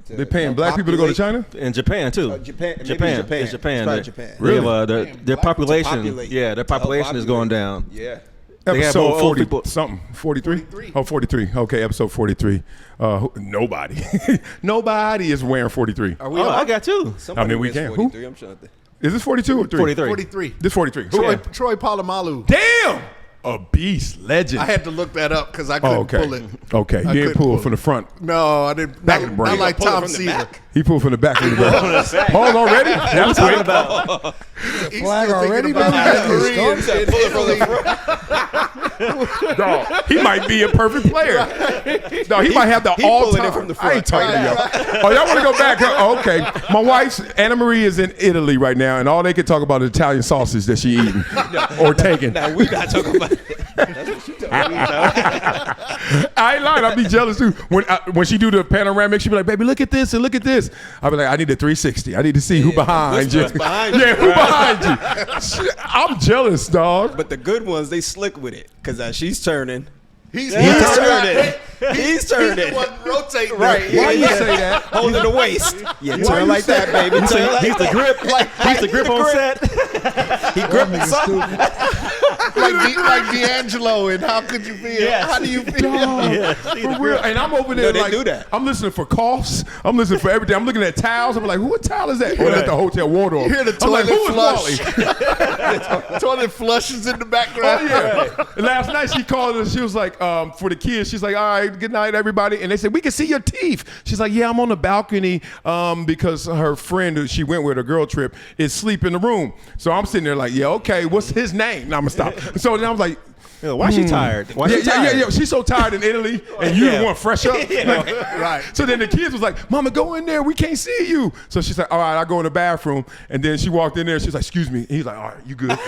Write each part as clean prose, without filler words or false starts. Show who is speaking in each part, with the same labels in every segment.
Speaker 1: They paying black people to go to China?
Speaker 2: In Japan too.
Speaker 3: Japan.
Speaker 2: It's Japan.
Speaker 1: Really?
Speaker 2: They have, their population. Yeah, their population is going down.
Speaker 3: Yeah.
Speaker 1: Episode 40
Speaker 2: people.
Speaker 1: something. 43? Oh, 43. Okay, episode 43. Nobody. Nobody is wearing 43.
Speaker 2: Are we I got two.
Speaker 1: I mean, we can.
Speaker 3: 43, I'm trying to think.
Speaker 1: Is this 42 or 3?
Speaker 4: 43.
Speaker 1: This 43.
Speaker 4: Troy Polamalu.
Speaker 1: Damn! A beast, legend.
Speaker 4: I had to look that up because I couldn't pull it.
Speaker 1: Okay, you didn't pull it from the front.
Speaker 4: No, I didn't.
Speaker 1: Back of the brain.
Speaker 4: Not like Tom Seaver.
Speaker 1: He pulled from the back of the brain. Hold already? That's quick.
Speaker 4: Flag already,
Speaker 1: Dog, he might be a perfect player. No, he might have the all-time.
Speaker 3: From the front.
Speaker 1: I ain't talking to y'all. Oh, y'all want to go back? Oh, okay. My wife's, Anna Marie, is in Italy right now, and all they can talk about is Italian sausage that she eating or taking.
Speaker 3: Now, we not talking about that. That's what you talking about.
Speaker 1: I ain't lying. I'd be jealous, too. When she do the panoramic, she be like, baby, look at this and look at this. I'd be like, I need a 360. I need to see who behind you. Yeah, who behind you? I'm jealous, dog.
Speaker 3: But the good ones, they slick with it. Because she's turning.
Speaker 4: He's
Speaker 3: turning.
Speaker 4: He's the one rotating.
Speaker 3: Right.
Speaker 1: Why you say that?
Speaker 3: Holding the waist. Yeah, turn like that, baby.
Speaker 2: He's the grip. He's the grip on set.
Speaker 3: He gripping something.
Speaker 4: like D'Angelo and How Could You Feel?
Speaker 2: Yes.
Speaker 4: How do you feel?
Speaker 2: Yeah,
Speaker 1: For real. And I'm over there
Speaker 3: they
Speaker 1: like,
Speaker 3: do that.
Speaker 1: I'm listening for coughs. I'm listening for everything. I'm looking at towels. I'm like, what towel is that? Oh, that's the Hotel Waldorf.
Speaker 4: You hear the
Speaker 1: I'm like,
Speaker 4: toilet
Speaker 1: who is
Speaker 4: flush.
Speaker 1: Wally?
Speaker 4: Toilet flushes in the background.
Speaker 1: Oh, yeah. And last night she called us. She was like, for the kids, she's like, all right, good night, everybody. And they said, we can see your teeth. She's like, yeah, I'm on the balcony because her friend who she went with, a girl trip, is asleep in the room. So I'm sitting there like, yeah, okay, what's his name? Now I'm going to stop. So then I was like,
Speaker 2: why she tired? Why she tired?
Speaker 1: Yeah. She's so tired in Italy, and you the one fresh up.
Speaker 4: Right.
Speaker 1: So then the kids was like, Mama, go in there. We can't see you. So she's like, all right, I'll go in the bathroom. And then she walked in there. She's like, excuse me. And he's like, all right, you good.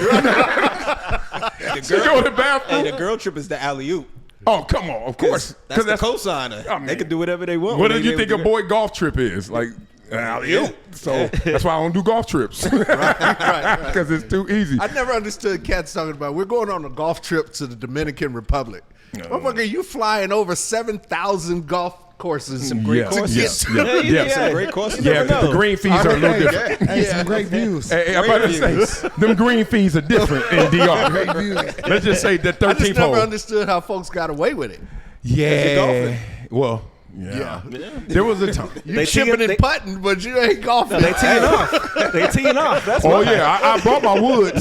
Speaker 1: She go in the bathroom.
Speaker 3: Hey, the girl trip is the alley-oop.
Speaker 1: Oh, come on, of course.
Speaker 3: That's the cosigner.
Speaker 1: I mean,
Speaker 3: they can do whatever they want.
Speaker 1: What do you think a boy golf trip is? Like, alley-oop. So that's why I don't do golf trips.
Speaker 4: Right.
Speaker 1: Because it's too easy.
Speaker 4: I never understood cats talking about, we're going on a golf trip to the Dominican Republic. Motherfucker, you flying over 7,000 golf courses.
Speaker 1: Some
Speaker 3: great courses.
Speaker 1: Some
Speaker 3: great courses.
Speaker 1: Yeah, because the green fees are a little different.
Speaker 5: Hey, some great views.
Speaker 1: Hey, I'm about to say, them green fees are different in DR.
Speaker 5: Great views.
Speaker 1: Let's just say the
Speaker 4: I
Speaker 1: 13th
Speaker 4: just never
Speaker 1: hole.
Speaker 4: understood how folks got away with it.
Speaker 1: Yeah. Well, yeah. There was a time.
Speaker 4: You chipping and putting, but you ain't golfing.
Speaker 2: No, they teeing off. They teeing off. That's
Speaker 1: Oh,
Speaker 2: why.
Speaker 1: yeah. I brought my wood.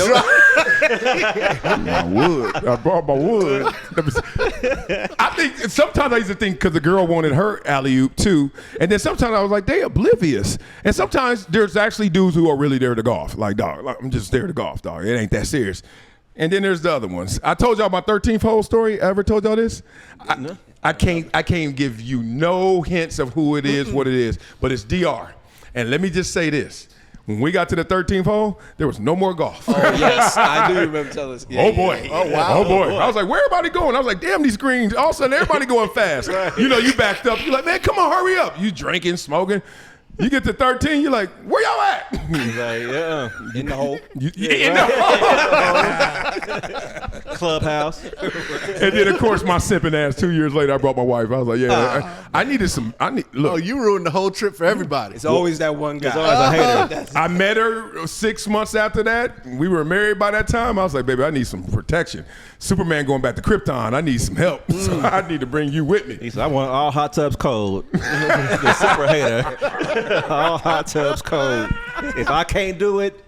Speaker 1: I brought my wood. I think sometimes I used to think because the girl wanted her alley-oop too. And then sometimes I was like, they oblivious. And sometimes there's actually dudes who are really there to golf. Like, dog, I'm just there to golf, dog. It ain't that serious. And then there's the other ones. I told y'all my 13th hole story. I ever told y'all this? I can't give you no hints of who it is, what it is, but it's DR. And let me just say this. When we got to the 13th hole, there was no more golf.
Speaker 3: Oh, yes. I do remember telling us.
Speaker 1: Oh, boy.
Speaker 3: Oh, wow.
Speaker 1: Oh, boy. I was like, where everybody going? I was like, damn, these greens. All of a sudden, everybody going fast. You know, you backed up. You're like, man, come on, hurry up. You drinking, smoking. You get to 13, you're like, where y'all at?
Speaker 2: He's like, yeah.
Speaker 3: In the hole.
Speaker 1: In the hole.
Speaker 2: Clubhouse.
Speaker 1: And then, of course, my simping ass 2 years later, I brought my wife. I was like, yeah, I needed some. Look.
Speaker 4: Oh, you ruined the whole trip for everybody.
Speaker 3: It's always that one guy.
Speaker 2: It's always a hater.
Speaker 1: I met her 6 months after that. We were married by that time. I was like, baby, I need some protection. Superman going back to Krypton. I need some help. So I need to bring you with me.
Speaker 2: He said, I want all hot tubs cold. The super hater. All hot tubs cold. If I can't do it,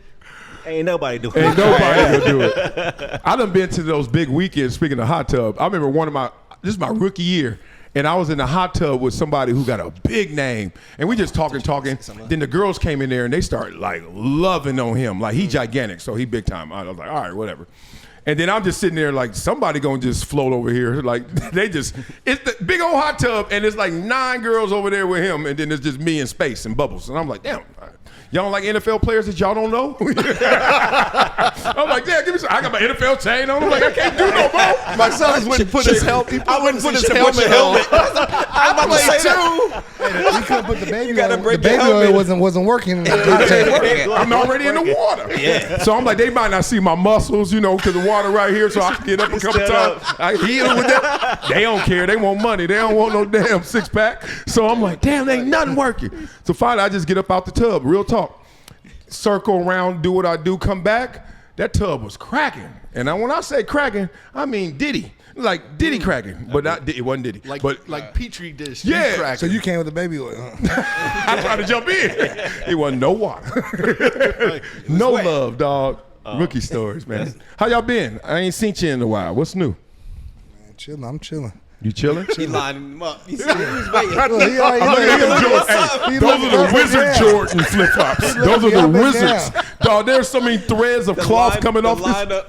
Speaker 2: ain't nobody doing it.
Speaker 1: Ain't nobody gonna do it. I done been to those big weekends, speaking of hot tub. I remember this is my rookie year. And I was in the hot tub with somebody who got a big name. And we just talking. Then the girls came in there and they started like loving on him. Like he gigantic, so he big time. I was like, all right, whatever. And then I'm just sitting there like somebody gonna just float over here. Like it's the big old hot tub and it's like 9 girls over there with him. And then it's just me in space and bubbles. And I'm like, damn, Y'all don't like NFL players that y'all don't know? I'm like, yeah, give me some. I got my NFL chain on. I'm like, I can't do no more.
Speaker 4: Marcellus wouldn't put his helmet. I wouldn't put his helmet on.
Speaker 2: I'm about to say too.
Speaker 5: You couldn't put the baby
Speaker 2: gotta
Speaker 5: oil.
Speaker 2: break
Speaker 5: The baby
Speaker 2: your helmet.
Speaker 5: oil wasn't working.
Speaker 1: I'm already in the water. Yeah. So I'm like, they might not see my muscles, you know, because the water right here. So I can get up a couple times. I heal with that. They don't care. They want money. They don't want no damn six pack. So I'm like, damn, there ain't nothing working. So finally, I just get up out the tub. Real talk. Circle around, do what I do, come back. That tub was cracking. And when I say cracking, I mean Diddy. Like Diddy cracking. But it wasn't Diddy.
Speaker 4: Like Petri dish.
Speaker 1: Yeah.
Speaker 4: Cracking.
Speaker 5: So you came with the baby oil. Huh?
Speaker 1: I tried to jump in. It wasn't no water. No love, dog. Rookie stories, man. How y'all been? I ain't seen you in a while. What's new?
Speaker 5: Man, chilling. I'm chilling.
Speaker 1: You chilling?
Speaker 2: He lining him up. He said he was waiting.
Speaker 5: Look, he already-
Speaker 1: I'm looking at them Jordan. Hey, those are the wizard Jordan flip flops. Those are the wizards. Dog, there's so many threads of cloth coming off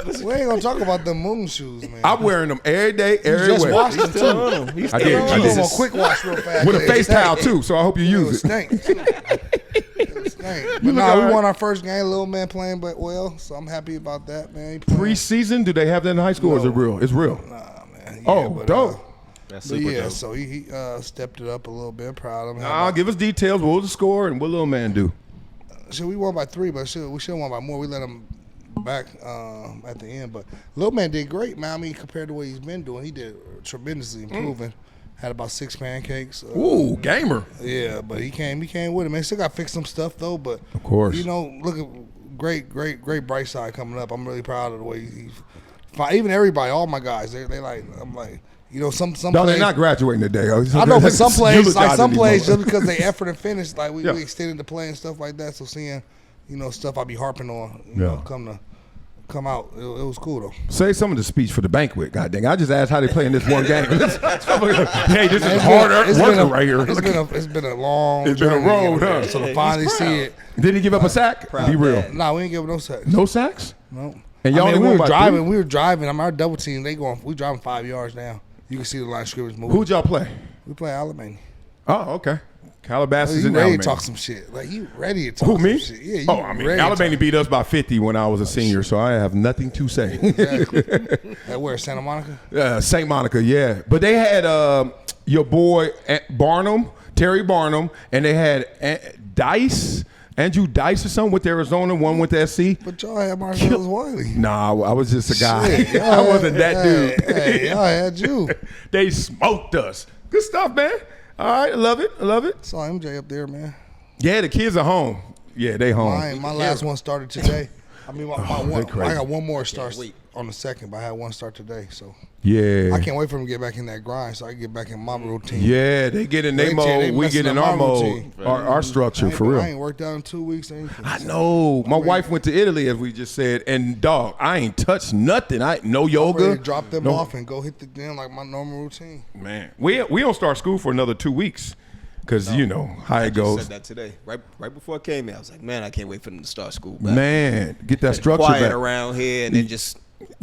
Speaker 1: this.
Speaker 5: We ain't gonna talk about the moon shoes, man.
Speaker 1: I'm wearing them every day,
Speaker 5: You
Speaker 1: every
Speaker 5: just
Speaker 1: way.
Speaker 5: washed them too.
Speaker 1: I did.
Speaker 5: You
Speaker 1: I
Speaker 5: do them
Speaker 1: did.
Speaker 5: on quick wash real fast.
Speaker 1: With a
Speaker 5: It
Speaker 1: face
Speaker 5: stank.
Speaker 1: towel too, so I hope you
Speaker 5: It
Speaker 1: use
Speaker 5: was
Speaker 1: it.
Speaker 5: stank. It stank. But
Speaker 1: look
Speaker 5: nah,
Speaker 1: all
Speaker 5: we
Speaker 1: right.
Speaker 5: won our first game. Little man playing but well, so I'm happy about that, man. He playing-
Speaker 1: Preseason, do they have that in high school or is it real? It's real.
Speaker 5: Nah, man. Yeah,
Speaker 1: Oh,
Speaker 5: but,
Speaker 1: dope.
Speaker 2: That's
Speaker 5: But
Speaker 2: super
Speaker 5: yeah,
Speaker 2: dope.
Speaker 5: so he stepped it up a little bit. Proud of him.
Speaker 1: Nah, give us details. What was the score and what little man do?
Speaker 5: So we won by 3, but we should have won by more. We let him back at the end, but Lil Man did great, man. I mean, compared to what he's been doing, he did tremendously improving. Had about 6 pancakes.
Speaker 1: Ooh, gamer.
Speaker 5: Yeah, but he came with it, man. Still got to fix some stuff though, but
Speaker 1: Of course.
Speaker 5: you know, look at great bright side coming up. I'm really proud of the way he's even everybody, all my guys, they like. I'm like. You know, some
Speaker 1: No,
Speaker 5: plays,
Speaker 1: they're not graduating today.
Speaker 5: I know, but some plays, like some plays,
Speaker 1: Just
Speaker 5: just because they effort and finish, like we
Speaker 1: Yeah.
Speaker 5: extended the play and stuff like that. So seeing, you know, stuff I be harping on, you
Speaker 1: Yeah.
Speaker 5: know, come out, it was cool though.
Speaker 1: Say some of the speech for the banquet. God dang, I just asked how they play in this one game. Hey, this is
Speaker 5: It's
Speaker 1: harder
Speaker 5: been
Speaker 1: working
Speaker 5: a-
Speaker 1: right here.
Speaker 5: It's been a long.
Speaker 1: It's been a
Speaker 5: journey
Speaker 1: road,
Speaker 5: to get
Speaker 1: huh?
Speaker 5: there. So to finally see it,
Speaker 1: Did he give up a sack? Be real.
Speaker 5: nah, we ain't give no sacks.
Speaker 1: No sacks?
Speaker 5: No.
Speaker 1: And y'all
Speaker 5: I mean,
Speaker 1: only
Speaker 5: we
Speaker 1: won
Speaker 5: were
Speaker 1: by
Speaker 5: driving.
Speaker 1: 3?
Speaker 5: We were driving. I mean, our double team. We driving 5 yards now. You can see the line of scrimmage moving.
Speaker 1: Who'd y'all play?
Speaker 5: We play Alabama.
Speaker 1: Oh, okay. Calabasas
Speaker 5: You
Speaker 1: and
Speaker 5: ready
Speaker 1: Alabama.
Speaker 5: to talk some shit? Like you ready to talk
Speaker 1: Who,
Speaker 5: some
Speaker 1: me?
Speaker 5: shit? Yeah. You
Speaker 1: Oh, I mean,
Speaker 5: ready to
Speaker 1: Alabama
Speaker 5: talk-
Speaker 1: beat us by 50 when I was a senior, so I have nothing to say.
Speaker 5: At where? Santa Monica.
Speaker 1: St. Monica, yeah. But they had your boy Barnum, Terry Barnum, and they had Andrew Dice or something with Arizona. One with SC.
Speaker 5: But y'all had Marcellus Wiley.
Speaker 1: Nah, I was just a guy.
Speaker 5: Shit,
Speaker 1: I wasn't that dude.
Speaker 5: Hey, y'all had you.
Speaker 1: They smoked us. Good stuff, man. All right, I love it. I love it.
Speaker 5: Saw MJ up there, man.
Speaker 1: Yeah, the kids are home. Yeah, they home.
Speaker 5: My last one started today. I mean, my one,
Speaker 1: they crazy.
Speaker 5: I got one more start on the second, but I had one start today. So
Speaker 1: Yeah.
Speaker 5: I can't wait for them to get back in that grind so I can get back in my routine.
Speaker 1: Yeah, they get in their
Speaker 5: They
Speaker 1: mode. We
Speaker 5: messing
Speaker 1: get in
Speaker 5: up
Speaker 1: our
Speaker 5: my
Speaker 1: mode.
Speaker 5: routine.
Speaker 1: Our structure, for real.
Speaker 5: I ain't worked out in 2 weeks or anything.
Speaker 1: I know. My wife went to Italy, as we just said, and dog, I ain't touched nothing. I no
Speaker 5: I'm ready
Speaker 1: yoga.
Speaker 5: to drop them
Speaker 1: no-
Speaker 5: off and go hit the gym like my normal routine.
Speaker 1: Man, we don't start school for another 2 weeks, because you know how it
Speaker 2: I
Speaker 1: goes.
Speaker 2: said that today. Right before I came here, I was like, man, I can't wait for them to start school back.
Speaker 1: Man, get that structure
Speaker 2: Quiet
Speaker 1: back.
Speaker 2: around here and then just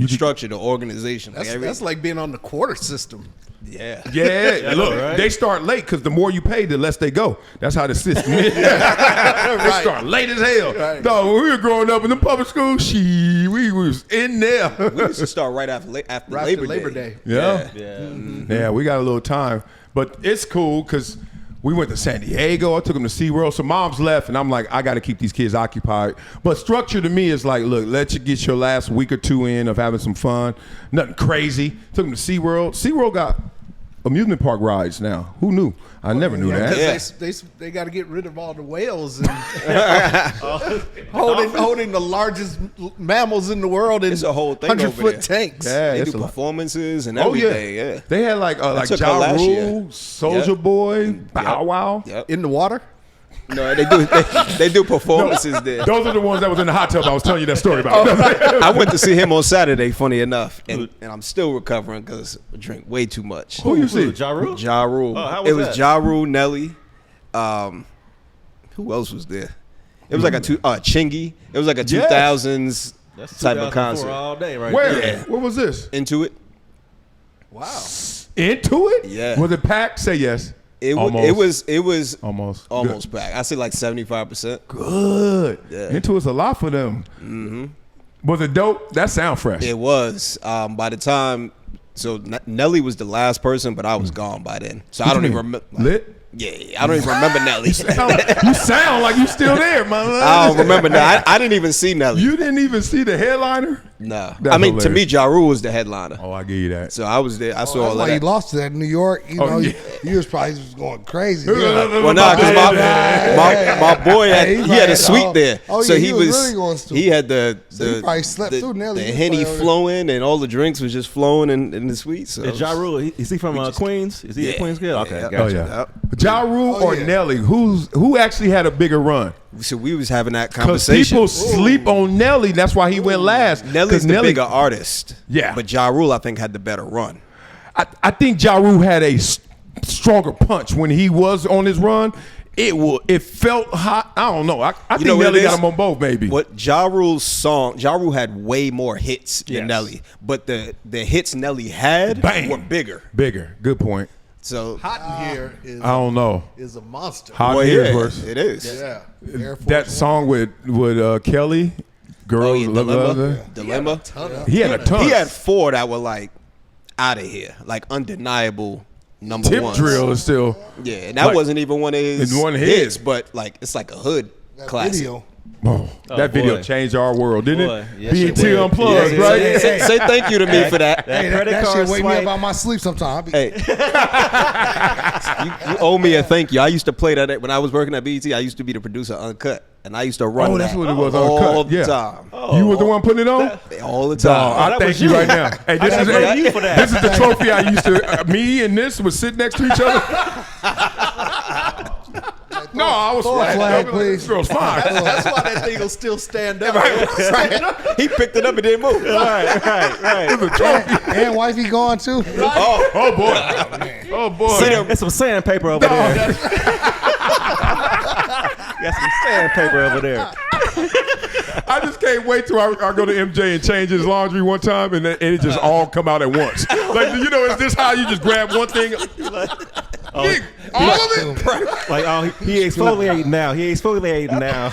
Speaker 2: structure the organization.
Speaker 4: That's like being on the quarter system.
Speaker 2: yeah.
Speaker 1: Yeah, look, they start late because the more you pay, the less they go. That's how the system is. They start late as hell.
Speaker 4: Right.
Speaker 1: Dog, when we were growing up in the public school, we was in there.
Speaker 2: We used to start right after Labor Day.
Speaker 1: Yeah.
Speaker 2: Yeah.
Speaker 1: Yeah, we got a little time. But it's cool because we went to San Diego. I took them to SeaWorld. So mom's left, and I'm like, I got to keep these kids occupied. But structure to me is like, look, let you get your last week or 2 in of having some fun. Nothing crazy. Took them to SeaWorld. SeaWorld got amusement park rides now. Who knew? I never knew that.
Speaker 4: Because they got to get rid of all the whales and holding the largest mammals in the world in
Speaker 2: It's a whole thing over
Speaker 4: 100-foot
Speaker 2: there.
Speaker 4: tanks.
Speaker 1: Yeah,
Speaker 2: They
Speaker 1: it's
Speaker 2: do
Speaker 1: a lot.
Speaker 2: performances and
Speaker 1: Oh,
Speaker 2: everything.
Speaker 1: yeah.
Speaker 2: Yeah.
Speaker 1: They had like
Speaker 2: took her
Speaker 1: Ja
Speaker 2: last year.
Speaker 1: Rule, Soldier
Speaker 2: Yep.
Speaker 1: Boy, Bow Wow.
Speaker 2: Yep.
Speaker 4: In the water?
Speaker 2: No, they do performances there.
Speaker 1: Those are the ones that was in the hot tub I was telling you that story about.
Speaker 2: I went to see him on Saturday, funny enough, and I'm still recovering because I drink way too much.
Speaker 1: Who you see?
Speaker 3: Ja Rule?
Speaker 2: Ja Rule.
Speaker 3: Oh, how was
Speaker 2: It was
Speaker 3: that?
Speaker 2: Ja Rule, Nelly. Who else was there? It was like a Chingy. It was like a 2000s
Speaker 3: That's
Speaker 2: type of
Speaker 3: 2004
Speaker 2: concert.
Speaker 3: all day right
Speaker 1: Where?
Speaker 3: there.
Speaker 2: Yeah.
Speaker 1: What was this?
Speaker 2: Into it.
Speaker 4: Wow.
Speaker 1: Into it?
Speaker 2: Yeah.
Speaker 1: Was it packed? Say yes.
Speaker 3: It
Speaker 1: Almost.
Speaker 3: was
Speaker 1: Almost.
Speaker 3: back. I say like 75%.
Speaker 1: Good.
Speaker 3: Yeah.
Speaker 1: Into it's a lot for them. Mm-hmm. Was it dope? That sound fresh.
Speaker 3: It was. By the time, so Nelly was the last person, but I was gone by then. So I don't even remember.
Speaker 1: Lit?
Speaker 3: Yeah, I don't even remember Nelly.
Speaker 1: You sound like you still there, man.
Speaker 3: I don't remember that. I didn't even see Nelly.
Speaker 1: You didn't even see the headliner?
Speaker 3: No.
Speaker 1: That's
Speaker 3: I mean, to me,
Speaker 1: hilarious.
Speaker 3: Ja Rule was the headliner.
Speaker 1: Oh, I give you that.
Speaker 3: So I was there. I saw all
Speaker 5: That's
Speaker 3: of
Speaker 5: why he
Speaker 3: that.
Speaker 5: lost to that in New York. You know,
Speaker 1: yeah.
Speaker 5: you was probably just going crazy.
Speaker 3: Well, nah, because my boy had
Speaker 5: Hey, he
Speaker 3: he had a
Speaker 5: had-
Speaker 3: suite there.
Speaker 5: oh,
Speaker 3: So
Speaker 5: yeah,
Speaker 3: he
Speaker 5: he was
Speaker 3: was
Speaker 5: really going stupid.
Speaker 3: he had the
Speaker 5: he probably slept through Nelly.
Speaker 3: the
Speaker 5: He was
Speaker 3: Henny
Speaker 5: probably-
Speaker 3: flowing and all the drinks was just flowing in the suite. So
Speaker 2: Is Ja Rule, is he from Queens? Is he a
Speaker 3: Yeah.
Speaker 2: Queens kid? Okay,
Speaker 3: Yeah.
Speaker 2: gotcha.
Speaker 1: Oh, yeah. Ja Rule or
Speaker 5: yeah.
Speaker 1: Nelly? Who actually had a bigger run?
Speaker 3: So we was having that
Speaker 1: Because
Speaker 3: conversation.
Speaker 1: people sleep on Nelly. That's why he went last.
Speaker 3: Nelly's
Speaker 1: 'Cause
Speaker 3: the bigger artist.
Speaker 1: Yeah.
Speaker 3: But Ja Rule, I think, had the better run.
Speaker 1: I think Ja Rule had a stronger punch when he was on his run. It felt hot. I don't know. I think
Speaker 3: know what
Speaker 1: Nelly
Speaker 3: it
Speaker 1: got
Speaker 3: is?
Speaker 1: him on both, maybe.
Speaker 3: What Ja Rule's song, Ja Rule had way more hits
Speaker 2: Yes.
Speaker 3: than Nelly. But the hits Nelly had
Speaker 1: Bang.
Speaker 3: were bigger.
Speaker 1: Bigger. Good point.
Speaker 3: So
Speaker 4: Hot in here is
Speaker 1: I don't know.
Speaker 4: is a monster.
Speaker 1: Hot
Speaker 3: well,
Speaker 1: Here is
Speaker 3: yeah,
Speaker 1: worse.
Speaker 3: it is.
Speaker 4: Yeah. Air Force
Speaker 1: That song with Kelly, Girls
Speaker 3: Oh, yeah,
Speaker 1: Love
Speaker 3: Dilemma.
Speaker 1: Other.
Speaker 3: Dilemma.
Speaker 1: He had a ton.
Speaker 3: He had 4 that were like out of here, like undeniable number
Speaker 1: Tip
Speaker 3: ones.
Speaker 1: Drill is still.
Speaker 3: Yeah, and that
Speaker 1: Like,
Speaker 3: wasn't even one of his
Speaker 1: it's one of
Speaker 3: hits,
Speaker 1: his.
Speaker 3: but like it's like a hood
Speaker 5: That
Speaker 3: classic.
Speaker 5: video.
Speaker 1: Oh, that video
Speaker 2: boy.
Speaker 1: changed our world, didn't
Speaker 2: Boy,
Speaker 1: it?
Speaker 2: yes, it
Speaker 1: BET
Speaker 2: did.
Speaker 1: Unplugged,
Speaker 2: Yes,
Speaker 1: right?
Speaker 2: it did.
Speaker 3: Say thank you to me for that.
Speaker 5: Hey,
Speaker 2: credit
Speaker 5: that
Speaker 2: card
Speaker 5: shit wake me
Speaker 2: swipe.
Speaker 5: up out my sleep sometimes.
Speaker 3: Hey, you owe me a thank you. I used to play that when I was working at BET. I used to be the producer of Uncut, and I used to run
Speaker 1: Oh,
Speaker 3: that
Speaker 1: that's what it was.
Speaker 3: all
Speaker 1: Uncut.
Speaker 3: the
Speaker 1: Yeah.
Speaker 3: time.
Speaker 1: You was the one putting it on?
Speaker 3: All the time.
Speaker 1: I
Speaker 2: that
Speaker 1: thank
Speaker 2: was
Speaker 1: you
Speaker 2: you.
Speaker 1: right now. Hey, this
Speaker 2: I
Speaker 1: is
Speaker 2: thank you for that.
Speaker 1: This is the trophy I used to. Me and this would sit next to each other. No, I was
Speaker 5: Throw a flag, please.
Speaker 1: This girl's fine.
Speaker 4: That's why that thing will still stand up.
Speaker 3: He picked it up and didn't move.
Speaker 5: And wifey gone too.
Speaker 1: Oh boy. Oh boy.
Speaker 2: There's some sandpaper over there. Got some sandpaper over there.
Speaker 1: I just can't wait till I go to MJ and change his laundry one time and it just all come out at once. Like, you know, is this how you just grab one thing? All of it?
Speaker 2: Like, oh, he exfoliating now. He exfoliating now.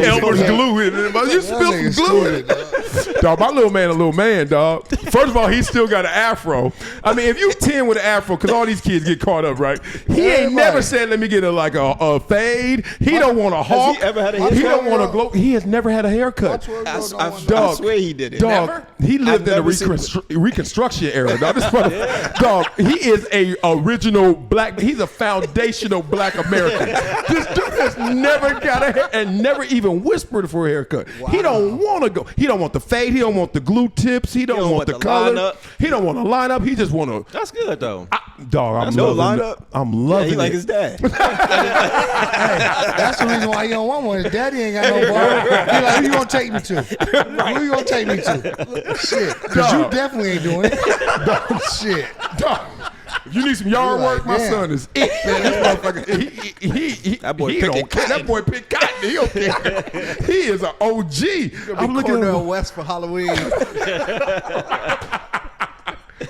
Speaker 1: Elmer's glue in it. You spilled some glue in it. Dog, my little man a little man, dog. First of all, he still got an afro. I mean, if you 10 with an afro, because all these kids get caught up, right? He ain't never said, let me get a fade. He don't want a hawk.
Speaker 3: he ever had a
Speaker 1: He
Speaker 3: haircut?
Speaker 1: don't want a glow. He has never had a haircut.
Speaker 3: I
Speaker 1: Dog,
Speaker 3: swear he did it.
Speaker 1: Dog,
Speaker 3: Never?
Speaker 1: he lived
Speaker 3: I've
Speaker 1: in the
Speaker 3: never seen-
Speaker 1: Reconstruction era. Dog, this motherfucker, dog, he is a original black. He's a foundational black American. This dude has never got a hair and never even whispered for a haircut. He don't want to go. He don't want the fade. He don't want the glue tips. He don't want the color.
Speaker 3: lineup.
Speaker 1: He don't want to line up. He just want to.
Speaker 2: That's good though.
Speaker 1: Dog, I'm
Speaker 3: No
Speaker 1: loving
Speaker 3: lineup.
Speaker 1: it. I'm
Speaker 3: Yeah,
Speaker 1: loving
Speaker 3: he like
Speaker 1: it.
Speaker 3: his dad.
Speaker 5: That's the reason why you don't want one. His daddy ain't got no bar. He like, who you gonna take me to? Who you gonna take me to? Shit, because you definitely ain't doing it. Dog, shit.
Speaker 1: Dog, if you need some yard
Speaker 5: You're
Speaker 1: work,
Speaker 5: like,
Speaker 1: my
Speaker 5: damn.
Speaker 1: son is it. Man, this motherfucker,
Speaker 3: That boy
Speaker 1: he
Speaker 3: picking
Speaker 1: don't care. That boy pick cotton. He don't care. He is an OG. I'm looking
Speaker 4: Cornell
Speaker 1: at
Speaker 4: West for Halloween.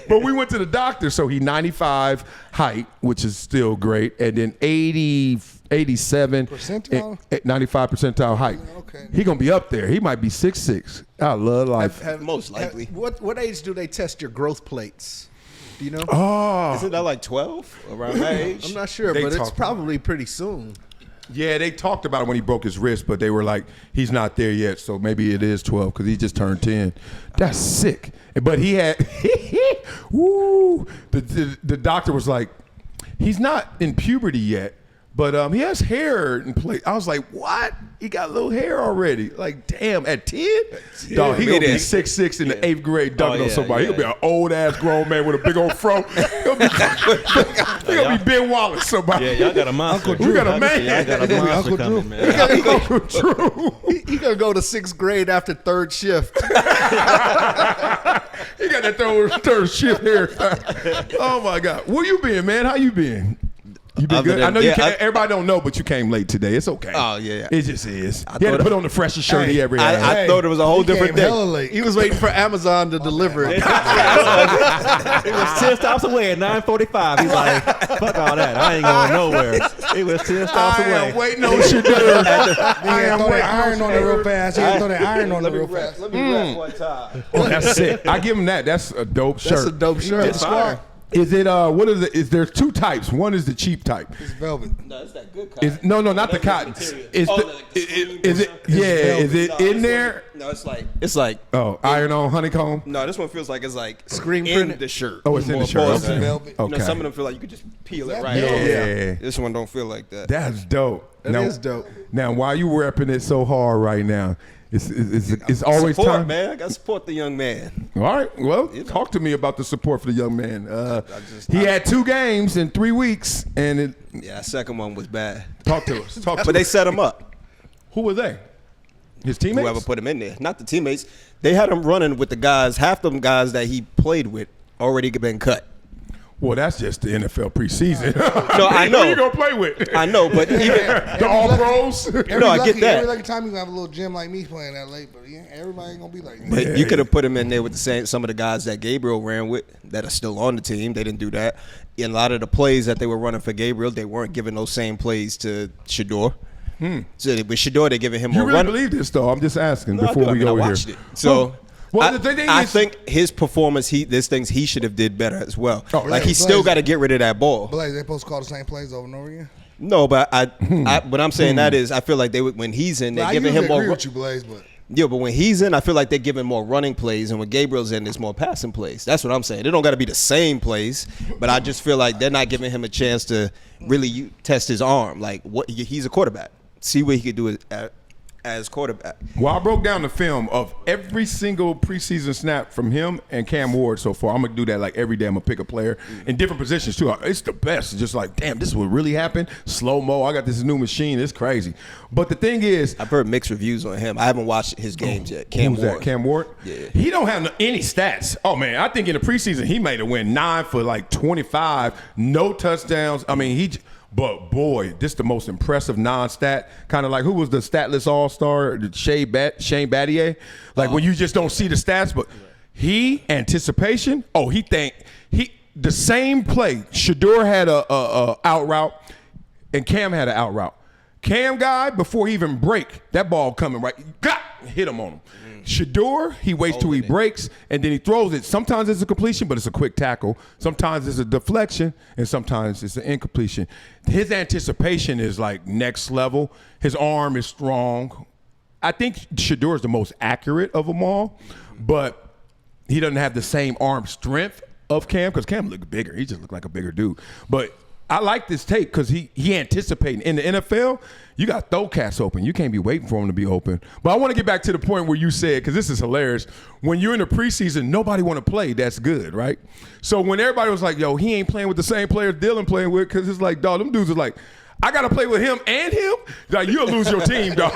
Speaker 1: But we went to the doctor, so he 95 height, which is still great, and then 87
Speaker 5: Percentile?
Speaker 1: 95 percentile height.
Speaker 5: Okay.
Speaker 1: He gonna be up there. He might be 6'6". I love life.
Speaker 3: Most likely.
Speaker 4: What age do they test your growth plates? Do you know?
Speaker 3: Isn't that like 12 around that age?
Speaker 4: I'm not sure,
Speaker 1: They
Speaker 4: but it's
Speaker 1: talk-
Speaker 4: probably pretty soon.
Speaker 1: Yeah, they talked about it when he broke his wrist, but they were like, he's not there yet, so maybe it is 12 because he just turned 10. That's sick. But he had, woo, the doctor was like, he's not in puberty yet, but he has hair in place. I was like, what? He got little hair already. Like, damn, at 10? Dog, he gonna be 6'6" in the 8th grade dunking on
Speaker 2: yeah,
Speaker 1: somebody.
Speaker 2: yeah.
Speaker 1: He'll be an old ass grown man with a big old fro. He'll be Ben Wallace, somebody.
Speaker 2: Yeah, y'all got a monster.
Speaker 1: We got a man.
Speaker 2: Y'all got a monster
Speaker 5: Uncle
Speaker 2: coming,
Speaker 5: Drew.
Speaker 2: man.
Speaker 1: Uncle Drew.
Speaker 4: He gonna go to 6th grade after 3rd shift.
Speaker 1: He got that third shift haircut. Oh my God. Where you been, man? How you been? You been
Speaker 3: Other
Speaker 1: good?
Speaker 3: than-
Speaker 1: I know you
Speaker 3: yeah,
Speaker 1: came, everybody don't know, but you came late today. It's okay.
Speaker 3: Oh, yeah.
Speaker 1: It just is.
Speaker 3: I
Speaker 1: He had to
Speaker 3: thought-
Speaker 1: put on the freshest shirt he ever had.
Speaker 3: I thought it was a whole
Speaker 5: He
Speaker 3: different
Speaker 5: came
Speaker 3: day.
Speaker 5: hella late.
Speaker 4: He was waiting for Amazon to deliver it.
Speaker 2: It was 10 stops away at 9:45. He's like, fuck all that. I ain't going nowhere. It was 10 stops
Speaker 1: I
Speaker 2: away.
Speaker 1: am waiting on Shedeur.
Speaker 5: I am throw that iron on it real fast. He had to throw that iron on it real fast.
Speaker 3: Let me rest one time.
Speaker 1: Oh, that's sick. I give him that. That's a dope shirt.
Speaker 4: That's a dope shirt.
Speaker 2: It's fire.
Speaker 1: Is it what is it? Is there's two types? One is the cheap type.
Speaker 5: It's velvet.
Speaker 3: No, it's that good cotton.
Speaker 1: No, not the cotton. Is is it? Yeah, is it in there?
Speaker 3: No, it's like
Speaker 1: Oh, iron on honeycomb.
Speaker 3: no. This one feels like it's like
Speaker 4: Screen
Speaker 3: in
Speaker 4: printed?
Speaker 3: the shirt.
Speaker 1: Oh, it's in the
Speaker 3: More
Speaker 1: shirt.
Speaker 3: opposed
Speaker 1: Okay.
Speaker 3: to-
Speaker 5: Velvet.
Speaker 3: You know,
Speaker 1: Okay.
Speaker 3: some of them feel like you could just peel it right
Speaker 1: Yeah.
Speaker 3: off. This one don't feel like that.
Speaker 1: That's dope.
Speaker 4: That is dope.
Speaker 1: Now, why you repping it so hard right now? It's always
Speaker 3: Support,
Speaker 1: time.
Speaker 3: man. I got to support the young man.
Speaker 1: All right. Well, talk to me about the support for the young man. He had 2 games in 3 weeks, and
Speaker 3: Yeah, that second one was bad.
Speaker 1: talk to us. Talk to
Speaker 3: But they
Speaker 1: us.
Speaker 3: set him up.
Speaker 1: Who were they? His teammates.
Speaker 3: Whoever put him in there, not the teammates. They had him running with the guys. Half them guys that he played with already been cut.
Speaker 1: Well, that's just the NFL preseason.
Speaker 3: No, I know.
Speaker 1: Who you gonna play with?
Speaker 3: I know, but even
Speaker 1: The All Pros.
Speaker 3: No, I get that.
Speaker 5: Every lucky time you gonna have a little gym like me playing that late, but yeah, everybody ain't gonna be like me.
Speaker 3: but you could have put him in there with some of the guys that Gabriel ran with that are still on the team. They didn't do that. And a lot of the plays that they were running for Gabriel, they weren't giving those same plays to Shedeur. So with Shedeur, they're giving him
Speaker 1: You
Speaker 3: more
Speaker 1: really
Speaker 3: run.
Speaker 1: believe this though? I'm just asking
Speaker 3: No, I
Speaker 1: before
Speaker 3: do. I
Speaker 1: we
Speaker 3: mean,
Speaker 1: go
Speaker 3: I
Speaker 1: over
Speaker 3: watched
Speaker 1: here.
Speaker 3: it. So
Speaker 1: Well, the thing
Speaker 3: I
Speaker 1: is-
Speaker 3: think his performance, there's things he should have did better as well.
Speaker 1: Oh,
Speaker 3: like
Speaker 1: yeah.
Speaker 3: he still got to get rid of that ball.
Speaker 5: Blaze, they supposed to call the same plays over and over again.
Speaker 3: No, but what I'm saying that is, I feel like when he's in, they're
Speaker 5: I
Speaker 3: giving
Speaker 5: usually
Speaker 3: him more.
Speaker 5: agree with you, Blaze, but
Speaker 3: Yeah, but when he's in, I feel like they're giving more running plays, and when Gabriel's in, there's more passing plays. That's what I'm saying. They don't got to be the same plays, but I just feel like they're not giving him a chance to really test his arm. Like he's a quarterback. See what he could do as quarterback.
Speaker 1: Well, I broke down the film of every single preseason snap from him and Cam Ward so far. I'm going to do that like every day. I'm going to pick a player in different positions too. It's the best. It's just like, damn, this is what really happened. Slow-mo. I got this new machine. It's crazy. But the thing is,
Speaker 3: I've heard mixed reviews on him. I haven't watched his games yet. Cam
Speaker 1: who's that?
Speaker 3: Ward.
Speaker 1: Cam Ward?
Speaker 3: Yeah.
Speaker 1: He don't have any stats. Oh, man, I think in the preseason he made it win 9 for like 25, no touchdowns. I mean, but boy, this the most impressive non-stat. Kind of like who was the statless all-star, Shane Battier? Like when you just don't see the stats, but anticipation. Oh, the same play. Shedeur had a out route, and Cam had an out route. Cam guy, before he even break, that ball coming right, hit him on him. Shedeur, he waits till he breaks, and then he throws it. Sometimes it's a completion, but it's a quick tackle. Sometimes it's a deflection, and sometimes it's an incompletion. His anticipation is like next level. His arm is strong. I think Shedeur is the most accurate of them all, but he doesn't have the same arm strength of Cam because Cam looked bigger. He just looked like a bigger dude. But I like this tape because he anticipating. In the NFL, you got to throw cats open. You can't be waiting for them to be open. But I want to get back to the point where you said, because this is hilarious, when you're in the preseason, nobody want to play. That's good, right? So when everybody was like, yo, he ain't playing with the same players Dylan playing with, because it's like, dog, them dudes are like, I got to play with him and him? Like, you'll lose your team, dog.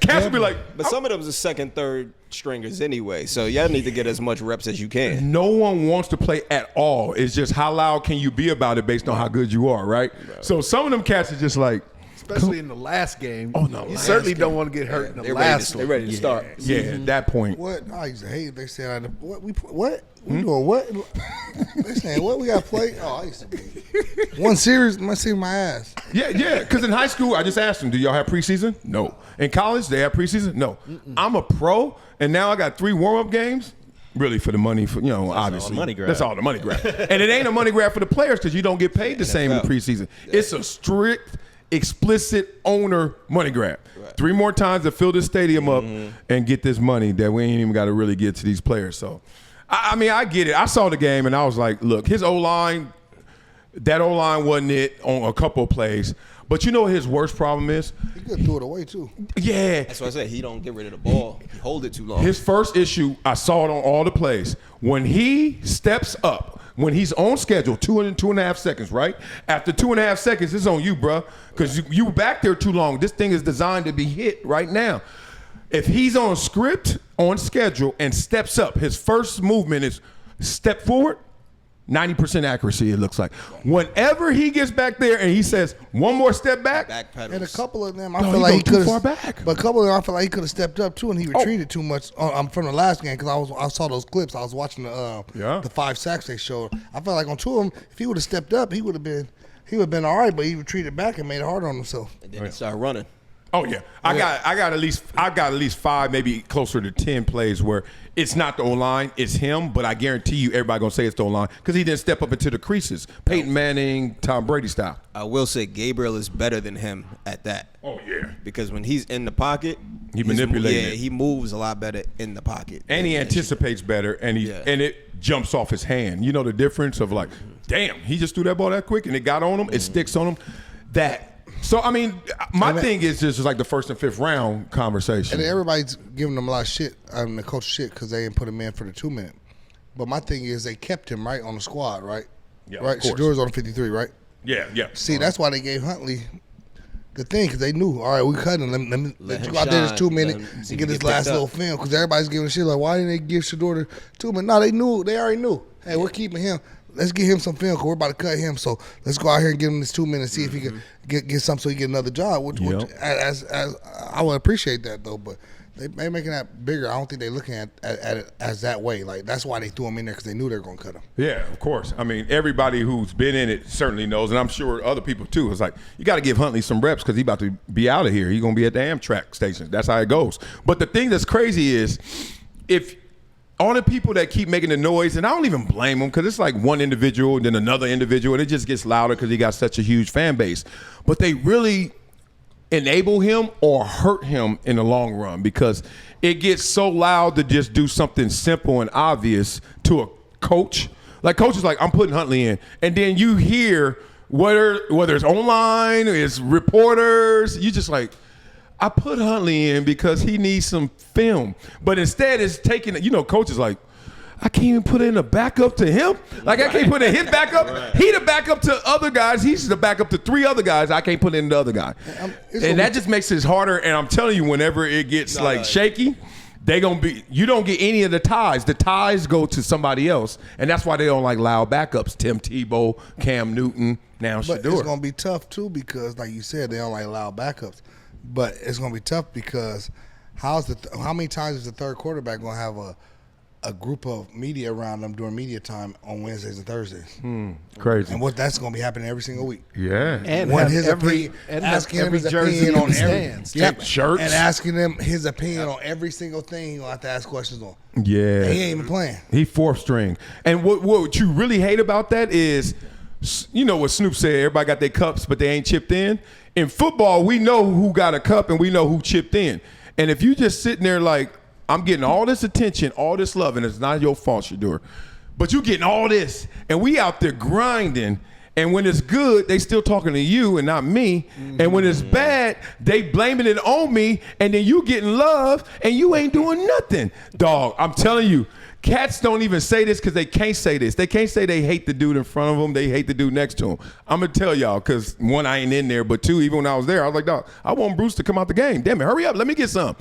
Speaker 1: Cats will be like,
Speaker 3: But some of them are second, third stringers anyway, so y'all need to get as much reps as you can.
Speaker 1: no one wants to play at all. It's just how loud can you be about it based on how good you are, right? So some of them cats are just like,
Speaker 4: Especially in the last game.
Speaker 1: Oh, no,
Speaker 4: You
Speaker 1: last
Speaker 4: certainly don't want to get hurt in the
Speaker 3: They're
Speaker 4: last
Speaker 3: ready
Speaker 4: one.
Speaker 3: to start.
Speaker 1: yeah, at that point.
Speaker 5: what? I used to hate it. They said, what? We doing what? They saying, what we got to play? Oh, I used to be. One series, I see my ass.
Speaker 1: Yeah, because in high school, I just asked them, do y'all have preseason? No. In college, they have preseason? No. I'm a pro, and now I got 3 warm-up games. Really for the money, obviously.
Speaker 2: money grab.
Speaker 1: That's all the money grab. And it ain't a money grab for the players because you don't get paid the same in the preseason. It's a strict, explicit owner money grab. 3 more times to fill this stadium up and get this money that we ain't even got to really get to these players. So, I mean, I get it. I saw the game, and I was like, look, his O-line, that O-line wasn't it on a couple of plays. But you know what his worst problem is?
Speaker 5: He could throw it away, too.
Speaker 1: Yeah.
Speaker 3: That's why I said he don't get rid of the ball. He hold it too long.
Speaker 1: His first issue, I saw it on all the plays. When he steps up, when he's on schedule, 2.5 seconds, right? After 2.5 seconds, it's on you, bro. Because you back there too long. This thing is designed to be hit right now. If he's on script, on schedule, and steps up, his first movement is step forward, 90% accuracy, it looks like. Whenever he gets back there and he says one more step back,
Speaker 3: Backpedals.
Speaker 5: And a couple of them, I
Speaker 1: No,
Speaker 5: feel
Speaker 1: he
Speaker 5: like
Speaker 1: go
Speaker 5: he
Speaker 1: too
Speaker 5: could
Speaker 1: far
Speaker 5: have.
Speaker 1: back.
Speaker 5: But a couple of them, I feel like he could have stepped up too, and he retreated too much. From the last game because I saw those clips. I was watching the 5 sacks they showed. I felt like on 2 of them, if he would have stepped up, he would have been all right. But he retreated back and made it hard on himself.
Speaker 3: And then he started running.
Speaker 1: oh yeah, I got at least 5, maybe closer to 10 plays where it's not the O-line, it's him. But I guarantee you, everybody gonna say it's the O-line because he didn't step up into the creases, Peyton Manning, Tom Brady style.
Speaker 3: I will say Gabriel is better than him at that.
Speaker 1: Oh yeah,
Speaker 3: Because when he's in the pocket,
Speaker 1: He manipulates
Speaker 3: Yeah,
Speaker 1: it.
Speaker 3: he moves a lot better in the pocket.
Speaker 1: and he anticipates better, and and it jumps off his hand. You know the difference of like, damn, he just threw that ball that quick, and it got on him, it sticks on him. So I mean, my thing is just like the 1st and 5th round conversation.
Speaker 5: And everybody's giving him a lot of shit, the coach shit, because they didn't put him in for the 2 minute. But my thing is they kept him right on the squad, right?
Speaker 1: Yeah,
Speaker 5: right.
Speaker 1: of course.
Speaker 5: Shedeur's on 53, right?
Speaker 1: Yeah.
Speaker 5: See, that's why they gave Huntley the thing, because they knew, all right, we cut him. Let you
Speaker 3: him
Speaker 5: go out there this
Speaker 3: shine.
Speaker 5: 2 minute
Speaker 3: Let him see
Speaker 5: and
Speaker 3: if
Speaker 5: get
Speaker 3: he
Speaker 5: his
Speaker 3: get
Speaker 5: last
Speaker 3: picked
Speaker 5: little
Speaker 3: up.
Speaker 5: film, because everybody's giving shit like, why didn't they give Shedeur the 2 minute? No, they already knew. Hey, we're keeping him. Let's get him some film because we're about to cut him. So let's go out here and give him this 2 minutes, see if he can get something so he get another job. Which as I would appreciate that though, but they making that bigger. I don't think they're looking at it as that way. Like that's why they threw him in there because they knew they were gonna cut him.
Speaker 1: Yeah, of course. I mean, everybody who's been in it certainly knows, and I'm sure other people too. It's like you got to give Huntley some reps because he's about to be out of here. He's gonna be at the Amtrak station. That's how it goes. But the thing that's crazy is if all the people that keep making the noise, and I don't even blame them because it's like one individual and then another individual, and it just gets louder because he got such a huge fan base. But they really enable him or hurt him in the long run because it gets so loud to just do something simple and obvious to a coach. Like coach is like, I'm putting Huntley in, and then you hear whether it's online, it's reporters, you just like, I put Huntley in because he needs some film. But instead it's taking, coach is like, I can't even put in a backup to him. Like I can't put in his backup. He the backup to other guys. He's the backup to 3 other guys. I can't put in the other guy. And that just makes it harder. And I'm telling you, whenever it gets shaky, you don't get any of the ties. The ties go to somebody else. And that's why they don't like loud backups. Tim Tebow, Cam Newton, now
Speaker 5: But
Speaker 1: Shedeur.
Speaker 5: it's gonna be tough too because, like you said, they don't like loud backups. But it's gonna be tough because how many times is the third quarterback gonna have a group of media around them during media time on Wednesdays and Thursdays?
Speaker 1: Crazy.
Speaker 5: And that's gonna be happening every single week.
Speaker 1: Yeah.
Speaker 4: And
Speaker 5: Want
Speaker 4: have
Speaker 5: his
Speaker 4: every
Speaker 5: asking him
Speaker 4: every
Speaker 5: his
Speaker 4: jersey
Speaker 5: opinion
Speaker 4: in
Speaker 5: on
Speaker 4: the
Speaker 5: every
Speaker 4: stands.
Speaker 5: Yep.
Speaker 1: Shirts.
Speaker 5: And asking him his opinion on every single thing he's gonna have to ask questions on.
Speaker 1: Yeah.
Speaker 5: And he ain't even playing.
Speaker 1: He 4th string. And what you really hate about that is, what Snoop said, everybody got their cups, but they ain't chipped in. In football, we know who got a cup and we know who chipped in. And if you just sitting there like, I'm getting all this attention, all this love, and it's not your fault, Shedeur, but you getting all this, and we out there grinding, and when it's good, they still talking to you and not me. And when it's bad, they blaming it on me, and then you getting love, and you ain't doing nothing. Dog, I'm telling you, cats don't even say this because they can't say this. They can't say they hate the dude in front of them. They hate the dude next to them. I'm going to tell y'all because, 1, I ain't in there, but 2, even when I was there, I was like, dog, I want Bruce to come out the game. Damn it, hurry up. Let me get some.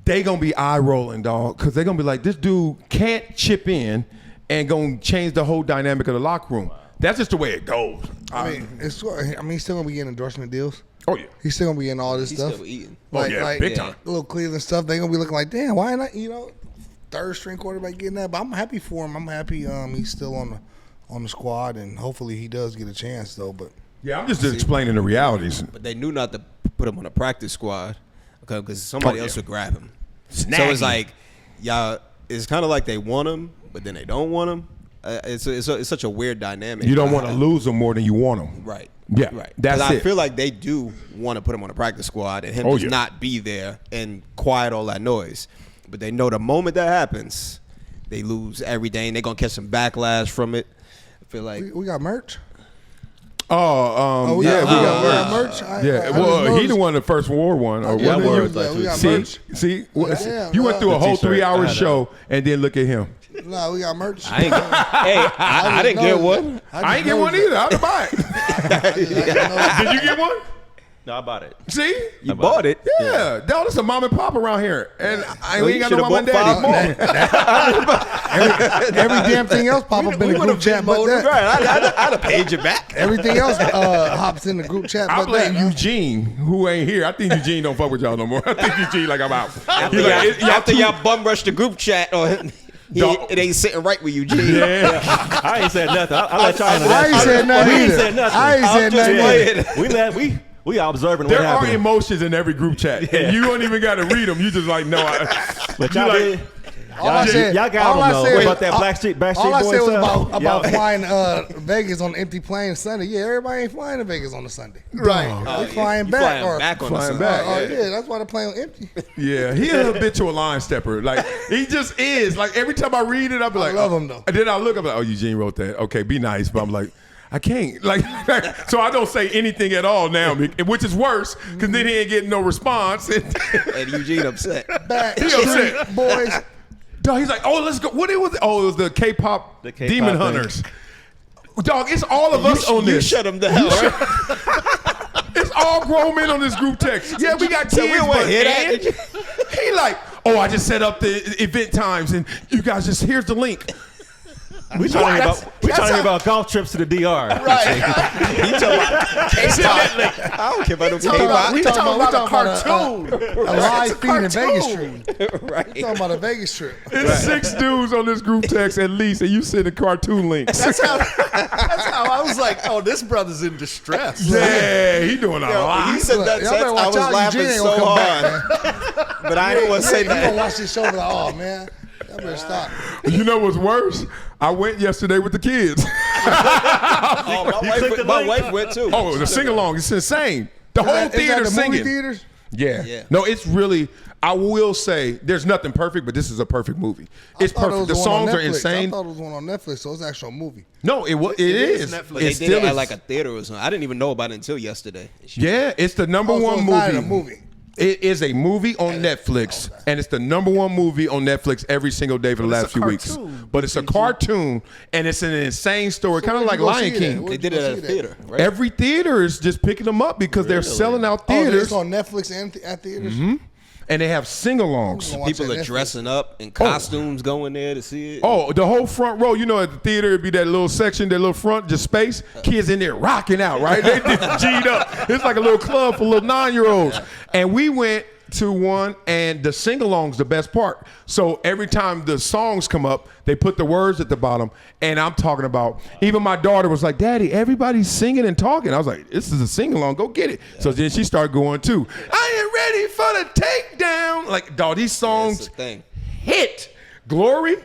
Speaker 1: They going to be eye-rolling, dog, because they going to be like, this dude can't chip in and going to change the whole dynamic of the locker room. That's just the way it goes.
Speaker 5: I mean, he's still gonna be getting endorsement deals.
Speaker 1: Oh, yeah.
Speaker 5: He's still gonna be getting all this
Speaker 3: He's
Speaker 5: stuff.
Speaker 3: still eating.
Speaker 1: Big time.
Speaker 5: Little Cleveland stuff. They gonna be looking like, damn, why not? Third string quarterback getting that. But I'm happy for him. I'm happy he's still on the squad, and hopefully he does get a chance though. But
Speaker 1: Yeah, I'm just explaining the realities.
Speaker 3: But they knew not to put him on a practice squad because somebody else would grab him.
Speaker 1: Snaggy.
Speaker 3: So it's like, y'all, it's kind of like they want him, but then they don't want him. It's such a weird dynamic.
Speaker 1: You don't want to lose them more than you want them.
Speaker 3: Right.
Speaker 1: Yeah,
Speaker 3: Right.
Speaker 1: that's
Speaker 3: 'Cause I
Speaker 1: it.
Speaker 3: feel like they do want to put him on a practice squad and him
Speaker 1: Oh,
Speaker 3: just
Speaker 1: yeah.
Speaker 3: not be there and quiet all that noise. But they know the moment that happens, they lose everything. They're going to catch some backlash from it. I feel like.
Speaker 5: we got merch.
Speaker 1: We got
Speaker 5: merch.
Speaker 1: he the one that first wore one. Or
Speaker 5: Yeah,
Speaker 1: one
Speaker 5: we
Speaker 1: of
Speaker 5: got
Speaker 1: you.
Speaker 5: merch.
Speaker 1: See,
Speaker 5: Damn,
Speaker 1: you went through a whole
Speaker 2: t-shirt.
Speaker 1: 3-hour
Speaker 2: I had
Speaker 1: show and then look at him.
Speaker 5: No, we got merch.
Speaker 3: I didn't get one.
Speaker 1: I ain't get one either. I had to buy it. Did you get one?
Speaker 2: No, I bought it.
Speaker 1: See?
Speaker 3: You bought it.
Speaker 1: Yeah. No, this is a mom and pop around here. And I
Speaker 3: Well,
Speaker 1: ain't
Speaker 3: you
Speaker 1: got no
Speaker 3: should've
Speaker 1: mom and
Speaker 3: bought
Speaker 1: daddy.
Speaker 3: 5 more.
Speaker 5: Every damn thing else pop up in the group chat, but that.
Speaker 3: Right, I'd have paid you back.
Speaker 5: Everything else hops in the group chat.
Speaker 1: I
Speaker 5: but
Speaker 1: blame
Speaker 5: that.
Speaker 1: Eugene, who ain't here. I think Eugene don't fuck with y'all no more. I think Eugene like, I'm out.
Speaker 3: After y'all bum rushed the group chat, or it ain't sitting right with Eugene.
Speaker 1: Yeah.
Speaker 2: I ain't said nothing. I let y'all know
Speaker 5: I
Speaker 2: that.
Speaker 5: ain't said nothing
Speaker 2: We ain't
Speaker 5: either.
Speaker 2: said nothing.
Speaker 5: I ain't said nothing either.
Speaker 2: We observing what
Speaker 1: There are
Speaker 2: happened.
Speaker 1: emotions in every group chat. And you don't even got to read them. You just like, no.
Speaker 2: But
Speaker 1: you
Speaker 2: y'all
Speaker 1: like,
Speaker 2: did.
Speaker 5: All I said,
Speaker 2: Y'all got
Speaker 5: all I
Speaker 2: them
Speaker 5: said-
Speaker 2: though. What about that Backstreet
Speaker 5: all I
Speaker 2: Boys
Speaker 5: said was
Speaker 2: stuff?
Speaker 5: about
Speaker 2: Y'all-
Speaker 5: flying Vegas on an empty plane Sunday. Yeah, everybody ain't flying to Vegas on a Sunday.
Speaker 4: Right.
Speaker 5: They flying back.
Speaker 3: Flying back on
Speaker 1: Flying
Speaker 3: the
Speaker 1: back.
Speaker 5: Oh yeah, that's why the plane was empty.
Speaker 1: yeah, he a habitual line stepper. Like, he just is. Like, every time I read it, I'll be like,
Speaker 5: love him, though.
Speaker 1: And then I look, I'm like, oh, Eugene wrote that. Okay, be nice. But I'm like, I can't. Like, so I don't say anything at all now, which is worse, because then he ain't getting no response.
Speaker 3: And Eugene upset.
Speaker 5: Back
Speaker 1: He upset.
Speaker 5: boys.
Speaker 1: Dog, he's like, oh, let's go. What it was? Oh, it was the K-pop
Speaker 2: The K-pop
Speaker 1: Demon
Speaker 2: thing.
Speaker 1: Hunters. Dog, it's all of us on
Speaker 3: You
Speaker 1: this.
Speaker 3: shut him down.
Speaker 1: It's all grown men on this group text. Yeah, we got kids,
Speaker 3: So we don't wanna
Speaker 1: but
Speaker 3: hear that,
Speaker 1: and
Speaker 3: did
Speaker 1: he like, oh, I just set up the event times, and you guys just here's the link.
Speaker 2: We trying to hear about golf trips to the DR.
Speaker 3: Right. He talking about K-pop. I don't care about no K-pop.
Speaker 4: We talking about a
Speaker 5: a
Speaker 4: cartoon.
Speaker 5: live feed in Vegas trip.
Speaker 3: Right.
Speaker 5: We talking about a Vegas trip.
Speaker 1: It's 6 dudes on this group text at least, and you sending cartoon links.
Speaker 4: That's how I was like, oh, this brother's in distress.
Speaker 1: Yeah, he doing a lot.
Speaker 3: He said that
Speaker 5: Y'all
Speaker 3: text,
Speaker 5: better
Speaker 3: I
Speaker 5: watch
Speaker 3: was
Speaker 5: out.
Speaker 3: laughing
Speaker 5: Eugene ain't
Speaker 3: so
Speaker 5: gonna come
Speaker 3: hard.
Speaker 5: back,
Speaker 3: But I didn't want to say
Speaker 5: You gonna
Speaker 3: that.
Speaker 5: watch this show and be like, oh man, y'all better stop.
Speaker 1: You know what's worse? I went yesterday with the kids.
Speaker 3: Oh, my wife went too.
Speaker 1: Oh, the sing along. It's insane. The whole
Speaker 5: Is that
Speaker 1: theater
Speaker 5: the
Speaker 1: singing.
Speaker 5: movie theaters?
Speaker 1: Yeah.
Speaker 3: Yeah.
Speaker 1: No, it's really. I will say there's nothing perfect, but this is a perfect movie. It's
Speaker 5: I thought it
Speaker 1: perfect.
Speaker 5: was
Speaker 1: The
Speaker 5: one on
Speaker 1: songs are
Speaker 5: Netflix.
Speaker 1: insane.
Speaker 5: I thought it was one on Netflix, so it's actually a movie.
Speaker 1: No, it is.
Speaker 4: Netflix.
Speaker 3: But they
Speaker 1: It
Speaker 3: did
Speaker 1: still
Speaker 3: it at
Speaker 1: is.
Speaker 3: like a theater or something. I didn't even know about it until yesterday.
Speaker 1: Yeah, it's the number
Speaker 5: Oh, so
Speaker 1: one
Speaker 5: it's
Speaker 1: movie.
Speaker 5: not a movie.
Speaker 1: It is a movie on Netflix, and it's the number one movie on Netflix every single day for the last
Speaker 4: it's a
Speaker 1: few weeks.
Speaker 4: cartoon,
Speaker 1: But it's a cartoon, and it's an insane story, kind of like Lion King.
Speaker 3: They did it at a theater, right?
Speaker 1: Every theater is just picking them up because they're selling out theaters,
Speaker 5: It's on Netflix and at theaters.
Speaker 1: and they have sing-alongs.
Speaker 5: Watch
Speaker 3: People
Speaker 5: that
Speaker 3: are
Speaker 5: Netflix.
Speaker 3: dressing up in costumes going there to see it.
Speaker 1: Oh, the whole front row, you know, at the theater, it'd be that little section, that little front, just space. Kids in there rocking out, right? They just G'd up. It's like a little club for little 9-year-olds. And we went to one, and the sing-along's the best part. So every time the songs come up, they put the words at the bottom. And I'm talking about, even my daughter was like, Daddy, everybody's singing and talking. I was like, this is a sing-along, go get it. So then she started going too. I ain't ready for the takedown. Like, dog, these
Speaker 3: That's
Speaker 1: songs
Speaker 3: the thing.
Speaker 1: hit. Glory,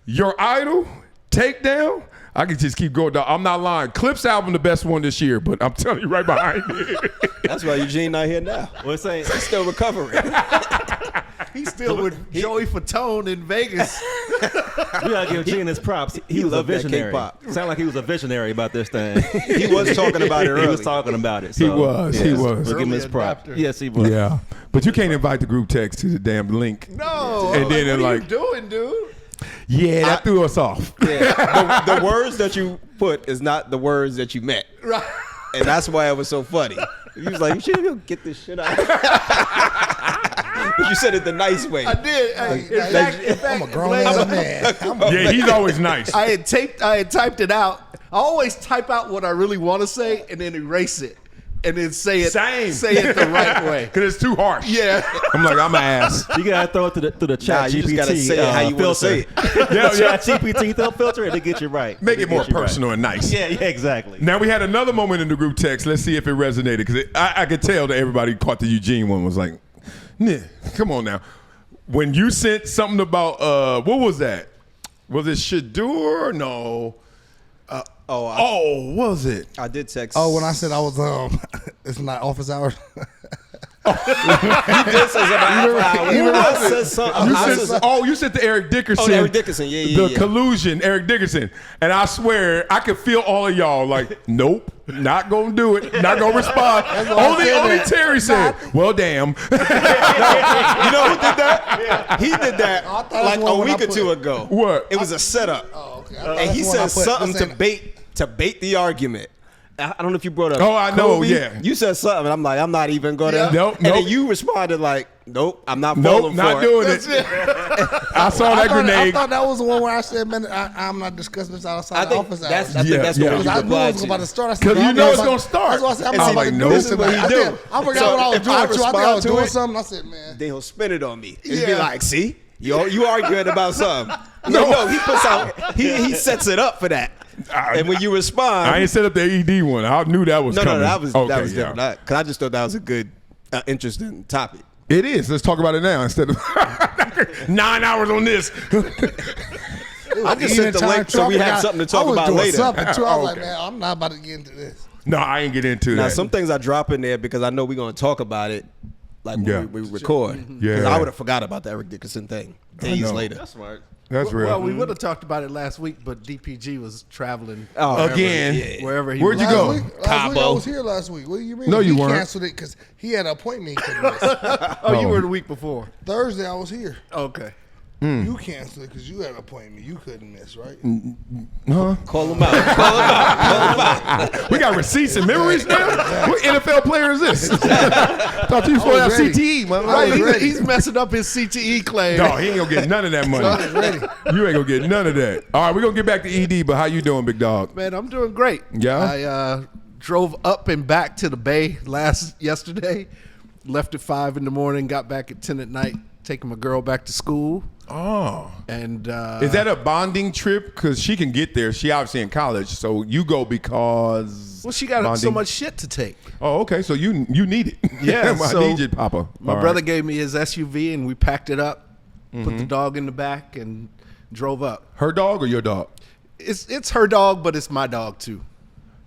Speaker 1: Your Idol, Takedown. I can just keep going. I'm not lying. Clips album the best one this year, but I'm telling you right behind it.
Speaker 3: That's why Eugene not here now.
Speaker 2: What's saying?
Speaker 3: He's still recovering.
Speaker 4: He's still with Joey Fatone in Vegas.
Speaker 2: We gotta give Gene his props. He was a
Speaker 3: loved that
Speaker 2: visionary.
Speaker 3: K-pop.
Speaker 2: Sound like he was a visionary about this thing.
Speaker 3: He was talking about it early.
Speaker 2: He was talking about it.
Speaker 1: He
Speaker 2: So,
Speaker 1: was. He was.
Speaker 2: We'll give him his
Speaker 4: Early
Speaker 2: props.
Speaker 4: adopter.
Speaker 2: Yes, he was.
Speaker 1: Yeah, but you can't invite the group text to the damn link.
Speaker 4: No.
Speaker 1: And then they're
Speaker 4: what are
Speaker 1: like-
Speaker 4: you doing, dude?
Speaker 1: Yeah, that threw us off.
Speaker 3: Yeah. The words that you put is not the words that you meant.
Speaker 4: Right.
Speaker 3: And that's why it was so funny. He was like, you should go get this shit out. But you said it the nice way.
Speaker 4: I did. In fact,
Speaker 5: I'm a grown
Speaker 4: Blaze,
Speaker 5: ass man.
Speaker 1: Yeah, he's always nice.
Speaker 4: I had typed it out. I always type out what I really want to say and then erase it. And then say it the right way.
Speaker 1: Because it's too harsh.
Speaker 4: Yeah.
Speaker 1: I'm like, I'm an ass.
Speaker 2: You gotta throw it to the chat
Speaker 3: Nah,
Speaker 2: GPT.
Speaker 3: you just gotta say it how you want to say it.
Speaker 1: Yeah, yeah.
Speaker 2: Chat GPT, they'll filter it to get you right.
Speaker 1: Make it
Speaker 2: To
Speaker 1: more
Speaker 2: get you right.
Speaker 1: personal and nice.
Speaker 2: Yeah, exactly.
Speaker 1: Now, we had another moment in the group text. Let's see if it resonated. Because I could tell that everybody caught the Eugene one was like, nah, come on now. When you sent something about, what was that? Was it Shedeur? No. What was it?
Speaker 3: I did text.
Speaker 5: Oh, when I said I was it's not office hours.
Speaker 3: You did say something about I said something.
Speaker 1: You sent to Eric Dickerson.
Speaker 3: Oh, Eric Dickerson. Yeah.
Speaker 1: The collusion, Eric Dickerson. And I swear, I could feel all of y'all like, nope, not going to do it. Not going to respond. Only Terry said, well, damn.
Speaker 3: You know who did that? Yeah. He did that
Speaker 5: thought
Speaker 3: like
Speaker 5: it was
Speaker 3: a
Speaker 5: when I
Speaker 3: week or
Speaker 5: put
Speaker 3: two
Speaker 5: it.
Speaker 3: ago.
Speaker 1: What?
Speaker 3: It was a setup.
Speaker 5: Oh, okay.
Speaker 3: And he said something
Speaker 5: to
Speaker 3: to bait the argument. I don't know if you brought up.
Speaker 1: Oh, I know,
Speaker 3: Kobe.
Speaker 1: yeah.
Speaker 3: You said something. And I'm like, I'm not even gonna.
Speaker 5: Yeah.
Speaker 1: Nope,
Speaker 3: And then
Speaker 1: nope.
Speaker 3: you responded like, nope, I'm not
Speaker 1: Nope,
Speaker 3: falling
Speaker 1: not
Speaker 3: for
Speaker 1: doing
Speaker 3: it.
Speaker 1: it. I saw that
Speaker 5: I
Speaker 1: grenade.
Speaker 5: thought that was the one where I said, man, I'm not discussing this outside
Speaker 3: I
Speaker 5: the
Speaker 3: think
Speaker 5: office
Speaker 3: that's.
Speaker 5: hours.
Speaker 3: I think
Speaker 1: Yeah,
Speaker 3: that's
Speaker 1: yeah.
Speaker 3: the one
Speaker 5: Because
Speaker 3: you
Speaker 5: I knew it
Speaker 3: replied
Speaker 5: was
Speaker 3: to.
Speaker 5: about to start. I said,
Speaker 1: 'Cause
Speaker 5: "No,
Speaker 1: you
Speaker 5: I'm
Speaker 1: know
Speaker 5: not
Speaker 1: it's
Speaker 5: about-
Speaker 1: gonna start.
Speaker 5: That's why I said, I'm
Speaker 1: And
Speaker 5: not
Speaker 1: I'm
Speaker 5: about
Speaker 1: like,
Speaker 5: to
Speaker 1: no.
Speaker 5: do this tonight.
Speaker 3: This is what he do.
Speaker 5: I forgot
Speaker 3: So
Speaker 5: what I was
Speaker 3: if
Speaker 5: doing
Speaker 3: I
Speaker 5: too. I think I
Speaker 3: respond
Speaker 5: was
Speaker 3: to
Speaker 5: doing
Speaker 3: it,
Speaker 5: something. I said, man.
Speaker 3: Then he'll spin it on me. It'd be
Speaker 5: Yeah.
Speaker 3: like, see, you arguing about something. No, he puts out. He sets it up for that. And when you respond,
Speaker 1: I ain't set up the ED one. I knew that was
Speaker 3: no,
Speaker 1: coming.
Speaker 3: that was
Speaker 1: Okay,
Speaker 3: different. Because I just thought that was a good, interesting topic.
Speaker 1: It is. Let's talk about it now instead of 9 hours on this.
Speaker 3: I just sent the link so we have something to talk about later.
Speaker 5: Something too. I was like,
Speaker 1: Okay.
Speaker 5: man, I'm not about to get into this.
Speaker 1: No, I ain't get into
Speaker 3: Now,
Speaker 1: that.
Speaker 3: some things I drop in there because I know we're going to talk about it like when
Speaker 1: Yeah.
Speaker 3: we record.
Speaker 1: Yeah.
Speaker 3: Because I would have forgot about the Eric Dickerson thing days
Speaker 1: know.
Speaker 3: later.
Speaker 2: smart.
Speaker 1: That's real.
Speaker 4: Well, we would have talked about it last week, but DPG was traveling
Speaker 1: Again.
Speaker 4: wherever he
Speaker 1: Where'd
Speaker 4: was.
Speaker 1: you go?
Speaker 5: Last week I
Speaker 3: Cabo.
Speaker 5: was here last week. What do you mean?
Speaker 1: No, you
Speaker 5: he
Speaker 1: weren't.
Speaker 5: canceled it because he had an appointment he couldn't miss.
Speaker 4: Oh, you were the week before.
Speaker 5: Thursday, I was here.
Speaker 4: Okay.
Speaker 5: You canceled it because you had an appointment you couldn't miss, right?
Speaker 1: Huh?
Speaker 3: Call him out.
Speaker 1: We got receipts and memories now? What NFL player is this? Thought you was supposed to have
Speaker 5: ready.
Speaker 1: CTE, man.
Speaker 4: Right,
Speaker 5: ready.
Speaker 4: he's messing up his CTE claim.
Speaker 1: No, he ain't gonna get none of that money. You ain't gonna get none of that. All right, we're gonna get back to ED, but how you doing, big dog?
Speaker 4: Man, I'm doing great.
Speaker 1: Yeah?
Speaker 4: I drove up and back to the Bay yesterday. Left at 5 in the morning, got back at 10 at night, taking my girl back to school.
Speaker 1: Oh.
Speaker 4: And
Speaker 1: Is that a bonding trip? Because she can get there. She obviously in college, so you go because
Speaker 4: well, she got so
Speaker 1: bonding?
Speaker 4: much shit to take.
Speaker 1: Oh, okay. So you need it.
Speaker 4: Yeah,
Speaker 1: I
Speaker 4: so
Speaker 1: need it, Papa.
Speaker 4: My
Speaker 1: All
Speaker 4: brother
Speaker 1: right.
Speaker 4: gave me his SUV, and we packed it up, put the dog in the back, and drove up.
Speaker 1: Her dog or your dog?
Speaker 4: It's her dog, but it's my dog too.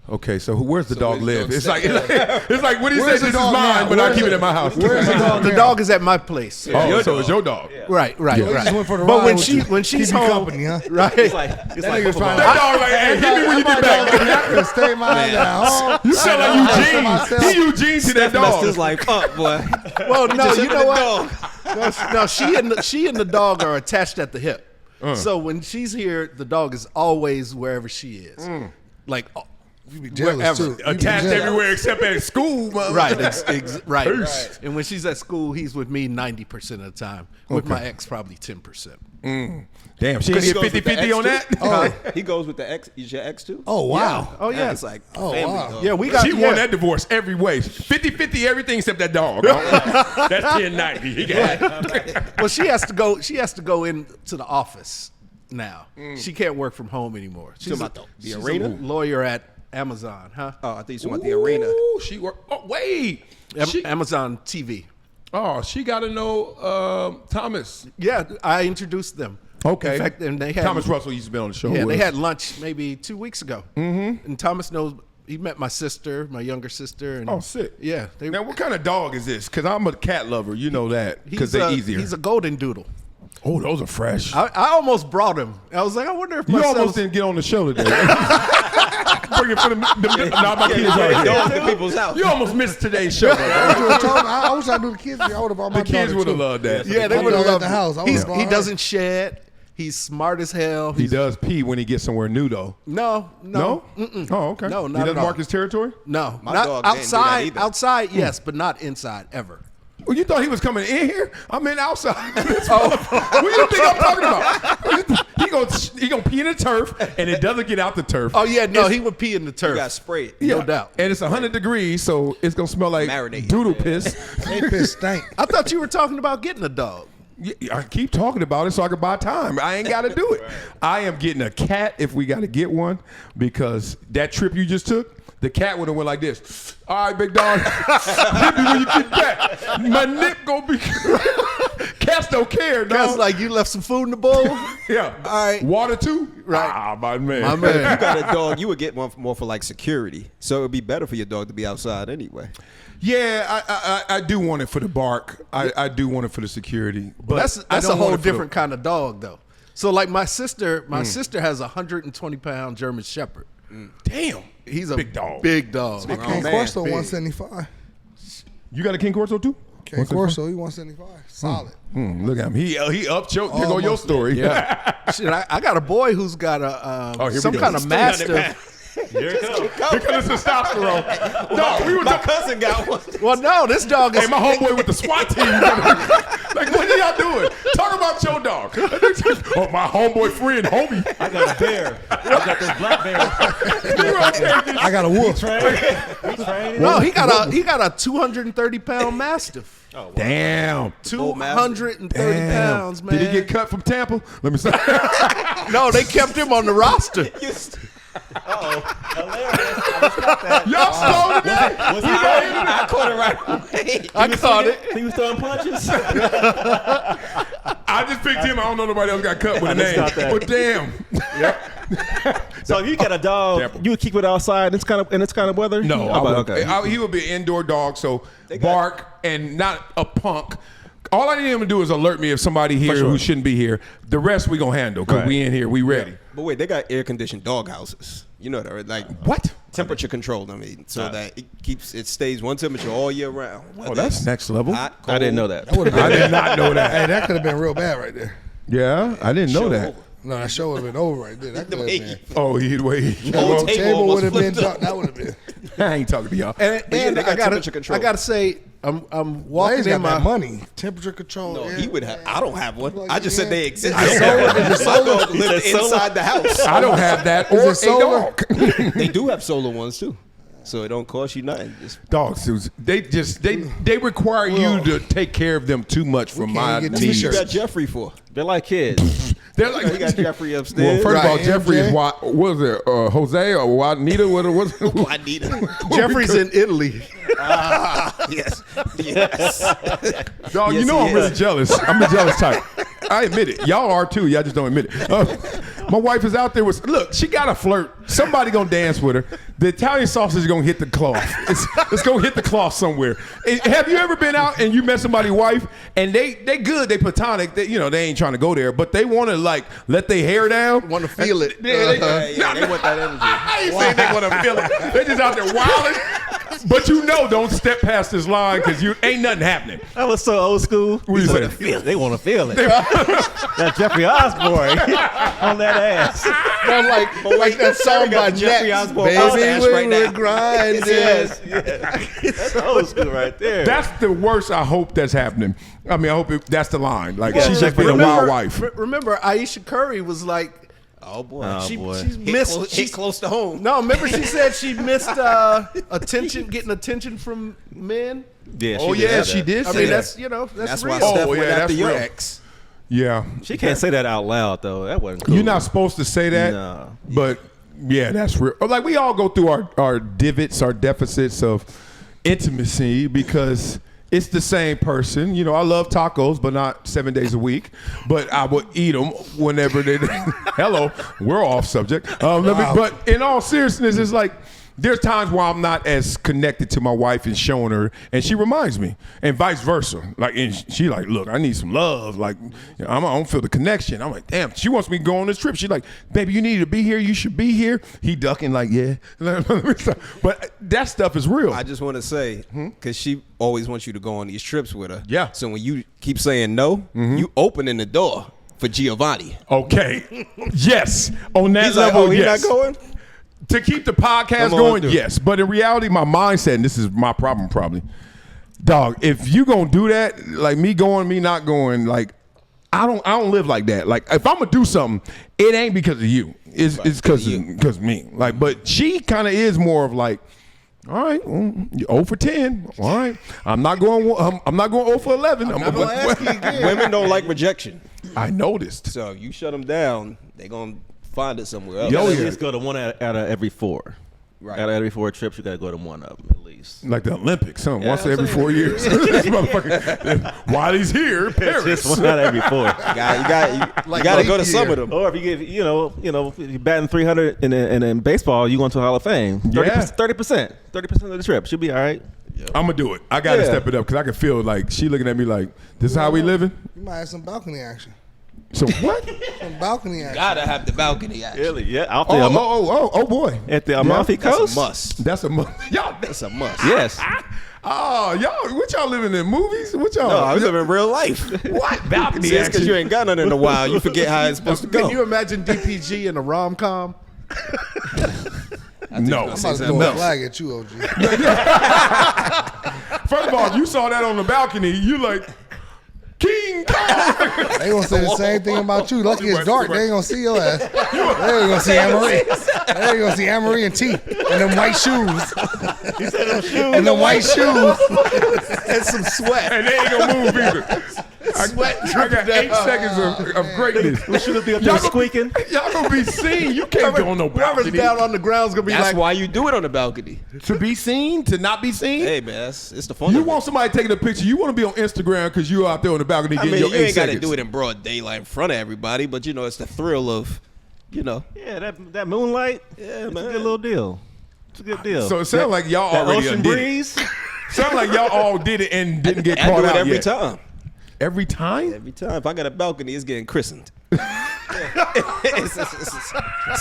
Speaker 1: Okay, so where's the dog
Speaker 5: where's the
Speaker 1: live?
Speaker 5: dog
Speaker 1: It's like when he said
Speaker 5: Where's
Speaker 1: this
Speaker 5: the
Speaker 1: is
Speaker 5: dog
Speaker 1: mine,
Speaker 5: now?
Speaker 1: but I
Speaker 5: Where's
Speaker 1: keep it
Speaker 5: the-
Speaker 1: at my house.
Speaker 5: Where's the dog?
Speaker 4: The
Speaker 5: now?
Speaker 4: dog is at my place.
Speaker 1: Oh, so it's your dog.
Speaker 4: Right.
Speaker 5: He just went for the
Speaker 4: But
Speaker 5: ride
Speaker 4: when
Speaker 5: with
Speaker 4: she's
Speaker 5: you.
Speaker 4: she's
Speaker 5: Keep you
Speaker 4: home,
Speaker 5: company, huh?
Speaker 4: right?
Speaker 3: It's like
Speaker 5: nigga's trying
Speaker 1: That dog like, hey, hit me when you get back.
Speaker 5: Stay mine down.
Speaker 1: You sound like Eugene. He Eugene to that
Speaker 3: messed
Speaker 1: dog.
Speaker 3: his life up, boy.
Speaker 4: Well, no,
Speaker 3: Just
Speaker 4: you
Speaker 3: hit
Speaker 4: know
Speaker 3: the
Speaker 4: what? No, she and the dog are attached at the hip. So when she's here, the dog is always wherever she is. Like
Speaker 5: You be jealous
Speaker 4: wherever.
Speaker 5: too. You be
Speaker 1: Attached
Speaker 5: jealous.
Speaker 1: everywhere except at school, mother.
Speaker 4: right, right.
Speaker 1: Peace.
Speaker 4: And when she's at school, he's with me 90% of the time. With my ex, probably 10%.
Speaker 1: Damn, she didn't get 50-50 on that?
Speaker 3: Oh, he goes with the ex. Is your ex too?
Speaker 5: Oh wow.
Speaker 4: Oh yeah,
Speaker 3: It's like
Speaker 5: Oh,
Speaker 3: family.
Speaker 5: wow.
Speaker 3: dog.
Speaker 4: yeah. We got
Speaker 1: She won that divorce every way. 50-50 everything except that dog. That's 1090. He got it.
Speaker 4: Well, she has to go. She has to go into the office now. She can't work from home anymore. She's
Speaker 3: about the
Speaker 4: she's
Speaker 3: arena?
Speaker 4: a lawyer at Amazon, huh?
Speaker 3: Oh, I think you talking about the arena.
Speaker 1: Ooh, she worked. Oh, wait. She,
Speaker 4: Amazon TV.
Speaker 1: oh, she got to know Thomas.
Speaker 4: Yeah, I introduced them.
Speaker 1: Okay.
Speaker 4: In fact, and they had
Speaker 1: Thomas Russell used to be on the show.
Speaker 4: Yeah,
Speaker 1: with
Speaker 4: they
Speaker 1: us.
Speaker 4: had lunch maybe 2 weeks ago. Mm-hmm. And Thomas knows. He met my sister, my younger sister. And
Speaker 1: Oh, sick.
Speaker 4: Yeah.
Speaker 1: Now, what kind of dog is this? Because I'm a cat lover. You know that. Because they're easier.
Speaker 4: He's a golden doodle.
Speaker 1: Oh, those are fresh.
Speaker 4: I almost brought him. I was like, I wonder if
Speaker 1: You
Speaker 4: Marcellus-
Speaker 1: almost didn't get on the show today. Bring it for nah, my kids are here.
Speaker 3: Dogs at people's house.
Speaker 1: You almost missed today's show.
Speaker 5: I wish I knew the kids. I would have brought my
Speaker 1: The kids
Speaker 5: daughter,
Speaker 1: would have
Speaker 5: too.
Speaker 1: loved that.
Speaker 4: Yeah, they
Speaker 5: I'm
Speaker 4: would have
Speaker 5: dog at
Speaker 4: loved
Speaker 5: the
Speaker 4: it.
Speaker 5: house. I would've brought
Speaker 4: He
Speaker 5: her.
Speaker 4: doesn't shed. He's smart as hell.
Speaker 1: He does pee when he gets somewhere new, though.
Speaker 4: No.
Speaker 1: No? Oh, okay.
Speaker 4: No,
Speaker 1: He
Speaker 4: not
Speaker 1: doesn't
Speaker 4: at all.
Speaker 1: mark his territory?
Speaker 4: No,
Speaker 3: My
Speaker 4: not
Speaker 3: dog didn't do that
Speaker 4: outside.
Speaker 3: either.
Speaker 4: Outside, yes, but not inside ever.
Speaker 1: Well, you thought he was coming in here? I'm in outside. What do you think I'm talking about? He gonna pee in the turf, and it doesn't get out the turf.
Speaker 4: Oh yeah, no, he would pee in the turf.
Speaker 3: You got sprayed.
Speaker 4: No doubt.
Speaker 1: And it's 100 degrees, so it's gonna smell like
Speaker 3: Marinate.
Speaker 1: doodle piss.
Speaker 5: They piss stink.
Speaker 4: I thought you were talking about getting a dog.
Speaker 1: Yeah, I keep talking about it so I can buy time. I ain't got to do it. I am getting a cat if we got to get one, because that trip you just took, the cat would have went like this. All right, big dog, hit me when you get back. My nip gonna be. Cats don't care, dog.
Speaker 4: That's like you left some food in the bowl.
Speaker 1: Yeah.
Speaker 4: All right.
Speaker 1: Water too?
Speaker 4: Right.
Speaker 1: Ah, my man.
Speaker 4: My
Speaker 3: If
Speaker 4: man.
Speaker 3: you got a dog, you would get one more for like security. So it would be better for your dog to be outside anyway.
Speaker 1: Yeah, I do want it for the bark. I do want it for the security. But
Speaker 4: That's
Speaker 1: I
Speaker 4: a
Speaker 1: don't
Speaker 4: whole
Speaker 1: want it for the-
Speaker 4: different kind of dog, though. So like my sister has a 120-pound German Shepherd.
Speaker 1: Damn.
Speaker 4: He's a
Speaker 1: Big dog.
Speaker 4: Big dog.
Speaker 5: King
Speaker 3: man,
Speaker 5: Corso
Speaker 4: big.
Speaker 5: 175.
Speaker 1: You got a King Corso too?
Speaker 5: King Corso, he 175. Solid.
Speaker 1: Look at him. He upped your, there go your
Speaker 5: Almost.
Speaker 1: story.
Speaker 4: Yeah. Shit, I got a boy who's got a
Speaker 1: Oh, here we
Speaker 4: some
Speaker 1: go.
Speaker 4: kind of
Speaker 1: Still got it,
Speaker 4: mastiff.
Speaker 2: Here it comes.
Speaker 1: Because it's testosterone. No, we were
Speaker 3: My cousin got one.
Speaker 4: Well, no, this dog is.
Speaker 1: Hey, my homeboy with the SWAT team. Like, what are y'all doing? Talk about your dog. Oh, my homeboy friend, homie.
Speaker 2: I got a bear. I got this black bear.
Speaker 5: I got a wolf.
Speaker 4: No, he got a 230-pound mastiff.
Speaker 2: Oh, wow.
Speaker 1: Damn.
Speaker 4: 230 pounds, man.
Speaker 1: Did he get cut from Tampa? Let me say.
Speaker 4: No, they kept him on the roster.
Speaker 1: Y'all stole it, man.
Speaker 2: Was he ready?
Speaker 3: I caught it right away.
Speaker 4: I caught it.
Speaker 2: He was throwing punches.
Speaker 1: I just picked him. I don't know nobody else got cut with a
Speaker 2: I just
Speaker 1: name.
Speaker 2: got that.
Speaker 1: But damn.
Speaker 2: So if you got a dog,
Speaker 1: Tampa.
Speaker 2: you would keep it outside in this kind of weather?
Speaker 1: No,
Speaker 2: Oh,
Speaker 1: okay. He would be an indoor dog, so bark and not a punk. All I need him to do is alert me if somebody here
Speaker 2: sure.
Speaker 1: who shouldn't be here. The rest we gonna handle because
Speaker 2: Right.
Speaker 1: we in here, we ready.
Speaker 3: But wait, they got air conditioned dog houses. You know that, right? Like
Speaker 1: What?
Speaker 3: temperature controlled. I mean, so that it stays one temperature all year round.
Speaker 1: Oh, that's next level.
Speaker 3: Hot,
Speaker 2: I didn't know
Speaker 3: cold.
Speaker 2: that.
Speaker 1: I did not know that.
Speaker 5: Hey, that could have been real bad right there.
Speaker 1: Yeah, I didn't know
Speaker 3: Show
Speaker 1: that.
Speaker 3: over.
Speaker 5: No, that show would have been over right there. That could have been.
Speaker 1: Oh, he'd wait.
Speaker 3: Whole
Speaker 5: Table
Speaker 3: almost
Speaker 5: would have been
Speaker 3: flipped up.
Speaker 5: done. That would have been.
Speaker 1: I ain't talking to y'all.
Speaker 4: And
Speaker 3: yeah, they got temperature control.
Speaker 4: I gotta say, I'm walking
Speaker 5: Blaze
Speaker 4: in
Speaker 5: got
Speaker 4: my
Speaker 5: that money. Temperature control.
Speaker 3: No,
Speaker 5: air-
Speaker 3: he would have. I don't have one. I just said they exist.
Speaker 5: Is it solar? Is it
Speaker 3: My
Speaker 5: solar?
Speaker 3: dog lived
Speaker 2: said solar?
Speaker 3: inside the house.
Speaker 1: I don't have that
Speaker 5: Is
Speaker 1: or
Speaker 5: it solar?
Speaker 1: a dog.
Speaker 3: They do have solar ones too, so it don't cost you nothing. Just
Speaker 1: Dogs, they require you to take care of them too much for my
Speaker 5: get
Speaker 3: what you
Speaker 1: needs.
Speaker 3: got Jeffrey for.
Speaker 2: They're like kids.
Speaker 1: They're like,
Speaker 3: You got Jeffrey
Speaker 1: well,
Speaker 3: upstairs.
Speaker 1: first of all,
Speaker 5: Right,
Speaker 1: Jeffrey is
Speaker 5: MJ.
Speaker 1: what was it? Jose or Juanita? What was it?
Speaker 3: I need it.
Speaker 4: Jeffrey's in Italy.
Speaker 3: Yes. Yes.
Speaker 1: Dog, you
Speaker 3: Yes,
Speaker 1: know
Speaker 3: he
Speaker 1: I'm really
Speaker 3: is.
Speaker 1: jealous. I'm a jealous type. I admit it. Y'all are too. Y'all just don't admit it. My wife is out there with, look, she got to flirt. Somebody going to dance with her. The Italian sausage is going to hit the cloth. It's going to hit the cloth somewhere. Have you ever been out and you met somebody's wife and they good, they platonic, they ain't trying to go there, but they want to like let their hair down?
Speaker 4: Want to feel it.
Speaker 1: Yeah,
Speaker 3: Yeah, they want that energy.
Speaker 1: I ain't saying they want to feel it. They just out there wilding. But don't step past this line because you ain't nothing happening.
Speaker 2: I was so old school.
Speaker 1: What you say?
Speaker 2: They want to feel it. That Jeffrey Osborne on that ass.
Speaker 4: No, like that song by
Speaker 3: Jeffrey
Speaker 4: Nets.
Speaker 3: Osborne
Speaker 4: Baby,
Speaker 3: mustache
Speaker 4: we
Speaker 3: right
Speaker 4: were
Speaker 3: now.
Speaker 4: grinding.
Speaker 2: Yes. That's old school right there.
Speaker 1: That's the worst. I hope that's happening. I mean, I hope that's the line. Like
Speaker 2: Yeah,
Speaker 1: she's just being a wild wife.
Speaker 4: Remember, Aisha Curry was like,
Speaker 3: Oh boy.
Speaker 2: Oh, boy.
Speaker 4: she's missed.
Speaker 3: Hit close to home.
Speaker 4: No, remember she said she missed getting attention from men.
Speaker 2: Yeah,
Speaker 1: Oh
Speaker 2: did
Speaker 1: yeah,
Speaker 2: have
Speaker 1: she
Speaker 2: that.
Speaker 1: did.
Speaker 4: I
Speaker 1: say
Speaker 4: mean,
Speaker 1: that.
Speaker 4: that's
Speaker 3: That's why
Speaker 4: real.
Speaker 3: Steph
Speaker 1: Oh,
Speaker 3: went
Speaker 1: yeah,
Speaker 3: after
Speaker 1: that's
Speaker 3: your
Speaker 1: real.
Speaker 3: ex.
Speaker 1: Yeah,
Speaker 2: She can't say that out loud though. That wasn't cool.
Speaker 1: you're not supposed to say that.
Speaker 2: No.
Speaker 1: But yeah, that's real. Like we all go through our divots, our deficits of intimacy because it's the same person. You know, I love tacos, but not 7 days a week. But I would eat them whenever they. Hello, we're off subject. But in all seriousness, it's like there's times where I'm not as connected to my wife and showing her, and she reminds me, and vice versa. Like, and she like, look, I need some love. Like, I don't feel the connection. I'm like, damn. She wants me to go on this trip. She's like, baby, you need to be here. You should be here. He ducking like, yeah. But that stuff is real.
Speaker 3: I just want to say, because she always wants you to go on these trips with her.
Speaker 1: Yeah.
Speaker 3: So when you keep saying no, you opening the door for Giovanni.
Speaker 1: Okay. Yes. On that
Speaker 3: He's like,
Speaker 1: level,
Speaker 3: oh, he's
Speaker 1: yes.
Speaker 3: not going?
Speaker 1: To keep the podcast
Speaker 3: Come on,
Speaker 1: going,
Speaker 3: dude.
Speaker 1: yes. But in reality, my mindset, and this is my problem probably, dog, if you gonna do that, like me going, me not going, like I don't live like that. Like if I'm gonna do something, it ain't because of you. It's because of me. Like, but she kind of is more of like, all right, you're 0 for 10. All right, I'm not going 0 for 11. I'm
Speaker 4: not gonna ask you again.
Speaker 3: Women don't like rejection.
Speaker 1: I noticed.
Speaker 3: So you shut them down, they going to find it somewhere else.
Speaker 1: Yo,
Speaker 2: At
Speaker 1: yeah.
Speaker 2: least go to one out of every 4.
Speaker 3: Right.
Speaker 2: Out of every 4 trips, you got to go to one of them at least.
Speaker 1: Like the Olympics, huh? Once
Speaker 2: I'm
Speaker 1: every
Speaker 2: saying.
Speaker 1: 4 years. This motherfucker, while he's here, Paris.
Speaker 2: Just one out of every 4.
Speaker 3: You got to
Speaker 4: leap
Speaker 3: go to some
Speaker 4: year.
Speaker 3: of them.
Speaker 2: Or if you get, if you're batting 300 in baseball, you going to the Hall of Fame. 30% of the trips, you'll be all right.
Speaker 1: I'm gonna do it. I gotta
Speaker 2: Yeah.
Speaker 1: step it up because I can feel like she looking at me like, this is how we living.
Speaker 5: You might have some balcony action.
Speaker 1: So what?
Speaker 5: Some balcony action.
Speaker 3: Gotta have the balcony action.
Speaker 2: Really? Yeah. Out
Speaker 1: Oh,
Speaker 2: there,
Speaker 1: oh boy.
Speaker 2: at the Amalfi
Speaker 3: That's
Speaker 2: Coast.
Speaker 3: a must.
Speaker 1: That's a y'all.
Speaker 3: That's a must.
Speaker 2: Yes.
Speaker 1: Oh, y'all. What y'all living in movies? What y'all?
Speaker 3: No, I was living real life.
Speaker 1: What balcony
Speaker 3: See, it's because you ain't got none in a while. You forget how it's supposed to
Speaker 4: Can
Speaker 3: go.
Speaker 4: you imagine DPG in a rom-com?
Speaker 1: No.
Speaker 5: I'm about to throw a flag at you, OG.
Speaker 1: First of all, if you saw that on the balcony, you like, King Kong.
Speaker 5: They gonna say the same thing about you. Lucky it's dark. They ain't gonna see your ass. They ain't gonna see Anne-Marie. They ain't gonna see Anne-Marie and T and them white shoes.
Speaker 2: He said them shoes.
Speaker 5: And them white shoes.
Speaker 4: And some sweat.
Speaker 1: And they ain't gonna move either. I got 8 seconds of greatness.
Speaker 2: We should be up there squeaking.
Speaker 1: Y'all gonna be seen. You can't go on no
Speaker 4: Whoever's
Speaker 1: balcony.
Speaker 4: down on the ground's gonna be
Speaker 3: That's
Speaker 4: like,
Speaker 3: why you do it on the balcony.
Speaker 1: To be seen, to not be seen.
Speaker 3: Hey man, it's the fun.
Speaker 1: You
Speaker 3: of it.
Speaker 1: want somebody taking a picture. You want to be on Instagram because you out there on the balcony
Speaker 3: I
Speaker 1: getting
Speaker 3: mean,
Speaker 1: your
Speaker 3: you
Speaker 1: 8
Speaker 3: ain't got to
Speaker 1: seconds.
Speaker 3: do it in broad daylight in front of everybody, but you know, it's the thrill of, you know.
Speaker 2: Yeah, that moonlight. Yeah, man, it's a good little deal. It's a good deal.
Speaker 1: So it sounds like y'all
Speaker 2: that
Speaker 1: already
Speaker 2: ocean
Speaker 1: did it.
Speaker 2: breeze.
Speaker 1: Sound like y'all all did it and didn't get
Speaker 3: I
Speaker 1: caught
Speaker 3: do it
Speaker 1: out
Speaker 3: every
Speaker 1: yet.
Speaker 3: time.
Speaker 1: Every time?
Speaker 3: Every time. If I got a balcony, it's getting christened. It's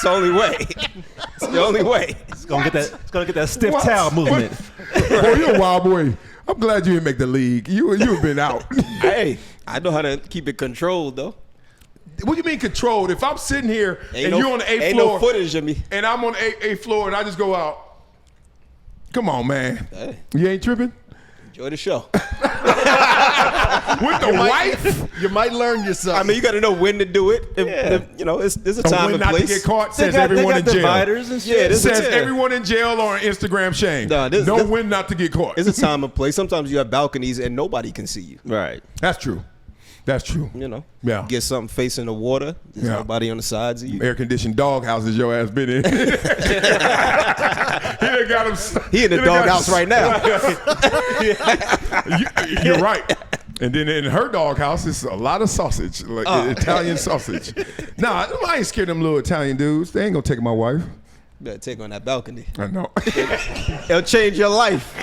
Speaker 3: the only way. It's the only way.
Speaker 2: It's gonna get that stiff towel movement.
Speaker 1: Boy, you're a wild boy. I'm glad you didn't make the league. You've been out.
Speaker 3: Hey, I know how to keep it controlled though.
Speaker 1: What do you mean controlled? If I'm sitting here
Speaker 3: Ain't
Speaker 1: and
Speaker 3: no,
Speaker 1: you're on the 8th
Speaker 3: ain't
Speaker 1: floor
Speaker 3: no footage of me.
Speaker 1: and I'm on the 8th floor and I just go out, come on, man.
Speaker 3: Hey,
Speaker 1: You ain't tripping?
Speaker 3: enjoy the show.
Speaker 1: With the wife?
Speaker 4: you might learn yourself.
Speaker 3: I mean, you got to know when to do it. You know, there's a time
Speaker 1: When
Speaker 3: and
Speaker 1: not
Speaker 3: place.
Speaker 1: to get caught,
Speaker 2: They
Speaker 1: says
Speaker 2: got
Speaker 1: everyone in jail.
Speaker 2: dividers and shit.
Speaker 3: Yeah, this
Speaker 1: Says
Speaker 3: is
Speaker 1: everyone in jail or on Instagram shame.
Speaker 3: Nah, this-
Speaker 1: know when not to get caught.
Speaker 3: There's a time and place. Sometimes you have balconies and nobody can see you.
Speaker 2: Right.
Speaker 1: That's true. That's true.
Speaker 3: You know,
Speaker 1: Yeah.
Speaker 3: Get something facing the water. There's
Speaker 1: Yeah.
Speaker 3: nobody on the sides of you.
Speaker 1: Air conditioned dog houses your ass been in. He done got him.
Speaker 3: He in the doghouse right now.
Speaker 1: You're right. And then in her doghouse, it's a lot of sausage, like Italian sausage. Nah, I ain't scared of them little Italian dudes. They ain't gonna take my wife.
Speaker 3: Better take on that balcony.
Speaker 1: I know.
Speaker 3: It'll change your life.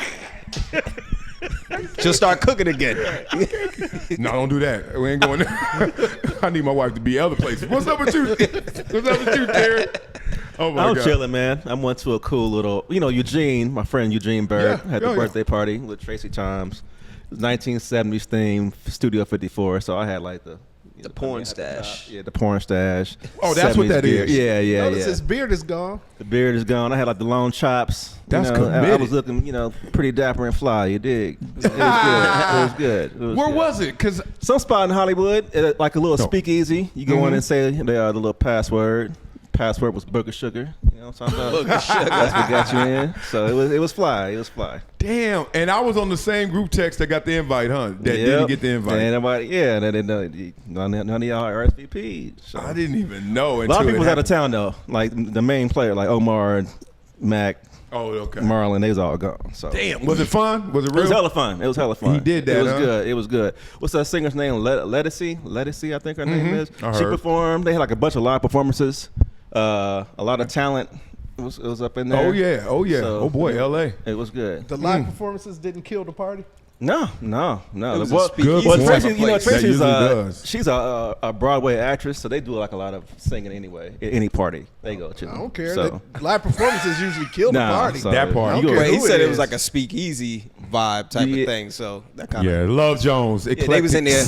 Speaker 3: She'll start cooking again.
Speaker 1: No, don't do that. We ain't going there. I need my wife to be other places. What's up with you? What's up with you, Terry? Oh my
Speaker 2: I'm
Speaker 1: God.
Speaker 2: chilling, man. I went to a cool little, Eugene, my friend Eugene Bird,
Speaker 1: Yeah.
Speaker 2: had the
Speaker 1: Oh, yeah.
Speaker 2: birthday party with Tracy Chimes. It was 1970s theme, Studio 54. So I had like the
Speaker 3: porn
Speaker 2: at the top.
Speaker 3: stash.
Speaker 2: Yeah, the porn stash.
Speaker 1: Oh, that's what
Speaker 2: 70s
Speaker 1: that
Speaker 2: beard.
Speaker 1: is.
Speaker 2: Yeah.
Speaker 4: Notice his beard is gone.
Speaker 2: The beard is gone. I had like the long chops.
Speaker 1: That's
Speaker 2: I
Speaker 1: committed.
Speaker 2: was looking, pretty dapper and fly. You dig? It was good. It was good. It was
Speaker 1: Where
Speaker 2: good.
Speaker 1: was it? Because
Speaker 2: Some spot in Hollywood, like a little
Speaker 1: No.
Speaker 2: speakeasy. You go in and say the little password. Password was Burger Sugar. You know what I'm talking about? That's what got you in. So it was fly. It was fly.
Speaker 1: damn, and I was on the same group text that got the invite, huh? That didn't
Speaker 2: Yep.
Speaker 1: get the invite.
Speaker 2: Ain't nobody, none of y'all RSVP. So.
Speaker 1: I didn't even know
Speaker 2: A
Speaker 1: until
Speaker 2: lot of people
Speaker 1: it
Speaker 2: was out of
Speaker 1: happened.
Speaker 2: town though. Like the main player, like Omar, Mac,
Speaker 1: Oh, okay.
Speaker 2: Marlon, they was all gone. So
Speaker 1: Damn, was it fun? Was it
Speaker 2: it
Speaker 1: real?
Speaker 2: was hella fun. It was hella fun.
Speaker 1: He did that,
Speaker 2: It was
Speaker 1: huh?
Speaker 2: good. It was good. What's that singer's name? Lettucey, I think her name is.
Speaker 1: I
Speaker 2: She
Speaker 1: heard.
Speaker 2: performed. They had like a bunch of live performances. A lot of talent was up in there.
Speaker 1: Oh yeah,
Speaker 2: So,
Speaker 1: oh boy, L.A.
Speaker 2: It was good.
Speaker 4: The live performances didn't kill the party.
Speaker 2: No.
Speaker 3: It was a
Speaker 2: Well,
Speaker 3: speakeasy
Speaker 2: well,
Speaker 1: type
Speaker 2: Tracy,
Speaker 3: of place.
Speaker 1: That
Speaker 2: Tracy's
Speaker 1: usually does.
Speaker 2: she's a Broadway actress, so they do like a lot of singing anyway. At any party they go to.
Speaker 4: I don't care.
Speaker 2: So,
Speaker 4: The live performances usually kill the party.
Speaker 2: so
Speaker 1: That part.
Speaker 2: you go-
Speaker 4: Okay.
Speaker 3: Well, he
Speaker 4: who
Speaker 3: said
Speaker 4: it
Speaker 3: it was
Speaker 4: is.
Speaker 3: like a speakeasy vibe type
Speaker 2: Yeah.
Speaker 3: of thing. So that kind
Speaker 1: Yeah,
Speaker 3: of
Speaker 1: Love Jones.
Speaker 3: yeah, they was in there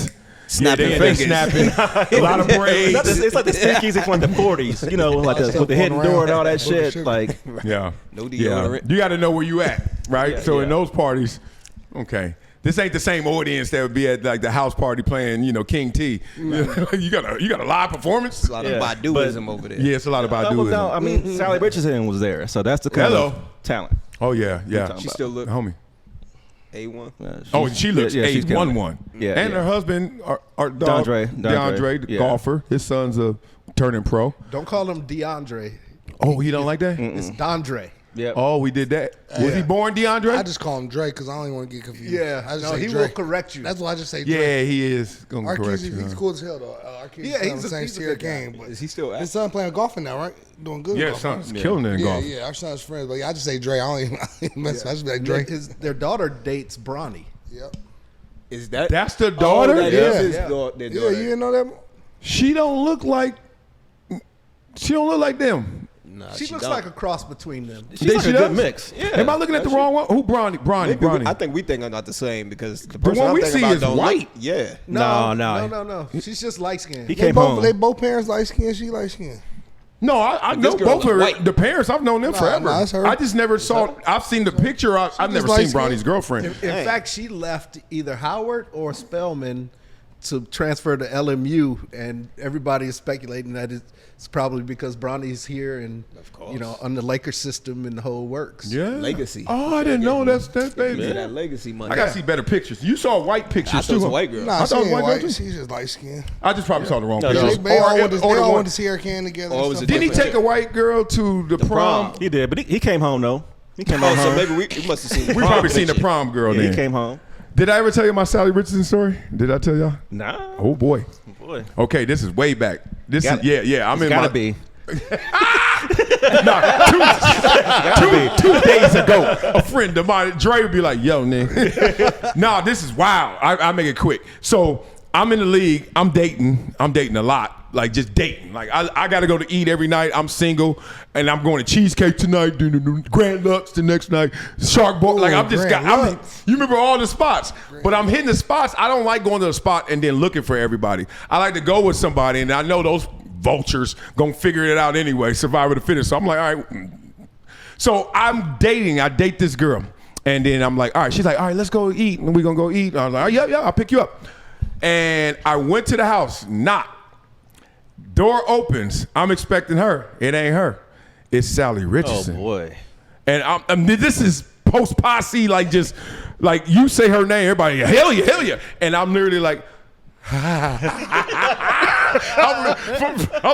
Speaker 3: snapping
Speaker 1: yeah, they
Speaker 3: fingers.
Speaker 1: snapping. A lot of braids.
Speaker 2: It's like the speakeasy from like the 40s, like with the hidden door and all that shit. Like,
Speaker 1: Yeah.
Speaker 3: No
Speaker 1: Yeah.
Speaker 3: deodorant.
Speaker 1: You got to know where you at, right?
Speaker 2: Yeah,
Speaker 1: so in
Speaker 2: yeah.
Speaker 1: those parties, okay. This ain't the same audience that would be at like the house party playing, King T. you got a live performance.
Speaker 3: A lot
Speaker 2: Yeah,
Speaker 3: of Baduism over there.
Speaker 1: Yeah, it's a lot about
Speaker 2: double
Speaker 1: doing.
Speaker 2: down. I mean, Sally Richardson was there, so that's the kind
Speaker 1: Hello.
Speaker 2: of talent.
Speaker 1: Oh yeah, yeah.
Speaker 3: She still look
Speaker 1: Homie.
Speaker 3: A1.
Speaker 1: Oh, she looks
Speaker 2: she's killing it.
Speaker 1: 811.
Speaker 2: Yeah,
Speaker 1: and
Speaker 2: yeah.
Speaker 1: her husband, our dog, DeAndre, the
Speaker 2: yeah.
Speaker 1: golfer. His son's a turning pro.
Speaker 4: Don't call him DeAndre.
Speaker 1: Oh, he don't like that.
Speaker 4: It's Dondre.
Speaker 2: Yep.
Speaker 1: Oh, we did that. Was he born DeAndre?
Speaker 5: I just call him Drake because I don't even want to get confused.
Speaker 4: Yeah.
Speaker 5: I just
Speaker 4: No,
Speaker 5: say
Speaker 4: he
Speaker 5: Drake.
Speaker 4: will correct you.
Speaker 5: That's why I just say Drake.
Speaker 1: yeah, he is gonna
Speaker 5: Our
Speaker 1: correct
Speaker 5: kids,
Speaker 1: you.
Speaker 5: he's
Speaker 1: huh?
Speaker 5: cool as hell though. Our kids
Speaker 4: Yeah,
Speaker 5: playing
Speaker 4: he's
Speaker 5: the
Speaker 4: a-
Speaker 5: same
Speaker 4: he's a
Speaker 5: tier
Speaker 4: good guy.
Speaker 5: game. But
Speaker 3: Is he still
Speaker 5: his
Speaker 3: at?
Speaker 5: son playing golfing now, right? Doing good.
Speaker 1: Yeah,
Speaker 5: golf.
Speaker 1: son's killing it in
Speaker 5: Yeah,
Speaker 1: golf.
Speaker 5: yeah. Our son's friends, but yeah, I just say Dre. I don't even mess. I just be like Dre.
Speaker 4: Their daughter dates Bronny.
Speaker 5: Yep.
Speaker 3: Is that?
Speaker 1: That's the daughter.
Speaker 3: Oh, that
Speaker 5: Yeah.
Speaker 3: is his
Speaker 4: Yeah.
Speaker 3: daughter.
Speaker 5: Yeah, you didn't know that?
Speaker 1: She don't look like. She don't look like them.
Speaker 3: Nah,
Speaker 4: She looks
Speaker 3: don't.
Speaker 4: like a cross between them.
Speaker 2: She's like
Speaker 1: She
Speaker 2: a good
Speaker 1: does?
Speaker 2: mix. Yeah.
Speaker 1: Am I looking at the wrong one? Who Bronny?
Speaker 3: Maybe
Speaker 1: Bronny.
Speaker 3: I think we think are not the same because the
Speaker 1: The
Speaker 3: person
Speaker 1: one
Speaker 3: I'm
Speaker 1: we
Speaker 3: thinking
Speaker 1: see
Speaker 3: about
Speaker 1: is
Speaker 3: don't
Speaker 1: white.
Speaker 3: Look, yeah.
Speaker 2: No.
Speaker 4: No. She's just light skinned.
Speaker 2: He
Speaker 5: They
Speaker 2: came
Speaker 5: both,
Speaker 2: home.
Speaker 5: they both parents light skinned. She light skinned.
Speaker 1: No, I know
Speaker 3: girl
Speaker 1: both
Speaker 3: is
Speaker 1: of
Speaker 3: white.
Speaker 1: the parents. I've known them forever.
Speaker 5: nah, it's her.
Speaker 1: I just never saw. I've seen the picture. I've never
Speaker 5: light
Speaker 1: seen Bronny's
Speaker 5: skin.
Speaker 1: girlfriend.
Speaker 4: In fact, she left either Howard or Spelman to transfer to LMU, and everybody is speculating that it's probably because Bronny's here and on the Lakers system and the whole works.
Speaker 1: Yeah,
Speaker 3: Legacy.
Speaker 1: Oh, I didn't know that's baby.
Speaker 3: Yeah, that legacy money.
Speaker 1: I gotta see better pictures. You saw white pictures
Speaker 3: I thought it
Speaker 1: too.
Speaker 3: was a
Speaker 1: huh?
Speaker 3: white girl.
Speaker 5: Nah,
Speaker 1: I
Speaker 5: she
Speaker 1: thought it was
Speaker 5: ain't
Speaker 1: white
Speaker 5: white.
Speaker 1: girl.
Speaker 5: She's just light skinned.
Speaker 1: I just probably saw the wrong
Speaker 2: No,
Speaker 1: picture.
Speaker 2: those-
Speaker 5: They all
Speaker 1: Or
Speaker 5: went
Speaker 1: the
Speaker 5: to
Speaker 1: one-
Speaker 5: see her can together.
Speaker 3: Or
Speaker 5: and
Speaker 3: was
Speaker 5: stuff
Speaker 3: it
Speaker 1: Didn't he
Speaker 5: like that.
Speaker 1: take a white girl to the prom?
Speaker 2: He did, but he came home though. He came
Speaker 3: Oh,
Speaker 2: home.
Speaker 3: so maybe we must have seen the
Speaker 1: We
Speaker 3: prom
Speaker 1: probably seen the
Speaker 3: picture.
Speaker 1: prom girl
Speaker 2: Yeah,
Speaker 1: then.
Speaker 2: he came home.
Speaker 1: Did I ever tell you my Sally Richardson story? Did I tell y'all?
Speaker 2: Nah.
Speaker 1: Oh boy.
Speaker 2: Boy.
Speaker 1: Okay, this is way back. This is
Speaker 2: Gotta-
Speaker 1: yeah. I'm
Speaker 2: It's
Speaker 1: in
Speaker 2: gotta
Speaker 1: my
Speaker 2: be.
Speaker 1: two days ago. A friend of mine, Dre, would be like, "Yo, nigga." Nah, this is wild. I make it quick. So I'm in the league. I'm dating a lot. Like just dating. Like I got to go to eat every night. I'm single, and I'm going to Cheesecake tonight. Grand Lux the next night. Shark Bar. Like I'm just
Speaker 5: Grand
Speaker 1: got.
Speaker 5: Lux.
Speaker 1: You remember all the spots, but I'm hitting the spots. I don't like going to a spot and then looking for everybody. I like to go with somebody, and I know those vultures gonna figure it out anyway. Survivor to finish. So I'm like, all right. So I'm dating. I date this girl, and then I'm like, all right. She's like, all right, let's go eat, and we're gonna go eat. And I was like, yeah, I'll pick you up. And I went to the house. Door opens. I'm expecting her. It ain't her. It's Sally
Speaker 2: Oh
Speaker 1: Richardson.
Speaker 2: boy.
Speaker 1: And this is post posse, like just like you say her name, everybody hell yeah, and I'm literally like. I'm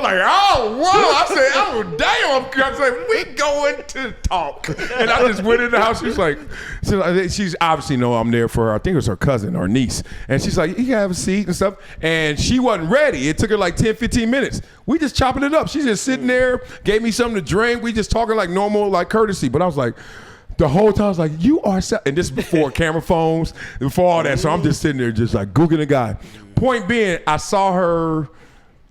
Speaker 1: like, oh, whoa. I said, oh, damn. I said, we going to talk. And I just went in the house. She's like, she's obviously know I'm there for her. I think it was her cousin or niece. And she's like, you can have a seat and stuff. And she wasn't ready. It took her like 10, 15 minutes. We just chopping it up. She's just sitting there, gave me something to drink. We just talking like normal, like courtesy. But I was like, the whole time I was like, you are, and this is before camera phones, before all that. So I'm just sitting there just like Googling the guy. Point being, I saw her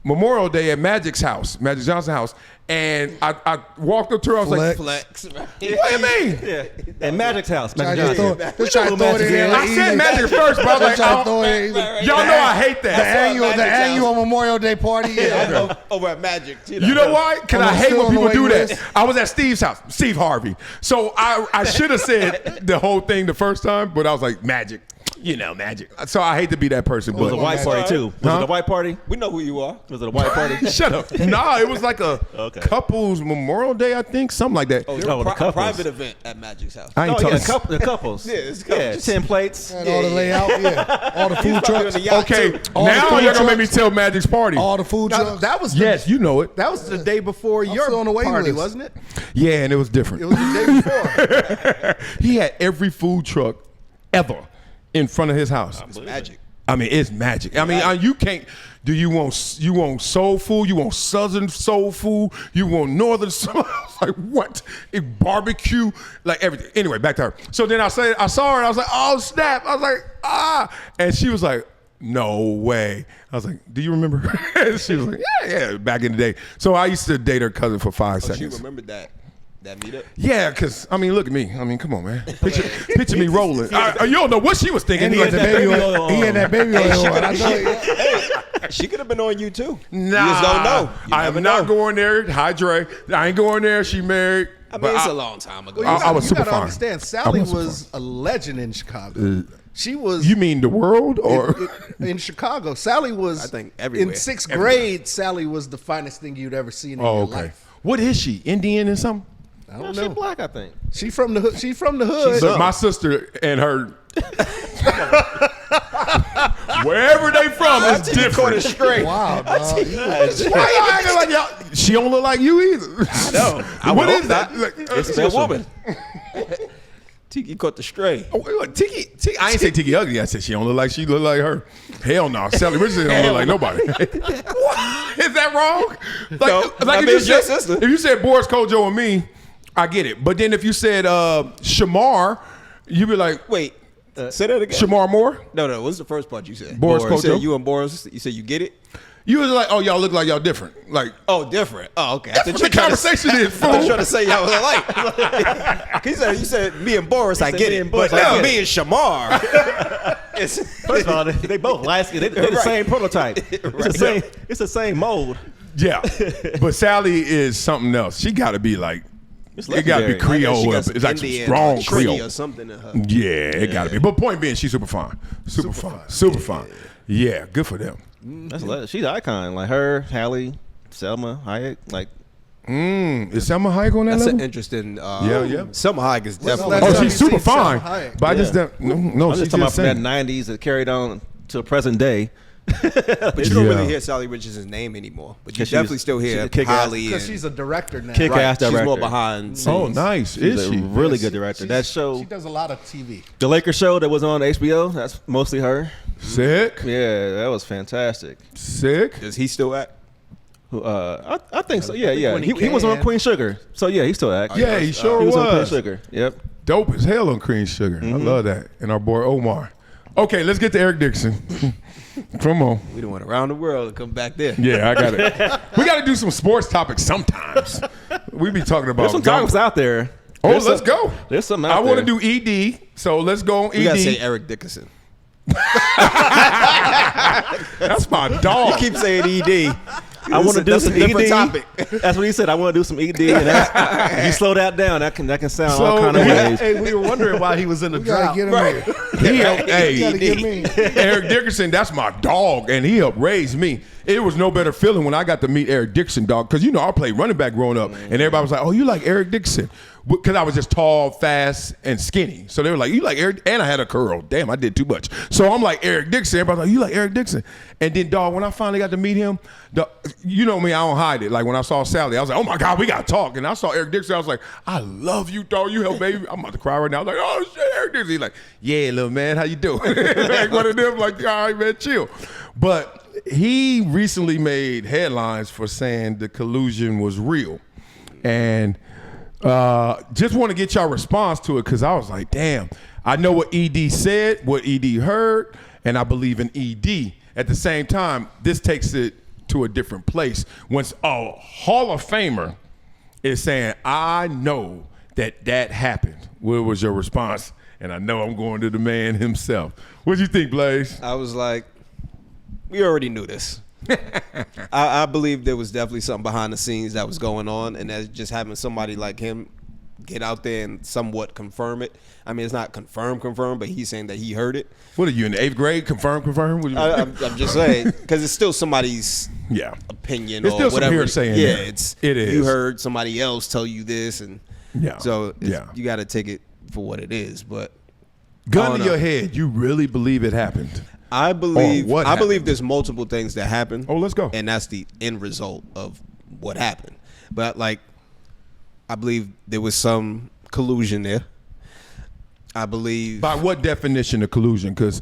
Speaker 1: Memorial Day at Magic's house, Magic Johnson's house, and I walked up to her. I was like,
Speaker 3: Flex.
Speaker 1: "What do you mean?"
Speaker 2: Yeah. At Magic's house.
Speaker 5: Try
Speaker 2: Magic
Speaker 5: to throw
Speaker 2: Johnson.
Speaker 5: just try to throw it in there.
Speaker 1: I
Speaker 5: like
Speaker 1: said
Speaker 5: easy.
Speaker 1: Magic first, but I was like,
Speaker 5: Try to
Speaker 1: oh,
Speaker 5: throw it in.
Speaker 1: y'all know I hate
Speaker 5: The
Speaker 1: that.
Speaker 5: annual Memorial Day party. Yeah.
Speaker 3: Over at Magic.
Speaker 1: You know why? Because I
Speaker 5: I'm
Speaker 1: hate
Speaker 5: still
Speaker 1: when
Speaker 5: on the
Speaker 1: people do
Speaker 5: waiting
Speaker 1: that.
Speaker 5: list.
Speaker 1: I was at Steve's house, Steve Harvey. So I should have said the whole thing the first time, but I was like, Magic. You know, Magic. So I hate to be that person,
Speaker 2: It was
Speaker 1: but
Speaker 2: a white party too. Was
Speaker 1: Huh?
Speaker 2: it a white party?
Speaker 3: We know who you are.
Speaker 2: Was it a white party?
Speaker 1: Shut up. Nah, it was like a
Speaker 2: Okay.
Speaker 1: couple's Memorial Day, I think, something like that.
Speaker 3: Oh,
Speaker 2: Oh, the
Speaker 3: a
Speaker 2: couples.
Speaker 3: private event at Magic's house.
Speaker 1: I ain't
Speaker 2: Oh yeah,
Speaker 1: talking.
Speaker 2: the couples.
Speaker 3: Yeah, it's couples.
Speaker 2: 10 plates.
Speaker 5: And all the layout. Yeah. All the food
Speaker 3: probably
Speaker 5: trucks.
Speaker 3: on the yacht,
Speaker 1: Okay,
Speaker 3: too.
Speaker 5: All the
Speaker 1: now
Speaker 5: food
Speaker 1: you're gonna make me
Speaker 5: trucks.
Speaker 1: tell Magic's party.
Speaker 5: All the food
Speaker 4: Now,
Speaker 5: trucks.
Speaker 4: that was
Speaker 1: Yes, you know it.
Speaker 4: that was the day before your
Speaker 5: still on the waiting
Speaker 4: party,
Speaker 5: list.
Speaker 4: wasn't it?
Speaker 1: Yeah, and it was different.
Speaker 4: It was the day before.
Speaker 1: He had every food truck ever in front of his house.
Speaker 3: It's Magic.
Speaker 1: I mean, it's magic. I mean, you can't. Do you want soul food? You want southern soul food? You want northern soul? I was like, what? Barbecue, like everything. Anyway, back to her. So then I saw her and I was like, oh snap! I was like, ah, and she was like, no way. I was like, do you remember? And she was like, yeah, back in the day. So I used to date her cousin for 5
Speaker 3: She
Speaker 1: seconds.
Speaker 3: remembered that meetup.
Speaker 1: Yeah, because, I mean, look at me. I mean, come on, man. Picture me rolling. You don't know what she was thinking.
Speaker 5: And he had the baby oil. He had that baby oil. on. I know it.
Speaker 3: Hey, she could have been on you too.
Speaker 1: Nah,
Speaker 3: You just don't know. You
Speaker 1: I
Speaker 3: never
Speaker 1: am not
Speaker 3: know.
Speaker 1: going there. Hi, Dre. I ain't going there. She married.
Speaker 3: I mean,
Speaker 1: But
Speaker 3: it's a long time ago.
Speaker 1: I was super
Speaker 4: you gotta
Speaker 1: fine.
Speaker 4: understand,
Speaker 1: I
Speaker 4: Sally
Speaker 1: was super
Speaker 4: was a legend in Chicago. She was
Speaker 1: You mean the world or?
Speaker 4: in Chicago. Sally was.
Speaker 3: I think everywhere.
Speaker 4: In sixth grade, Sally was the finest thing you'd ever seen in
Speaker 1: Oh,
Speaker 4: your
Speaker 1: okay.
Speaker 4: life.
Speaker 1: What is she? Indian or something?
Speaker 4: I don't
Speaker 2: She
Speaker 4: know.
Speaker 2: black, I think.
Speaker 4: She from the hood. She from the hood.
Speaker 1: But my sister and her, wherever they from, is different.
Speaker 3: straight.
Speaker 5: Wow, dog.
Speaker 1: Why y'all acting like y'all? She don't look like you either.
Speaker 3: No, I
Speaker 1: What
Speaker 3: would
Speaker 1: is
Speaker 3: hope
Speaker 1: that?
Speaker 3: not.
Speaker 1: Like,
Speaker 3: It's a woman. Tiki caught the stray.
Speaker 1: Oh, wait, look, Tiki, I ain't say Tiki ugly. I said she don't look like she look like her. Hell no. Sally Richardson don't look like nobody. What? Is that wrong? Like,
Speaker 3: No, I
Speaker 1: if
Speaker 3: mean,
Speaker 1: you
Speaker 3: it's your
Speaker 1: said,
Speaker 3: sister.
Speaker 1: if you said Boris Kojo and me, I get it. But then if you said Shamar, you'd be like,
Speaker 3: Wait, say that again.
Speaker 1: Shamar Moore?
Speaker 3: No, what's the first part you said?
Speaker 1: Boris
Speaker 3: You
Speaker 1: Kojo.
Speaker 3: said you and Boris. You said you get it.
Speaker 1: You was like, oh, y'all look like y'all different. Like,
Speaker 3: Oh, different. Oh, okay.
Speaker 1: that's what the conversation is,
Speaker 3: I was trying
Speaker 1: fool.
Speaker 3: to say y'all was alike. He said, you said me and Boris, I
Speaker 2: said
Speaker 3: get
Speaker 2: me
Speaker 3: it.
Speaker 2: and Boris,
Speaker 3: But
Speaker 2: I
Speaker 3: now
Speaker 2: get
Speaker 3: me and Shamar.
Speaker 2: First of all, they both light skin. They're the
Speaker 3: Right.
Speaker 2: same prototype. It's the same mold.
Speaker 1: Yeah, but Sally is something else. She got to be like, it got to be Creole. It's like some strong Creole
Speaker 3: or something in her.
Speaker 1: Yeah, it got to be. But point being, she's super fine. Super fine. Yeah, good for them.
Speaker 2: She's an icon. Like her, Hallie, Selma Hayek. Like,
Speaker 1: is Selma Hayek on that
Speaker 3: That's
Speaker 1: level?
Speaker 3: an interesting.
Speaker 1: Yeah.
Speaker 3: Selma Hayek is definitely.
Speaker 4: last
Speaker 1: Oh,
Speaker 4: time
Speaker 1: she's
Speaker 4: you
Speaker 1: super
Speaker 4: seen Selma
Speaker 1: fine.
Speaker 4: Hayek?
Speaker 1: But I just don't. No,
Speaker 2: I'm
Speaker 1: she's
Speaker 2: just talking about
Speaker 1: just
Speaker 2: from that
Speaker 1: saying.
Speaker 2: '90s that carried on to the present day.
Speaker 3: But you don't really
Speaker 1: Yeah.
Speaker 3: hear Sally Richardson's name anymore. But you
Speaker 2: 'Cause
Speaker 3: definitely
Speaker 2: she's-
Speaker 3: still
Speaker 2: she's
Speaker 3: hear
Speaker 2: a kick-ass-
Speaker 3: Holly.
Speaker 4: Because she's a director now.
Speaker 2: Kick-ass
Speaker 3: Right, she's
Speaker 2: director.
Speaker 3: more behind scenes.
Speaker 1: Oh, nice.
Speaker 2: She's
Speaker 1: Is
Speaker 2: a
Speaker 1: she?
Speaker 2: really good director. That
Speaker 4: She
Speaker 2: show,
Speaker 4: does a lot of TV.
Speaker 2: the Lakers show that was on HBO, that's mostly her.
Speaker 1: Sick.
Speaker 2: Yeah, that was fantastic.
Speaker 1: Sick.
Speaker 3: Does he still act?
Speaker 2: I think so. Yeah.
Speaker 4: when
Speaker 2: He
Speaker 4: he
Speaker 2: was on
Speaker 4: can.
Speaker 2: Queen Sugar. So yeah, he still acts.
Speaker 1: Yeah, he sure
Speaker 2: He was on Queen
Speaker 1: was.
Speaker 2: Sugar. Yep.
Speaker 1: Dope as hell on Cream Sugar. I love that. And our boy Omar. Okay, let's get to Eric Dixon. Come on.
Speaker 3: We done went around the world and come back there.
Speaker 1: Yeah, I got it. We got to do some sports topics sometimes. We be talking about.
Speaker 2: There's some topics out there.
Speaker 1: Oh,
Speaker 2: There's
Speaker 1: let's
Speaker 2: some-
Speaker 1: go.
Speaker 2: There's some out
Speaker 1: I want to
Speaker 2: there.
Speaker 1: do ED, so let's go on
Speaker 3: We gotta say
Speaker 1: ED.
Speaker 3: Eric Dickerson.
Speaker 1: That's my dog.
Speaker 3: Keep saying ED.
Speaker 2: I want to do
Speaker 3: That's a
Speaker 2: some
Speaker 3: different
Speaker 2: ED.
Speaker 3: topic.
Speaker 2: That's what he said. I want to do some ED. And if you slow that down, that can sound all
Speaker 1: So,
Speaker 2: kind of
Speaker 1: yeah.
Speaker 2: ways.
Speaker 4: Hey, we were wondering why he was in the
Speaker 5: We gotta
Speaker 4: drought.
Speaker 5: get him here.
Speaker 1: He helped,
Speaker 5: We gotta
Speaker 1: hey,
Speaker 5: get him in.
Speaker 1: Eric Dickerson, that's my dog, and he helped raise me. It was no better feeling when I got to meet Eric Dixon, dog, because, you know, I played running back growing up, and everybody was like, oh, you like Eric Dixon? Because I was just tall, fast, and skinny. So they were like, you like Eric? And I had a curl. Damn, I did too much. So I'm like, Eric Dixon. Everybody's like, you like Eric Dixon? And then, dog, when I finally got to meet him, you know me, I don't hide it. Like, when I saw Sally, I was like, oh, my God, we got to talk. And I saw Eric Dixon. I was like, I love you, dog. You help, baby. I'm about to cry right now. I was like, oh, shit, Eric Dixon. He's like, yeah, little man, how you doing? Like one of them, like, all right, man, chill. But he recently made headlines for saying the collusion was real. And just want to get y'all response to it, because I was like, damn, I know what ED said, what ED heard, and I believe in ED. At the same time, this takes it to a different place. When a Hall of Famer is saying, I know that happened. What was your response? And I know I'm going to the man himself. What do you think, Blaze?
Speaker 3: I was like, we already knew this. I believe there was definitely something behind the scenes that was going on, and that just having somebody like him get out there and somewhat confirm it. I mean, it's not confirmed, but he's saying that he heard it.
Speaker 1: What are you in the 8th grade? Confirm? What do you
Speaker 3: I'm just saying, because it's still somebody's
Speaker 1: yeah.
Speaker 3: opinion
Speaker 1: It's
Speaker 3: or
Speaker 1: still some
Speaker 3: whatever.
Speaker 1: hearsay in
Speaker 3: yeah,
Speaker 1: there.
Speaker 3: it
Speaker 1: is.
Speaker 3: You heard somebody else tell you this, and
Speaker 1: Yeah.
Speaker 3: so
Speaker 1: Yeah.
Speaker 3: you got to take it for what it is. But
Speaker 1: Gun
Speaker 3: I
Speaker 1: to
Speaker 3: don't
Speaker 1: your
Speaker 3: know.
Speaker 1: head, you really believe it happened?
Speaker 3: I believe
Speaker 1: what
Speaker 3: I believe
Speaker 1: happened?
Speaker 3: there's multiple things that happen.
Speaker 1: Oh, let's go.
Speaker 3: And that's the end result of what happened. But like, I believe there was some collusion there. I believe
Speaker 1: By what definition of collusion? Because,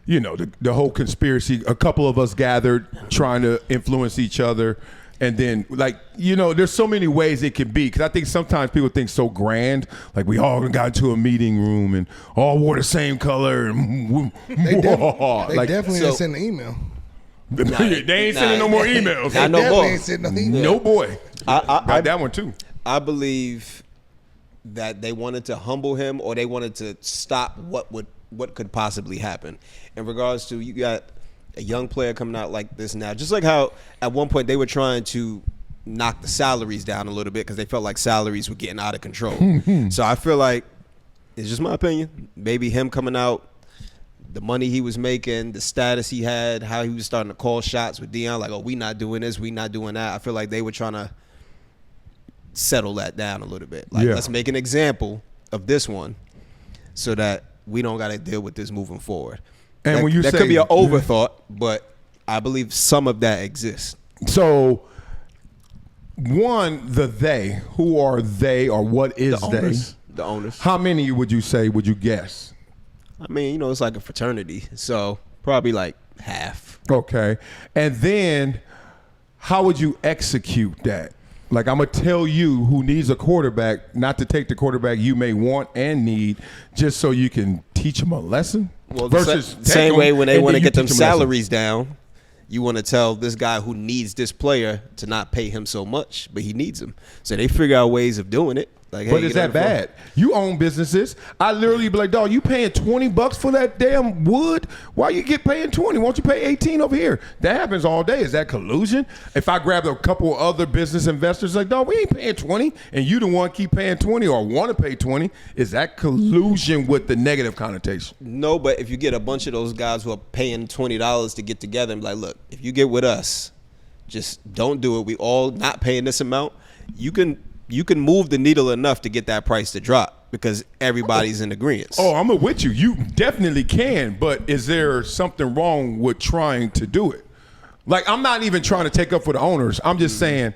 Speaker 1: you know, the whole conspiracy, a couple of us gathered trying to influence each other. And then, like, you know, there's so many ways it can be. Because I think sometimes people think so grand. Like, we all got into a meeting room and all wore the same color. And
Speaker 5: They
Speaker 1: like,
Speaker 5: definitely
Speaker 3: so-
Speaker 5: ain't send an email.
Speaker 1: they ain't sending no more emails.
Speaker 3: Not no
Speaker 5: Definitely
Speaker 3: more.
Speaker 5: ain't send no email.
Speaker 1: No boy.
Speaker 3: I
Speaker 1: Got that one, too.
Speaker 3: I believe that they wanted to humble him, or they wanted to stop what could possibly happen. In regards to, you got a young player coming out like this now, just like how at one point they were trying to knock the salaries down a little bit because they felt like salaries were getting out of control. So I feel like, it's just my opinion, maybe him coming out, the money he was making, the status he had, how he was starting to call shots with Deion, like, oh, we not doing this, we not doing that. I feel like they were trying to settle that down a little bit. Like,
Speaker 1: Yeah.
Speaker 3: let's make an example of this one so that we don't got to deal with this moving forward.
Speaker 1: And
Speaker 3: that,
Speaker 1: when you
Speaker 3: that
Speaker 1: say-
Speaker 3: could be an overthought, but I believe some of that exists.
Speaker 1: So, one, the they. Who are they, or what is they?
Speaker 3: The owners.
Speaker 1: How many would you say, would you guess?
Speaker 3: I mean, you know, it's like a fraternity, so probably like half.
Speaker 1: Okay. And then how would you execute that? Like, I'm going to tell you who needs a quarterback not to take the quarterback you may want and need just so you can teach them a lesson?
Speaker 3: Well,
Speaker 1: versus
Speaker 3: the
Speaker 1: take
Speaker 3: same
Speaker 1: 'em
Speaker 3: way when they
Speaker 1: and
Speaker 3: want to
Speaker 1: then you
Speaker 3: get them
Speaker 1: teach 'em a lesson.
Speaker 3: salaries down, you want to tell this guy who needs this player to not pay him so much, but he needs him. So they figure out ways of doing it. Like, hey,
Speaker 1: but is that bad? You own businesses. I literally be like, dog, you paying $20 for that damn wood? Why you get paying 20? Won't you pay 18 over here? That happens all day. Is that collusion? If I grab a couple of other business investors, like, dog, we ain't paying 20, and you the one keep paying 20 or want to pay 20, is that collusion with the negative connotation?
Speaker 3: No, but if you get a bunch of those guys who are paying $20 to get together and be like, look, if you get with us, just don't do it. We all not paying this amount. You can move the needle enough to get that price to drop because everybody's in agreement.
Speaker 1: Oh, I'm with you. You definitely can, but is there something wrong with trying to do it? Like, I'm not even trying to take up for the owners. I'm just saying,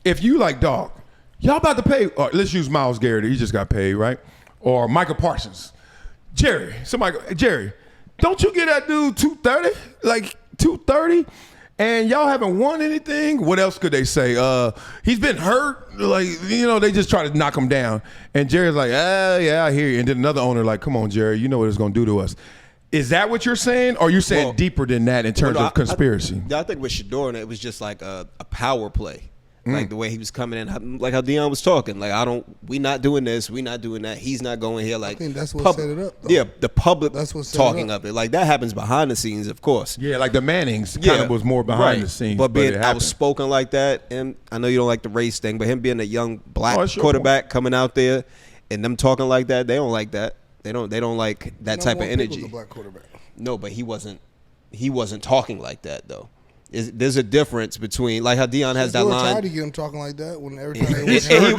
Speaker 1: if you like, dog, y'all about to pay, or let's use Myles Garrett. He just got paid, right? Or Micah Parsons. Jerry, don't you get that dude $230? Like, $230? And y'all haven't won anything? What else could they say? He's been hurt. Like, you know, they just try to knock him down. And Jerry's like, yeah, I hear you. And then another owner like, come on, Jerry, you know what it's going to do to us. Is that what you're saying? Or are you saying deeper than that in terms of conspiracy?
Speaker 3: I think with Shedeur, it was just like a power play. Like the way he was coming in, like how Deion was talking. Like, we not doing this, we not doing that. He's not going here. Like,
Speaker 5: I think that's what set it up, though.
Speaker 3: Yeah, the public
Speaker 5: that's what set
Speaker 3: talking
Speaker 5: it up.
Speaker 3: of it. Like, that happens behind the scenes, of course.
Speaker 1: Yeah, like the Mannings kind of was more behind the scenes.
Speaker 3: But being
Speaker 1: it
Speaker 3: outspoken like that, and I know you don't like the race thing, but him being a young black
Speaker 1: sure.
Speaker 3: quarterback coming out there and them talking like that, they don't like that. They don't like that type of energy.
Speaker 5: A black quarterback.
Speaker 3: No, but he wasn't talking like that though. There's a difference between, like how Deion has that line.
Speaker 5: Tried to get him talking like that when every time
Speaker 3: and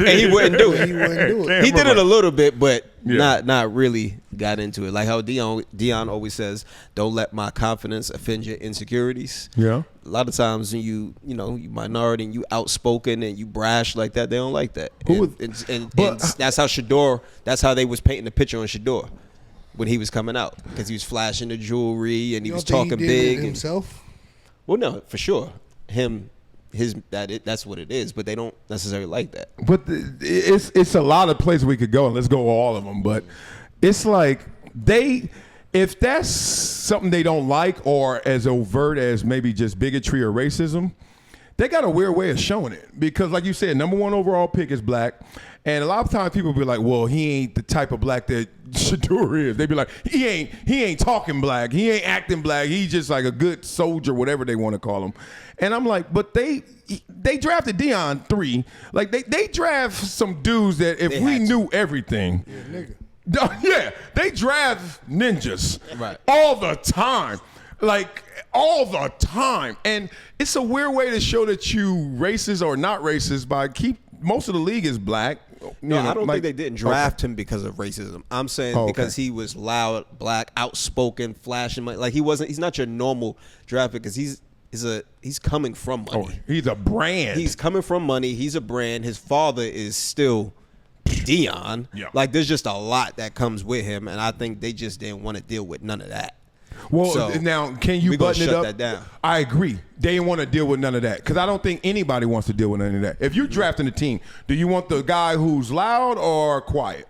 Speaker 3: he wouldn't do it.
Speaker 5: He wouldn't do it.
Speaker 3: He did it a little bit, but not really got into it. Like how Deion always says, "Don't let my confidence offend your insecurities."
Speaker 1: Yeah.
Speaker 3: A lot of times when you minority and you outspoken and you brash like that, they don't like that. And that's how Shedeur. That's how they was painting the picture on Shedeur when he was coming out, because he was flashing the jewelry and he was talking big
Speaker 5: himself.
Speaker 3: Well, no, for sure. That's what it is, but they don't necessarily like that.
Speaker 1: But it's a lot of places we could go, and let's go all of them. But it's like if that's something they don't like, or as overt as maybe just bigotry or racism, they got a weird way of showing it. Because like you said, #1 overall pick is black. And a lot of times people be like, well, he ain't the type of black that Shedeur is. They be like, he ain't talking black. He ain't acting black. He's just like a good soldier, whatever they want to call him. And I'm like, but they drafted Deion 3. Like, they draft some dudes that if we knew everything.
Speaker 5: Yeah, nigga.
Speaker 1: Yeah, they draft ninjas
Speaker 3: Right.
Speaker 1: all the time. Like, all the time. And it's a weird way to show that you racist or not racist by most of the league is black.
Speaker 3: No, I don't think they didn't draft him because of racism. I'm saying because he was loud, black, outspoken, flashing money. Like, he's not your normal draft pick because he's coming from money.
Speaker 1: Oh, he's a brand.
Speaker 3: He's coming from money. He's a brand. His father is still Deion.
Speaker 1: Yeah.
Speaker 3: Like, there's just a lot that comes with him, and I think they just didn't want to deal with none of that.
Speaker 1: Well,
Speaker 3: So,
Speaker 1: now, can you button it
Speaker 3: shut
Speaker 1: up?
Speaker 3: that down.
Speaker 1: I agree. They didn't want to deal with none of that because I don't think anybody wants to deal with none of that. If you're drafting a team, do you want the guy who's loud or quiet?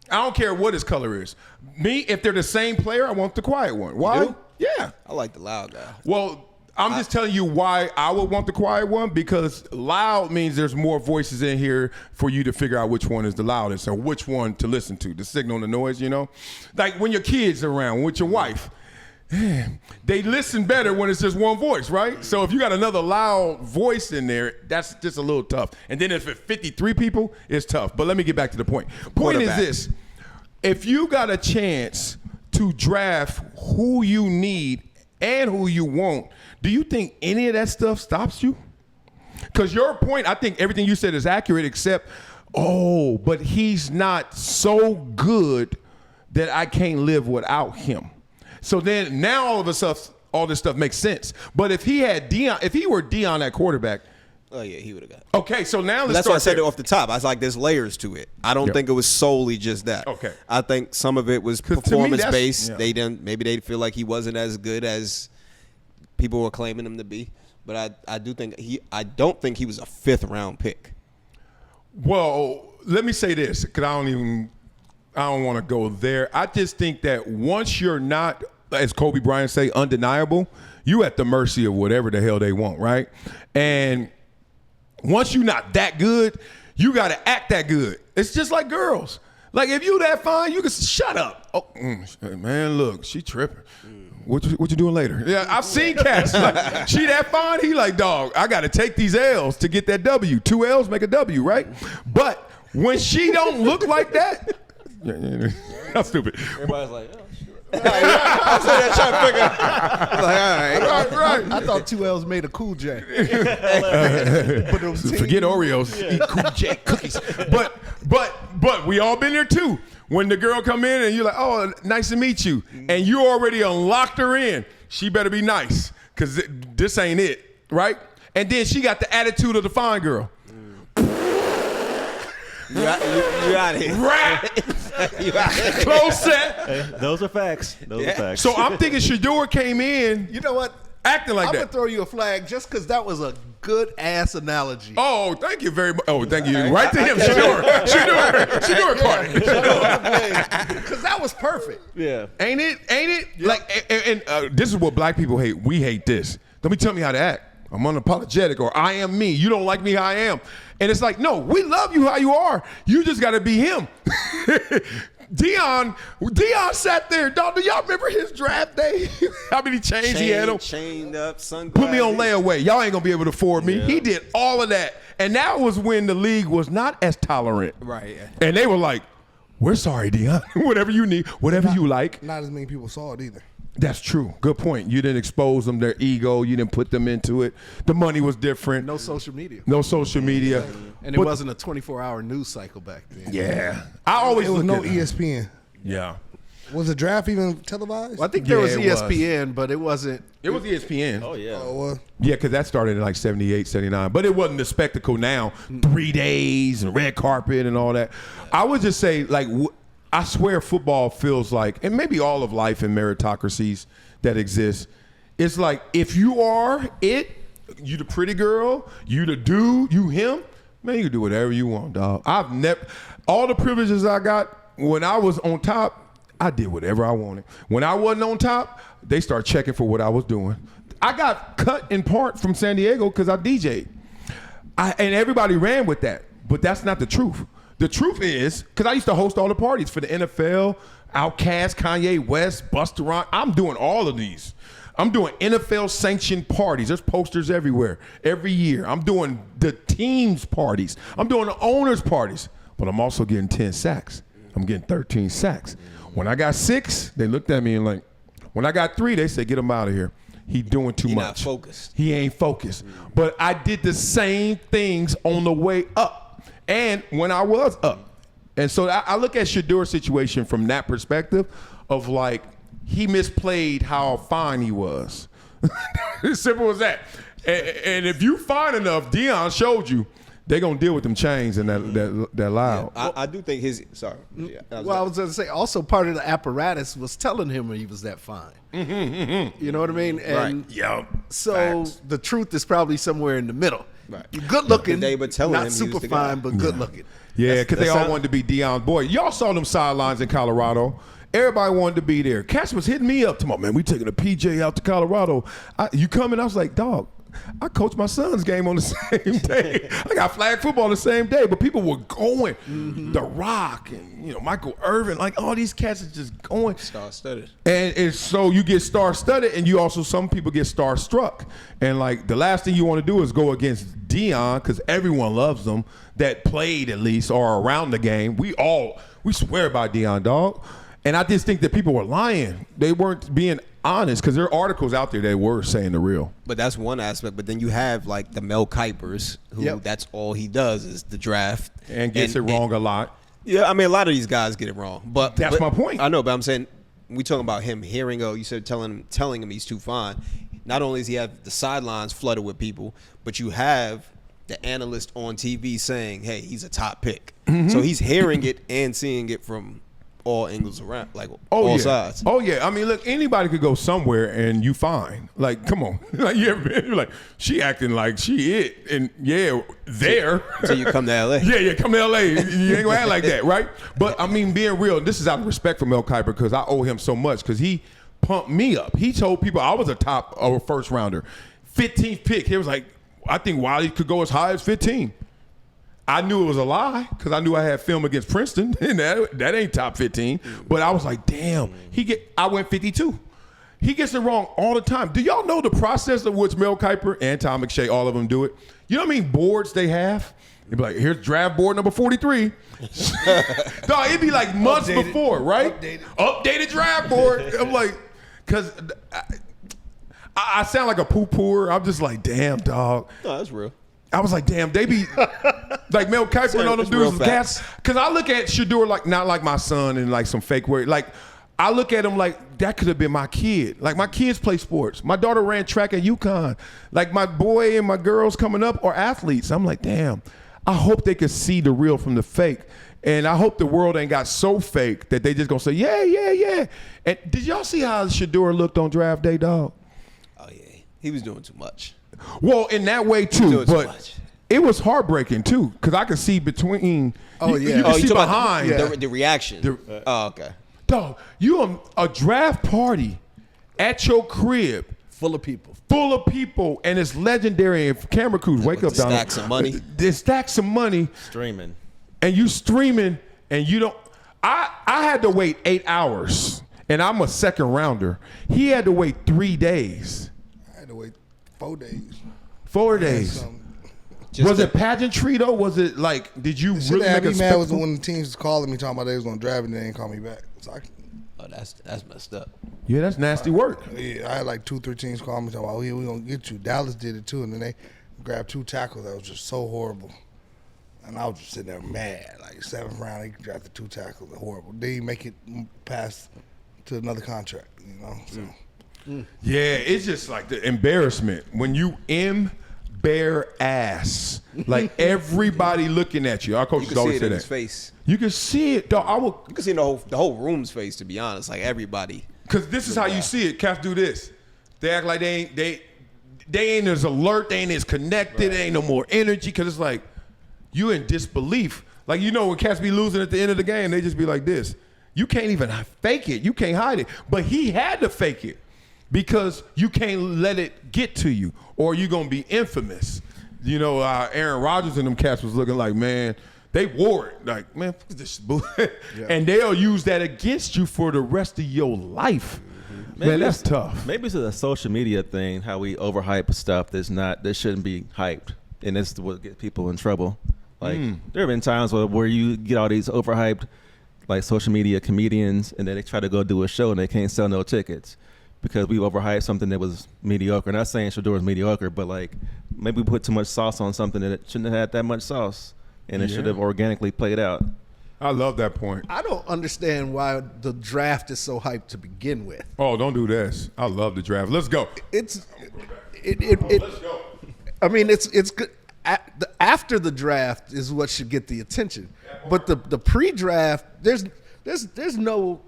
Speaker 1: I don't care what his color is. Me, if they're the same player, I want the quiet one. Why?
Speaker 3: do?
Speaker 1: Yeah.
Speaker 3: I like the loud guy.
Speaker 1: Well, I'm just telling you why I would want the quiet one, because loud means there's more voices in here for you to figure out which one is the loudest or which one to listen to, the signal and the noise, you know? Like when your kids are around with your wife. They listen better when it's just one voice, right? So if you got another loud voice in there, that's just a little tough. And then if it's 53 people, it's tough. But let me get back to the point. Point is this. If you got a chance to draft who you need and who you want, do you think any of that stuff stops you? Because your point, I think everything you said is accurate, except, but he's not so good that I can't live without him. So then now all of a sudden, all this stuff makes sense. But if he were Deion at quarterback.
Speaker 3: Oh, yeah, he would have got it.
Speaker 1: Okay, so now let's
Speaker 3: That's why I
Speaker 1: start
Speaker 3: said
Speaker 1: there.
Speaker 3: it off the top. I was like, there's layers to it. I don't think it was solely just that.
Speaker 1: Okay.
Speaker 3: I think some of it was
Speaker 1: 'Cause to me,
Speaker 3: performance-based.
Speaker 1: yeah.
Speaker 3: Maybe they feel like he wasn't as good as people were claiming him to be. But I don't think he was a 5th-round pick.
Speaker 1: Well, let me say this, because I don't want to go there. I just think that once you're not, as Kobe Bryant say, undeniable, you at the mercy of whatever the hell they want, right? And once you're not that good, You got to act that good. It's just like girls. Like if you that fine, you can shut up. Oh, man, look, she tripping. What you doing later? Yeah, I've seen cats. Like, she that fine. He like, dog, I got to take these L's to get that W. 2 L's make a W, right? But when she don't look like that, that's stupid.
Speaker 2: Everybody's like, oh, shit.
Speaker 3: I was there trying to figure out. Like, all right.
Speaker 1: Right.
Speaker 4: I thought 2 L's made a Cool J.
Speaker 1: Forget Oreos, eat Cool J cookies. But we all been there too. When the girl come in and you're like, oh, nice to meet you, and you already unlocked her in, she better be nice, because this ain't it, right? And then she got the attitude of the fine girl.
Speaker 3: You out here.
Speaker 1: Right.
Speaker 3: You out here.
Speaker 1: Close set.
Speaker 2: Hey, those are facts. Those are facts.
Speaker 1: So I'm thinking Shedeur came in
Speaker 4: You know what?
Speaker 1: acting like
Speaker 4: I'm going
Speaker 1: that.
Speaker 4: to throw you a flag just because that was a good ass analogy.
Speaker 1: Oh, thank you very much. Oh, thank you. Right to him, Shedeur caught it.
Speaker 4: Because that was perfect.
Speaker 2: yeah.
Speaker 1: Ain't it? Like, and this is what black people hate. We hate this. Don't be telling me how to act. I'm unapologetic, or I am me. You don't like me how I am. And it's like, no, we love you how you are. You just got to be him. Deion sat there. Dog, do y'all remember his draft day? How many chains he had on?
Speaker 3: Chained up, sunglasses.
Speaker 1: Put me on layaway. Y'all ain't going to be able to afford me. He did all of that. And that was when the league was not as tolerant.
Speaker 3: Right.
Speaker 1: And they were like, we're sorry, Deion. Whatever you need, whatever you like.
Speaker 5: Not as many people saw it either.
Speaker 1: That's true. Good point. You didn't expose them, their ego. You didn't put them into it. The money was different.
Speaker 4: No social media.
Speaker 1: No social media.
Speaker 4: And it wasn't a 24-hour news cycle back then.
Speaker 1: Yeah. I always
Speaker 5: It was
Speaker 1: look
Speaker 5: no
Speaker 1: at it.
Speaker 5: ESPN.
Speaker 1: Yeah.
Speaker 5: Was the draft even televised?
Speaker 4: Well, I think there was
Speaker 1: Yeah, it was.
Speaker 4: ESPN, but it wasn't.
Speaker 1: It was ESPN.
Speaker 2: Oh, yeah.
Speaker 5: Oh, well,
Speaker 1: Yeah, because that started in like 78, 79. But it wasn't the spectacle now. 3 days and red carpet and all that. I would just say, like, I swear football feels like, and maybe all of life and meritocracies that exist, it's like if you are it, you the pretty girl, you the dude, you him, man, you can do whatever you want, dog. I've never, all the privileges I got when I was on top, I did whatever I wanted. When I wasn't on top, they start checking for what I was doing. I got cut in part from San Diego because I DJ'd. And everybody ran with that, but that's not the truth. The truth is, because I used to host all the parties for the NFL, Outkast, Kanye West, Busta Rhymes. I'm doing all of these. I'm doing NFL sanctioned parties. There's posters everywhere, every year. I'm doing the teams parties. I'm doing the owners parties. But I'm also getting 10 sacks. I'm getting 13 sacks. When I got 6, they looked at me and like, when I got 3, they said, get him out of here. He doing too much.
Speaker 3: Not focused.
Speaker 1: He ain't focused. But I did the same things on the way up and when I was up. And so I look at Shedeur's situation from that perspective of like, he misplayed how fine he was. As simple as that. And if you fine enough, Deion showed you, they're going to deal with them chains and that loud.
Speaker 3: I do think his, sorry. Yeah,
Speaker 4: Well, I was going to say, also part of the apparatus was telling him he was that fine. You know what I mean? And
Speaker 1: Yeah.
Speaker 4: so the truth is probably somewhere in the middle.
Speaker 3: Right.
Speaker 4: You're good looking,
Speaker 3: They were telling
Speaker 4: not
Speaker 3: him he
Speaker 4: super
Speaker 3: was the guy.
Speaker 4: fine, but good looking.
Speaker 1: Yeah, because they all
Speaker 2: sound-
Speaker 1: wanted to be Deion's boy. Y'all saw them sidelines in Colorado. Everybody wanted to be there. Cash was hitting me up tomorrow, man, we taking a PJ out to Colorado. You coming? I was like, dog, I coached my son's game on the same day. I got flag football the same day, but people were going. The Rock and Michael Irvin, like all these cats are just going.
Speaker 3: Star-studded.
Speaker 1: And it's so you get star-studded, and you also, some people get star-struck. And like the last thing you want to do is go against Deion, because everyone loves them that played at least or around the game. We swear by Deion, dog. And I just think that people were lying. They weren't being honest, because there are articles out there that were saying the real.
Speaker 3: But that's one aspect. But then you have like the Mel Kipers, who that's all he does is the draft.
Speaker 1: And gets it wrong a lot.
Speaker 3: Yeah, I mean, a lot of these guys get it wrong. But
Speaker 1: That's my point.
Speaker 3: I know, but I'm saying, we talking about him hearing, you said telling him he's too fine. Not only does he have the sidelines flooded with people, but you have the analyst on TV saying, hey, he's a top pick. So he's hearing it and seeing it from all angles around, like all sides.
Speaker 1: Oh yeah. I mean, look, anybody could go somewhere and you fine. Like, come on. Like you ever been, you're like, she acting like she it, and there.
Speaker 3: Until you come to LA.
Speaker 1: Yeah, come to LA. You ain't gonna act like that, right? But I mean, being real, this is out of respect for Mel Kiper, because I owe him so much, because he pumped me up. He told people I was a top first rounder, 15th pick. He was like, I think Wiley could go as high as 15. I knew it was a lie because I knew I had film against Princeton, and that ain't top 15. But I was like, damn, I went 52. He gets it wrong all the time. Do y'all know the process of which Mel Kiper and Tom McShay, all of them do it? You know what I mean? Boards they have. They'd be like, here's draft board number 43. No, it'd be like months before, right? Updated draft board. I'm like, because I sound like a poo-pooer. I'm just like, damn, dog.
Speaker 3: No, that's real.
Speaker 1: I was like, damn, they be like Mel Kiper and all them dudes with cats. Because I look at Shedeur like not like my son and like some fake word. Like I look at him like that could have been my kid. Like my kids play sports. My daughter ran track at UConn. Like my boy and my girls coming up are athletes. I'm like, damn. I hope they could see the real from the fake. And I hope the world ain't got so fake that they just gonna say, yeah, yeah, yeah. And did y'all see how Shedeur looked on draft day, dog?
Speaker 3: Oh yeah, he was doing too much.
Speaker 1: Well, in that way too, but it was heartbreaking too, because I could see between.
Speaker 4: Oh
Speaker 1: you,
Speaker 4: yeah,
Speaker 1: you can see behind
Speaker 3: the reaction. Oh okay.
Speaker 1: Dog, you on a draft party at your crib,
Speaker 4: full of people,
Speaker 1: and it's legendary. And camera crews wake up, Donald.
Speaker 3: Stacks of money.
Speaker 1: They stack some money.
Speaker 2: Streaming.
Speaker 1: And you streaming, and you don't. I had to wait 8 hours, and I'm a second rounder. He had to wait 3 days.
Speaker 5: I had to wait 4 days.
Speaker 1: 4 days. Was it pageantry though? Was it like, did you really make a
Speaker 5: spectacle? Was when the teams was calling me talking about they was gonna draft and they didn't call me back. So
Speaker 3: that's messed up.
Speaker 1: Yeah, that's nasty work.
Speaker 5: Yeah, I had like 2-3 teams call me talking about, oh yeah, we gonna get you. Dallas did it too, and then they grabbed 2 tackles that was just so horrible. And I was just sitting there mad. Like 7th round, they drafted 2 tackles. Horrible. They didn't make it past to another contract, you know. So.
Speaker 1: Yeah, it's just like the embarrassment when you embarrass, like everybody looking at you. Our coaches always say that.
Speaker 3: His face.
Speaker 1: You can see it, dog.
Speaker 3: You can see the whole room's face. To be honest, like everybody.
Speaker 1: Because this is how you see it. Cats do this. They act like they ain't as alert. They ain't as connected. They ain't no more energy. Because it's like you in disbelief. Like, you know, when cats be losing at the end of the game, they just be like this. You can't even fake it. You can't hide it. But he had to fake it because you can't let it get to you or you're going to be infamous. You know, Aaron Rodgers and them cats was looking like, man, they wore it. Like, man, fuck this bullshit. Yeah. And they'll use that against you for the rest of your life. Man, that's tough.
Speaker 2: Maybe it's a social media thing, how we overhype stuff that shouldn't be hyped. And that's what gets people in trouble. Like, there have been times where you get all these overhyped, like, social media comedians, and then they try to go do a show and they can't sell no tickets because we overhyped something that was mediocre. Not saying Shedeur was mediocre, but, like, maybe we put too much sauce on something that it shouldn't have had that much sauce, and it should have organically played out.
Speaker 1: I love that point.
Speaker 4: I don't understand why the draft is so hyped to begin with.
Speaker 1: Oh, don't do this. I love the draft. Let's go.
Speaker 4: Let's go.
Speaker 1: I
Speaker 4: mean, it's good. After the draft is what should get the attention, but the pre-draft there's no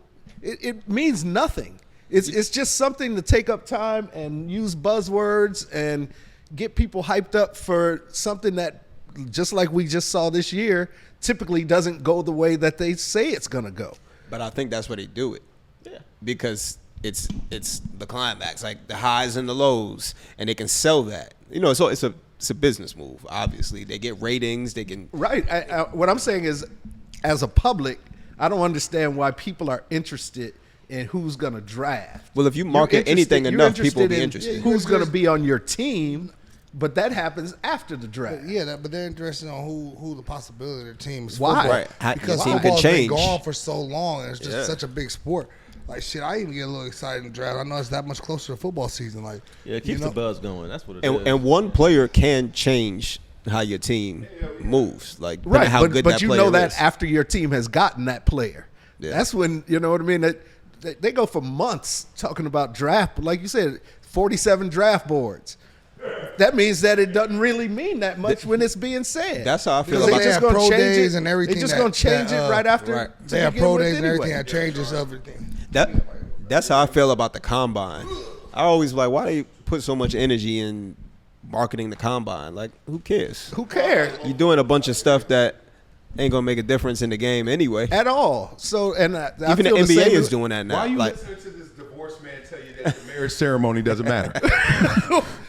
Speaker 4: it means nothing. It's just something to take up time and use buzzwords and get people hyped up for something that, just like we just saw this year, typically doesn't go the way that they say it's gonna go.
Speaker 3: But I think that's why they do it. Yeah. Because it's the climax, like the highs and the lows, and they can sell that. You know, so it's a business move. Obviously, they get ratings. They can
Speaker 4: what I'm saying is, as a public, I don't understand why people are interested in who's gonna draft.
Speaker 3: Well, if you market anything enough, people will be interested.
Speaker 4: Who's gonna be on your team? But that happens after the draft.
Speaker 5: But they're interested on who the possibility of their team is.
Speaker 4: Why?
Speaker 3: Right.
Speaker 5: Because football's been gone for so long, and it's just such a big sport. Like, shit, I even get a little excited in the draft. I know it's that much closer to football season. Like,
Speaker 2: it keeps the buzz going. That's what it is.
Speaker 3: And one player can change how your team moves. Like,
Speaker 4: right,
Speaker 3: how good
Speaker 4: but you
Speaker 3: player
Speaker 4: know that
Speaker 3: is.
Speaker 4: After your team has gotten that player. Yeah. That's when, you know what I mean? They go for months talking about draft. Like you said, 47 draft boards. That means that it doesn't really mean that much when it's being said.
Speaker 3: That's how I feel
Speaker 5: about
Speaker 3: it.
Speaker 5: They have pro days and everything.
Speaker 4: They're just going to change it right after.
Speaker 5: Right. They have pro days and everything that changes everything.
Speaker 3: That's how I feel about the combine. I always like, why they put so much energy in marketing the combine? Like, who cares?
Speaker 4: Who cares?
Speaker 3: You're doing a bunch of stuff that ain't gonna make a difference in the game anyway.
Speaker 4: At all. So, and
Speaker 3: even the NBA is doing that now.
Speaker 1: Why are you listening to this divorce divorced man tell you that the marriage ceremony doesn't matter.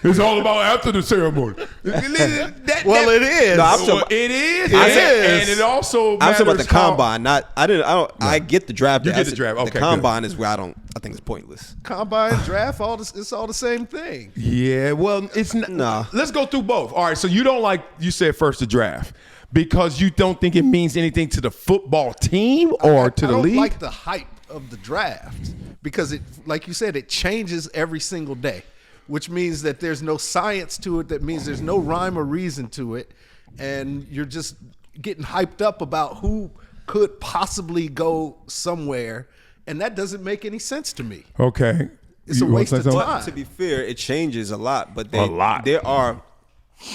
Speaker 1: It's all about after the ceremony.
Speaker 3: Well, it is.
Speaker 1: No, it is. And it also
Speaker 3: I'm
Speaker 1: matters
Speaker 3: talking about the
Speaker 1: how-
Speaker 3: combine. Not. I didn't. I don't. I get the draft.
Speaker 1: You get
Speaker 3: That's
Speaker 1: the draft.
Speaker 3: it.
Speaker 1: Okay,
Speaker 3: The combine is where I don't. I think it's pointless.
Speaker 4: Combine, draft, it's all the same thing.
Speaker 1: Yeah, well, it's not.
Speaker 3: Nah.
Speaker 1: Let's go through both. All right, so you don't like, you said first the draft because you don't think it means anything to the football team or to
Speaker 4: I
Speaker 1: the
Speaker 4: don't
Speaker 1: league?
Speaker 4: like the hype of the draft because it, like you said, it changes every single day, which means that there's no science to it. That means there's no rhyme or reason to it, and you're just getting hyped up about who could possibly go somewhere, and that doesn't make any sense to me.
Speaker 1: Okay.
Speaker 4: It's a
Speaker 1: You wanna
Speaker 4: waste
Speaker 1: say
Speaker 4: of
Speaker 1: something?
Speaker 4: time.
Speaker 3: But to be fair, it changes a lot. But
Speaker 1: A lot.
Speaker 3: there are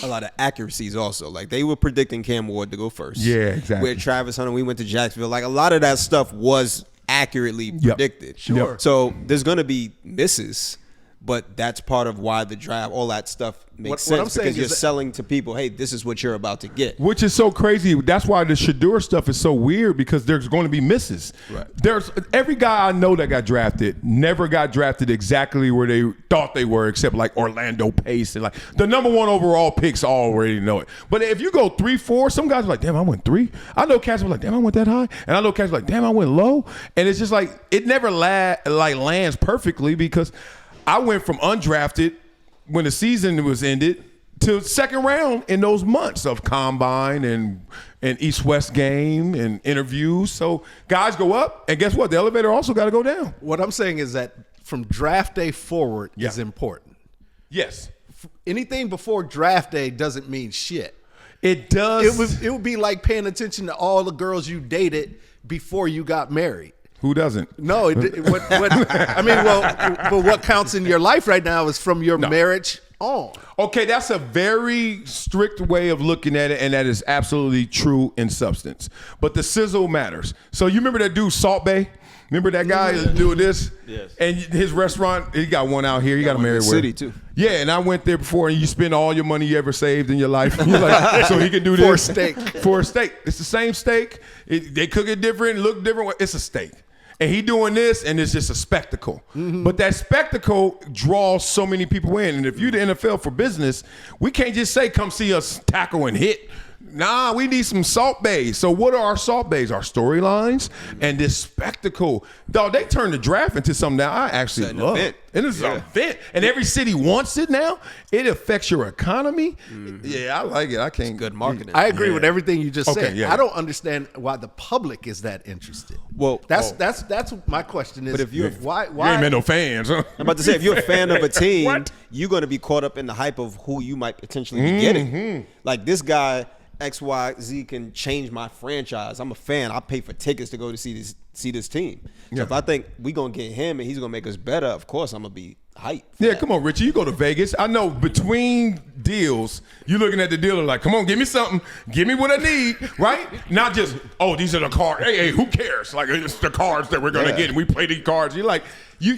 Speaker 3: a lot of accuracies also. Like they were predicting Cam Ward to go first.
Speaker 1: Yeah, exactly.
Speaker 3: With Travis Hunter, we went to Jacksonville. Like a lot of that stuff was accurately predicted.
Speaker 1: Sure.
Speaker 3: So there's going to be misses, but that's part of why the draft, all that stuff makes
Speaker 4: What
Speaker 3: sense
Speaker 4: I'm saying
Speaker 3: because you're
Speaker 4: is that-
Speaker 3: selling to people, hey, this is what you're about to get.
Speaker 1: Which is so crazy. That's why the Shedeur stuff is so weird because there's going to be misses.
Speaker 3: Right.
Speaker 1: There's every guy I know that got drafted never got drafted exactly where they thought they were, except like Orlando Pace and like the number 1 overall picks already know it. But if you go 3, 4, some guys are like, damn, I went 3. I know cats were like, damn, I went that high, and I know cats were like, damn, I went low. And it's just like it never lands perfectly because I went from undrafted when the season was ended to second round in those months of combine and East-West game and interviews. So guys go up, and guess what? The elevator also got to go down.
Speaker 4: What I'm saying is that from draft day forward is important.
Speaker 1: Yes.
Speaker 4: Anything before draft day doesn't mean shit.
Speaker 1: It does.
Speaker 4: It would be like paying attention to all the girls you dated before you got married.
Speaker 1: Who doesn't?
Speaker 4: No, I mean, but what counts in your life right now is from your marriage on.
Speaker 1: Okay, that's a very strict way of looking at it, and that is absolutely true in substance. But the sizzle matters. So you remember that dude, Salt Bay? Remember that guy doing this?
Speaker 2: Yes.
Speaker 1: And his restaurant, he got one out here. He got them
Speaker 3: one in the
Speaker 1: everywhere.
Speaker 3: city, too.
Speaker 1: Yeah, and I went there before, and you spend all your money you ever saved in your life. You're like, so he can do this.
Speaker 4: For a steak.
Speaker 1: For a steak. It's the same steak. They cook it different, look different. It's a steak. And he doing this, and it's just a spectacle. But that spectacle draws so many people in. And if you're the NFL for business, we can't just say, come see us tackle and hit. Nah, we need some Salt Bays. So what are our Salt Bays? Our storylines and this spectacle. Dog, they turned the draft into something that I actually
Speaker 3: It's an
Speaker 1: love.
Speaker 3: event.
Speaker 1: And it's an event. And every city wants it now. It affects your economy. Yeah, I like it. I can't.
Speaker 3: Good marketing.
Speaker 4: I agree with everything you just
Speaker 1: Okay,
Speaker 4: said.
Speaker 1: yeah.
Speaker 4: I don't understand why the public is that interested.
Speaker 3: Well,
Speaker 4: That's my question is.
Speaker 3: But if you-
Speaker 4: why
Speaker 1: You ain't met no fans, huh?
Speaker 3: I'm about to say, if you're a fan of a team,
Speaker 1: What?
Speaker 3: you're going to be caught up in the hype of who you might potentially be getting. Like this guy, XYZ, can change my franchise. I'm a fan. I pay for tickets to go to see this team. So if I think we're going to get him and he's going to make us better, of course I'm going to be hyped.
Speaker 1: Yeah, come on, Richie. You go to Vegas. I know between deals, you're looking at the dealer like, come on, give me something. Give me what I need, right? Not just, oh, these are the cards. Hey, who cares? Like, it's the cards that we're going to get, and we play these cards. You're like,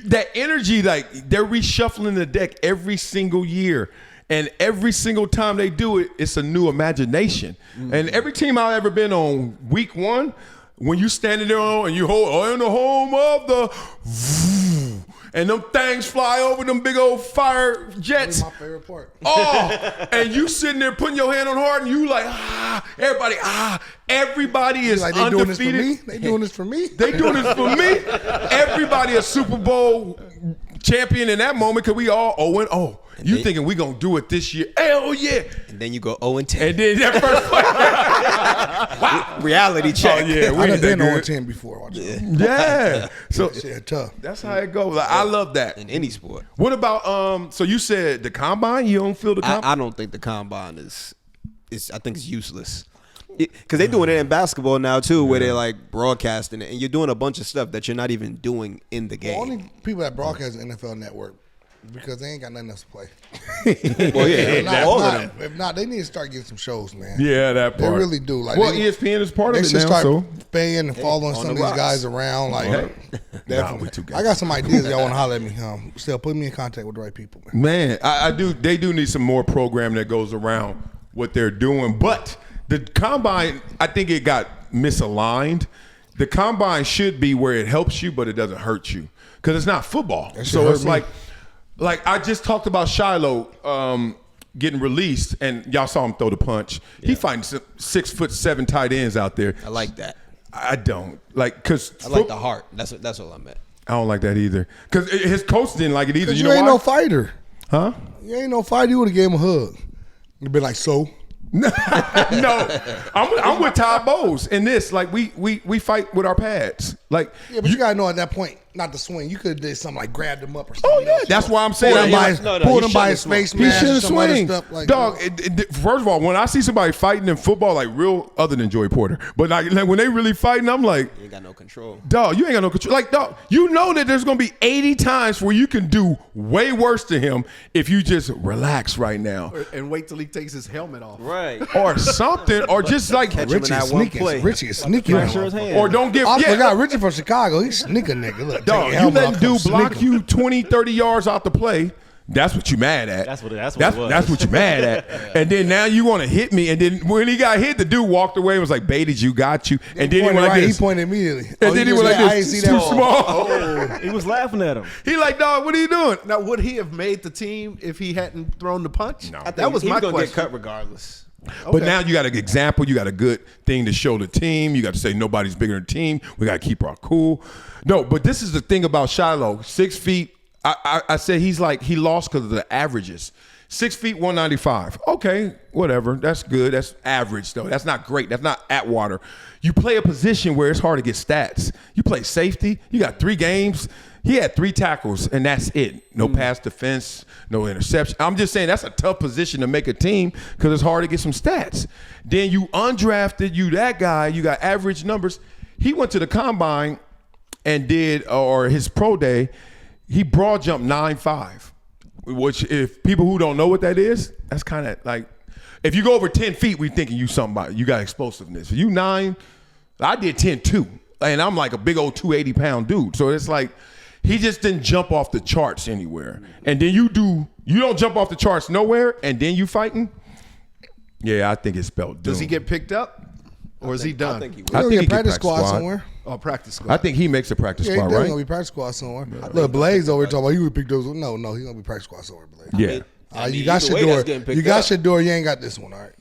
Speaker 1: that energy, like, they're reshuffling the deck every single year. And every single time they do it, it's a new imagination. And every team I've ever been on, week 1, when you standing there and you hold in the home of the, and them things fly over them big old fire jets.
Speaker 5: That's my favorite part.
Speaker 1: Oh, and you sitting there putting your hand on heart, and you like, everybody is
Speaker 5: Like they doing this for
Speaker 1: undefeated.
Speaker 5: me? They doing this for me?
Speaker 1: They doing this for me. Everybody a Super Bowl champion in that moment because we all 0-0. You
Speaker 3: they-
Speaker 1: thinking we gonna do it this year? Hell yeah!
Speaker 3: And then you go 0-10.
Speaker 1: And then that first play, wow,
Speaker 3: Reality check.
Speaker 1: Oh yeah, we
Speaker 5: I
Speaker 1: ain't
Speaker 5: done
Speaker 1: that
Speaker 5: been
Speaker 1: good.
Speaker 5: 0-10 before. Watch it.
Speaker 1: Yeah, so
Speaker 5: Shit, tough.
Speaker 1: that's how it goes. Like, I love that.
Speaker 3: In any sport.
Speaker 1: What about so you said the combine? You don't feel the combine?
Speaker 3: I don't think the combine is I think it's useless. Because they're doing it in basketball now too, where they're like broadcasting it, and you're doing a bunch of stuff that you're not even doing in the game.
Speaker 5: Only people that broadcast the NFL Network because they ain't got nothing else to play.
Speaker 3: Well, yeah,
Speaker 5: If
Speaker 3: not
Speaker 5: not,
Speaker 3: all of them.
Speaker 5: if not, they need to start getting some shows, man.
Speaker 1: Yeah, that
Speaker 5: They
Speaker 1: part.
Speaker 5: really do. Like,
Speaker 1: well,
Speaker 5: they-
Speaker 1: ESPN is part
Speaker 5: They
Speaker 1: of it
Speaker 5: should
Speaker 1: now.
Speaker 5: start
Speaker 1: So
Speaker 5: paying and following
Speaker 3: on
Speaker 5: some of
Speaker 3: the
Speaker 5: these
Speaker 3: rocks.
Speaker 5: guys around. Like,
Speaker 1: we
Speaker 5: definitely.
Speaker 1: too
Speaker 5: I got some ideas. Y'all want to holler at me? Still, put me in contact with the right people, man.
Speaker 1: man, I do. They do need some more program that goes around what they're doing. But the combine, I think it got misaligned. The combine should be where it helps you, but it doesn't hurt you. because it's not football.
Speaker 5: shit
Speaker 1: So
Speaker 5: hurt
Speaker 1: it's
Speaker 5: me.
Speaker 1: like I just talked about Shiloh getting released, and y'all saw him throw the punch. He fighting 6'7" tight ends out there.
Speaker 3: I like that.
Speaker 1: I don't like because
Speaker 3: I like the heart. That's all I meant.
Speaker 1: I don't like that either because his coach didn't like it either. You
Speaker 5: You
Speaker 1: know
Speaker 5: ain't
Speaker 1: why?
Speaker 5: no fighter.
Speaker 1: Huh?
Speaker 5: You ain't no fighter. You would have gave him a hug. You'd be like, so?
Speaker 1: No, I'm with Todd Bowles in this. Like we fight with our pads. Like
Speaker 5: Yeah, but you gotta know at that point not to swing. You could have did something like grabbed him up or something.
Speaker 1: oh yeah, that's why I'm saying.
Speaker 5: Pulled him
Speaker 1: I'm
Speaker 5: by
Speaker 1: like,
Speaker 5: his,
Speaker 3: no,
Speaker 5: pulled
Speaker 3: he
Speaker 5: him by his
Speaker 3: shouldn't have
Speaker 5: face
Speaker 3: swung.
Speaker 1: he
Speaker 5: mask.
Speaker 1: shouldn't
Speaker 5: and some other
Speaker 1: swing.
Speaker 5: stuff like
Speaker 1: Dog,
Speaker 5: that.
Speaker 1: first of all, when I see somebody fighting in football, like real, other than Joey Porter, but like when they really fighting, I'm like,
Speaker 3: You ain't got no control.
Speaker 1: dog, you ain't got no control. Like, dog, you know that there's gonna be 80 times where you can do way worse to him if you just relax right now,
Speaker 4: And wait till he takes his helmet off.
Speaker 3: Right.
Speaker 1: or something, or just like,
Speaker 3: Catch him in
Speaker 5: Richie
Speaker 3: that
Speaker 5: is
Speaker 3: one
Speaker 5: sneaky.
Speaker 3: play.
Speaker 5: Richie is sneaky.
Speaker 2: Pressure his hand.
Speaker 1: or don't give.
Speaker 5: I
Speaker 1: Yeah,
Speaker 5: forgot Richie from Chicago. He's sneaker nigga. Look,
Speaker 1: dog,
Speaker 5: take your
Speaker 1: you
Speaker 5: helmet
Speaker 1: letting
Speaker 5: off,
Speaker 1: dude
Speaker 5: come
Speaker 1: block
Speaker 5: sneak him.
Speaker 1: you 20, 30 yards out the play. That's what you mad at.
Speaker 2: That's what it was.
Speaker 1: That's what you mad at. And then now you want to hit me. And then when he got hit, the dude walked away and was like, baited you, got you. And then he went like
Speaker 5: He
Speaker 1: this.
Speaker 5: pointed immediately.
Speaker 1: And then he went like
Speaker 5: I ain't
Speaker 1: this.
Speaker 5: see
Speaker 1: Too
Speaker 5: that.
Speaker 1: small.
Speaker 2: He was laughing at him.
Speaker 1: He like, dog, what are you doing?
Speaker 4: Now, would he have made the team if he hadn't thrown the punch?
Speaker 1: No.
Speaker 4: That was
Speaker 3: He
Speaker 4: my
Speaker 3: gonna
Speaker 4: question.
Speaker 3: get cut regardless.
Speaker 1: But now you got an example. You got a good thing to show the team. You got to say nobody's bigger than the team. We got to keep our cool. No, but this is the thing about Shiloh. 6 feet. I said he lost because of the averages. 6 feet, 195. Okay, whatever. That's good. That's average, though. That's not great. That's not Atwater. You play a position where it's hard to get stats. You play safety. You got 3 games. He had 3 tackles, and that's it. No pass defense, no interception. I'm just saying that's a tough position to make a team because it's hard to get some stats. Then you undrafted, you that guy, you got average numbers. He went to the combine and did, or his pro day, he broad jumped 9.5, which if people who don't know what that is, that's kind of like, if you go over 10 feet, we thinking you somebody, you got explosiveness. If you 9, I did 10.2, and I'm like a big old 280-pound dude. So it's like, he just didn't jump off the charts anywhere. And then you don't jump off the charts nowhere, and then you fighting? Yeah, I think it's spelled doom.
Speaker 4: Does he get picked up? Or is he done?
Speaker 3: I think he
Speaker 5: He'll
Speaker 3: will.
Speaker 1: I think
Speaker 5: get
Speaker 1: he get
Speaker 5: practice
Speaker 1: practice
Speaker 5: squad
Speaker 1: squad.
Speaker 5: somewhere.
Speaker 4: Oh, practice squad.
Speaker 1: I think he makes a practice
Speaker 5: Yeah, he's
Speaker 1: squad,
Speaker 5: definitely
Speaker 1: right?
Speaker 5: gonna be practice squad somewhere. Look, Blaze over here talking about he would pick those. No, he's gonna be practice squad somewhere. Blaze.
Speaker 1: Yeah.
Speaker 5: You got
Speaker 3: either way, that's getting
Speaker 5: Shedeur.
Speaker 3: picked
Speaker 5: You got
Speaker 3: up.
Speaker 5: Shedeur. You ain't got this one. All right.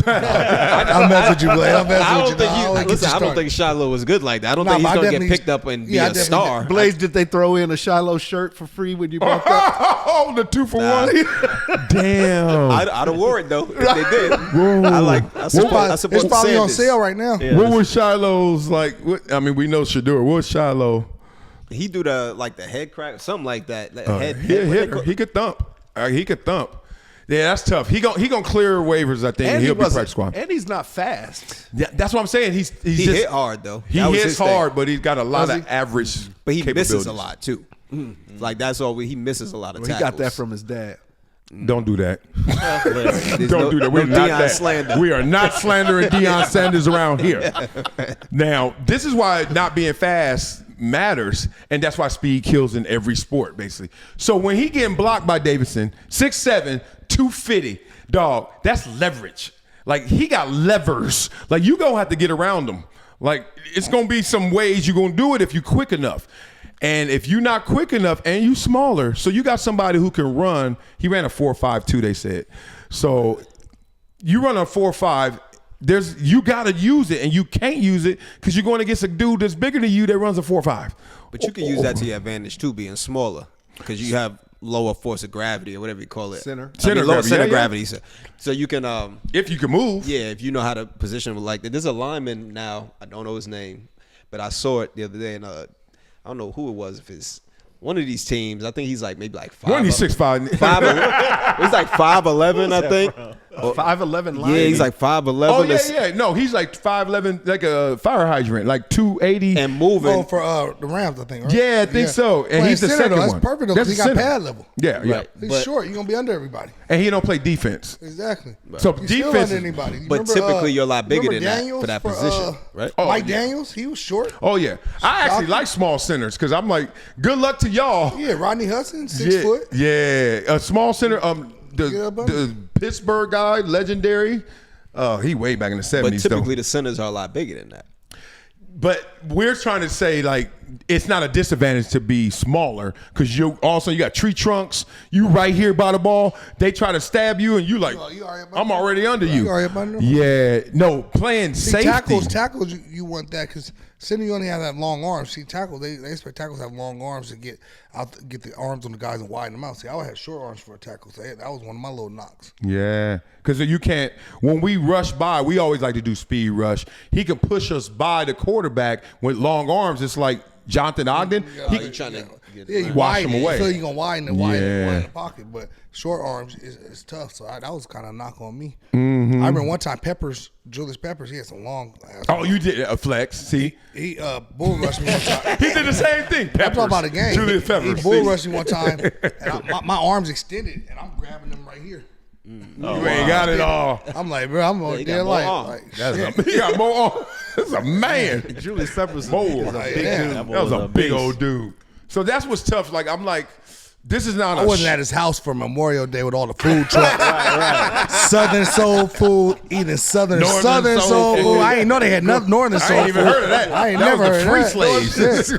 Speaker 5: I'm messing with you, Blaze. I'm
Speaker 3: I
Speaker 5: messing
Speaker 3: don't
Speaker 5: with you.
Speaker 3: think
Speaker 5: dog.
Speaker 3: he,
Speaker 5: Get
Speaker 3: listen,
Speaker 5: you
Speaker 3: I don't
Speaker 5: started.
Speaker 3: think Shiloh was good like that. I don't
Speaker 5: Nah,
Speaker 3: think he's
Speaker 5: but I
Speaker 3: gonna get
Speaker 5: definitely-
Speaker 3: picked up and be
Speaker 5: yeah, I
Speaker 3: a
Speaker 5: definitely
Speaker 3: star.
Speaker 4: Blaze, did they throw in a Shiloh shirt for free when you bought that?
Speaker 1: Oh, the 2-for-1. Damn.
Speaker 3: I'd have wore it though if they did. I support
Speaker 5: It's probably on
Speaker 3: Sanders.
Speaker 5: sale right now.
Speaker 2: Yeah.
Speaker 1: What was Shiloh's like? I mean, we know Shedeur. What was Shiloh?
Speaker 3: He do the head crack, something like that. Like head,
Speaker 1: He a
Speaker 3: what they
Speaker 1: hitter.
Speaker 3: call-
Speaker 1: He could thump. He could thump. Yeah, that's tough. He gonna clear waivers, I think. And he'll be practice squad.
Speaker 4: And he's not fast.
Speaker 1: Yeah, that's what I'm saying. He
Speaker 3: He
Speaker 1: just
Speaker 3: hit hard though.
Speaker 1: He
Speaker 3: That was
Speaker 1: hits
Speaker 3: his thing.
Speaker 1: hard, but he's got a lot
Speaker 4: Does
Speaker 1: of
Speaker 4: he?
Speaker 1: average.
Speaker 3: But he misses
Speaker 1: capabilities.
Speaker 3: a lot too. Like that's all. He misses a lot of
Speaker 4: Well, he
Speaker 3: tackles.
Speaker 4: got that from his dad.
Speaker 1: Don't do that.
Speaker 3: There's
Speaker 1: Don't do that. We're
Speaker 3: no
Speaker 1: not
Speaker 3: Deion
Speaker 1: that.
Speaker 3: slander.
Speaker 1: We are not slandering Deion Sanders around here. Now, this is why not being fast matters, and that's why speed kills in every sport, basically. So when he getting blocked by Davidson, 6'7", 250, dog, that's leverage. Like, he got levers. Like, you gonna have to get around him. Like, it's gonna be some ways you're gonna do it if you're quick enough. And if you're not quick enough and you smaller, so you got somebody who can run. He ran a 4.52, they said. So you run a 4.5, you gotta use it, and you can't use it because you're going against a dude that's bigger than you that runs a 4.5.
Speaker 3: But you can use that to your advantage too, being smaller, because you have lower force of gravity or whatever you call it.
Speaker 4: Center.
Speaker 3: Lower
Speaker 1: gravity,
Speaker 3: center
Speaker 1: yeah.
Speaker 3: gravity. So you can
Speaker 1: If you can move.
Speaker 3: yeah, if you know how to position like that. There's a lineman now. I don't know his name, but I saw it the other day, and I don't know who it was. If it's one of these teams, I think he's like maybe like 5.
Speaker 1: When he's 6'5".
Speaker 3: He's like 5'11", I think.
Speaker 4: 5'11" line.
Speaker 3: Yeah, he's like 5'11".
Speaker 1: Oh, yeah. No, he's like 5'11", like a fire hydrant, like 280.
Speaker 3: and moving.
Speaker 5: Oh, for the Rams, I think, right?
Speaker 1: Yeah, I think so. And
Speaker 5: Well,
Speaker 1: he's the
Speaker 5: center,
Speaker 1: second
Speaker 5: though. That's
Speaker 1: one.
Speaker 5: perfect, though,
Speaker 1: That's
Speaker 5: because he
Speaker 1: the
Speaker 5: got
Speaker 1: center.
Speaker 5: pad level.
Speaker 1: Yeah, yeah.
Speaker 3: Right.
Speaker 5: He's
Speaker 3: But-
Speaker 5: short. You're going to be under everybody.
Speaker 1: And he don't play defense.
Speaker 5: Exactly.
Speaker 1: So
Speaker 5: He's still
Speaker 1: defense
Speaker 5: under
Speaker 1: is-
Speaker 5: anybody. You
Speaker 3: But
Speaker 5: remember,
Speaker 3: typically, you're a lot bigger
Speaker 5: remember
Speaker 3: than that
Speaker 5: Daniels
Speaker 3: for that position, right?
Speaker 1: Oh,
Speaker 5: Mike
Speaker 1: yeah.
Speaker 5: Daniels, he was short.
Speaker 1: Oh, yeah. I actually like small centers because I'm like, good luck to y'all.
Speaker 5: Yeah, Rodney Hudson, 6
Speaker 1: Yeah,
Speaker 5: foot.
Speaker 1: yeah. A small center.
Speaker 5: Yeah, buddy.
Speaker 1: The Pittsburgh guy, legendary. He way back in the 70s.
Speaker 3: But typically,
Speaker 1: though.
Speaker 3: the centers are a lot bigger than that.
Speaker 1: But we're trying to say, like, it's not a disadvantage to be smaller because you got tree trunks. You right here by the ball. They try to stab you, and you like, I'm already under you.
Speaker 5: You already up under them?
Speaker 1: Yeah, no, playing safety.
Speaker 5: Tackles, you want that because center you only have that long arms. See, tackles, they expect tackles to have long arms to get the arms on the guys and widen them out. See, I would have short arms for a tackle. So that was one of my little knocks.
Speaker 1: Yeah, because you can't. When we rush by, we always like to do speed rush. He can push us by the quarterback with long arms. It's like Jonathan Ogden. He can
Speaker 3: trying to
Speaker 5: you
Speaker 1: wash him away.
Speaker 5: So you're going to widen the pocket. But short arms is tough. So that was kind of a knock on me.
Speaker 1: Mm-hmm.
Speaker 5: I remember one time Julius Peppers, he had some long ass.
Speaker 1: Oh, you did a flex. See?
Speaker 5: He bull rushed me one time.
Speaker 1: He did the same thing.
Speaker 5: I'm talking about a game.
Speaker 1: Julius Peppers.
Speaker 5: He bull rushed me one time. And my arms extended, and I'm grabbing them right here.
Speaker 1: You ain't got it all.
Speaker 5: I'm like, bro, I'm on there like
Speaker 1: He got more arms. That's a man.
Speaker 6: Julius Peppers
Speaker 1: More.
Speaker 6: is a big dude.
Speaker 1: That was a big old dude. So that's what's tough. Like, I'm like, this is not
Speaker 5: I wasn't at his house for Memorial Day with all the food trucks. right. Southern soul food, eating Southern soul food. I ain't know they had Northern soul food.
Speaker 1: I ain't even heard of that.
Speaker 5: I ain't
Speaker 1: That
Speaker 5: never
Speaker 1: was
Speaker 5: heard
Speaker 1: the
Speaker 5: of
Speaker 1: free
Speaker 5: that.
Speaker 1: slaves.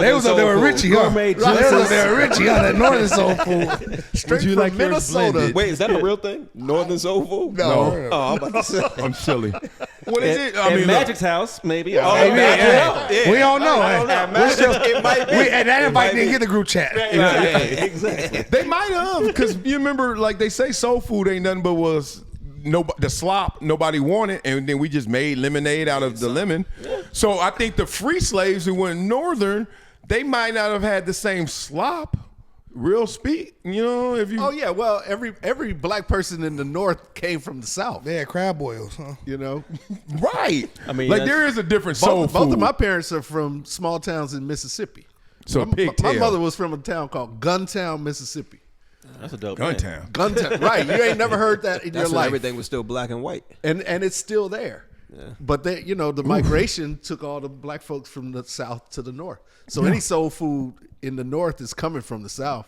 Speaker 5: They was up there with Richie, huh?
Speaker 2: Gourmet
Speaker 5: They was up
Speaker 2: juices.
Speaker 5: there with Richie, huh? That Northern soul food.
Speaker 6: Straight from
Speaker 1: like yours
Speaker 6: Minnesota.
Speaker 1: blended?
Speaker 3: Wait, is that a real thing? Northern soul food?
Speaker 5: No.
Speaker 3: Oh, I'm about to say.
Speaker 1: I'm silly. What is it?
Speaker 2: At
Speaker 1: look,
Speaker 2: Magic's house, maybe.
Speaker 3: Oh,
Speaker 5: Hey,
Speaker 3: Magic.
Speaker 5: we don't know.
Speaker 3: It might be.
Speaker 5: And that invite didn't get the group chat.
Speaker 2: Exactly.
Speaker 1: they might have, because you remember, like they say, soul food ain't nothing but was the slop nobody wanted, and then we just made lemonade out of the lemon. So I think the free slaves who went northern, they might not have had the same slop. Real speak, you know, if you.
Speaker 4: Oh yeah, well every black person in the North came from the South.
Speaker 5: They had crab boils, huh?
Speaker 4: You know,
Speaker 1: Right.
Speaker 2: I mean,
Speaker 1: like there is a different soul
Speaker 4: both
Speaker 1: food.
Speaker 4: of my parents are from small towns in Mississippi.
Speaker 1: So
Speaker 4: my
Speaker 1: pigtail.
Speaker 4: mother was from a town called Guntown, Mississippi.
Speaker 2: That's a dope name.
Speaker 1: Guntown.
Speaker 4: Guntown, right? You ain't never heard that in
Speaker 3: That's
Speaker 4: your
Speaker 3: when
Speaker 4: life.
Speaker 3: everything was still black and white.
Speaker 4: and it's still there. But they, the migration took all the black folks from the South to the North. So any soul food in the North is coming from the South.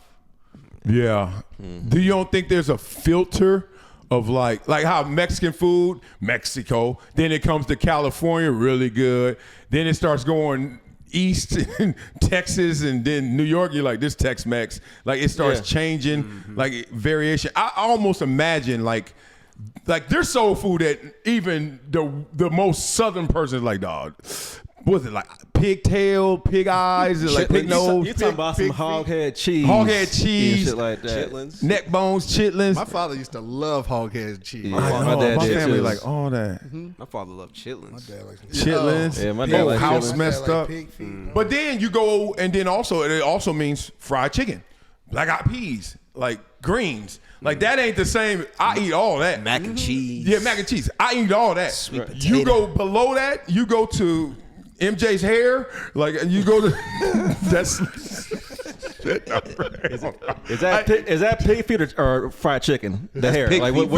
Speaker 1: Yeah. Do you don't think there's a filter of like how Mexican food, Mexico, then it comes to California, really good. Then it starts going east in Texas and then New York, you're like, this Tex-Mex. Like it starts changing, like variation. I almost imagine like there's soul food that even the most southern person is like, dog, what's it like? Pigtail, pig eyes, like pig nose.
Speaker 2: You talking about some hog head cheese?
Speaker 1: Hog head cheese,
Speaker 2: and shit like that.
Speaker 3: Chitlins.
Speaker 1: neck bones, chitlins.
Speaker 4: My father used to love hog head cheese.
Speaker 2: Yeah.
Speaker 1: I know,
Speaker 2: My dad
Speaker 1: my
Speaker 2: did
Speaker 1: family
Speaker 2: too.
Speaker 1: like all that.
Speaker 3: My father loved chitlins.
Speaker 1: Chitlins.
Speaker 2: Yeah, my
Speaker 1: Whole
Speaker 2: dad like
Speaker 1: house
Speaker 2: chitlins.
Speaker 1: messed up. But then you go, and then also it also means fried chicken, black eyed peas, like greens. Like that ain't the same. I eat all that.
Speaker 3: Mac and cheese.
Speaker 1: Yeah, mac and cheese. I eat all that.
Speaker 3: Sweet
Speaker 1: You
Speaker 3: potato.
Speaker 1: go below that, you go to MJ's hair, like, and you go to that's.
Speaker 2: Is that pig feet or fried chicken? The hair.
Speaker 3: pig
Speaker 2: Like
Speaker 3: feet.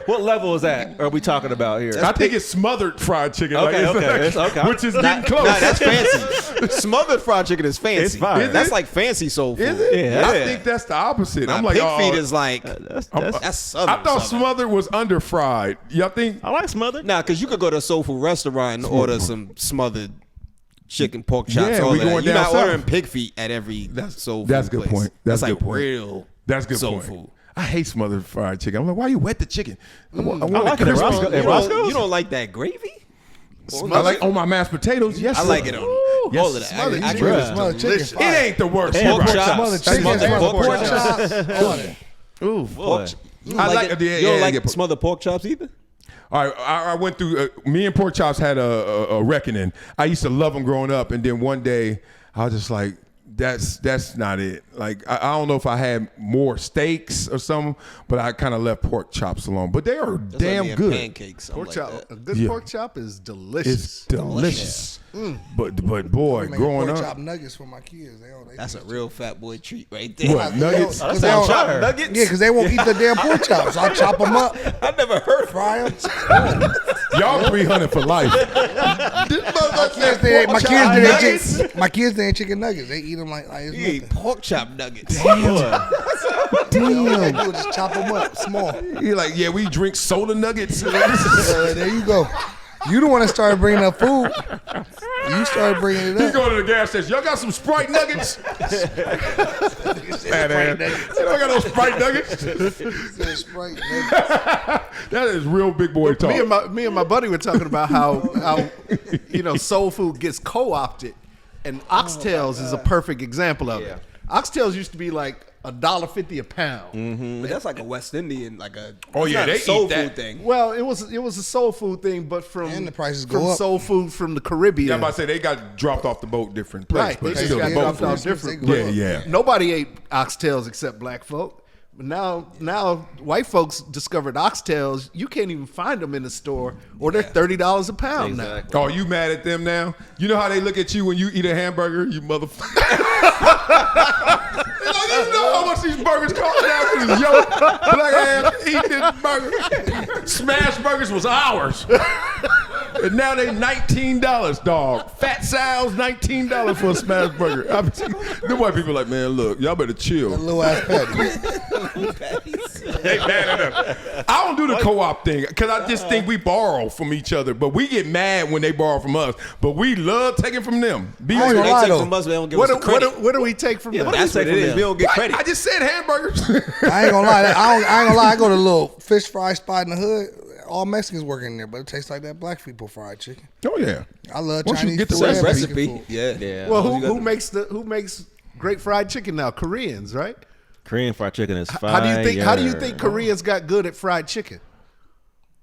Speaker 2: what level is that? Are we talking about here?
Speaker 1: I think it's smothered fried chicken.
Speaker 2: Okay,
Speaker 1: like,
Speaker 2: okay,
Speaker 1: it's
Speaker 2: okay.
Speaker 1: which is getting close.
Speaker 3: Nah, that's fancy. Smothered fried chicken is fancy.
Speaker 2: It's fine. Is
Speaker 3: That's
Speaker 1: it?
Speaker 3: like fancy soul food.
Speaker 1: Is it?
Speaker 2: Yeah.
Speaker 1: I think that's the opposite.
Speaker 3: Nah,
Speaker 1: I'm like,
Speaker 3: pig
Speaker 1: oh,
Speaker 3: feet is like
Speaker 2: That's
Speaker 3: southern.
Speaker 1: I thought
Speaker 3: southern.
Speaker 1: smothered was under fried. Y'all think?
Speaker 2: I like smothered.
Speaker 3: Nah, because you could go to a soul food restaurant and order some smothered chicken, pork chops,
Speaker 1: Yeah,
Speaker 3: all
Speaker 1: we
Speaker 3: of that.
Speaker 1: going
Speaker 3: You're
Speaker 1: down
Speaker 3: not
Speaker 1: south.
Speaker 3: ordering pig feet at every soul food
Speaker 1: That's a good
Speaker 3: place.
Speaker 1: point. That's a
Speaker 3: like
Speaker 1: good point.
Speaker 3: real
Speaker 1: That's a good
Speaker 3: soul
Speaker 1: point.
Speaker 3: food.
Speaker 1: I hate smothered fried chicken. I'm like, why you wet the chicken? I want
Speaker 2: like it at
Speaker 1: crispy.
Speaker 2: Roscoe.
Speaker 3: You
Speaker 2: At
Speaker 3: don't,
Speaker 2: Roscoe's?
Speaker 3: you don't like that gravy?
Speaker 1: I like on my mashed potatoes. Yes,
Speaker 3: I
Speaker 1: sir.
Speaker 3: like it on all of that.
Speaker 4: Smothered
Speaker 3: I
Speaker 4: chicken
Speaker 3: agree.
Speaker 4: is
Speaker 5: Smothered chicken.
Speaker 4: delicious.
Speaker 1: It ain't the worst.
Speaker 2: And
Speaker 3: Pork
Speaker 2: pork
Speaker 3: chops.
Speaker 5: Smothered chicken,
Speaker 3: Smothered
Speaker 5: smothered
Speaker 3: pork
Speaker 5: pork
Speaker 3: chops.
Speaker 5: chops. All that.
Speaker 1: Ooh.
Speaker 2: Boy.
Speaker 3: You
Speaker 1: I
Speaker 3: don't
Speaker 1: like
Speaker 3: like
Speaker 1: it.
Speaker 3: it?
Speaker 1: Yeah,
Speaker 3: You don't
Speaker 1: yeah,
Speaker 3: like
Speaker 1: yeah.
Speaker 3: smothered pork chops either?
Speaker 1: All right, I went through. Me and Pork Chops had a reckoning. I used to love them growing up, and then one day I was just like, "That's not it." Like I don't know if I had more steaks or something, but I kind of left Pork Chops alone. But they are
Speaker 3: That's
Speaker 1: damn
Speaker 3: like me and
Speaker 1: good.
Speaker 3: Pancakes.
Speaker 4: Pork
Speaker 3: Like
Speaker 4: chop,
Speaker 3: that.
Speaker 4: a good
Speaker 1: Yeah.
Speaker 4: pork chop is delicious.
Speaker 1: It's delicious. But boy,
Speaker 5: Make
Speaker 1: growing
Speaker 5: pork
Speaker 1: up,
Speaker 5: chop nuggets for my kids. They
Speaker 3: That's a real fat boy treat right there.
Speaker 1: what nuggets?
Speaker 5: Cause they don't,
Speaker 2: fire.
Speaker 3: Nuggets?
Speaker 5: yeah, because they won't eat the damn pork chops. I'll chop them up,
Speaker 3: I never heard of
Speaker 5: fry them.
Speaker 1: Y'all 300 for life.
Speaker 5: My kids, they ain't chicken nuggets. They eat them like it's
Speaker 3: You eat
Speaker 5: nothing.
Speaker 3: pork chop nuggets.
Speaker 5: Damn. Do is just chop them up small.
Speaker 1: You're like, yeah, we drink soda nuggets.
Speaker 5: There you go. You the one that started bringing up food. You started bringing it
Speaker 1: He
Speaker 5: up.
Speaker 1: go to the gas station. Y'all got some Sprite nuggets? Man, y'all got those Sprite nuggets?
Speaker 5: Sprite,
Speaker 1: That is real big boy talk.
Speaker 4: Me and my buddy were talking about how soul food gets co-opted, and oxtails is a perfect example of it. Oxtails used to be like $1.50 a pound.
Speaker 3: But that's like a West Indian, like a
Speaker 1: Oh, yeah,
Speaker 3: not a
Speaker 1: they
Speaker 3: soul
Speaker 1: eat that.
Speaker 3: food thing.
Speaker 4: Well, it was a soul food thing, but
Speaker 5: And the prices
Speaker 4: from
Speaker 5: go up.
Speaker 4: soul food from the Caribbean.
Speaker 1: Yeah, I'm about to say they got dropped off the boat different place,
Speaker 4: Right,
Speaker 1: but
Speaker 4: they just
Speaker 1: still
Speaker 4: got
Speaker 1: the boat
Speaker 4: dropped
Speaker 1: food.
Speaker 4: off different.
Speaker 5: Yeah,
Speaker 1: yeah.
Speaker 4: Nobody ate oxtails except black folk. But now white folks discovered oxtails. You can't even find them in the store, or they're $30 a pound
Speaker 2: Exactly.
Speaker 1: Oh, you mad at them now? You know how they look at you when you eat a hamburger, you motherfucker. You know how much these burgers cost now for these young black ass eating this burger. Smash burgers was ours. And now they $19, dog. Fat Sal's $19 for a smash burger. The white people like, man, look, y'all better chill.
Speaker 5: That little ass patty.
Speaker 1: They mad at us. I don't do the co-op thing because I just think we borrow from each other, but we get mad when they borrow from us. But we love taking from them. Be
Speaker 5: I ain't
Speaker 1: real.
Speaker 5: gonna
Speaker 3: They
Speaker 5: lie,
Speaker 3: take
Speaker 5: though.
Speaker 3: from us, but they don't give us the credit.
Speaker 4: What do we take from them?
Speaker 3: That's what it is. We don't get credit.
Speaker 1: I just said hamburgers.
Speaker 5: I ain't gonna lie. I ain't gonna lie. I go to a little fish fry spot in the hood. All Mexicans working in there, but it tastes like that black people fried chicken.
Speaker 1: Oh yeah.
Speaker 5: I love
Speaker 1: Once you
Speaker 5: Chinese
Speaker 1: get the
Speaker 5: food and
Speaker 3: recipe.
Speaker 5: Mexican food.
Speaker 3: Yeah.
Speaker 2: Yeah.
Speaker 4: Well,
Speaker 3: All you
Speaker 4: who
Speaker 3: gotta do.
Speaker 4: makes great fried chicken now? Koreans, right?
Speaker 2: Korean fried chicken is fire.
Speaker 4: How do you think Koreans got good at fried chicken?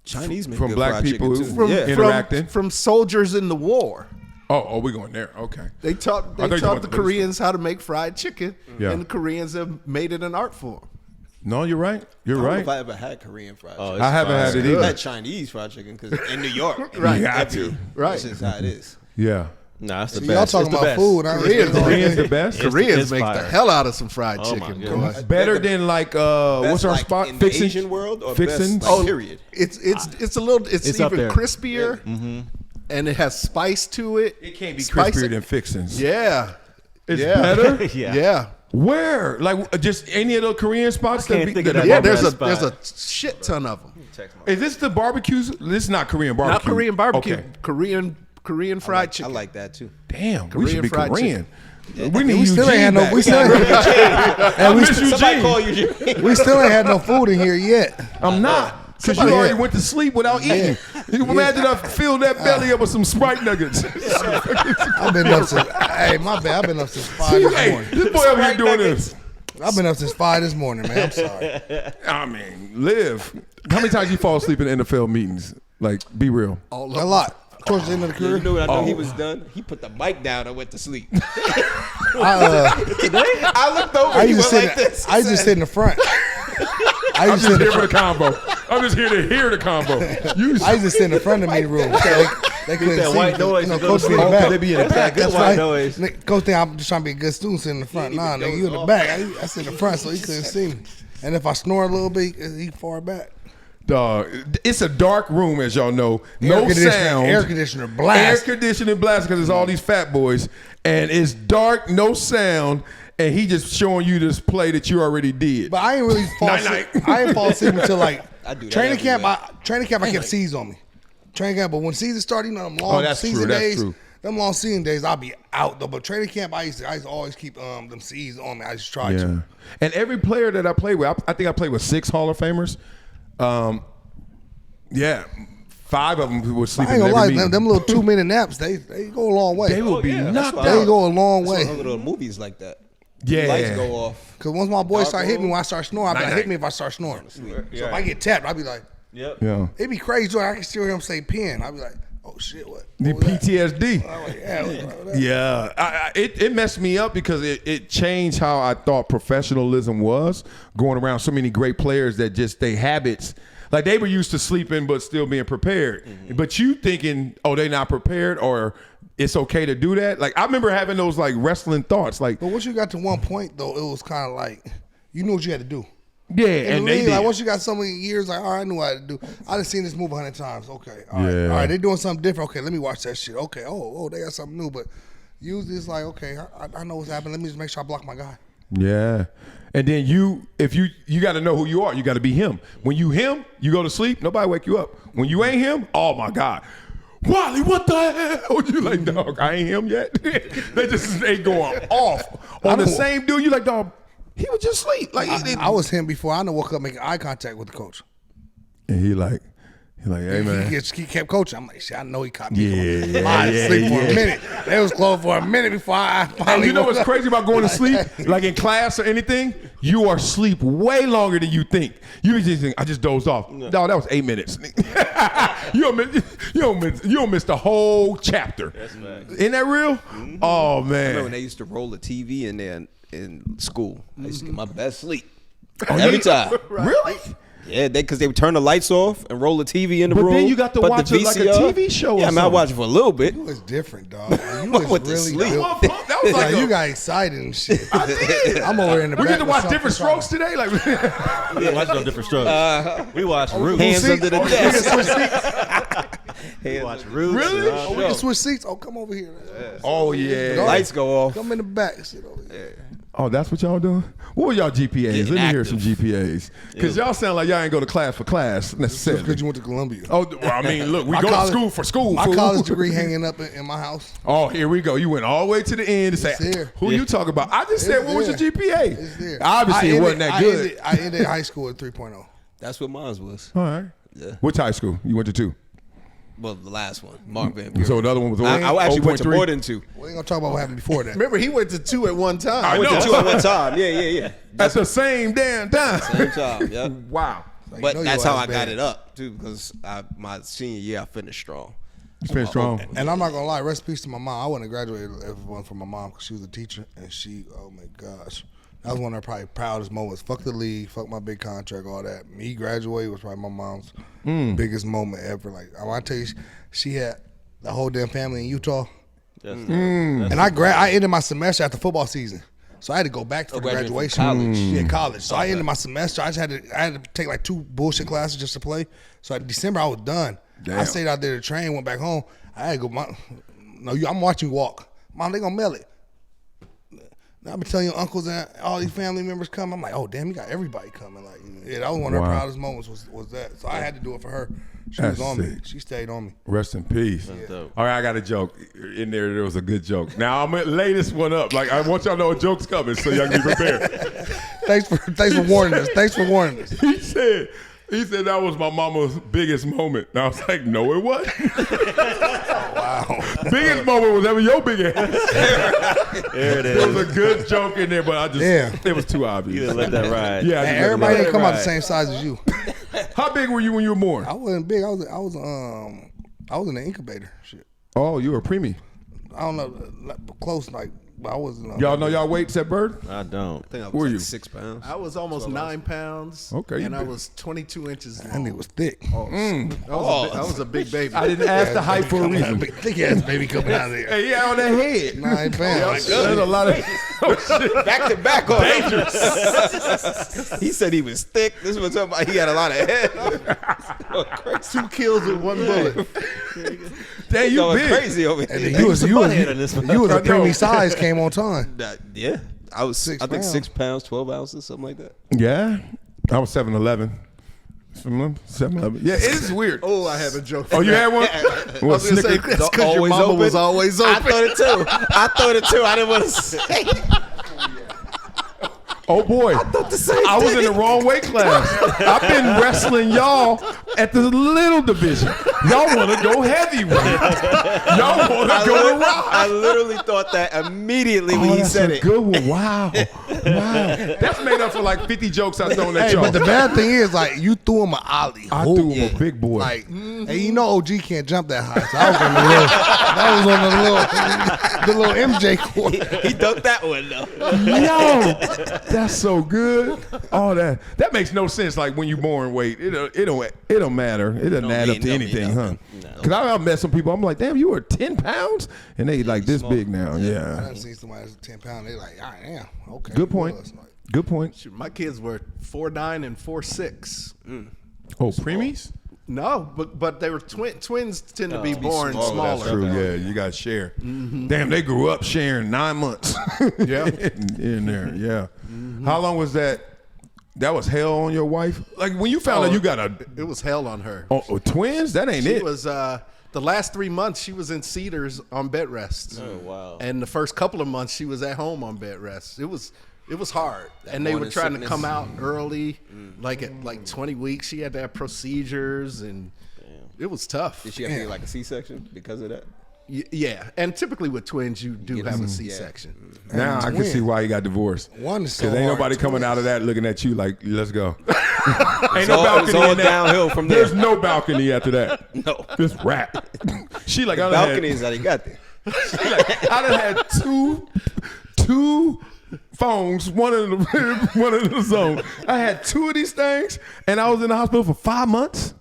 Speaker 3: Chinese make
Speaker 1: From
Speaker 3: good
Speaker 1: black
Speaker 3: fried
Speaker 1: people
Speaker 3: chicken,
Speaker 1: who-
Speaker 3: too. Yeah.
Speaker 1: Interacting.
Speaker 4: From soldiers in the war.
Speaker 1: Oh, we're going there. Okay.
Speaker 4: They taught
Speaker 1: I thought you
Speaker 4: the
Speaker 1: went to
Speaker 4: Koreans how to make fried chicken,
Speaker 1: Yeah.
Speaker 4: and the Koreans have made it an art form.
Speaker 1: No, you're right. You're
Speaker 3: I don't know
Speaker 1: right.
Speaker 3: if I ever had Korean fried chicken.
Speaker 2: it's
Speaker 1: I haven't had it
Speaker 3: I
Speaker 1: either.
Speaker 3: had Chinese fried chicken because in New York,
Speaker 4: Right.
Speaker 1: You got to.
Speaker 4: Right.
Speaker 3: That's just how it is.
Speaker 1: Yeah.
Speaker 2: Nah, it's the
Speaker 5: See,
Speaker 2: best.
Speaker 5: y'all talking
Speaker 2: It's the
Speaker 5: about
Speaker 2: best.
Speaker 5: food. I ain't
Speaker 1: Koreans the best.
Speaker 4: Koreans
Speaker 2: it's
Speaker 4: make
Speaker 2: fire.
Speaker 4: the hell out of some fried
Speaker 2: Oh, my
Speaker 4: chicken,
Speaker 2: goodness.
Speaker 4: boy.
Speaker 1: Better than like what's
Speaker 3: Best,
Speaker 1: our
Speaker 3: like,
Speaker 1: spot?
Speaker 3: in the
Speaker 1: Fixin'?
Speaker 3: Asian world or
Speaker 1: Fixin'?
Speaker 3: best, like, period?
Speaker 4: It's
Speaker 2: It's up
Speaker 4: even
Speaker 2: there.
Speaker 4: crispier, and it has spice to it.
Speaker 1: It can't be
Speaker 4: Spice-
Speaker 1: crispier than Fixins.
Speaker 4: Yeah,
Speaker 1: It's
Speaker 4: yeah.
Speaker 1: better.
Speaker 2: Yeah.
Speaker 4: yeah.
Speaker 1: Where? Like just any of the Korean spots?
Speaker 2: I can't
Speaker 1: that
Speaker 2: think of that
Speaker 4: Yeah,
Speaker 2: one
Speaker 4: there's
Speaker 2: best
Speaker 4: a
Speaker 2: spot.
Speaker 4: shit ton of them.
Speaker 1: Is this the barbecues? This is not Korean barbecue.
Speaker 4: Not Korean barbecue.
Speaker 1: Okay.
Speaker 4: Korean fried chicken.
Speaker 3: I like that too.
Speaker 1: Damn, we
Speaker 4: Korean
Speaker 1: should be
Speaker 4: fried
Speaker 1: Korean. We need
Speaker 5: We still ain't had
Speaker 1: Eugene
Speaker 5: no. We
Speaker 1: back.
Speaker 5: still ain't.
Speaker 1: I miss
Speaker 3: Somebody
Speaker 1: Eugene.
Speaker 3: call you.
Speaker 5: We still ain't had no food in here yet.
Speaker 1: I'm not. Because you
Speaker 5: Somebody
Speaker 1: already
Speaker 5: had-
Speaker 1: went to sleep without eating. You imagine I filled that belly up with some Sprite nuggets.
Speaker 5: I've been up since. Hey, my bad. I've been up since 5 this
Speaker 1: Hey,
Speaker 5: morning.
Speaker 1: this boy over here doing this.
Speaker 5: I've been up since 5 this morning, man. I'm sorry.
Speaker 1: I mean, live. How many times you fall asleep in NFL meetings? Like, be real.
Speaker 5: A lot. Towards the end of the
Speaker 3: You
Speaker 5: career,
Speaker 3: know when I knew he was done? He put the mic down and went to sleep.
Speaker 5: I
Speaker 3: I looked over.
Speaker 5: I
Speaker 3: He
Speaker 5: used
Speaker 3: went
Speaker 5: to sit.
Speaker 3: like this.
Speaker 5: I used to sit in the front. I
Speaker 1: I'm
Speaker 5: used to
Speaker 1: just
Speaker 5: sit in
Speaker 1: here
Speaker 5: the
Speaker 1: for the
Speaker 5: front.
Speaker 1: combo. I'm just here to hear the combo. You
Speaker 5: I used to sit in the front of the meeting room. They couldn't
Speaker 2: that
Speaker 5: see
Speaker 2: white
Speaker 5: me.
Speaker 2: noise,
Speaker 5: You know,
Speaker 2: you go
Speaker 5: coach
Speaker 2: to
Speaker 5: be in the
Speaker 2: sleep.
Speaker 5: back.
Speaker 2: They be in the back. Good
Speaker 5: That's
Speaker 2: white
Speaker 5: right.
Speaker 2: noise.
Speaker 5: Coach think I'm just trying to be a good student sitting in the front. Nah, nigga, you in the back. I sit in the front so he couldn't see me. And if I snore a little bit, he far back.
Speaker 1: Dog, it's a dark room, as y'all know. No sound.
Speaker 5: Air conditioner blast.
Speaker 1: Air conditioning blast because it's all these fat boys. And it's dark, no sound. And he just showing you this play that you already did.
Speaker 5: But I ain't really fall asleep. I ain't fall asleep until like
Speaker 3: I do that
Speaker 5: training
Speaker 3: every
Speaker 5: camp.
Speaker 3: week.
Speaker 5: I kept C's on me. Training camp, but when season started, you know them long
Speaker 1: that's
Speaker 5: season
Speaker 1: true, that's
Speaker 5: days.
Speaker 1: true.
Speaker 5: Them long season days, I'll be out though. But training camp, I used to always keep them C's on me. I just tried
Speaker 1: Yeah.
Speaker 5: to.
Speaker 1: And every player that I played with, I think I played with 6 Hall of Famers. Yeah. 5 of them were
Speaker 5: I
Speaker 1: sleeping
Speaker 5: ain't gonna
Speaker 1: every
Speaker 5: lie,
Speaker 1: meeting.
Speaker 5: them little 2-minute naps, they go a long way.
Speaker 1: They will be
Speaker 3: yeah, that's
Speaker 1: knocked
Speaker 3: why-
Speaker 5: They
Speaker 1: out.
Speaker 5: go a long
Speaker 3: That's
Speaker 5: way.
Speaker 3: one of the movies like that.
Speaker 1: Yeah.
Speaker 3: Lights go off.
Speaker 5: Cause once my boys start hitting me when I start snoring, I be like,
Speaker 1: Night-night.
Speaker 5: hit me if I start snoring. So
Speaker 2: Yeah.
Speaker 5: if I get tapped, I be like,
Speaker 2: Yep.
Speaker 1: Yeah.
Speaker 5: it'd be crazy. Too. I can still hear him say "pen." I be like, oh shit, what?
Speaker 1: The
Speaker 5: What was that?
Speaker 1: PTSD.
Speaker 5: I'm like, yeah, what was that?
Speaker 1: Yeah, it messed me up because it changed how I thought professionalism was, going around so many great players that just they habits, like they were used to sleeping but still being prepared. But you thinking, oh, they not prepared or it's okay to do that? Like I remember having those like wrestling thoughts, like
Speaker 5: But once you got to one point though, it was kind of like you knew what you had to do.
Speaker 1: yeah,
Speaker 5: And
Speaker 1: and they
Speaker 5: really,
Speaker 1: did.
Speaker 5: like once you got so many years, like all right, I knew what I had to do. I done seen this move 100 times. Okay, all right,
Speaker 1: Yeah.
Speaker 5: all right, they doing something different. Okay, let me watch that shit. Okay, oh, they got something new. But usually it's like, okay, I know what's happening. Let me just make sure I block my guy.
Speaker 1: Yeah. And then if you got to know who you are. You got to be him. When you him, you go to sleep. Nobody wake you up. When you ain't him, oh my God. Wiley, what the hell? You like, dog, I ain't him yet. they going off on the same dude. You like, dog, he was just asleep. Like
Speaker 5: I was him before. I woke up making eye contact with the coach.
Speaker 1: And he like, hey man.
Speaker 5: He kept coaching. I'm like, shit, I know he caught me. Sleep for a minute. They was closed for a minute before I finally.
Speaker 1: And you know
Speaker 5: woke
Speaker 1: what's
Speaker 5: up.
Speaker 1: crazy about going to sleep? Like in class or anything, you are asleep way longer than you think. You just think, I just dozed off. No, that was 8 minutes. you don't miss the whole chapter. Isn't that real? Mm-hmm. Oh man.
Speaker 3: I remember when they used to roll the TV in there in school. I used to get my best sleep
Speaker 1: Oh,
Speaker 3: every time.
Speaker 1: Really?
Speaker 3: Yeah, because they would turn the lights off and roll the TV in the room.
Speaker 1: But then you got to watch it like a TV show.
Speaker 3: Yeah, I mean, I watched it for a little bit.
Speaker 5: You was different, dog. You was
Speaker 3: went to
Speaker 5: really
Speaker 3: sleep.
Speaker 5: built.
Speaker 1: That was like
Speaker 5: You got excited and shit.
Speaker 1: I did.
Speaker 5: I'm over here in the
Speaker 1: We
Speaker 5: back.
Speaker 1: get to watch different strokes today. Like,
Speaker 2: We didn't watch no different strokes. We watched Roots.
Speaker 3: Hands under the desk.
Speaker 2: We watched Roots.
Speaker 1: Really?
Speaker 5: Oh, we can switch seats. Oh, come over here.
Speaker 1: oh yeah.
Speaker 3: Lights go off.
Speaker 5: Come in the back. Sit over here.
Speaker 1: Oh, that's what y'all doing? What were y'all GPAs? Let me hear some GPAs. Because y'all sound like y'all ain't go to class for class necessarily.
Speaker 5: Because you went to Columbia.
Speaker 1: Oh, well, I mean, look, we
Speaker 5: My
Speaker 1: go
Speaker 5: college-
Speaker 1: to school for school.
Speaker 5: My
Speaker 1: fool.
Speaker 5: college degree hanging up in my house.
Speaker 1: Oh, here we go. You went all the way to the end to say,
Speaker 5: It's there.
Speaker 1: who you talking about? I just said, what was your
Speaker 5: there.
Speaker 1: GPA?
Speaker 5: It's there.
Speaker 1: Obviously, it wasn't that good.
Speaker 5: I ended high school at 3.0.
Speaker 3: That's what mine was.
Speaker 1: All right.
Speaker 3: Yeah.
Speaker 1: Which high school? You went to 2.
Speaker 3: Well, the last one, Mark Van Buren.
Speaker 1: So the other one was
Speaker 3: I actually went to
Speaker 1: 0.3?
Speaker 3: more than 2.
Speaker 5: We ain't gonna talk about what happened before that.
Speaker 4: Remember, he went to 2 at one time.
Speaker 1: I
Speaker 3: I went
Speaker 1: know.
Speaker 3: to 2 at one time. Yeah.
Speaker 1: At the same damn time.
Speaker 3: Same time, yeah.
Speaker 1: Wow.
Speaker 3: But
Speaker 5: know
Speaker 3: that's
Speaker 5: your
Speaker 3: how
Speaker 5: ass
Speaker 3: I got
Speaker 5: bad.
Speaker 3: it up, too, because my senior year, I finished strong.
Speaker 1: You finished strong.
Speaker 5: And I'm not gonna lie, rest in peace to my mom. I wouldn't have graduated if it wasn't for my mom because she was a teacher and she, oh my gosh, that was one of her probably proudest moments. Fuck the league, fuck my big contract, all that. Me graduating was probably my mom's biggest moment ever. Like I want to tell you, she had the whole damn family in Utah, and I ended my semester after football season. So I had to go back for the
Speaker 3: graduating from
Speaker 5: graduation.
Speaker 3: college.
Speaker 5: Yeah, college. So I ended my semester. I had to take like 2 bullshit classes just to play. So in December I was done.
Speaker 1: Damn.
Speaker 5: I stayed out there to train, went back home. I had to go. I'm watching you walk. Mom, they gonna mail it. Now I've been telling your uncles and all these family members come. I'm like, oh damn, you got everybody coming. Like, yeah, that was one of her
Speaker 1: Wow.
Speaker 5: proudest moments. Was that? So I had to do it for her. She
Speaker 1: That's
Speaker 5: was on me.
Speaker 1: sick.
Speaker 5: She stayed on me.
Speaker 1: Rest in peace.
Speaker 2: dope.
Speaker 1: All right, I got a joke. In there was a good joke. Now I'm gonna lay this one up. Like I want y'all to know a joke's coming, so y'all can be prepared.
Speaker 5: Thanks for warning us. Thanks for warning us.
Speaker 1: He said that was my mama's biggest moment. And I was like, no, it wasn't.
Speaker 5: Wow.
Speaker 1: Biggest moment was ever your big ass.
Speaker 2: There it
Speaker 1: There was
Speaker 2: is.
Speaker 1: a good joke in there, but I just it was too
Speaker 2: You
Speaker 1: obvious.
Speaker 2: didn't let that ride.
Speaker 1: Yeah, I
Speaker 5: And
Speaker 1: just
Speaker 5: everybody
Speaker 1: let it
Speaker 5: didn't come out the
Speaker 2: right.
Speaker 5: same size as you.
Speaker 1: ride. How big were you when you were born?
Speaker 5: I wasn't big. I was in the incubator. Shit.
Speaker 1: Oh, you were a preemie.
Speaker 5: I don't know, like, close. Like, but I wasn't.
Speaker 1: Y'all know y'all weights at Bird?
Speaker 2: I don't.
Speaker 3: I think I was
Speaker 1: Who are
Speaker 3: like
Speaker 1: you?
Speaker 3: 6 pounds.
Speaker 4: I was almost 9 pounds.
Speaker 1: Okay, you
Speaker 4: and I
Speaker 1: big.
Speaker 4: was 22 inches
Speaker 5: That
Speaker 4: long.
Speaker 5: nigga was thick.
Speaker 4: I was a big baby.
Speaker 1: I didn't ask the height for a reason.
Speaker 5: Thick ass baby coming out of there.
Speaker 1: Hey, yeah, on that head.
Speaker 5: 9 pounds.
Speaker 1: There's a lot of
Speaker 3: Back to back on dangerous. He said he was thick. This was talking about he had a lot of head.
Speaker 4: 2 kills with 1 bullet.
Speaker 1: Damn, you
Speaker 3: Going
Speaker 1: big.
Speaker 3: crazy over
Speaker 5: And
Speaker 3: here.
Speaker 5: then you was
Speaker 2: on this one.
Speaker 5: a
Speaker 1: I know.
Speaker 5: preemie size came on time.
Speaker 3: Yeah, I was
Speaker 5: 6
Speaker 3: I think
Speaker 5: pounds.
Speaker 3: 6 pounds, 12 ounces, something like that.
Speaker 1: Yeah, I was 7'11". 7'11". Yeah, it is weird.
Speaker 4: Oh, I have a joke.
Speaker 1: Oh, you had one?
Speaker 4: I
Speaker 1: What,
Speaker 4: was gonna say
Speaker 1: Snicker?
Speaker 4: that's because your
Speaker 3: Always
Speaker 4: mama
Speaker 3: open?
Speaker 4: was always
Speaker 3: I
Speaker 4: open.
Speaker 3: thought it too. I didn't want to say.
Speaker 1: Oh boy, I was in the wrong weight class. I've been wrestling y'all at the little division. Y'all want to go heavyweight. Y'all want to go to rock.
Speaker 3: I literally thought that immediately when
Speaker 1: Oh,
Speaker 3: he
Speaker 1: that's
Speaker 3: said
Speaker 1: a
Speaker 3: it.
Speaker 1: good one. Wow. That's made up for like 50 jokes I thrown at
Speaker 5: Hey,
Speaker 1: y'all.
Speaker 5: but the bad thing is, like, you threw him an ollie.
Speaker 1: I threw him a big boy.
Speaker 5: Like, and you know OG can't jump that high. So I was on the little MJ court.
Speaker 3: He dunked that one though.
Speaker 1: Yo, that's so good. Oh, that makes no sense. Like when you born weight, it don't matter. It doesn't add up to anything, huh? Because I've met some people. I'm like, damn, you were 10 pounds, and they like this big now.
Speaker 5: I
Speaker 1: Yeah.
Speaker 5: done seen somebody that's 10 pounds. They like, I am. Okay.
Speaker 1: Good point. Good point.
Speaker 4: Shoot, my kids were 4'9" and 4'6".
Speaker 1: Oh, preemies?
Speaker 4: No, but they were twins tend to be born
Speaker 3: smaller,
Speaker 4: smaller.
Speaker 3: that's
Speaker 1: True. Yeah, you got to share. Damn, they grew up sharing 9 months.
Speaker 4: Yeah.
Speaker 1: in there. Yeah. How long was that? That was hell on your wife. Like when you found out you got
Speaker 4: It was hell on her.
Speaker 1: twins. That ain't
Speaker 4: She
Speaker 1: it.
Speaker 4: was The last 3 months, she was in Cedars on bed rest.
Speaker 3: Oh wow!
Speaker 4: And the first couple of months, she was at home on bed rest. It was hard, and they were
Speaker 3: morning
Speaker 4: trying
Speaker 3: sickness.
Speaker 4: to come out early, like at 20 weeks. She had to have procedures, and it was tough.
Speaker 3: Did she have to get like a C-section because of that?
Speaker 4: Yeah, and typically with twins, you do have a C-section.
Speaker 1: Now I can see why he got divorced.
Speaker 5: One is so
Speaker 1: Because ain't
Speaker 5: hard.
Speaker 1: nobody coming out of that looking at you like, let's go. Ain't
Speaker 3: It's
Speaker 1: no
Speaker 3: all
Speaker 1: balcony in that.
Speaker 3: downhill from there.
Speaker 1: There's no balcony after that.
Speaker 3: No.
Speaker 1: Just rap. She like, I
Speaker 3: Balcony
Speaker 1: done
Speaker 3: is how you got there.
Speaker 1: had, I done had two phones, one in the zone. I had 2 of these things, and I was in the hospital for 5 months.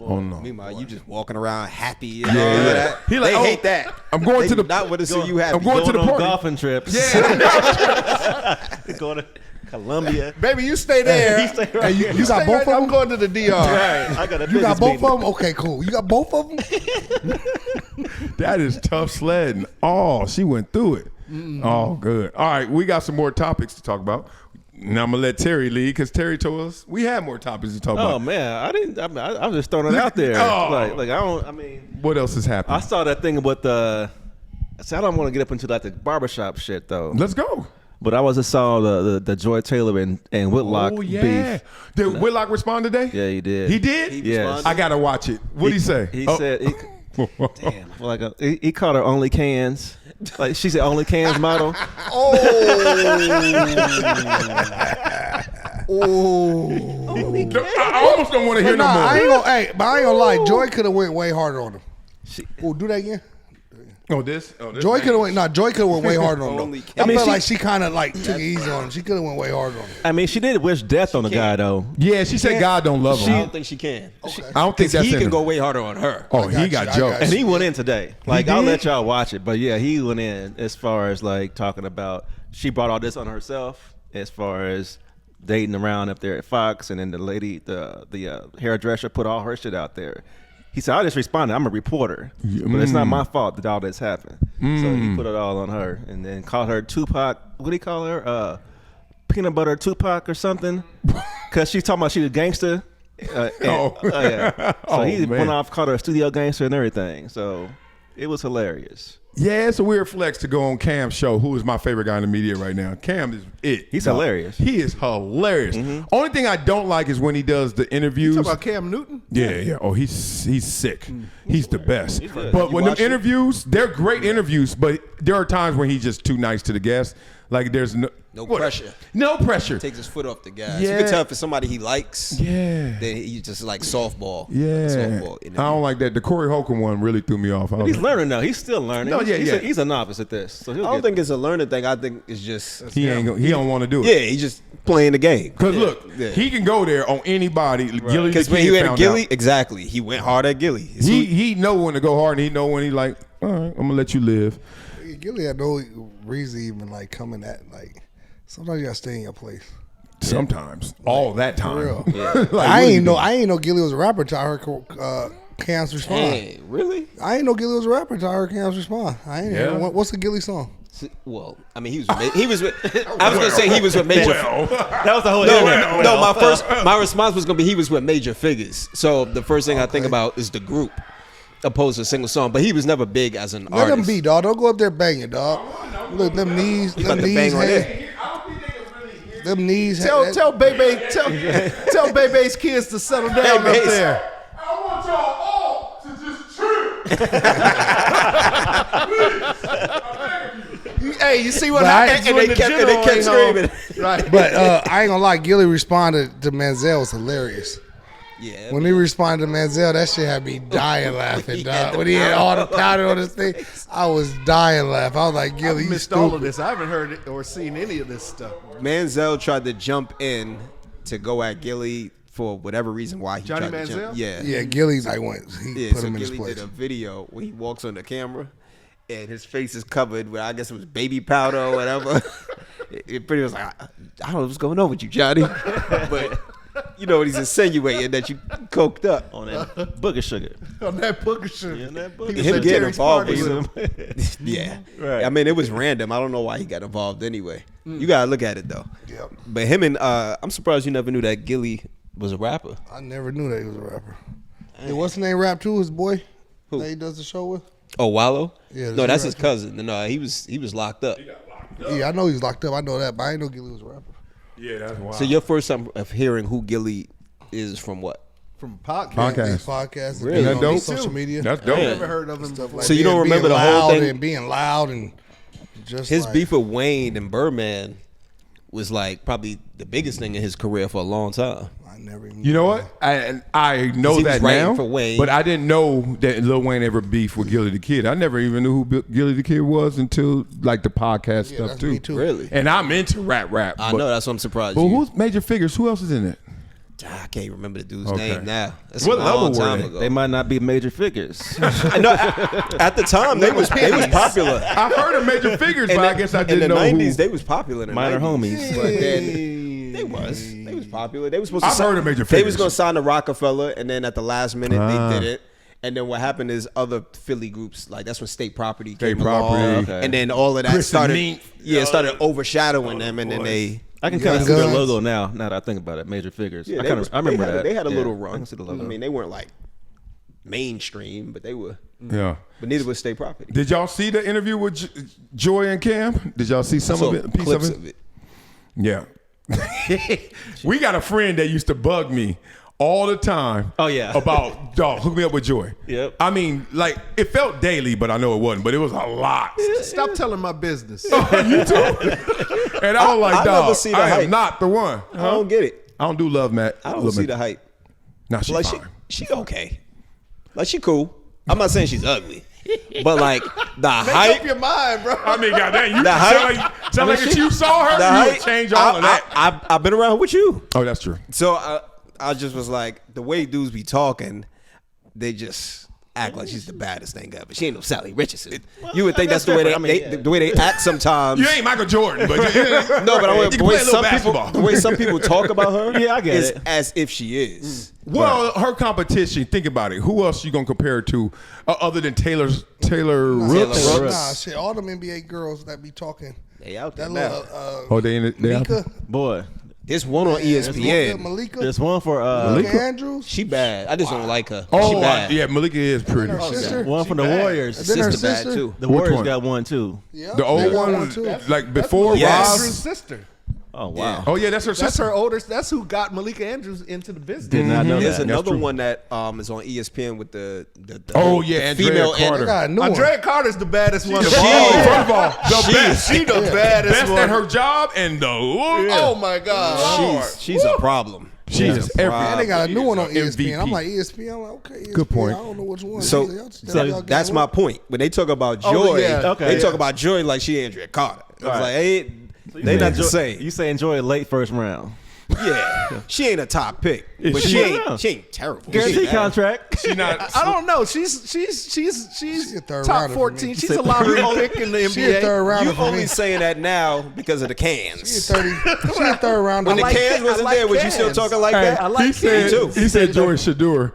Speaker 1: Oh no!
Speaker 3: Meanwhile, you just walking around happy. And
Speaker 1: Yeah,
Speaker 3: all of
Speaker 1: yeah.
Speaker 3: that.
Speaker 1: He like,
Speaker 3: they
Speaker 1: oh,
Speaker 3: hate that.
Speaker 1: I'm going
Speaker 3: They
Speaker 1: to
Speaker 3: do
Speaker 1: the-
Speaker 3: not want to see you happy.
Speaker 1: I'm going to the
Speaker 2: on
Speaker 1: party.
Speaker 2: golfing trips.
Speaker 1: Yeah.
Speaker 2: Going to Colombia.
Speaker 4: Baby, you stay there.
Speaker 2: He stay right
Speaker 5: Hey,
Speaker 2: here.
Speaker 5: you got
Speaker 4: Stay
Speaker 5: both
Speaker 4: right
Speaker 5: of
Speaker 4: there. I'm
Speaker 5: them?
Speaker 4: going to the DR.
Speaker 2: Right. I got a
Speaker 5: You got
Speaker 2: business
Speaker 5: both
Speaker 2: meeting.
Speaker 5: of them? Okay, cool. You got both of them?
Speaker 1: That is tough sledding. Oh, she went through it. Oh, good. All right, we got some more topics to talk about. Now I'm gonna let Terry lead because Terry told us we had more topics to talk
Speaker 2: Oh
Speaker 1: about.
Speaker 2: man, I didn't. I was just throwing it out there.
Speaker 1: Oh.
Speaker 2: Like I don't. I mean,
Speaker 1: What else has happened?
Speaker 2: I saw that thing with the. See, I don't want to get up into like the barbershop shit though.
Speaker 1: Let's go.
Speaker 2: But I just saw the Joy Taylor and Whitlock
Speaker 1: Oh yeah.
Speaker 2: beef.
Speaker 1: Did Whitlock respond today?
Speaker 2: Yeah, he did.
Speaker 1: He did.
Speaker 3: He
Speaker 2: Yes.
Speaker 3: responded?
Speaker 1: I gotta watch it. What'd he say?
Speaker 2: He
Speaker 1: Oh.
Speaker 2: said, "Damn, like he called her only cans. Like she said, only cans model.
Speaker 1: I almost don't want to hear no
Speaker 5: Nah,
Speaker 1: more.
Speaker 5: I ain't gonna. Hey, but I ain't gonna lie. Joy could have went way harder on him. Oh, do that again.
Speaker 1: Oh, this. Oh, this
Speaker 5: Joy
Speaker 1: thing.
Speaker 5: could have went. Nah, Joy could have went way harder on him.
Speaker 3: Only
Speaker 5: Though. I
Speaker 2: mean,
Speaker 5: felt
Speaker 2: she-
Speaker 5: like she kind of like took it easy on him. She could have went way harder on him.
Speaker 2: I mean, she did wish death on the guy though.
Speaker 1: Yeah, she said God don't love
Speaker 3: I
Speaker 1: him.
Speaker 3: don't think she can.
Speaker 1: I don't think
Speaker 3: Because
Speaker 1: that's
Speaker 3: he
Speaker 1: in
Speaker 3: can
Speaker 1: her.
Speaker 3: go way harder on her.
Speaker 1: Oh, he
Speaker 5: got
Speaker 1: got
Speaker 5: you, I
Speaker 1: jokes.
Speaker 5: got
Speaker 2: And he went in today. Like I'll
Speaker 1: did?
Speaker 2: let y'all watch it, but yeah, he went in as far as like talking about she brought all this on herself, as far as dating around up there at Fox, and then the lady, the hairdresser, put all her shit out there. He said, I just responded. I'm a reporter, but it's not my fault that all this happened. So he put it all on her, and then called her Tupac. What do he call her? Peanut butter Tupac or something? Because she's talking about she was a gangster. Yeah. So he
Speaker 1: Oh, man.
Speaker 2: went off, called her a studio gangster and everything. So it was hilarious.
Speaker 1: Yeah, it's a weird flex to go on Cam's show, who is my favorite guy in the media right now. Cam is it.
Speaker 2: He's
Speaker 1: dog.
Speaker 2: hilarious.
Speaker 1: He is hilarious. Only thing I don't like is when he does the interviews.
Speaker 4: Talk about Cam Newton?
Speaker 1: Yeah. Oh, he's sick. He's the best.
Speaker 2: good.
Speaker 1: But
Speaker 3: You
Speaker 1: when them
Speaker 3: watch it?
Speaker 1: interviews, they're great interviews, but there are times when he's just too nice to the guests. Like there's no
Speaker 3: pressure.
Speaker 1: No pressure.
Speaker 3: Takes his foot off the gas.
Speaker 1: Yeah.
Speaker 3: You can tell if it's somebody he likes.
Speaker 1: Yeah.
Speaker 3: Then he just like softball.
Speaker 1: Yeah.
Speaker 3: Softball
Speaker 1: I
Speaker 3: interview.
Speaker 1: don't like that. The Corey Holcomb one really threw me off. I was
Speaker 2: He's
Speaker 1: like,
Speaker 2: learning though. He's still learning.
Speaker 1: No, yeah,
Speaker 2: he's
Speaker 1: yeah.
Speaker 2: he's a novice at this. So he'll
Speaker 3: I don't
Speaker 2: get
Speaker 3: think it's a learning thing. I think it's just
Speaker 1: he don't want to do it.
Speaker 3: yeah, he's just playing the game.
Speaker 1: Cause look,
Speaker 3: Yeah.
Speaker 1: he can go there on anybody. Gillie Da
Speaker 3: Because when
Speaker 1: Kid
Speaker 3: he had
Speaker 1: found
Speaker 3: Gillie,
Speaker 1: out.
Speaker 3: exactly, he went hard at Gillie.
Speaker 1: He know when to go hard, and he know when he like, all right, I'm gonna let you live.
Speaker 5: Gillie had no reason even like coming at like. Sometimes you gotta stay in your place.
Speaker 1: Sometimes, all that
Speaker 5: For
Speaker 1: time.
Speaker 5: real.
Speaker 1: Like, what
Speaker 5: I
Speaker 1: do you
Speaker 5: ain't
Speaker 1: do?
Speaker 5: know Gillie was a rapper till I heard Cam's respond.
Speaker 3: Hey, really?
Speaker 5: I ain't know Gillie was a rapper till I heard Cam's respond. I ain't
Speaker 1: Yeah.
Speaker 5: what's the Gillie song?
Speaker 3: Well, I mean, he was with. I was gonna say he was with major.
Speaker 2: that was the whole
Speaker 3: No,
Speaker 2: internet.
Speaker 3: no. My response was gonna be he was with major figures. So the first thing I think about is the group, opposed to a single song. But he was never big as an
Speaker 5: Let
Speaker 3: artist.
Speaker 5: them be, dog. Don't go up there banging, dog. Look, them knees,
Speaker 3: about
Speaker 5: them
Speaker 3: to
Speaker 5: knees,
Speaker 3: bang on
Speaker 5: hey, them knees.
Speaker 4: Tell Bebe, tell Bebe's kids to settle down up
Speaker 3: Baze.
Speaker 4: there.
Speaker 1: I want y'all all to just chill.
Speaker 4: Hey, you see what
Speaker 5: But I-
Speaker 4: happens
Speaker 3: and
Speaker 4: when
Speaker 3: they
Speaker 4: the
Speaker 3: kept- and
Speaker 4: general
Speaker 3: they kept
Speaker 4: ain't home?
Speaker 3: screaming.
Speaker 4: Right.
Speaker 5: But I ain't gonna lie, Gillie responded to Manziel was hilarious.
Speaker 3: Yeah.
Speaker 5: When he responded to Manziel, that shit had me dying laughing, dog. When he had all the powder on his thing, I was dying laughing. I was like,
Speaker 4: I
Speaker 5: Gillie, you
Speaker 4: missed all of
Speaker 5: stupid.
Speaker 4: this. I haven't heard it or seen any of this stuff.
Speaker 3: Manziel tried to jump in to go at Gillie for whatever reason why he
Speaker 4: Johnny
Speaker 3: tried to jump.
Speaker 4: Manziel?
Speaker 3: Yeah.
Speaker 5: Yeah, Gillie's like he
Speaker 3: Yeah,
Speaker 5: put
Speaker 3: so
Speaker 5: him in his
Speaker 3: Gillie
Speaker 5: place.
Speaker 3: did a video where he walks on the camera and his face is covered with, I guess it was baby powder or whatever. it pretty was like, I don't know what's going on with you, Johnny. But you know what he's insinuating, that you coked up.
Speaker 2: on that booger sugar.
Speaker 4: On that booger shit.
Speaker 2: Yeah, that
Speaker 4: He
Speaker 2: booger
Speaker 4: was
Speaker 3: Him
Speaker 4: at
Speaker 3: getting
Speaker 4: Terry's
Speaker 3: involved
Speaker 4: party
Speaker 3: with
Speaker 4: with him.
Speaker 3: Yeah.
Speaker 2: Right.
Speaker 3: I mean, it was random. I don't know why he got involved anyway. You got to look at it, though.
Speaker 5: Yep.
Speaker 3: But him and, I'm surprised you never knew that Gillie was a rapper.
Speaker 5: I never knew that he was a rapper. Hey, what's the name rap too, his boy?
Speaker 3: Who?
Speaker 5: that he does the show with?
Speaker 3: Oh, Wallow?
Speaker 5: Yeah,
Speaker 3: No, that's his
Speaker 5: rapper.
Speaker 3: cousin. No, he was locked up.
Speaker 5: Yeah, I know he's locked up. I know that, but I ain't know Gillie was a rapper.
Speaker 1: Yeah, that's wild.
Speaker 3: So your first time of hearing who Gillie is from what?
Speaker 4: From podcast.
Speaker 1: Podcast.
Speaker 5: His podcast,
Speaker 3: Really?
Speaker 1: That dope?
Speaker 5: social media.
Speaker 1: That's dope.
Speaker 4: I never heard of him before.
Speaker 3: So you don't remember
Speaker 5: being
Speaker 3: the whole
Speaker 5: loud
Speaker 3: thing?
Speaker 5: and being loud and just
Speaker 3: His
Speaker 5: like,
Speaker 3: beef with Wayne and Birdman was like probably the biggest thing in his career for a long time.
Speaker 5: I never even.
Speaker 1: You know what? I know
Speaker 3: He was
Speaker 1: that
Speaker 3: writing
Speaker 1: now,
Speaker 3: for Wayne.
Speaker 1: but I didn't know that Lil Wayne ever beefed with Gillie Da Kid. I never even knew who Gillie Da Kid was until like the podcast
Speaker 5: Yeah,
Speaker 1: stuff
Speaker 5: that's
Speaker 1: too.
Speaker 5: me too.
Speaker 3: Really?
Speaker 1: And I'm into rap.
Speaker 3: I
Speaker 1: but-
Speaker 3: know, that's what I'm surprised.
Speaker 1: But
Speaker 3: you.
Speaker 1: who's Major Figures? Who else is in it?
Speaker 3: I can't remember the dude's
Speaker 1: Okay.
Speaker 3: name now. That's
Speaker 1: What
Speaker 3: a
Speaker 1: level
Speaker 3: long
Speaker 1: were
Speaker 3: time
Speaker 1: they?
Speaker 3: ago.
Speaker 2: They might not be major figures.
Speaker 3: I know, at the time they was popular.
Speaker 1: I've heard of Major Figures, but I guess I
Speaker 3: in
Speaker 1: didn't
Speaker 3: the
Speaker 1: know
Speaker 3: 90s
Speaker 1: who.
Speaker 3: they was popular. In the
Speaker 2: Minor
Speaker 3: 90s.
Speaker 2: homies.
Speaker 3: But then they was popular. They was supposed to.
Speaker 1: I've heard of Major
Speaker 3: They
Speaker 1: Figures.
Speaker 3: was gonna sign to Rockefeller, and then at the last minute they did it. And then what happened is other Philly groups, like that's when State Property
Speaker 1: State
Speaker 3: came
Speaker 1: Property.
Speaker 3: along,
Speaker 2: Okay.
Speaker 3: and then all of that
Speaker 1: Chris
Speaker 3: started,
Speaker 1: and Meek.
Speaker 3: started overshadowing them, and then they.
Speaker 2: I can kind of
Speaker 5: Young
Speaker 2: see their
Speaker 5: Guns.
Speaker 2: logo now. Now that I think about it, major figures.
Speaker 3: Yeah,
Speaker 2: I,
Speaker 3: they
Speaker 2: kinda,
Speaker 3: was-
Speaker 2: I remember
Speaker 3: they had,
Speaker 2: that.
Speaker 3: They had a
Speaker 2: Yeah,
Speaker 3: little
Speaker 2: I
Speaker 3: run.
Speaker 2: can see the logo.
Speaker 3: I mean, they weren't like mainstream, but they were.
Speaker 1: Yeah.
Speaker 3: But neither was State Property.
Speaker 1: Did y'all see the interview with Joy and Cam? Did y'all see some
Speaker 3: So
Speaker 1: of it? A piece
Speaker 3: clips
Speaker 1: of it? Yeah. We got a friend that used to bug me all the time.
Speaker 2: Oh, yeah.
Speaker 1: About dog, hook me up with Joy.
Speaker 2: Yep.
Speaker 1: I mean, like it felt daily, but I know it wasn't. But it was a lot.
Speaker 4: Stop telling my business.
Speaker 1: You too. And I was like,
Speaker 3: I never
Speaker 1: dog,
Speaker 3: see the
Speaker 1: I
Speaker 3: hype.
Speaker 1: am not the one.
Speaker 3: I don't get it.
Speaker 1: I don't do love, Matt.
Speaker 3: I don't
Speaker 1: Love
Speaker 3: see
Speaker 1: Matt.
Speaker 3: the hype.
Speaker 1: Nah, she
Speaker 3: Like
Speaker 1: fine.
Speaker 3: she okay. Like she cool. I'm not saying she's ugly, but like the
Speaker 4: Make
Speaker 3: hype.
Speaker 4: up your mind, bro.
Speaker 1: I mean, goddamn, you
Speaker 3: The
Speaker 1: sound
Speaker 3: hype-
Speaker 1: like if you saw her,
Speaker 3: The
Speaker 1: you
Speaker 3: hype.
Speaker 1: would change all of that.
Speaker 3: I've been around with you,
Speaker 1: Oh, that's true.
Speaker 3: so I just was like the way dudes be talking, they just act like she's the baddest thing ever. She ain't no Sally Richardson. You would think that's the way they,
Speaker 2: different. I mean, yeah.
Speaker 3: the way they act sometimes.
Speaker 1: You ain't Michael Jordan, but
Speaker 3: No, but I
Speaker 1: you
Speaker 3: want
Speaker 1: can
Speaker 3: the way
Speaker 1: play a little
Speaker 3: some people,
Speaker 1: basketball.
Speaker 3: the way some people talk about her,
Speaker 2: Yeah, I get
Speaker 3: is
Speaker 2: it.
Speaker 3: as if she is.
Speaker 1: Well, her competition. Think about it. Who else you gonna compare it to other than Taylor Rooks?
Speaker 3: Rooks.
Speaker 5: Nah, shit. All them NBA girls that be talking.
Speaker 3: They out there
Speaker 5: That
Speaker 3: now.
Speaker 5: little
Speaker 1: Oh, they in it. They out there?
Speaker 5: Mika,
Speaker 2: Boy,
Speaker 3: There's one on ESPN.
Speaker 5: Malika,
Speaker 2: there's one for
Speaker 5: Malika Andrews.
Speaker 3: She bad. I just don't like her. she
Speaker 1: Oh,
Speaker 3: bad.
Speaker 1: yeah, Malika is pretty.
Speaker 5: Her sister.
Speaker 2: one for the Warriors.
Speaker 5: And then her
Speaker 3: Sister bad
Speaker 5: sister.
Speaker 3: too.
Speaker 2: The
Speaker 1: Which
Speaker 2: Warriors
Speaker 1: one?
Speaker 2: got one too.
Speaker 5: Yeah,
Speaker 1: The old
Speaker 5: they got
Speaker 1: one,
Speaker 5: too.
Speaker 1: like before
Speaker 3: Yes.
Speaker 4: Andrews'
Speaker 1: Roz.
Speaker 4: sister.
Speaker 2: Oh wow.
Speaker 1: Oh yeah, that's her
Speaker 4: That's
Speaker 1: sister.
Speaker 4: her older. That's who got Malika Andrews into the business.
Speaker 2: Did not know
Speaker 3: There's
Speaker 2: that.
Speaker 3: another
Speaker 1: true.
Speaker 3: one that is on ESPN with the
Speaker 1: Oh yeah, Andrea
Speaker 3: female
Speaker 1: Carter.
Speaker 5: They got a new one.
Speaker 4: Andrea Carter's the baddest one of
Speaker 1: Oh,
Speaker 4: all.
Speaker 1: first of all, the best.
Speaker 4: She the baddest
Speaker 1: Best
Speaker 4: one.
Speaker 1: at her job and the look.
Speaker 4: Oh my God.
Speaker 3: She's a problem.
Speaker 1: Jesus, every
Speaker 5: And they got a new one on
Speaker 1: MVP.
Speaker 5: ESPN. I'm like ESPN. I'm like, okay, ESPN.
Speaker 1: Good point.
Speaker 5: I don't know which one.
Speaker 3: So,
Speaker 5: Y'all just tell y'all
Speaker 3: that's
Speaker 5: get
Speaker 3: my
Speaker 5: one.
Speaker 3: point. When they talk about Joy,
Speaker 4: Oh, yeah.
Speaker 2: Okay,
Speaker 3: they
Speaker 2: yeah.
Speaker 3: talk about Joy like she Andrea Carter. I was
Speaker 2: Right.
Speaker 3: like, hey, they not the same.
Speaker 2: You say enjoy a late first round.
Speaker 3: Yeah, she ain't a top pick,
Speaker 1: Is
Speaker 3: but
Speaker 1: she?
Speaker 3: she
Speaker 2: Yeah.
Speaker 3: ain't terrible.
Speaker 2: Guarantee
Speaker 3: She-
Speaker 2: contract.
Speaker 1: She not.
Speaker 4: I don't know. She's
Speaker 5: a third
Speaker 4: top
Speaker 5: rounder for
Speaker 4: 14.
Speaker 5: me.
Speaker 4: She's a lottery pick in the
Speaker 5: She a third
Speaker 4: NBA.
Speaker 5: rounder
Speaker 3: You
Speaker 5: for
Speaker 3: only
Speaker 5: me.
Speaker 3: saying that now because of the
Speaker 5: She
Speaker 3: cans.
Speaker 5: 30. She a third rounder.
Speaker 3: When the
Speaker 4: like
Speaker 3: cans
Speaker 4: that.
Speaker 3: wasn't
Speaker 4: I like
Speaker 3: there, was you still
Speaker 4: cans.
Speaker 3: talking like
Speaker 1: Hey,
Speaker 3: that?
Speaker 4: I like
Speaker 1: he said,
Speaker 3: too.
Speaker 1: he said Joy Shedeur.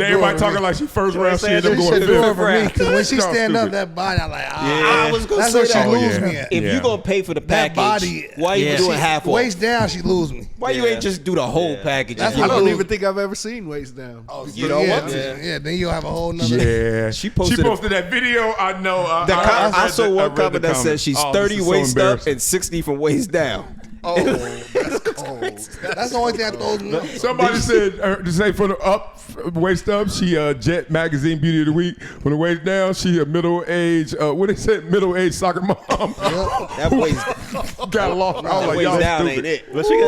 Speaker 1: Everybody talking like she first round. She ended up
Speaker 5: She
Speaker 1: going
Speaker 5: should do it
Speaker 1: fifth.
Speaker 5: for me because when she
Speaker 1: Y'all
Speaker 5: stand up,
Speaker 1: stupid.
Speaker 5: that body, I'm like,
Speaker 3: I was gonna
Speaker 5: that's
Speaker 3: say
Speaker 5: where she
Speaker 3: that.
Speaker 5: lose
Speaker 1: yeah.
Speaker 5: me at.
Speaker 3: If
Speaker 1: Yeah.
Speaker 3: you gonna pay for the
Speaker 5: That
Speaker 3: package,
Speaker 5: body,
Speaker 3: why you
Speaker 2: Yeah.
Speaker 3: doing half off?
Speaker 5: waist down, she lose me.
Speaker 3: Why you ain't just do the whole package?
Speaker 5: That's
Speaker 3: and
Speaker 4: I
Speaker 3: you
Speaker 5: what
Speaker 4: don't
Speaker 5: lose.
Speaker 4: even think I've ever seen waist down.
Speaker 3: You don't
Speaker 5: yeah,
Speaker 3: want to.
Speaker 5: Yeah, then you'll have a whole nother.
Speaker 1: Yeah,
Speaker 3: She posted
Speaker 1: that video. I know.
Speaker 3: I saw one comment that says she's
Speaker 1: Oh, this
Speaker 3: 30
Speaker 1: is so
Speaker 3: waist up
Speaker 1: embarrassing.
Speaker 3: and 60 from waist down.
Speaker 4: Oh, that's cold.
Speaker 5: That's the only thing that throws me off.
Speaker 1: Somebody said to say from the up waist up, she Jet Magazine Beauty of the Week. From the waist down, she a middle age. What they said, middle age soccer mom.
Speaker 3: That waist,
Speaker 1: Got lost. I was
Speaker 3: that
Speaker 1: like,
Speaker 3: waist
Speaker 1: y'all
Speaker 3: down
Speaker 1: stupid.
Speaker 3: ain't it.
Speaker 2: But she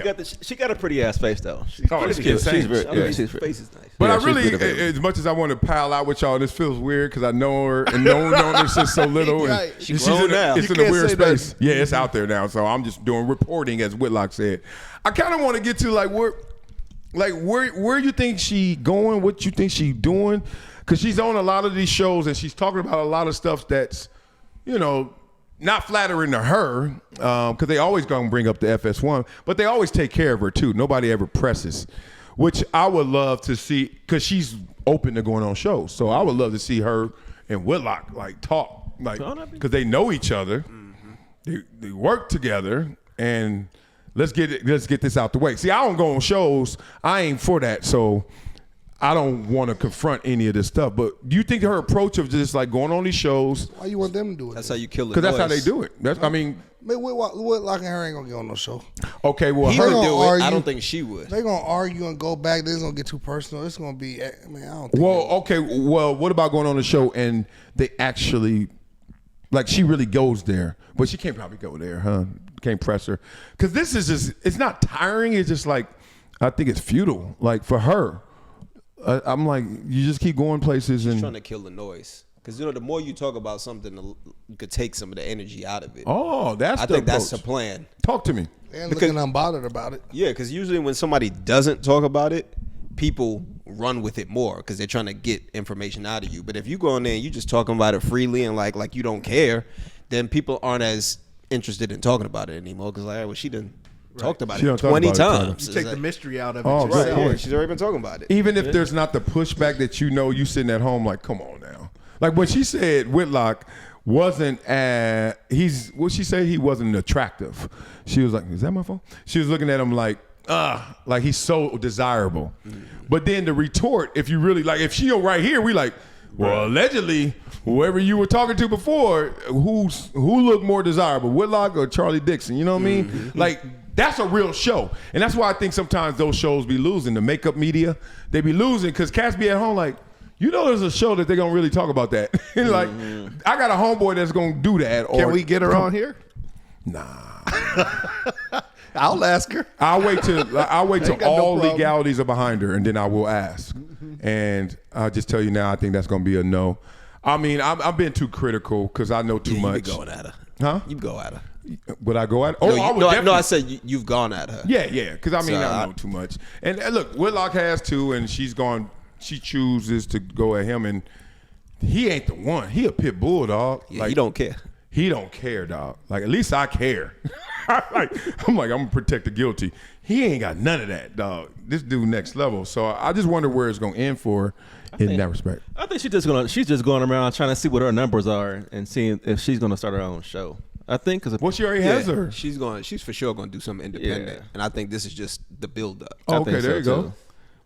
Speaker 2: got
Speaker 1: Yeah.
Speaker 2: she got a pretty ass face though. She's
Speaker 1: Oh,
Speaker 2: pretty
Speaker 1: this
Speaker 2: good.
Speaker 1: kid's
Speaker 2: She's
Speaker 1: insane.
Speaker 2: very,
Speaker 1: Yeah.
Speaker 2: she's
Speaker 3: His
Speaker 2: very,
Speaker 3: face is nice.
Speaker 1: But
Speaker 2: Yeah,
Speaker 1: I
Speaker 2: she's
Speaker 1: really,
Speaker 2: beautiful.
Speaker 1: as much as I want to pile out with y'all, this feels weird because I know her and knowing her since so little. And
Speaker 4: Right.
Speaker 3: She grown now.
Speaker 1: It's
Speaker 4: You
Speaker 1: in a
Speaker 4: can't
Speaker 1: weird
Speaker 4: say that.
Speaker 1: space. Yeah, it's out there now. So I'm just doing reporting, as Whitlock said. I kind of want to get to where you think she going, what you think she doing, because she's on a lot of these shows and she's talking about a lot of stuff that's, not flattering to her, because they always gonna bring up the FS1, but they always take care of her too. Nobody ever presses, which I would love to see, because she's open to going on shows. So I would love to see her and Whitlock talk, because they know each other, they work together, and let's get this out the way. See, I don't go on shows. I ain't for that. So I don't want to confront any of this stuff. But do you think her approach of just like going on these shows?
Speaker 5: Why you want them to do it?
Speaker 3: That's how you kill the
Speaker 1: Because
Speaker 3: noise.
Speaker 1: that's how they do it. That's, I mean,
Speaker 5: Man, Whitlock and her ain't gonna get on no show.
Speaker 1: okay, well,
Speaker 3: He
Speaker 1: her,
Speaker 3: would
Speaker 5: gonna
Speaker 3: do it. I
Speaker 5: argue.
Speaker 3: don't think she would.
Speaker 5: They gonna argue and go back. This is gonna get too personal. It's gonna be, man, I don't think.
Speaker 1: well, okay, well, what about going on the show and they actually, like, she really goes there, but she can't probably go there, huh? Can't press her, because this is just, it's not tiring. It's just like, I think it's futile. Like for her, I'm like, you just keep going places and
Speaker 3: Trying to kill the noise. Because, you know, the more you talk about something, you could take some of the energy out of it.
Speaker 1: oh, that's
Speaker 3: I
Speaker 1: the
Speaker 3: think that's the
Speaker 1: approach.
Speaker 3: plan.
Speaker 1: Talk to me.
Speaker 5: And looking unbothered about it.
Speaker 3: Yeah, because usually when somebody doesn't talk about it, people run with it more because they're trying to get information out of you. But if you go in there and you just talking about it freely and like you don't care, then people aren't as interested in talking about it anymore. Because like, well, she done talked about
Speaker 1: She done
Speaker 3: it
Speaker 1: talked
Speaker 3: 20
Speaker 1: about it,
Speaker 3: times.
Speaker 4: You take the mystery out of it.
Speaker 1: Oh,
Speaker 4: yourself.
Speaker 1: good
Speaker 3: Right, yeah,
Speaker 1: point.
Speaker 3: she's already been talking about it.
Speaker 1: Even if there's not the pushback that you know, you sitting at home like, come on now. Like when she said Whitlock wasn't what she say, he wasn't attractive. She was like, is that my phone? She was looking at him like he's so desirable. But then the retort, if you really like, if she right here, we like, well, allegedly, whoever you were talking to before, who looked more desirable, Whitlock or Charlie Dixon? You know what I mean? Like, that's a real show. And that's why I think sometimes those shows be losing. The makeup media, they be losing because cats be at home like, you know there's a show that they're going to really talk about that. Like, I got a homeboy that's going to do that.
Speaker 4: Can we get her on here?
Speaker 1: Nah.
Speaker 4: I'll ask her.
Speaker 1: I'll wait till
Speaker 4: got no
Speaker 1: all
Speaker 4: problem.
Speaker 1: legalities are behind her, and then I will ask. And I'll just tell you now, I think that's going to be a no. I mean, I've been too critical because I know too
Speaker 3: You
Speaker 1: much.
Speaker 3: be going at her.
Speaker 1: Huh?
Speaker 3: You go at her.
Speaker 1: Would I go at it? Oh, I would
Speaker 3: no,
Speaker 1: definitely.
Speaker 3: I said you've gone at her.
Speaker 1: Yeah, because I mean,
Speaker 3: So,
Speaker 1: I know too much. And look, Whitlock has too, and she's gone. She chooses to go at him, and he ain't the one. He a pit bull, dog.
Speaker 3: Yeah, you don't care.
Speaker 1: He don't care, dog. Like, at least I care. I'm gonna protect the guilty. He ain't got none of that, dog. This dude next level. So I just wonder where it's gonna end for in that respect.
Speaker 2: I think she's just going around trying to see what her numbers are and seeing if she's gonna start her own show. I think because
Speaker 1: Well, she already has her.
Speaker 3: She's for sure going to do something independent.
Speaker 2: Yeah.
Speaker 3: And I think this is just the build up.
Speaker 1: Oh, okay, there you go.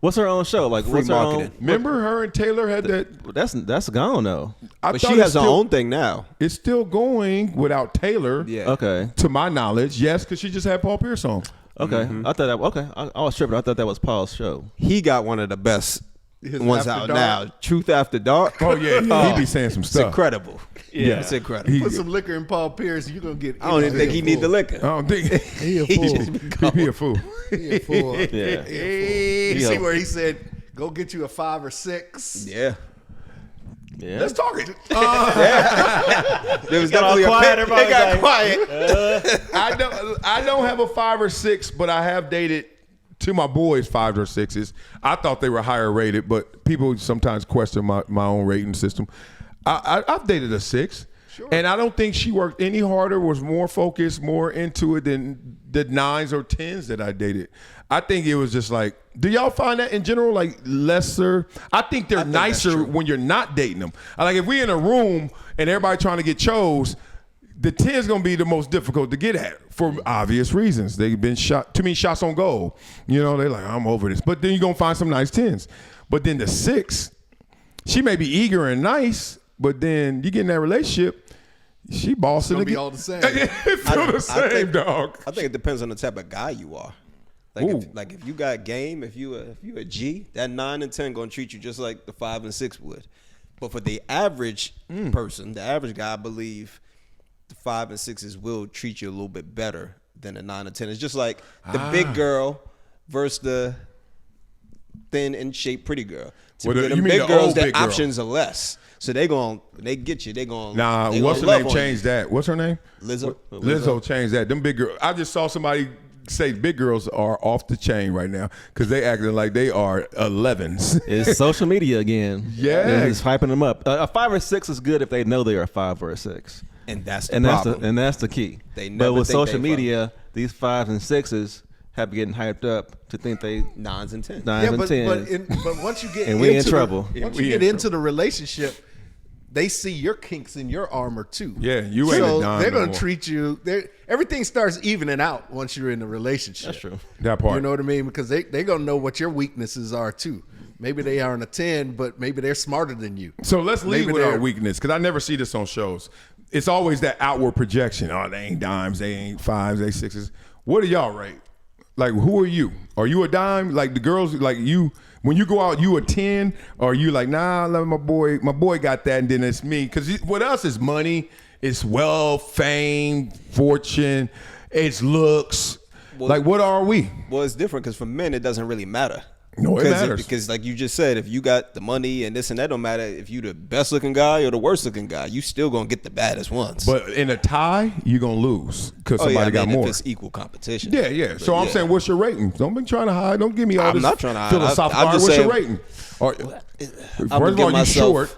Speaker 2: What's her own show? Like
Speaker 3: Free
Speaker 2: what's her own?
Speaker 3: marketing.
Speaker 1: Remember her and Taylor had that?
Speaker 2: That's gone though.
Speaker 1: I
Speaker 3: But
Speaker 1: thought
Speaker 3: she
Speaker 1: it's
Speaker 3: has her
Speaker 1: still-
Speaker 3: own thing now.
Speaker 1: It's still going without Taylor.
Speaker 3: Yeah.
Speaker 2: Okay.
Speaker 1: To my knowledge, yes, because she just had Paul Pierce on.
Speaker 2: Okay. I thought that. Okay. I was tripping. I thought that was Paul's show.
Speaker 3: He got one of the best
Speaker 4: His
Speaker 3: ones
Speaker 4: After
Speaker 3: out
Speaker 4: Dark.
Speaker 3: now. Truth After Dark.
Speaker 1: Oh yeah, he be saying some
Speaker 3: It's
Speaker 1: stuff.
Speaker 3: incredible.
Speaker 2: Yeah.
Speaker 3: It's incredible.
Speaker 1: He-
Speaker 4: Put some liquor in Paul Pierce, you're going to get.
Speaker 3: I don't even think he need the liquor.
Speaker 1: I don't think
Speaker 5: He a
Speaker 3: He
Speaker 5: fool.
Speaker 3: just
Speaker 1: he a fool.
Speaker 5: He a fool.
Speaker 2: Yeah.
Speaker 4: You
Speaker 2: Yeah.
Speaker 4: see where he said, go get you a 5 or 6.
Speaker 3: Yeah.
Speaker 2: Yeah.
Speaker 1: Let's talk it.
Speaker 3: There was
Speaker 2: got all
Speaker 3: definitely
Speaker 2: quiet,
Speaker 3: a pit.
Speaker 2: everybody
Speaker 3: It got
Speaker 2: was
Speaker 3: quiet.
Speaker 1: I don't have a 5 or 6, but I have dated to my boys 5s or 6s. I thought they were higher rated, but people sometimes question my own rating system. I've dated a 6. Sure. And I don't think she worked any harder, was more focused, more into it than the 9s or 10s that I dated. I think it was just like, do y'all find that in general, like lesser? I think they're nicer when you're not dating them. Like if we in a room and everybody trying to get chose, the 10 is going to be the most difficult to get at for obvious reasons. They've been shot, too many shots on goal. You know, they're like, I'm over this. But then you're going to find some nice 10s. But then the 6, she may be eager and nice, but then you get in that relationship, she bossing
Speaker 4: It's gonna be
Speaker 1: again.
Speaker 4: all the same.
Speaker 1: It feel the same, dog.
Speaker 3: I think it depends on the type of guy you are. Like if you got game, if you a G, that 9 and 10 gonna treat you just like the 5 and 6 would. But for the average person, the average guy, I believe the 5 and 6s will treat you a little bit better than the 9 and 10. It's just like the big girl versus the thin and shaped pretty girl.
Speaker 1: Well,
Speaker 3: The
Speaker 1: you mean
Speaker 3: big
Speaker 1: the
Speaker 3: girls,
Speaker 1: old
Speaker 3: their
Speaker 1: big girl.
Speaker 3: options are less. So they get you. They gonna
Speaker 1: Nah,
Speaker 3: they
Speaker 1: what's
Speaker 3: gonna
Speaker 1: her
Speaker 3: love
Speaker 1: name
Speaker 3: on
Speaker 1: changed that? What's her name?
Speaker 3: you. Lizzo.
Speaker 1: Lizzo changed that. Them big girls. I just saw somebody say big girls are off the chain right now because they acting like they are 11s.
Speaker 2: It's social media again.
Speaker 1: Yeah.
Speaker 2: It's hyping them up. A 5 or 6 is good if they know they are a 5 or a 6.
Speaker 3: And that's the problem.
Speaker 2: And that's the key.
Speaker 3: They
Speaker 2: but
Speaker 3: never
Speaker 2: with
Speaker 3: think
Speaker 2: social
Speaker 3: they
Speaker 2: media, these 5s and 6s have been getting hyped up to think they
Speaker 3: 9s and 10s.
Speaker 2: 9s and 10s.
Speaker 4: But once you get
Speaker 2: And we in
Speaker 4: into
Speaker 2: trouble.
Speaker 4: Once
Speaker 1: We
Speaker 4: you
Speaker 1: in
Speaker 4: get into the relationship, they see your kinks in your armor too.
Speaker 1: Yeah, you ain't
Speaker 4: so
Speaker 1: a dime
Speaker 4: they're
Speaker 1: no
Speaker 4: gonna
Speaker 1: more.
Speaker 4: treat you. Everything starts evening out once you're in a relationship.
Speaker 2: That's true.
Speaker 1: That part.
Speaker 4: You know what I mean? Because they gonna know what your weaknesses are too. Maybe they aren't a 10, but maybe they're smarter than you.
Speaker 1: So let's leave
Speaker 4: Maybe
Speaker 1: with our
Speaker 4: they're-
Speaker 1: weakness, because I never see this on shows. It's always that outward projection. Oh, they ain't dimes, they ain't fives, they sixes. What do y'all rate? Like, who are you? Are you a dime? Like the girls, like you, when you go out, you a 10? Or are you like, nah, I love my boy got that, and then it's me? Because with us, it's money, it's wealth, fame, fortune, it's looks.
Speaker 3: Well,
Speaker 1: like, what are we?
Speaker 3: Well, it's different because for men, it doesn't really matter.
Speaker 1: No, it matters.
Speaker 3: Because like you just said, if you got the money and this and that, don't matter if you the best looking guy or the worst looking guy, you still gonna get the baddest ones.
Speaker 1: But in a tie, you're going to lose because somebody got more.
Speaker 3: If it's equal competition.
Speaker 1: Yeah, yeah. So I'm saying, what's your rating? Don't be trying to hide. Don't give me all
Speaker 3: I'm
Speaker 1: this
Speaker 3: not trying to hide.
Speaker 1: philosophical.
Speaker 3: I'm just
Speaker 1: What's
Speaker 3: saying-
Speaker 1: your rating? Or,
Speaker 3: I'ma
Speaker 1: first of all,
Speaker 3: give
Speaker 1: you
Speaker 3: myself-
Speaker 1: short.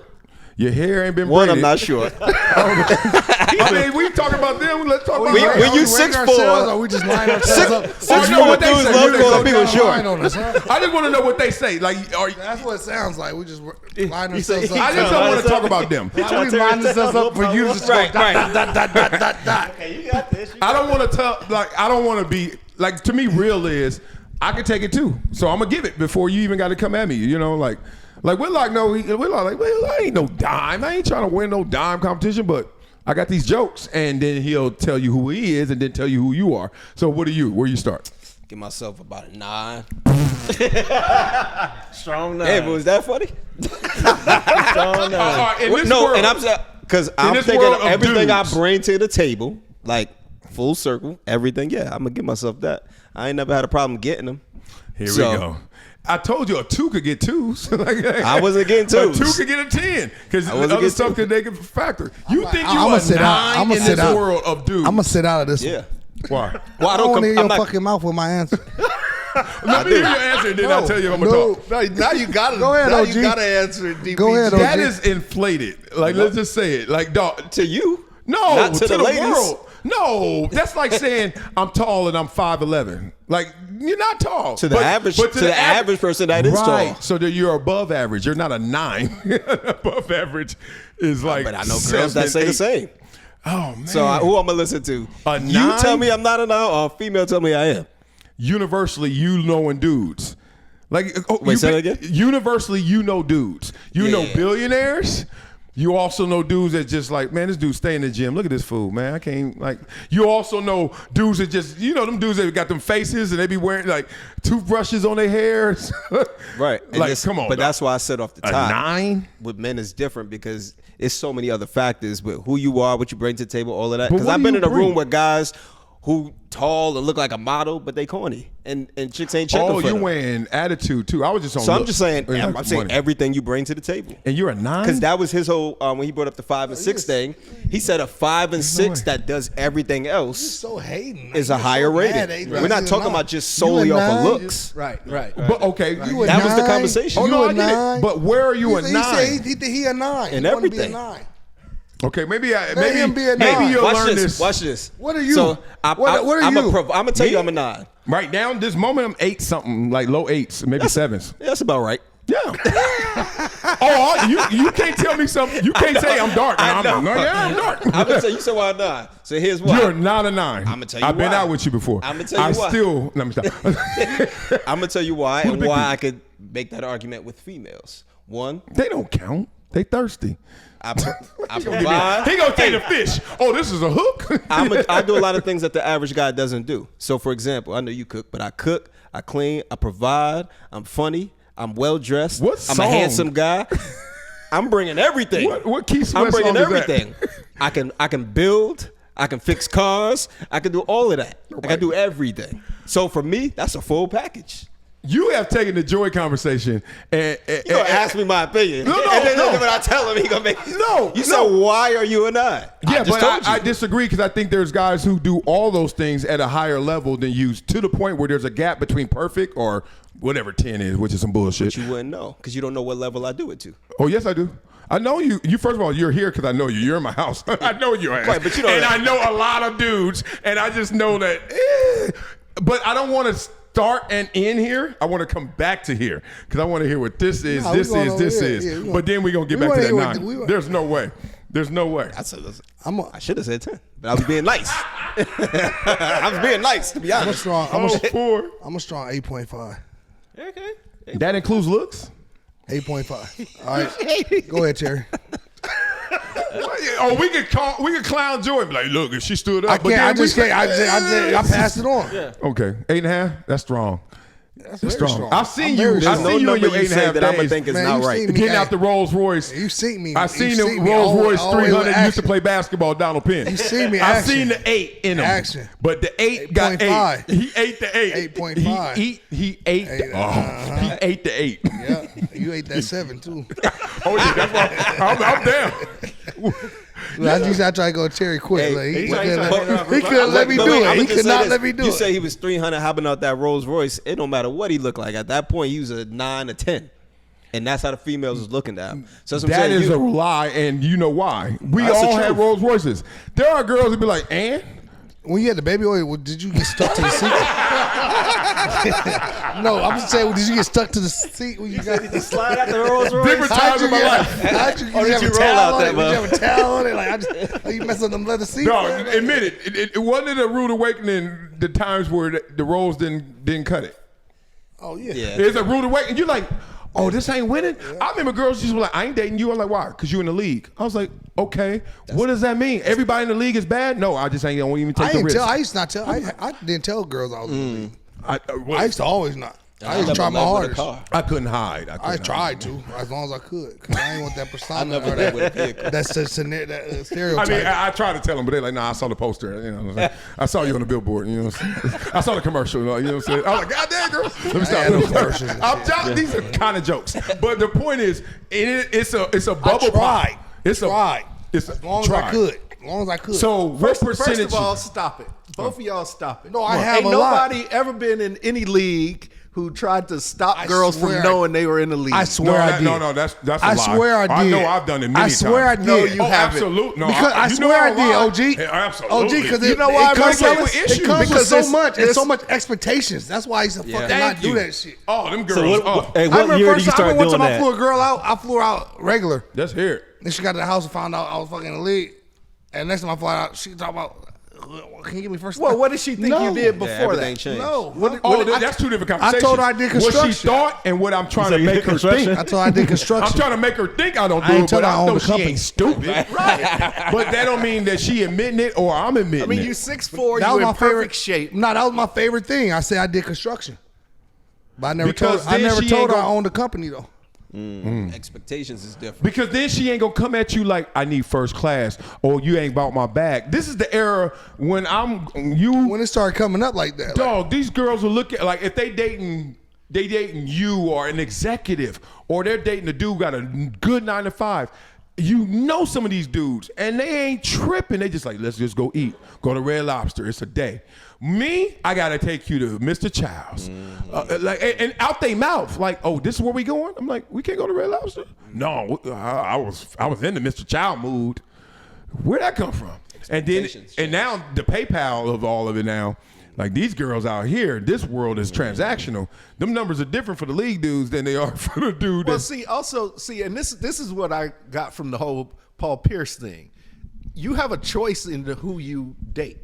Speaker 1: Your hair ain't been
Speaker 3: One,
Speaker 1: braided.
Speaker 3: I'm not sure.
Speaker 1: I mean, we talking about them. Let's talk about
Speaker 3: When
Speaker 1: race.
Speaker 3: you
Speaker 5: Are we
Speaker 3: 6'4",
Speaker 5: ourselves, or we just line ourselves up?
Speaker 1: I know what they
Speaker 3: dudes
Speaker 1: say.
Speaker 3: love
Speaker 1: They
Speaker 3: calling
Speaker 1: say,
Speaker 3: people short.
Speaker 5: Line on us, huh?
Speaker 1: I just want to know what they say. Like,
Speaker 5: That's what it sounds like. We just line
Speaker 2: He said-
Speaker 5: ourselves up.
Speaker 1: I just don't want to talk about them.
Speaker 5: We line ourselves up for you to just go
Speaker 3: Right, right.
Speaker 5: dot.
Speaker 2: Okay, you got this.
Speaker 1: I don't want to tell. Like, I don't want to be like. To me, real is I can take it too. So I'm gonna give it before you even got to come at me. You know, like Whitlock. No, Whitlock. Like, well, I ain't no dime. I ain't trying to win no dime competition, but I got these jokes, and then he'll tell you who he is, and then tell you who you are. So what are you? Where you start?
Speaker 3: Give myself about a 9.
Speaker 2: Strong 9.
Speaker 3: Hey, but was that funny?
Speaker 2: Strong 9.
Speaker 1: In this
Speaker 3: No,
Speaker 1: world,
Speaker 3: and I'm because I'm
Speaker 1: this
Speaker 3: thinking
Speaker 1: world of
Speaker 3: everything I
Speaker 1: dudes.
Speaker 3: bring to the table, like full circle, everything. Yeah, I'm gonna give myself that. I ain't never had a problem getting them.
Speaker 1: Here
Speaker 3: So-
Speaker 1: we go. I told you a 2 could get 2s. Like,
Speaker 3: I wasn't getting
Speaker 1: A
Speaker 3: 2s.
Speaker 1: 2 could get a 10 because
Speaker 3: wasn't
Speaker 1: other
Speaker 3: getting
Speaker 1: stuff
Speaker 3: 2.
Speaker 1: could they could factor. You think you
Speaker 5: I'ma
Speaker 1: a
Speaker 5: sit
Speaker 1: 9
Speaker 5: out. I'ma
Speaker 1: in
Speaker 5: sit
Speaker 1: this
Speaker 5: out.
Speaker 1: world of dudes?
Speaker 5: I'm gonna sit out of this.
Speaker 3: Yeah.
Speaker 1: Why?
Speaker 3: Well,
Speaker 5: I don't want to hear
Speaker 3: I'm
Speaker 5: your
Speaker 3: not-
Speaker 5: fucking mouth with my answer.
Speaker 1: Let me hear your answer, and then I'll tell you if I'm gonna talk.
Speaker 4: No, now you gotta
Speaker 5: Go ahead,
Speaker 4: now
Speaker 5: OG.
Speaker 4: you gotta answer it, DP.
Speaker 5: Go ahead, OG.
Speaker 1: That is inflated. Like, let's just say it. Like, dog.
Speaker 3: To you?
Speaker 1: No,
Speaker 3: Not to the ladies.
Speaker 1: world. No, that's like saying I'm tall and I'm 5'11". Like, you're not tall.
Speaker 3: To the average-
Speaker 1: but
Speaker 3: to the average person that is
Speaker 1: right.
Speaker 3: tall.
Speaker 1: So that you're above average. You're not a 9. Above average is like.
Speaker 3: But I know girls that say the
Speaker 1: 7, 8.
Speaker 3: same.
Speaker 1: Oh man.
Speaker 3: So who I'm gonna listen to?
Speaker 1: A
Speaker 3: You
Speaker 1: 9?
Speaker 3: tell me I'm not a 9, or a female tell me I am.
Speaker 1: Universally, you knowing dudes. Like,
Speaker 3: Wait, say that again?
Speaker 1: Universally, you know dudes. You know
Speaker 3: Yeah.
Speaker 1: billionaires. You also know dudes that just like, man, this dude stay in the gym. Look at this fool, man. I can't, like, you also know dudes that just, you know, them dudes that got them faces and they be wearing like toothbrushes on their hair.
Speaker 3: Right. And
Speaker 1: Like,
Speaker 3: this-
Speaker 1: come on.
Speaker 3: But
Speaker 1: dog.
Speaker 3: that's why I said off the
Speaker 1: A
Speaker 3: top.
Speaker 1: 9?
Speaker 3: With men is different because it's so many other factors with who you are, what you bring to the table, all of that.
Speaker 1: But
Speaker 3: Because
Speaker 1: what
Speaker 3: I've
Speaker 1: do
Speaker 3: been
Speaker 1: you
Speaker 3: in a
Speaker 1: bring?
Speaker 3: room with guys who tall and look like a model, but they corny. And chicks ain't checking
Speaker 1: Oh,
Speaker 3: for
Speaker 1: you
Speaker 3: them.
Speaker 1: wearing attitude too. I was just on
Speaker 3: So I'm
Speaker 1: look.
Speaker 3: just saying,
Speaker 1: Yeah,
Speaker 3: I'm saying
Speaker 1: money.
Speaker 3: everything you bring to the table.
Speaker 1: And you're a 9?
Speaker 3: Because that was his whole, when he brought up the 5 and 6 thing, he said a 5 and 6
Speaker 1: way.
Speaker 3: that does everything else
Speaker 5: So hating.
Speaker 3: is a
Speaker 5: You're so
Speaker 3: higher
Speaker 5: mad,
Speaker 3: rating.
Speaker 5: ain't you?
Speaker 3: We're not
Speaker 5: You a
Speaker 3: talking
Speaker 5: nine.
Speaker 3: about just
Speaker 5: You a
Speaker 3: solely off of
Speaker 5: nine?
Speaker 3: looks.
Speaker 4: Right.
Speaker 1: But okay.
Speaker 5: You a
Speaker 3: That was the
Speaker 5: 9?
Speaker 3: conversation.
Speaker 1: Oh, no,
Speaker 5: You
Speaker 1: I
Speaker 5: a
Speaker 1: get it.
Speaker 5: 9?
Speaker 1: But where are you a
Speaker 5: He
Speaker 1: 9?
Speaker 5: said he a 9.
Speaker 3: In
Speaker 5: He wanna be a
Speaker 3: everything.
Speaker 5: 9.
Speaker 1: Okay, maybe
Speaker 5: him be a
Speaker 1: maybe
Speaker 5: 9.
Speaker 1: you'll
Speaker 3: Watch
Speaker 1: learn
Speaker 3: this.
Speaker 1: this.
Speaker 3: Watch this.
Speaker 5: What are you?
Speaker 3: So
Speaker 5: What are
Speaker 3: I'm
Speaker 5: you?
Speaker 3: I'm gonna tell you
Speaker 1: Me?
Speaker 3: I'm a 9.
Speaker 1: Right now, this moment, I'm 8 something, like low 8s, maybe 7s.
Speaker 3: Yeah, that's about right.
Speaker 1: Yeah. Oh, you can't tell me something. You can't say I'm dark. And I'm dark.
Speaker 3: I'm gonna tell you so why I'm 9. So here's why.
Speaker 1: You're not a 9.
Speaker 3: I'ma tell you
Speaker 1: I've been
Speaker 3: why.
Speaker 1: out with you before.
Speaker 3: I'ma tell you
Speaker 1: I
Speaker 3: why.
Speaker 1: still. Let me stop.
Speaker 3: I'm gonna tell you why
Speaker 1: Who the
Speaker 3: and
Speaker 1: big
Speaker 3: why
Speaker 1: dude?
Speaker 3: I could make that argument with females. One,
Speaker 1: They don't count. They thirsty.
Speaker 3: I provide.
Speaker 1: He gonna take the fish. Oh, this is a hook.
Speaker 3: I do a lot of things that the average guy doesn't do. So, for example, I know you cook, but I cook, I clean, I provide, I'm funny, I'm well dressed,
Speaker 1: What
Speaker 3: I'm
Speaker 1: song?
Speaker 3: a handsome guy. I'm bringing everything.
Speaker 1: What Keith Sweat
Speaker 3: I'm bringing
Speaker 1: song is that?
Speaker 3: everything. I can build, I can fix cars, I can do all of that. I can do everything. So for me, that's a full package.
Speaker 1: You have taken the joy conversation and
Speaker 3: You gonna ask me my opinion,
Speaker 1: No,
Speaker 3: and then
Speaker 1: no.
Speaker 3: when I tell him, he gonna make
Speaker 1: No,
Speaker 3: You
Speaker 1: no.
Speaker 3: said why are you and I?
Speaker 1: Yeah,
Speaker 3: just
Speaker 1: but
Speaker 3: told you.
Speaker 1: I disagree because I think there's guys who do all those things at a higher level than you, to the point where there's a gap between perfect or whatever 10 is, which is some bullshit.
Speaker 3: You wouldn't know because you don't know what level I do it to.
Speaker 1: Oh, yes, I do. I know you. You first of all, you're here because I know you. You're in my house. I know your ass.
Speaker 3: Right, but you don't
Speaker 1: and
Speaker 3: know.
Speaker 1: I know a lot of dudes, and I just know that. But I don't want to start and end here. I want to come back to here because I want to hear what this is,
Speaker 5: Nah, we
Speaker 1: this
Speaker 5: going
Speaker 1: is,
Speaker 5: over
Speaker 1: this
Speaker 5: here.
Speaker 1: is.
Speaker 5: Yeah, we gonna-
Speaker 1: But then we're gonna get
Speaker 5: we
Speaker 1: back to that
Speaker 5: wanna hear
Speaker 1: 9.
Speaker 5: what-
Speaker 1: There's no way. There's no way.
Speaker 3: I should have said 10, but I was being nice. I was being nice, to be honest.
Speaker 1: Oh, 4.
Speaker 5: I'm a strong 8.5.
Speaker 2: Okay.
Speaker 1: That includes looks.
Speaker 5: 8.5. All right. Go ahead, Terry.
Speaker 1: Oh, we could clown Joy and be like, look, if she stood up.
Speaker 5: I can't. I passed it on.
Speaker 2: Yeah.
Speaker 1: Okay, 8.5. That's strong.
Speaker 5: That's
Speaker 1: That's
Speaker 5: very
Speaker 1: strong.
Speaker 5: strong.
Speaker 1: I've seen you.
Speaker 3: There's
Speaker 1: I've
Speaker 3: no
Speaker 1: seen you in
Speaker 3: number
Speaker 1: your
Speaker 3: you
Speaker 1: 8.5
Speaker 3: say that I'm gonna
Speaker 1: days.
Speaker 3: think is
Speaker 5: Man,
Speaker 3: not
Speaker 5: you
Speaker 3: right.
Speaker 5: see me.
Speaker 1: Getting out the Rolls Royce.
Speaker 5: You seen me.
Speaker 1: I seen
Speaker 5: you
Speaker 1: the
Speaker 5: see me
Speaker 1: Rolls Royce
Speaker 5: always with
Speaker 1: 300 used to
Speaker 5: action.
Speaker 1: play basketball, Donald Penn.
Speaker 5: You see me
Speaker 1: I
Speaker 5: action.
Speaker 1: seen the 8 in him.
Speaker 5: Action.
Speaker 1: But the 8 got
Speaker 5: 8.5.
Speaker 1: 8. He ate the 8.
Speaker 5: 8.5.
Speaker 1: He ate the, he ate the 8.
Speaker 5: Yeah, you ate that 7 too.
Speaker 1: Oh yeah, that's why I'm down.
Speaker 5: I just I try to go Terry quick.
Speaker 3: Hey,
Speaker 5: Like,
Speaker 2: he
Speaker 5: he
Speaker 2: tried to
Speaker 5: couldn't let me
Speaker 3: But
Speaker 5: do
Speaker 3: wait,
Speaker 5: it.
Speaker 3: I'ma
Speaker 5: He
Speaker 3: just
Speaker 5: could
Speaker 3: say
Speaker 5: not
Speaker 3: this.
Speaker 5: let me do
Speaker 3: You
Speaker 5: it.
Speaker 3: say he was 300 hopping out that Rolls Royce. It don't matter what he looked like. At that point, he was a 9 or 10. And that's how the females was looking at him. So that's what I'm
Speaker 1: That
Speaker 3: saying.
Speaker 1: is a lie, and you know why. We
Speaker 3: That's the
Speaker 1: all had
Speaker 3: truth.
Speaker 1: Rolls Royces. There are girls that be like, and?
Speaker 5: When you had the baby oil, did you get stuck to the seat? No, I'm just saying, did you get stuck to the seat when you got
Speaker 2: Did you slide out the Rolls Royce?
Speaker 1: Different times in my life.
Speaker 5: How'd you,
Speaker 2: Or did
Speaker 5: have
Speaker 2: you
Speaker 5: a
Speaker 2: roll
Speaker 5: towel
Speaker 2: out
Speaker 5: on
Speaker 2: that
Speaker 5: it? Did you have a towel on it? Like, you mess up them leather seats?
Speaker 1: No, admit it. It wasn't a rude awakening the times where the Rolls didn't cut it.
Speaker 5: Oh, yeah.
Speaker 3: Yeah.
Speaker 1: It's a rude awakening. You're like, oh, this ain't winning? I remember girls just were like, I ain't dating you. I'm like, why? Because you in the league. I was like, okay. What does that mean? Everybody in the league is bad? No, I just ain't going to even take
Speaker 5: I
Speaker 1: the
Speaker 5: didn't
Speaker 1: risk.
Speaker 5: tell. I used to not tell. I didn't tell girls I was in the league.
Speaker 1: Well,
Speaker 5: I used to always not. I used to try my
Speaker 3: never led with a
Speaker 5: hardest.
Speaker 3: car.
Speaker 1: I couldn't hide.
Speaker 5: I tried to, as long as I could. 'Cause I ain't want that persona.
Speaker 3: I never
Speaker 5: or
Speaker 3: led with a vehicle.
Speaker 5: That's the stereotype.
Speaker 1: I mean, I tried to tell them, but they're like, nah, I saw the poster. You know what I'm saying? I saw you on the billboard. You know what I'm saying? I saw the commercial. You know what I'm saying? I was like, God damn, girl. Let me
Speaker 5: I had
Speaker 1: stop.
Speaker 5: no commercials and
Speaker 1: These are kind of jokes. But the point is, it's a bubble
Speaker 5: I tried.
Speaker 1: pop. It's
Speaker 5: tried.
Speaker 1: It's
Speaker 5: As long as I could. As long as I could.
Speaker 1: So what percentage?
Speaker 4: First of all, stop it. Both of y'all stop it.
Speaker 5: No, I have
Speaker 4: Ain't
Speaker 5: a lot.
Speaker 4: nobody ever been in any league who tried to stop
Speaker 5: I
Speaker 4: girls
Speaker 5: swear
Speaker 4: from knowing they were in the league.
Speaker 5: I swear I did.
Speaker 1: No, that's a lie.
Speaker 5: I swear I did.
Speaker 1: I know I've done it many
Speaker 5: I swear
Speaker 1: times.
Speaker 5: I did.
Speaker 4: No, you
Speaker 1: Oh,
Speaker 4: haven't.
Speaker 1: absolutely. No,
Speaker 5: Because I
Speaker 1: you
Speaker 5: swear
Speaker 1: know
Speaker 5: I
Speaker 1: I'm
Speaker 5: did,
Speaker 1: lying.
Speaker 5: OG.
Speaker 1: Yeah, absolutely.
Speaker 5: OG, because
Speaker 4: You know why
Speaker 5: it
Speaker 4: I
Speaker 5: comes,
Speaker 4: bring
Speaker 5: with,
Speaker 4: up
Speaker 5: it comes with
Speaker 4: because
Speaker 5: so
Speaker 4: it's-
Speaker 5: much and
Speaker 4: it's-
Speaker 5: so much expectations. That's why I used to fucking
Speaker 1: Thank
Speaker 5: not do
Speaker 1: you.
Speaker 5: that shit.
Speaker 1: Oh, them girls.
Speaker 2: So what,
Speaker 1: oh,
Speaker 2: hey,
Speaker 5: I
Speaker 2: what
Speaker 5: remember
Speaker 2: year
Speaker 5: first
Speaker 2: did you
Speaker 5: time I
Speaker 2: start
Speaker 5: went to
Speaker 2: doing
Speaker 5: I flew
Speaker 2: that?
Speaker 5: a girl out. I flew her out regular.
Speaker 1: let's hear it.
Speaker 5: Then she got to the house and found out I was fucking in the league. And next time I fly out, she talk about, can you give me first?
Speaker 4: Well, what did she think you did before
Speaker 3: everything
Speaker 4: that?
Speaker 3: changed.
Speaker 5: No.
Speaker 1: That's two different
Speaker 5: I
Speaker 1: conversations.
Speaker 5: told her I did
Speaker 1: What she
Speaker 5: construction.
Speaker 1: thought and what I'm trying to
Speaker 2: said you
Speaker 1: make
Speaker 2: did
Speaker 1: her
Speaker 2: construction?
Speaker 1: think.
Speaker 5: I told her I did
Speaker 1: I'm
Speaker 5: construction.
Speaker 1: trying to make her think I don't
Speaker 5: I
Speaker 1: do
Speaker 5: ain't
Speaker 1: it,
Speaker 5: tell
Speaker 1: but
Speaker 5: her I
Speaker 1: I
Speaker 5: own
Speaker 1: know
Speaker 5: the
Speaker 1: she
Speaker 5: company.
Speaker 1: ain't stupid. Right. But that don't mean that she admitting it or I'm admitting
Speaker 4: I mean,
Speaker 1: it.
Speaker 4: you 6'4",
Speaker 5: That
Speaker 4: you
Speaker 5: was
Speaker 4: in
Speaker 5: my
Speaker 4: perfect
Speaker 5: favorite
Speaker 4: shape.
Speaker 5: No, that was my favorite thing. I said I did construction. But I never
Speaker 1: Because
Speaker 5: told, I
Speaker 1: then
Speaker 5: never
Speaker 1: she
Speaker 5: told
Speaker 1: ain't
Speaker 5: her I
Speaker 1: gonna-
Speaker 5: owned the company, though.
Speaker 3: Expectations is different.
Speaker 1: Because then she ain't gonna come at you like I need first class or you ain't bought my bag. This is the era when
Speaker 5: When it started coming up like that. Like,
Speaker 1: dog, these girls will look at like if they dating you or an executive or they're dating a dude who got a good 9 to 5. You know some of these dudes and they ain't tripping. They just like, let's just go eat. Go to Red Lobster. It's a day. Me, I gotta take you to Mr. Child's. And out they mouth, like, oh, this is where we going? I'm like, we can't go to Red Lobster? No, I was in the Mr. Child mood. Where'd that come from? And now the PayPal of all of it now, like these girls out here, this world is transactional. Them numbers are different for the league dudes than they are for the dude.
Speaker 4: Well,
Speaker 1: that's-
Speaker 4: and this is what I got from the whole Paul Pierce thing. You have a choice into who you date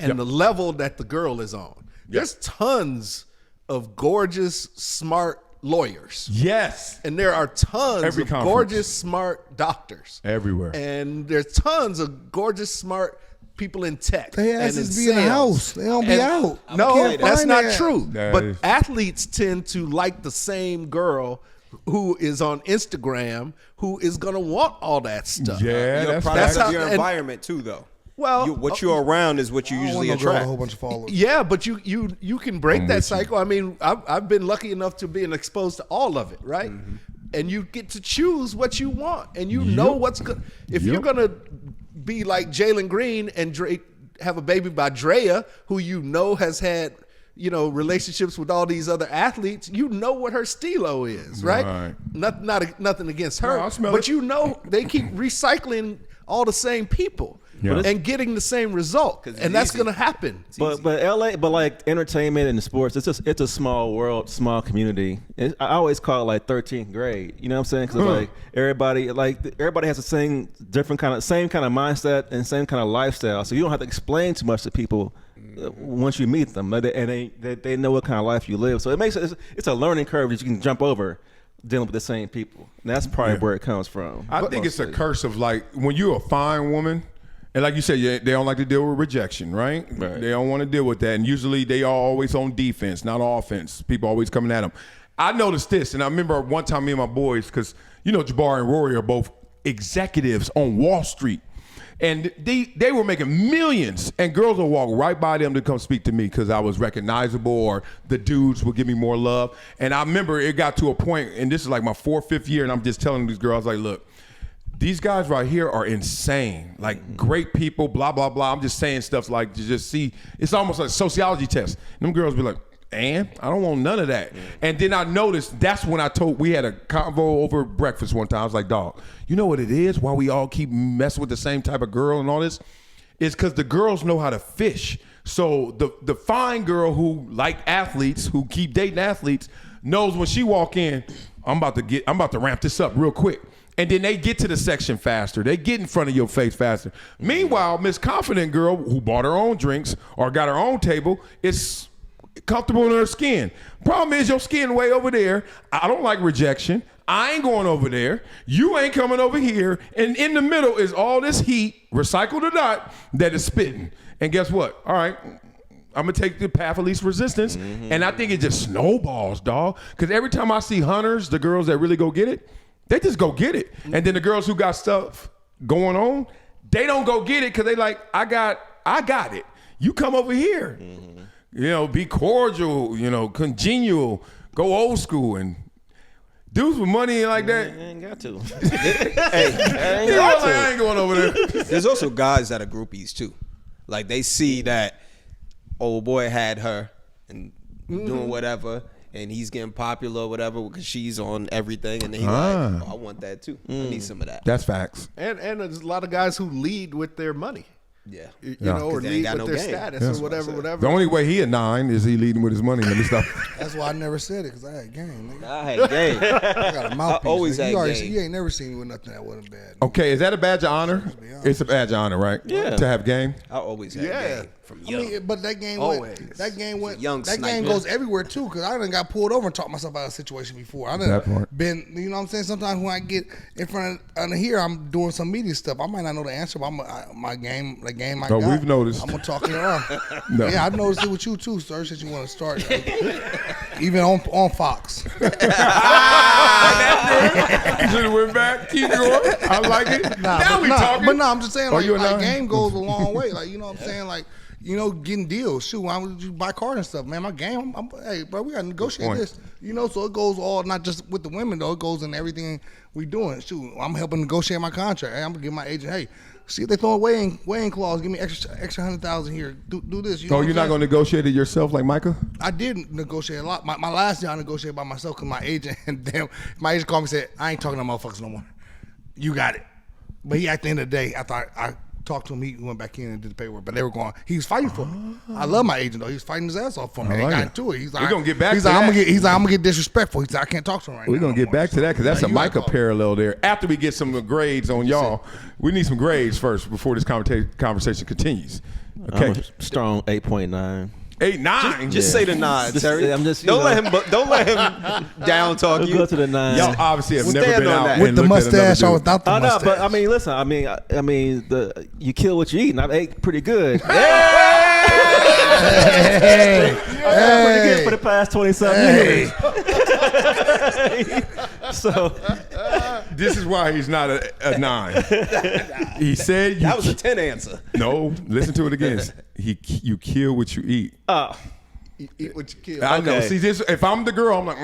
Speaker 4: and the level that the girl is on. There's tons of gorgeous, smart lawyers.
Speaker 1: Yes.
Speaker 4: And there are tons
Speaker 1: Every
Speaker 4: of
Speaker 1: conference.
Speaker 4: gorgeous, smart doctors.
Speaker 1: Everywhere.
Speaker 4: And there's tons of gorgeous, smart people in tech.
Speaker 5: They
Speaker 4: and
Speaker 5: asses
Speaker 4: in
Speaker 5: be in the
Speaker 4: sales.
Speaker 5: house. They don't be out.
Speaker 4: No,
Speaker 5: Can't
Speaker 4: that's
Speaker 5: find
Speaker 4: not
Speaker 5: that.
Speaker 4: true.
Speaker 1: That
Speaker 4: But
Speaker 1: is-
Speaker 4: athletes tend to like the same girl who is on Instagram who is going to want all that stuff.
Speaker 1: Yeah,
Speaker 3: You're a
Speaker 1: that's
Speaker 3: product
Speaker 1: facts.
Speaker 3: of your
Speaker 4: and-
Speaker 3: environment too, though.
Speaker 4: Well,
Speaker 3: What you're around is what you
Speaker 5: I don't
Speaker 3: usually
Speaker 5: want no girl with
Speaker 3: attract.
Speaker 5: a whole bunch of followers.
Speaker 4: Yeah, but you can break
Speaker 1: I'm
Speaker 4: that
Speaker 1: with you.
Speaker 4: cycle. I mean, I've been lucky enough to being exposed to all of it, right? And you get to choose what you want, and you know what's good. If you're gonna be like Jalen Green and have a baby by Draya, who you know has had relationships with all these other athletes, you know what her stilo is, right?
Speaker 1: Right.
Speaker 4: Nothing against her,
Speaker 1: No, I smell
Speaker 4: but
Speaker 1: it.
Speaker 4: you know they keep recycling all the same people.
Speaker 1: Yeah.
Speaker 4: And getting the same result,
Speaker 3: 'Cause it's
Speaker 4: and that's
Speaker 3: easy.
Speaker 4: going to happen.
Speaker 2: But LA, but like entertainment and sports, it's a small world, small community. I always call it like 13th grade. You know what I'm saying? Because like everybody has the same kind of mindset and same kind of lifestyle. So you don't have to explain too much to people once you meet them, and they know what kind of life you live. So it makes it's a learning curve that you can jump over. dealing with the same people. And that's probably where it comes from.
Speaker 1: I think it's a curse of like when you're a fine woman, and like you said, they don't like to deal with rejection, right? They don't want to deal with that, and usually they are always on defense, not offense. People always coming at them. I noticed this, and I remember one time me and my boys, because you know Jabari and Rory are both executives on Wall Street. And they were making millions, and girls would walk right by them to come speak to me because I was recognizable, or the dudes would give me more love. And I remember it got to a point, and this is like my 4th, 5th year, and I'm just telling these girls, like, look, these guys right here are insane, like great people, blah, blah, blah. I'm just saying stuff like to just see. It's almost like a sociology test. And them girls be like, and I don't want none of that. And then I noticed that's when we had a convo over breakfast one time. I was like, dog, you know what it is? Why we all keep messing with the same type of girl and all this? It's because the girls know how to fish. So the fine girl who like athletes, who keep dating athletes, knows when she walk in, I'm about to ramp this up real quick. And then they get to the section faster. They get in front of your face faster. Meanwhile, Miss Confident girl who bought her own drinks or got her own table is comfortable in her skin. Problem is your skin way over there. I don't like rejection. I ain't going over there. You ain't coming over here. And in the middle is all this heat, recycled or not, that is spitting. And guess what? All right, I'm going to take the path of least resistance. And I think it just snowballs, dog. Because every time I see hunters, the girls that really go get it, they just go get it. And then the girls who got stuff going on, they don't go get it because they like, I got it. You come over here. You know, be cordial, you know, congenial, go old school, and dudes with money like that.
Speaker 2: I ain't got to.
Speaker 1: I ain't going over there.
Speaker 3: There's also guys that are groupies too. Like they see that old boy had her and doing whatever, and he's getting popular or whatever because she's on everything, and then he's like, oh, I want that too. I need some of that.
Speaker 1: That's facts.
Speaker 4: And there's a lot of guys who lead with their money.
Speaker 3: Yeah.
Speaker 4: You know, or lead with their status or whatever.
Speaker 1: The only way he a 9 is he leading with his money. Let me stop.
Speaker 5: That's why I never said it, because I had game, nigga.
Speaker 3: I had game.
Speaker 5: I got a mouthpiece.
Speaker 3: I always had game.
Speaker 5: You ain't never seen me with nothing that wasn't bad.
Speaker 1: Okay, is that a badge of honor? It's a badge of honor, right?
Speaker 2: Yeah.
Speaker 1: To have game?
Speaker 3: I always had game from young.
Speaker 5: I mean, but that game
Speaker 4: Always.
Speaker 5: that game
Speaker 3: sniper.
Speaker 5: goes everywhere too, because I done got pulled over and talked myself out of a situation before. I
Speaker 1: That
Speaker 5: done
Speaker 1: part.
Speaker 5: been, you know what I'm saying? Sometimes when I get in front of here, I'm doing some media stuff. I might not know the answer, but the game I got.
Speaker 1: We've noticed.
Speaker 5: I'm gonna talk you around.
Speaker 1: No.
Speaker 5: Yeah, I've noticed it with you too, sir, since you want to start. Even on Fox.
Speaker 1: You should have went back. Keep going. I like it. Now we talking.
Speaker 5: But no, I'm just saying, like,
Speaker 1: you a
Speaker 5: like
Speaker 1: nine?
Speaker 5: game goes a long way. Like, you know what I'm saying? Like, you know, getting deals. Shoot, I would buy cars and stuff, man. My game, hey, bro, we got to negotiate
Speaker 1: point.
Speaker 5: this. You know, so it goes all, not just with the women, though. It goes in everything we doing. Shoot, I'm helping negotiate my contract. Hey, I'm going to give my agent, hey, see if they throw a weighing clause, give me extra 100,000 here. Do this. You know
Speaker 1: You're not going to negotiate it yourself like Micah?
Speaker 5: I did negotiate a lot. My last year I negotiated by myself because my agent my agent called me and said, I ain't talking to motherfuckers no more. You got it. But at the end of the day, after I talked to him, he went back in and did the paperwork. But they were going, he was fighting for me. I love my agent though. He was fighting his ass off for me. They got into it. He's like,
Speaker 1: We're gonna get back
Speaker 5: he's
Speaker 1: to
Speaker 5: like,
Speaker 1: that.
Speaker 5: He's like, I'm gonna get disrespectful. He's like, I can't talk to him right now.
Speaker 1: We're going to get back to that because that's a
Speaker 5: you gotta
Speaker 1: Micah
Speaker 5: call.
Speaker 1: parallel there. After we get some grades on y'all, we need some grades first before this conversation continues. Okay.
Speaker 2: I'm a strong 8.9.
Speaker 1: 8, 9.
Speaker 3: Just say the 9, Terry.
Speaker 2: I'm just,
Speaker 3: don't let him down talk
Speaker 2: We'll
Speaker 3: you.
Speaker 2: go to the 9.
Speaker 1: Y'all obviously have never
Speaker 3: Stand
Speaker 1: been
Speaker 3: on
Speaker 1: out
Speaker 3: that.
Speaker 1: and
Speaker 5: With the
Speaker 1: looked at another
Speaker 5: mustache or
Speaker 1: dude.
Speaker 5: without the
Speaker 2: Oh no,
Speaker 5: mustache.
Speaker 2: but I mean, listen. I mean, you kill what you eat, and I ate pretty good.
Speaker 5: Hey,
Speaker 2: Pretty good for the past 20-something years. So
Speaker 1: This is why he's not a 9. He said
Speaker 3: That was a 10 answer.
Speaker 1: No, listen to it again. You kill what you eat.
Speaker 4: Eat what you kill.
Speaker 1: I know.
Speaker 2: Okay.
Speaker 1: See, this. If I'm the girl, I'm like,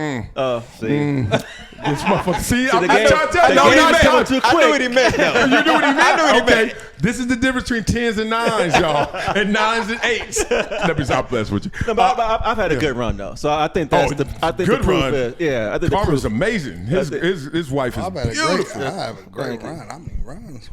Speaker 2: see,
Speaker 1: this motherfucker. See, I'm
Speaker 2: the
Speaker 1: trying to tell you.
Speaker 2: the
Speaker 1: No,
Speaker 2: game
Speaker 1: he
Speaker 2: is coming
Speaker 1: meant.
Speaker 2: too
Speaker 3: I
Speaker 2: quick.
Speaker 3: knew what he meant. though.
Speaker 1: You knew what he meant?
Speaker 3: I knew what he
Speaker 1: Okay.
Speaker 3: meant.
Speaker 1: This is the difference between 10s and 9s, y'all. And 9s and 8s. Let me stop blessed with you.
Speaker 2: No, but I've had a good run though, so I think that's I think
Speaker 1: good
Speaker 2: the proof
Speaker 1: run.
Speaker 2: is, yeah, I think the
Speaker 1: Karma's
Speaker 2: proof.
Speaker 1: amazing. His wife is
Speaker 5: I
Speaker 1: beautiful.
Speaker 5: have a great run. I mean, runs.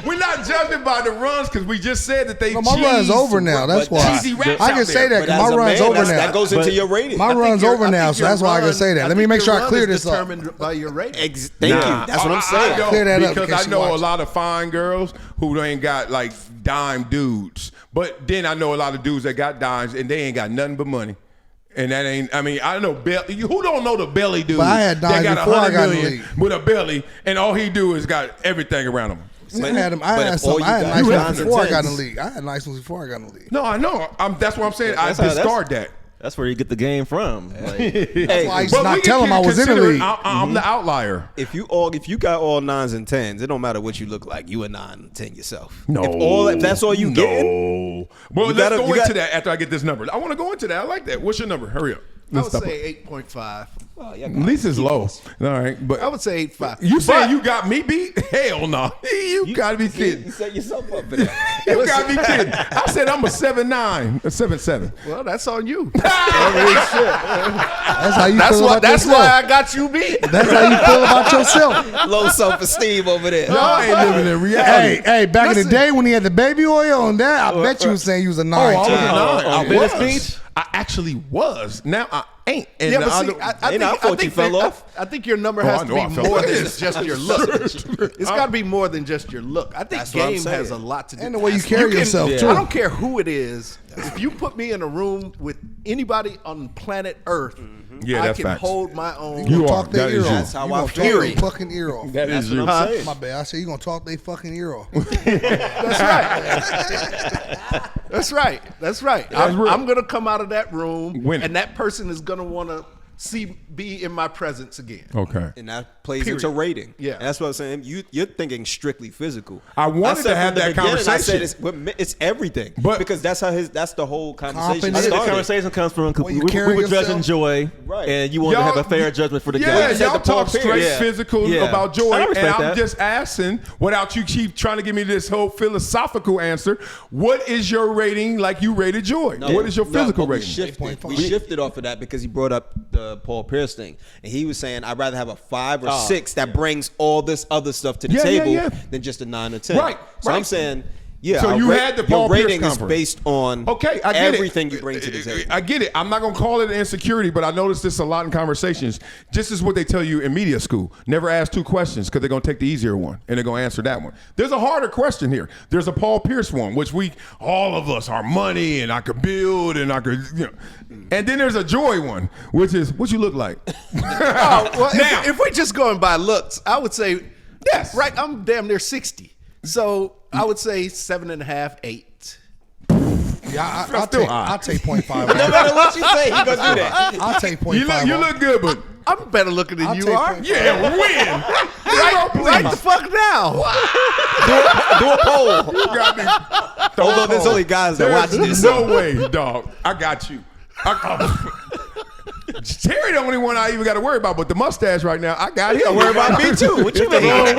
Speaker 1: We're not judging by the runs because we just said that they
Speaker 5: No, my run's over now. That's
Speaker 3: but
Speaker 5: why.
Speaker 1: cheesy raps
Speaker 5: I
Speaker 1: out
Speaker 5: can say
Speaker 1: there.
Speaker 5: that
Speaker 3: But
Speaker 5: because
Speaker 3: as
Speaker 5: my
Speaker 3: a
Speaker 5: run's
Speaker 3: man,
Speaker 5: over now.
Speaker 3: that goes into your rating.
Speaker 5: My run's over now, so that's why I can say that. Let me make sure I clear this up.
Speaker 4: Determined by your rating.
Speaker 3: Thank you. That's what I'm saying.
Speaker 1: I don't,
Speaker 5: Clear that up
Speaker 1: because
Speaker 5: in case
Speaker 1: I
Speaker 5: she
Speaker 1: know a
Speaker 5: watches.
Speaker 1: lot of fine girls who ain't got like dime dudes. But then I know a lot of dudes that got dimes and they ain't got nothing but money. And that ain't, I mean, I know belly. Who don't know the belly dude?
Speaker 5: But I had
Speaker 1: that
Speaker 5: 9
Speaker 1: got
Speaker 5: before I
Speaker 1: 100
Speaker 5: got in the
Speaker 1: million
Speaker 5: league.
Speaker 1: with a belly, and all he do is got everything around him.
Speaker 5: I had nice ones before I got in the league. I had nice ones before I got in the league.
Speaker 1: No, I know. That's what I'm saying. I
Speaker 2: That's
Speaker 1: discard that.
Speaker 2: That's where you get the game from. Like,
Speaker 5: That's why I used to
Speaker 1: But
Speaker 5: not
Speaker 1: we
Speaker 5: tell him I was in the
Speaker 1: consider it,
Speaker 5: league.
Speaker 1: I'm the outlier.
Speaker 3: If you got all 9s and 10s, it don't matter what you look like. You a 9 and 10 yourself.
Speaker 1: No,
Speaker 3: If that's all you get.
Speaker 1: No. Well, let's go into that after I get this number. I want to go into that. I like that. What's your number? Hurry up.
Speaker 4: I would say 8.5.
Speaker 1: At least it's low. All right, but
Speaker 4: I would say 8.5.
Speaker 1: You saying you got me beat? Hell no. You gotta be kidding.
Speaker 3: You set yourself up for that.
Speaker 1: You gotta be kidding. I said I'm a 7'9", a 7'7".
Speaker 4: Well, that's on you.
Speaker 5: That's how you feel about
Speaker 4: That's
Speaker 5: yourself.
Speaker 4: why I got you beat.
Speaker 5: That's how you feel about yourself.
Speaker 3: Low self-esteem over there.
Speaker 1: Y'all ain't living in reality.
Speaker 5: Hey, back in the day when he had the baby oil on that, I bet you was saying you was a 9.
Speaker 1: I was a 9.
Speaker 2: on
Speaker 1: I
Speaker 2: Venice
Speaker 1: was.
Speaker 2: Beach?
Speaker 1: I actually was. Now I ain't. And
Speaker 4: Yeah, but
Speaker 1: I
Speaker 4: see,
Speaker 1: don't-
Speaker 3: I thought you fell off.
Speaker 4: I think your number
Speaker 1: Oh,
Speaker 4: has
Speaker 1: I
Speaker 4: to
Speaker 1: know I
Speaker 4: be
Speaker 1: fell
Speaker 4: more
Speaker 1: off.
Speaker 4: than just your look. It's got to be more than just your look. I think
Speaker 3: That's what I'm
Speaker 4: game has a
Speaker 3: saying.
Speaker 4: lot to do.
Speaker 5: And the way you carry yourself, too.
Speaker 4: I don't care who it is. If you put me in a room with anybody on planet Earth,
Speaker 1: Yeah,
Speaker 4: I
Speaker 1: that's
Speaker 4: can
Speaker 1: facts.
Speaker 4: hold my own.
Speaker 1: You are.
Speaker 5: Talk their
Speaker 1: That
Speaker 5: ear
Speaker 1: is
Speaker 5: off.
Speaker 1: you.
Speaker 3: That's how
Speaker 5: You
Speaker 3: I
Speaker 5: gonna
Speaker 3: feel.
Speaker 5: talk their fucking ear off.
Speaker 1: That is you.
Speaker 3: I'm saying.
Speaker 5: My bad. I said you gonna talk their fucking ear off.
Speaker 4: That's right. That's right. That's right.
Speaker 1: real.
Speaker 4: I'm gonna come out of that room,
Speaker 1: Winning.
Speaker 4: and that person is gonna want to be in my presence again.
Speaker 1: Okay.
Speaker 3: And that plays
Speaker 4: Period.
Speaker 3: into rating.
Speaker 4: Yeah.
Speaker 3: And that's what I'm saying. You're thinking strictly physical.
Speaker 1: I wanted
Speaker 3: said
Speaker 1: to have
Speaker 3: from the
Speaker 1: that
Speaker 3: beginning, I
Speaker 1: conversation.
Speaker 3: said it's everything.
Speaker 1: But-
Speaker 3: because that's the whole conversation
Speaker 5: Confidence.
Speaker 2: I think the
Speaker 3: started.
Speaker 2: conversation comes from
Speaker 5: When you
Speaker 2: we
Speaker 5: carry
Speaker 2: were
Speaker 5: yourself.
Speaker 2: judging Joy,
Speaker 3: Right.
Speaker 2: and you wanted to have a fair judgment for the
Speaker 1: Yeah,
Speaker 2: game.
Speaker 3: said
Speaker 1: y'all
Speaker 3: the Paul
Speaker 1: talk straight
Speaker 3: Pierce.
Speaker 1: physical
Speaker 2: Yeah.
Speaker 1: about Joy,
Speaker 2: I
Speaker 1: and
Speaker 2: respect
Speaker 1: I'm
Speaker 2: that.
Speaker 1: just asking, without you keep trying to give me this whole philosophical answer, what is your rating like you rated Joy? What is your physical
Speaker 3: but
Speaker 1: rating?
Speaker 3: We shifted off of that because he brought up the Paul Pierce thing, and he was saying I'd rather have a 5 or 6 that brings all this other stuff to the table than just a 9 or 10.
Speaker 1: Right,
Speaker 3: So
Speaker 1: right.
Speaker 3: I'm saying, yeah.
Speaker 1: So
Speaker 3: our
Speaker 1: you had the Paul
Speaker 3: your
Speaker 1: Pierce
Speaker 3: rating is
Speaker 1: conference.
Speaker 3: based on
Speaker 1: Okay, I get
Speaker 3: everything
Speaker 1: it.
Speaker 3: you bring to the table.
Speaker 1: I get it. I'm not gonna call it an insecurity, but I notice this a lot in conversations. Just as what they tell you in media school: never ask 2 questions because they're gonna take the easier one and they're gonna answer that one. There's a harder question here. There's a Paul Pierce one, which all of us are money and I could build and I could, and then there's a Joy one, which is what you look like.
Speaker 4: Well,
Speaker 1: Now-
Speaker 4: if we're just going by looks, I would say
Speaker 1: Yes.
Speaker 4: Right, I'm damn near 60, so I would say 7.5, 8.
Speaker 5: Yeah,
Speaker 1: That's still high.
Speaker 5: I'll take 0.5.
Speaker 3: No matter what you say, he gonna do that.
Speaker 5: I'll take 0.5.
Speaker 1: You look good, but
Speaker 4: I'm better looking than
Speaker 5: I'll
Speaker 4: you
Speaker 5: take
Speaker 4: are.
Speaker 5: 0.5.
Speaker 1: yeah, win.
Speaker 4: Right the fuck now.
Speaker 3: Do a poll.
Speaker 1: You got me.
Speaker 3: Although there's only guys that watch
Speaker 1: There's
Speaker 3: this.
Speaker 1: no way, dog. I got you. Terry the only one I even got to worry about, but the mustache right now, I got him.
Speaker 3: Don't worry about me too. What you mean?
Speaker 1: No, I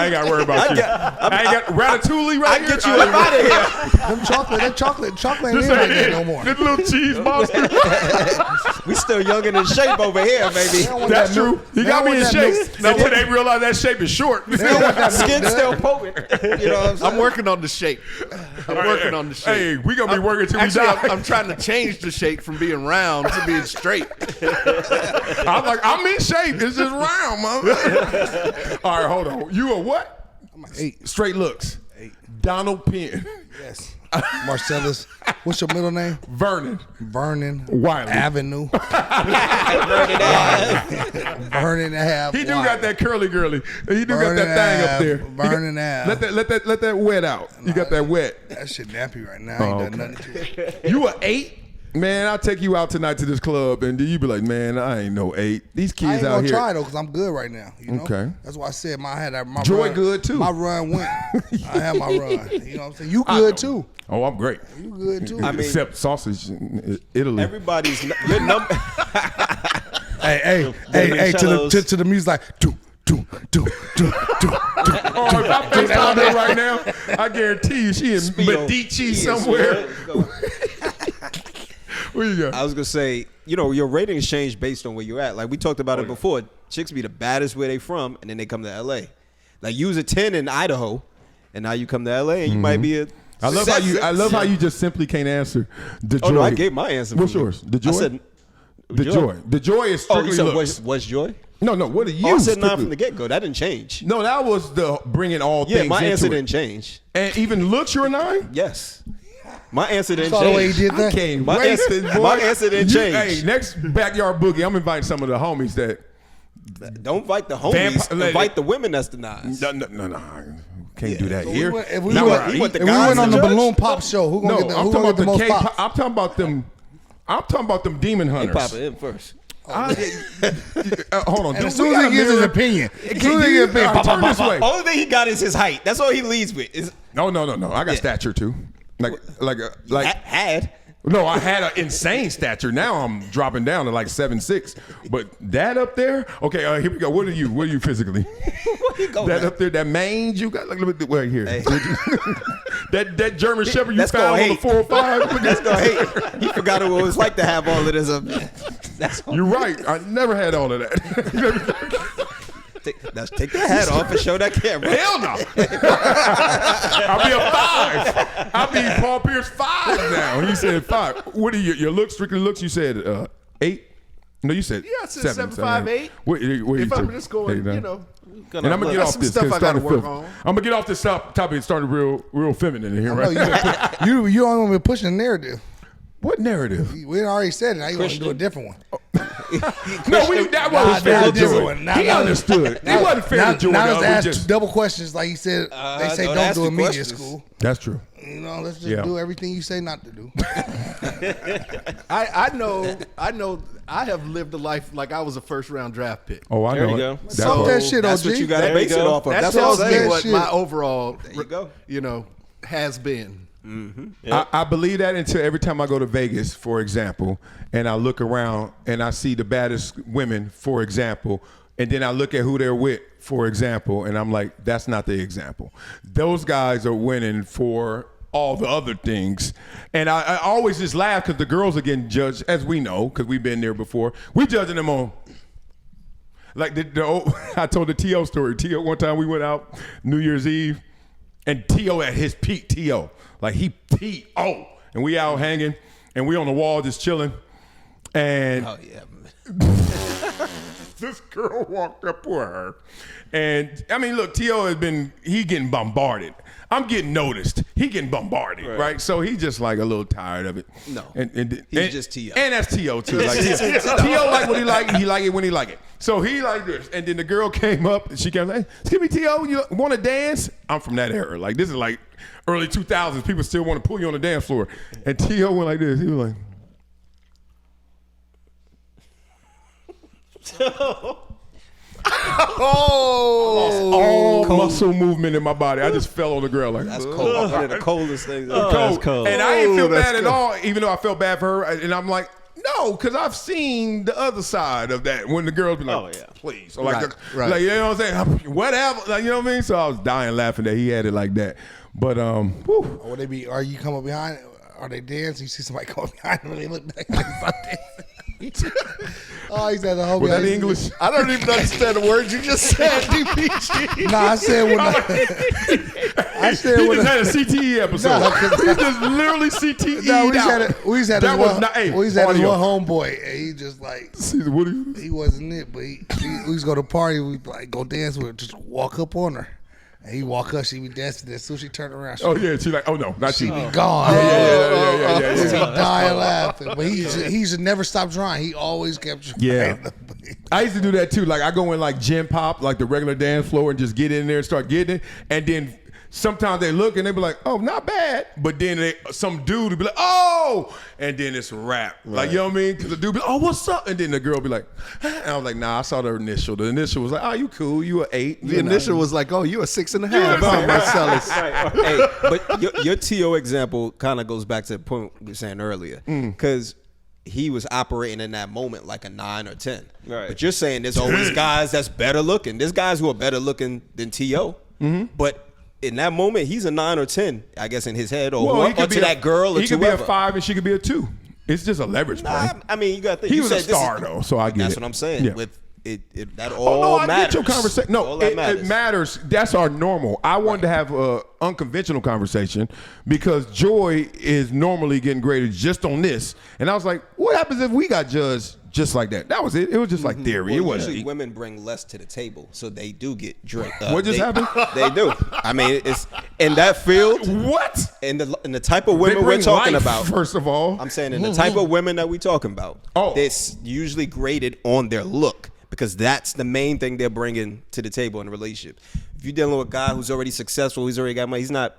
Speaker 1: ain't got to worry about you. I ain't got Ratatouille right here.
Speaker 3: I get you up out of here.
Speaker 5: Them chocolate ain't in like that no more.
Speaker 1: This little cheese monster.
Speaker 3: We still young and in shape over here, baby.
Speaker 1: That's true. He got me in shape. Now,
Speaker 5: Now
Speaker 1: when they realize that shape is short.
Speaker 3: Skin still poking. You know what I'm saying?
Speaker 4: I'm working on the shape. I'm working on the shape.
Speaker 1: Hey, we gonna be working till we
Speaker 4: Actually,
Speaker 1: die.
Speaker 4: I'm trying to change the shape from being round to being straight.
Speaker 1: I'm like, I'm in shape. It's just round, man. All right, hold on. You a what?
Speaker 5: I'm an 8.
Speaker 1: Straight looks.
Speaker 5: 8.
Speaker 1: Donald Penn.
Speaker 5: Yes. Marcellus. What's your middle name?
Speaker 1: Vernon.
Speaker 5: Vernon.
Speaker 1: Wiley.
Speaker 5: Avenue. Vernon Ave.
Speaker 1: He do got that curly girly. He do got that thing up there.
Speaker 5: Vernon Ave.
Speaker 1: Let that wet out. You got that wet.
Speaker 5: That shit nappy right now. I ain't done nothing to it.
Speaker 1: You a 8? Man, I'll take you out tonight to this club, and you be like, man, I ain't no 8. These
Speaker 5: I
Speaker 1: kids
Speaker 5: ain't
Speaker 1: out
Speaker 5: gonna
Speaker 1: here.
Speaker 5: try though, because I'm good right now. You know?
Speaker 1: Okay.
Speaker 5: That's why I said I had my
Speaker 1: Joy
Speaker 5: run,
Speaker 1: good, too.
Speaker 5: My run went. I had my run. You know what I'm saying? You
Speaker 1: I
Speaker 5: good
Speaker 1: know.
Speaker 5: too.
Speaker 1: Oh, I'm great.
Speaker 5: You good too.
Speaker 3: I mean-
Speaker 1: Except sausage in Italy.
Speaker 3: Everybody's your number.
Speaker 5: hey, to the music like do.
Speaker 1: Oh, if I FaceTime her right now, I guarantee you she in Medici somewhere. Where you go?
Speaker 3: I was gonna say, your ratings change based on where you're at. Like we talked about it before. Chicks be the baddest where they from, and then they come to LA. Like you was a 10 in Idaho, and now you come to LA, and you might be a.
Speaker 1: I love how you just simply can't answer the joy.
Speaker 3: Oh no, I gave my answer.
Speaker 1: What's
Speaker 3: for you.
Speaker 1: yours? The joy.
Speaker 3: I said
Speaker 1: the joy. The joy is
Speaker 3: Oh,
Speaker 1: strictly
Speaker 3: you said
Speaker 1: looks.
Speaker 3: what's joy?
Speaker 1: No. What are you?
Speaker 3: Oh, I said 9
Speaker 1: strictly-
Speaker 3: from the get go. That didn't change.
Speaker 1: No, that was the bringing all
Speaker 3: Yeah,
Speaker 1: things
Speaker 3: my
Speaker 1: into
Speaker 3: answer
Speaker 1: it.
Speaker 3: didn't change.
Speaker 1: And even looks, you're a 9.
Speaker 3: Yes. My answer didn't
Speaker 5: Saw the way he
Speaker 3: change.
Speaker 5: did that.
Speaker 1: I can't
Speaker 3: My
Speaker 1: wait.
Speaker 3: answer-
Speaker 1: boy.
Speaker 3: my answer didn't change.
Speaker 1: Hey, next backyard boogie, I'm inviting some of the homies that.
Speaker 3: Don't invite the homies. Invite the women that's the nines.
Speaker 1: No. Can't do that here.
Speaker 5: If we
Speaker 1: No,
Speaker 5: went,
Speaker 1: right.
Speaker 3: You want the
Speaker 5: if we
Speaker 3: guys
Speaker 5: went
Speaker 3: to
Speaker 5: on the
Speaker 3: judge?
Speaker 5: balloon pop show, who gonna
Speaker 1: No,
Speaker 5: get the,
Speaker 1: I'm
Speaker 5: who
Speaker 1: talking
Speaker 5: gonna
Speaker 1: about
Speaker 5: get the most
Speaker 1: the
Speaker 5: pops?
Speaker 1: I'm talking about them. I'm talking about them demon
Speaker 3: They
Speaker 1: hunters.
Speaker 3: pop it in first.
Speaker 1: Hold on.
Speaker 5: And
Speaker 1: do
Speaker 5: as
Speaker 1: we
Speaker 5: soon
Speaker 1: got
Speaker 5: as
Speaker 1: a
Speaker 5: he gives his
Speaker 1: mirror?
Speaker 5: opinion,
Speaker 1: Can
Speaker 5: as soon as he
Speaker 1: you-
Speaker 5: gives his opinion,
Speaker 1: all right, turn this way.
Speaker 3: Only thing he got is his height. That's all he leads with. Is
Speaker 1: No. I got stature too. Like.
Speaker 3: had.
Speaker 1: No, I had an insane stature. Now I'm dropping down to like 7'6". But that up there, okay. Here we go. What are you physically?
Speaker 3: Where you go,
Speaker 1: That
Speaker 3: man?
Speaker 1: up there, that mange you got. Like, look at right here. that German Shepherd you
Speaker 3: Let's go
Speaker 1: found on the
Speaker 3: hate.
Speaker 1: 405.
Speaker 3: Let's go. Hey, he forgot what it was like to have all of this up there. That's all.
Speaker 1: You're right. I never had all of that.
Speaker 3: Take that hat off and show that camera.
Speaker 1: Hell no. I'll be a 5. I'll be Paul Pierce 5 now. He said 5. What are your looks? Strictly looks? You said 8. No, you said
Speaker 4: Yeah, I said 7, 5, 8.
Speaker 1: Where you
Speaker 4: If I'm
Speaker 1: two?
Speaker 4: just going,
Speaker 1: Hey,
Speaker 4: you know.
Speaker 1: And I'm gonna get
Speaker 4: That's
Speaker 1: off
Speaker 4: some
Speaker 1: this.
Speaker 4: stuff
Speaker 1: 'cause
Speaker 4: I
Speaker 1: it's
Speaker 4: gotta
Speaker 1: starting
Speaker 4: work
Speaker 1: to-
Speaker 4: on.
Speaker 1: I'm gonna get off this topic and start real feminine in here,
Speaker 5: No,
Speaker 1: right?
Speaker 5: you don't want to be pushing the narrative.
Speaker 1: What narrative?
Speaker 5: We already said it. Now you want to do a different one.
Speaker 1: No, that wasn't fair to Joy. He understood. It wasn't fair to Joy.
Speaker 5: Now
Speaker 1: though.
Speaker 5: let's
Speaker 1: We
Speaker 5: ask
Speaker 1: just-
Speaker 5: double questions like he said. They say
Speaker 3: don't
Speaker 5: don't
Speaker 3: ask
Speaker 5: do
Speaker 3: the
Speaker 5: a media
Speaker 3: questions.
Speaker 5: school.
Speaker 1: That's true.
Speaker 5: You know, let's just
Speaker 1: Yeah.
Speaker 5: do everything you say not to do.
Speaker 4: I know. I have lived a life like I was a first round draft pick.
Speaker 1: Oh, I
Speaker 2: There
Speaker 1: know.
Speaker 2: you
Speaker 1: it.
Speaker 2: go.
Speaker 1: That's
Speaker 5: Fuck
Speaker 1: all.
Speaker 5: that shit,
Speaker 3: That's
Speaker 5: OG.
Speaker 3: what you got to
Speaker 2: There you
Speaker 3: base it
Speaker 2: go.
Speaker 3: off of.
Speaker 4: That
Speaker 3: That's all
Speaker 4: tells
Speaker 3: I'm
Speaker 4: me
Speaker 3: saying.
Speaker 4: what
Speaker 5: shit.
Speaker 4: my overall,
Speaker 3: you go.
Speaker 4: has been.
Speaker 1: I believe that until every time I go to Vegas, for example, and I look around and I see the baddest women, for example, and then I look at who they're with, for example, and I'm like, that's not the example. Those guys are winning for all the other things. And I always just laugh because the girls are getting judged, as we know, because we've been there before. We judging them on, like the old, I told the T.O. story. T.O. one time we went out New Year's Eve, and T.O. at his peak, T.O. Like he T.O. And we out hanging, and we on the wall just chilling. And
Speaker 3: Oh yeah, man.
Speaker 1: this girl walked up with her. And I mean, look, T.O. he getting bombarded. I'm getting noticed. He getting bombarded, right? So he just like a little tired of it.
Speaker 3: No.
Speaker 1: And
Speaker 3: He's just T.O.
Speaker 1: And that's T.O. too. Like, T.O. like what he like it when he like it. So he like this. And then the girl came up and she came like, excuse me, T.O., you want to dance? I'm from that era. Like this is like early 2000s. People still want to pull you on the dance floor. And T.O. went like this. He was like, all muscle movement in my body. I just fell on the ground like
Speaker 3: That's cold. One of the coldest things.
Speaker 2: That's cold.
Speaker 1: And I ain't feel
Speaker 4: that's
Speaker 1: bad at all, even though I felt bad for her. And I'm like, no, because I've seen the other side of that when the girls be like,
Speaker 2: Oh, yeah.
Speaker 1: please. Or like,
Speaker 4: Right.
Speaker 1: like, you know what I'm saying? Whatever. Like, you know what I mean? So I was dying laughing that he had it like that. But, whew.
Speaker 5: Or they be, are you come up behind? Are they dancing? You see somebody come up behind them and they look back and they start dancing. Oh, he said the whole
Speaker 1: Was
Speaker 5: guy.
Speaker 1: that English?
Speaker 4: I don't even understand the words you just said, DPG.
Speaker 5: Nah, I said when I said
Speaker 1: He
Speaker 5: when
Speaker 1: just had a CTE episode.
Speaker 5: Nah, 'cause-
Speaker 1: he just literally CTE'd
Speaker 5: No, we
Speaker 1: out.
Speaker 5: was at
Speaker 1: That
Speaker 5: his
Speaker 1: was
Speaker 5: one,
Speaker 1: not- hey,
Speaker 5: we was at his
Speaker 1: audio.
Speaker 5: one homeboy, and he just like
Speaker 1: What do you?
Speaker 5: he wasn't it, but we was go to party, we like go dance with her, just walk up on her, and he walk up, she be dancing, as soon as she turned around, she,
Speaker 1: Oh, yeah. She's like, oh, no, not
Speaker 5: she
Speaker 1: you.
Speaker 5: be gone.
Speaker 1: Yeah.
Speaker 5: He dying laughing, but he should never stop trying. He always kept trying.
Speaker 1: Yeah. I used to do that too. Like I go in like gym pop, like the regular dance floor, and just get in there and start getting it. And then sometimes they look and they be like, "Oh, not bad," but then some dude will be like, "Oh," and then it's a rap. Like you know what I mean? Because the dude be like, "Oh, what's up?" And then the girl be like, and I was like, "Nah, I saw the initial. The initial was like, oh, you cool? You a 8."
Speaker 4: The initial was like, oh, you a 6.5, Marcellus.
Speaker 3: Hey, but your T.O. example kind of goes back to the point we were saying earlier. Because he was operating in that moment like a 9 or 10.
Speaker 2: Right.
Speaker 3: But you're saying there's always guys that's better looking. There's guys who are better looking than T.O. But in that moment, he's a 9 or 10, I guess, in his head, or,
Speaker 1: he could
Speaker 3: to
Speaker 1: be
Speaker 3: that girl or
Speaker 1: he
Speaker 3: to
Speaker 1: could be a
Speaker 3: whoever.
Speaker 1: 5 and she could be a 2. It's just a leverage play.
Speaker 3: Nah, I mean, you got to think.
Speaker 1: He
Speaker 3: you
Speaker 1: was a
Speaker 3: said this
Speaker 1: star though, so I get
Speaker 3: That's
Speaker 1: it.
Speaker 3: what I'm saying.
Speaker 1: Yeah.
Speaker 3: With it that
Speaker 1: Oh
Speaker 3: all
Speaker 1: no, I
Speaker 3: matters.
Speaker 1: get your conversation.
Speaker 3: All
Speaker 1: No,
Speaker 3: that
Speaker 1: it matters. That's our normal. I wanted to have a unconventional conversation because Joy is normally getting graded just on this, and I was like, what happens if we got judged just like that. That was it. It was just like theory. It wasn't.
Speaker 3: Usually women bring less to the table, so they do get drink.
Speaker 1: What just happened?
Speaker 3: They do. I mean, it's in that field.
Speaker 1: What?
Speaker 3: In the type of
Speaker 1: They
Speaker 3: women we're
Speaker 1: bring
Speaker 3: talking
Speaker 1: life,
Speaker 3: about.
Speaker 1: first of all.
Speaker 3: I'm saying in the type of women that we talking about.
Speaker 1: Oh.
Speaker 3: It's usually graded on their look because that's the main thing they're bringing to the table in a relationship. If you're dealing with a guy who's already successful, he's already got money, he's not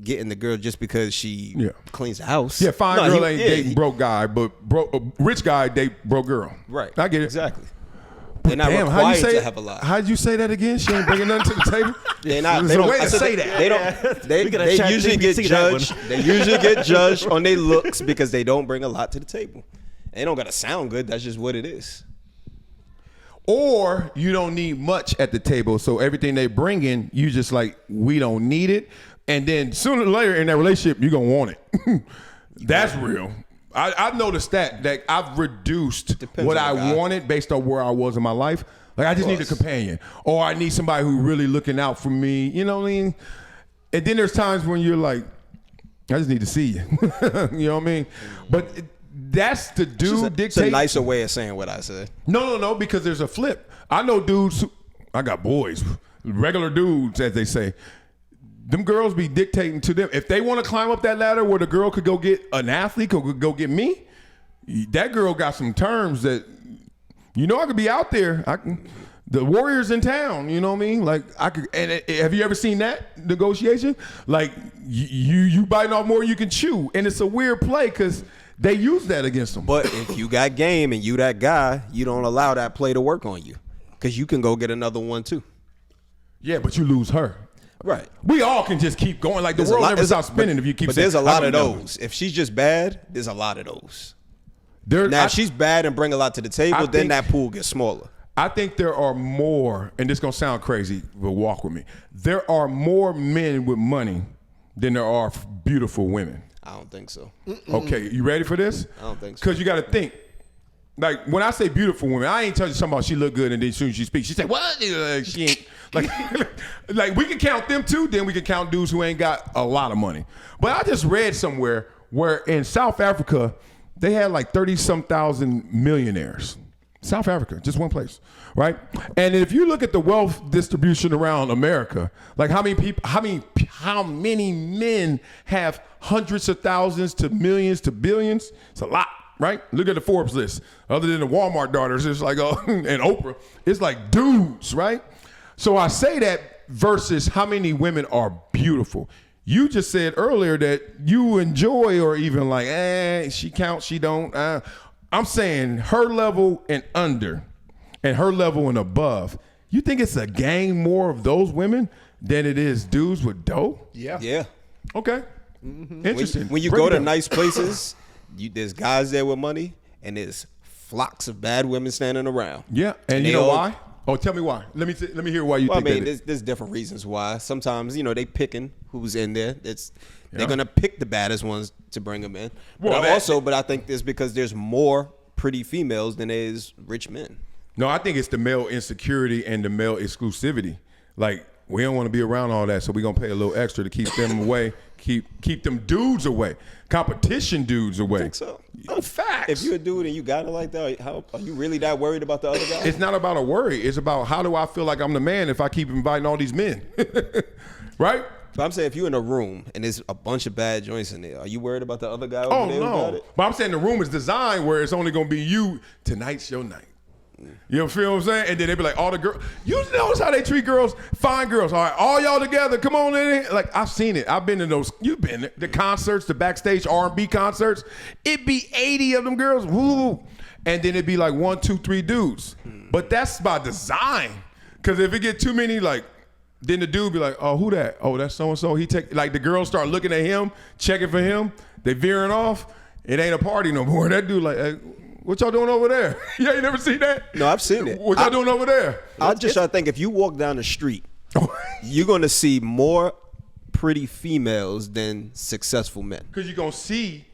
Speaker 3: getting the girl just because she cleans the house.
Speaker 1: Yeah, fine girl ain't dating broke guy, but rich guy date broke girl.
Speaker 3: Right.
Speaker 1: I get it.
Speaker 3: Exactly. They're not
Speaker 1: Damn,
Speaker 3: required to have a lot.
Speaker 1: How'd you say that again? She ain't bringing nothing to the table?
Speaker 3: They're not.
Speaker 1: There's
Speaker 3: They
Speaker 1: a
Speaker 3: don't,
Speaker 1: way
Speaker 3: I
Speaker 1: to
Speaker 3: said
Speaker 1: say
Speaker 3: they,
Speaker 1: that.
Speaker 3: They don't.
Speaker 2: We gotta
Speaker 3: They
Speaker 2: chat
Speaker 3: usually get
Speaker 2: GPT that one.
Speaker 3: judged. They usually get judged on their looks because they don't bring a lot to the table. They don't gotta sound good. That's just what it is.
Speaker 1: Or you don't need much at the table, so everything they bring in, you just like, we don't need it. And then sooner or later in that relationship, you're going to want it. That's real. I've noticed that I've reduced what I wanted based on where I was in my life. Like, I just need a companion. Or I need somebody who really looking out for me. You know what I mean? And then there's times when you're like, I just need to see you. You know what I mean? But that's the dude dictate.
Speaker 3: It's a nicer way of saying what I said.
Speaker 1: No, because there's a flip. I know dudes, I got boys, regular dudes, as they say. Them girls be dictating to them. If they want to climb up that ladder where the girl could go get an athlete, could go get me, that girl got some terms that, you know, I could be out there. The Warriors in town, you know what I mean? Like, I could. And have you ever seen that negotiation? Like, you biting off more than you can chew. And it's a weird play because they use that against them.
Speaker 3: But if you got game and you that guy, you don't allow that play to work on you because you can go get another one too.
Speaker 1: Yeah, but you lose her.
Speaker 3: Right.
Speaker 1: We all can just keep going. Like, the world never stops spinning if you keep saying.
Speaker 3: But there's a lot of those. If she's just bad, there's a lot of those. Now, if she's bad and bring a lot to the table, then that pool gets smaller.
Speaker 1: I think there are more, and this is going to sound crazy, but walk with me. There are more men with money than there are beautiful women.
Speaker 3: I don't think so.
Speaker 1: Okay, you ready for this?
Speaker 3: I don't think so.
Speaker 1: Because you got to think. Like, when I say beautiful women, I ain't telling you something about she look good and then as soon as she speaks, she say, what? She ain't. Like we can count them too, then we can count dudes who ain't got a lot of money. But I just read somewhere where in South Africa, they had like 30-some thousand millionaires. South Africa, just one place, right? And if you look at the wealth distribution around America, like how many men have hundreds of thousands to millions to billions? It's a lot, right? Look at the Forbes list. Other than the Walmart daughters, it's like, and Oprah, it's like dudes, right? So I say that versus how many women are beautiful. You just said earlier that you enjoy or even like, she counts, she don't. I'm saying her level and under and her level and above. You think it's a gang more of those women than it is dudes with dough?
Speaker 3: Yeah.
Speaker 1: Okay. Mm-hmm. Interesting.
Speaker 3: When you go to nice places, there's guys there with money and there's flocks of bad women standing around.
Speaker 1: Yeah. And you know why? Oh, tell me why. Let me hear why you think that. I mean,
Speaker 3: there's different reasons why. Sometimes, they picking who's in there. They're gonna pick the baddest ones to bring them in. But I think it's because there's more pretty females than there is rich men.
Speaker 1: No, I think it's the male insecurity and the male exclusivity. Like, we don't want to be around all that, so we're gonna pay a little extra to keep them away, keep them dudes away, competition dudes away.
Speaker 3: I think so.
Speaker 1: No, facts.
Speaker 3: If you're a dude and you got it like that, how are you really that worried about the other guy?
Speaker 1: It's not about a worry. It's about how do I feel like I'm the man if I keep inviting all these men, right?
Speaker 3: But I'm saying if you're in a room and there's a bunch of bad joints in there, are you worried about the other guy over
Speaker 1: Oh,
Speaker 3: there who got
Speaker 1: no.
Speaker 3: it?
Speaker 1: But I'm saying the room is designed where it's only going to be you. Tonight's your night. You feel what I'm saying? And then they be like, all the girls. You notice how they treat girls? Fine girls. All right, all y'all together. Come on in. Like, I've seen it. I've been to those. You've been there. The concerts, the backstage R&B concerts. It be 80 of them girls. Woo. And then it'd be like 1, 2, 3 dudes. But that's by design. Because if it get too many, like, then the dude be like, oh, who that? Oh, that's so-and-so. He take, like, the girls start looking at him, checking for him. They veering off. It ain't a party no more. That dude like, hey, what y'all doing over there? You ain't never seen that?
Speaker 3: No, I've seen it.
Speaker 1: What y'all doing over there?
Speaker 3: I just try to think, if you walk down the street, you're going to see more pretty females than successful men.
Speaker 1: Because you're going to see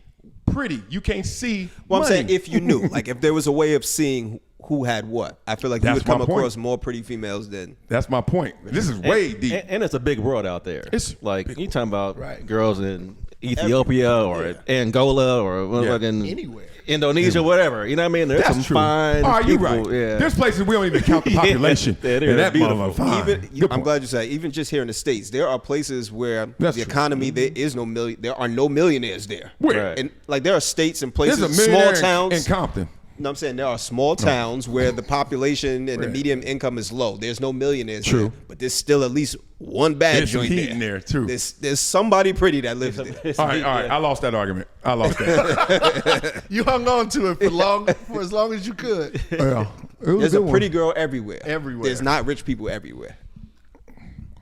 Speaker 1: pretty. You can't see
Speaker 3: Well,
Speaker 1: money.
Speaker 3: I'm saying if you knew, like if there was a way of seeing who had what, I feel like you
Speaker 1: That's
Speaker 3: would come
Speaker 1: my point.
Speaker 3: across more pretty females than.
Speaker 1: That's my point. This is way deep.
Speaker 2: And it's a big world out there.
Speaker 1: It's
Speaker 2: like
Speaker 1: big
Speaker 2: you talking about girls in Ethiopia or Angola or fucking
Speaker 4: Anywhere.
Speaker 2: Indonesia, whatever. You know what I mean? There's
Speaker 1: That's
Speaker 2: some
Speaker 1: true.
Speaker 2: fine
Speaker 1: Oh, you're
Speaker 2: people.
Speaker 1: right.
Speaker 2: Yeah.
Speaker 1: There's places we don't even count the population.
Speaker 2: Yeah, they're
Speaker 1: and that
Speaker 2: beautiful.
Speaker 1: motherfucker fine.
Speaker 3: Even,
Speaker 1: Good
Speaker 3: I'm
Speaker 1: point.
Speaker 3: glad you said, even just here in the States, there are places where
Speaker 1: That's
Speaker 3: the
Speaker 1: true.
Speaker 3: economy, there are no millionaires there.
Speaker 1: Where?
Speaker 2: Right.
Speaker 3: And like there are states and
Speaker 1: There's
Speaker 3: places,
Speaker 1: a
Speaker 3: small
Speaker 1: millionaire
Speaker 3: towns.
Speaker 1: in Compton.
Speaker 3: No, I'm saying there are small towns where the population and the
Speaker 1: Right.
Speaker 3: median income is low. There's no millionaires
Speaker 1: True.
Speaker 3: there, but there's still at least one bad
Speaker 1: There's some
Speaker 3: joint
Speaker 1: heat in there, too.
Speaker 3: There's somebody pretty that lives there.
Speaker 1: All right. I lost that argument. I lost that.
Speaker 4: You hung on to it for as long as you could.
Speaker 1: Yeah. It was
Speaker 3: There's
Speaker 1: a
Speaker 3: a
Speaker 1: good
Speaker 3: pretty
Speaker 1: one.
Speaker 3: girl everywhere.
Speaker 4: Everywhere.
Speaker 3: There's not rich people everywhere.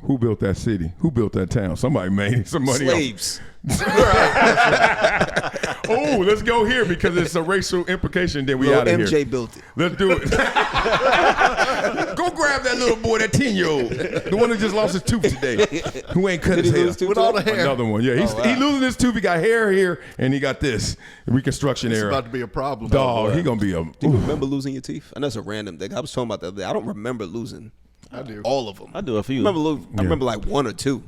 Speaker 1: Who built that city? Who built that town? Somebody made some money.
Speaker 3: Slaves.
Speaker 1: Oh, let's go here because it's a racial implication. Then we
Speaker 3: Little
Speaker 1: out of
Speaker 3: MJ
Speaker 1: here.
Speaker 3: built it.
Speaker 1: Let's do it. Go grab that little boy, that 10-year-old, the one that just lost his tooth today, who ain't cut his hair.
Speaker 4: With all the hair.
Speaker 1: Another one, yeah. He losing his tooth. He got hair here, and he got this reconstruction
Speaker 4: It's
Speaker 1: era.
Speaker 4: about to be a problem.
Speaker 1: Dog, he gonna be a.
Speaker 3: Do you remember losing your teeth? I know it's a random thing. I was talking about the other day. I don't remember losing
Speaker 4: I do.
Speaker 3: all of them.
Speaker 2: I do a few.
Speaker 3: I remember like one or two.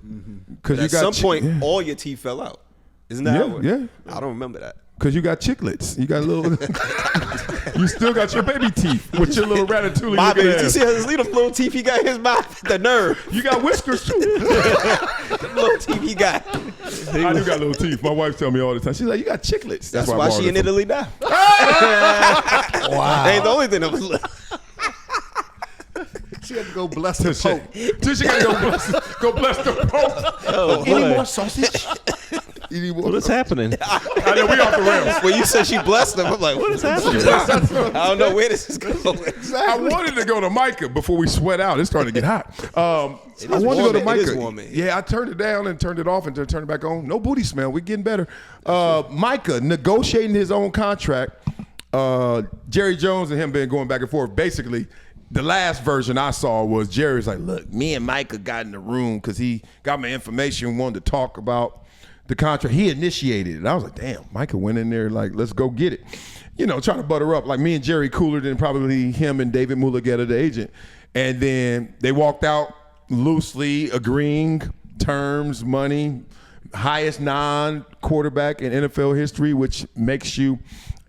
Speaker 1: Because
Speaker 3: But at some point, all your teeth fell out. Isn't that how it works?
Speaker 1: Yeah.
Speaker 3: I don't remember that.
Speaker 1: Because you got chiclets. You got little. You still got your baby teeth with your little ratatouille.
Speaker 3: My
Speaker 1: looking
Speaker 3: baby, you
Speaker 1: ass.
Speaker 3: see his little teeth he got in his mouth? The nerve.
Speaker 1: You got whiskers too.
Speaker 3: The little teeth he got.
Speaker 1: I do got little teeth. My wife tell me all the time. She's like, "You got chiclets."
Speaker 3: That's
Speaker 1: I
Speaker 3: why
Speaker 1: borrowed
Speaker 3: she
Speaker 1: it
Speaker 3: in
Speaker 1: from-
Speaker 3: Italy now.
Speaker 5: Wow.
Speaker 3: Ain't the only thing that was little.
Speaker 4: She had to go bless the
Speaker 1: Shit.
Speaker 4: Pope.
Speaker 1: Just you gotta go bless the Pope.
Speaker 2: Oh,
Speaker 4: Any
Speaker 2: boy.
Speaker 4: more sausage?
Speaker 1: Any more?
Speaker 2: What is happening?
Speaker 1: I know we off the rails.
Speaker 3: When you said she blessed them, I'm like, what is happening? I don't know where this is going.
Speaker 1: I wanted to go to Micah before we sweat out. It's starting to get hot. I wanted to go to
Speaker 3: warming. It
Speaker 1: Micah.
Speaker 3: is warming.
Speaker 1: Yeah, I turned it down and turned it off and then turned it back on. No booty smell. We're getting better. Micah negotiating his own contract. Jerry Jones and him been going back and forth. Basically, the last version I saw was Jerry's like, look, me and Micah got in the room because he got my information, wanted to talk about the contract. He initiated it. I was like, damn, Micah went in there like, let's go get it. You know, trying to butter up. Like me and Jerry cooler than probably him and David Mulugeta, the agent. And then they walked out loosely agreeing terms, money, highest non-quarterback in NFL history, which makes you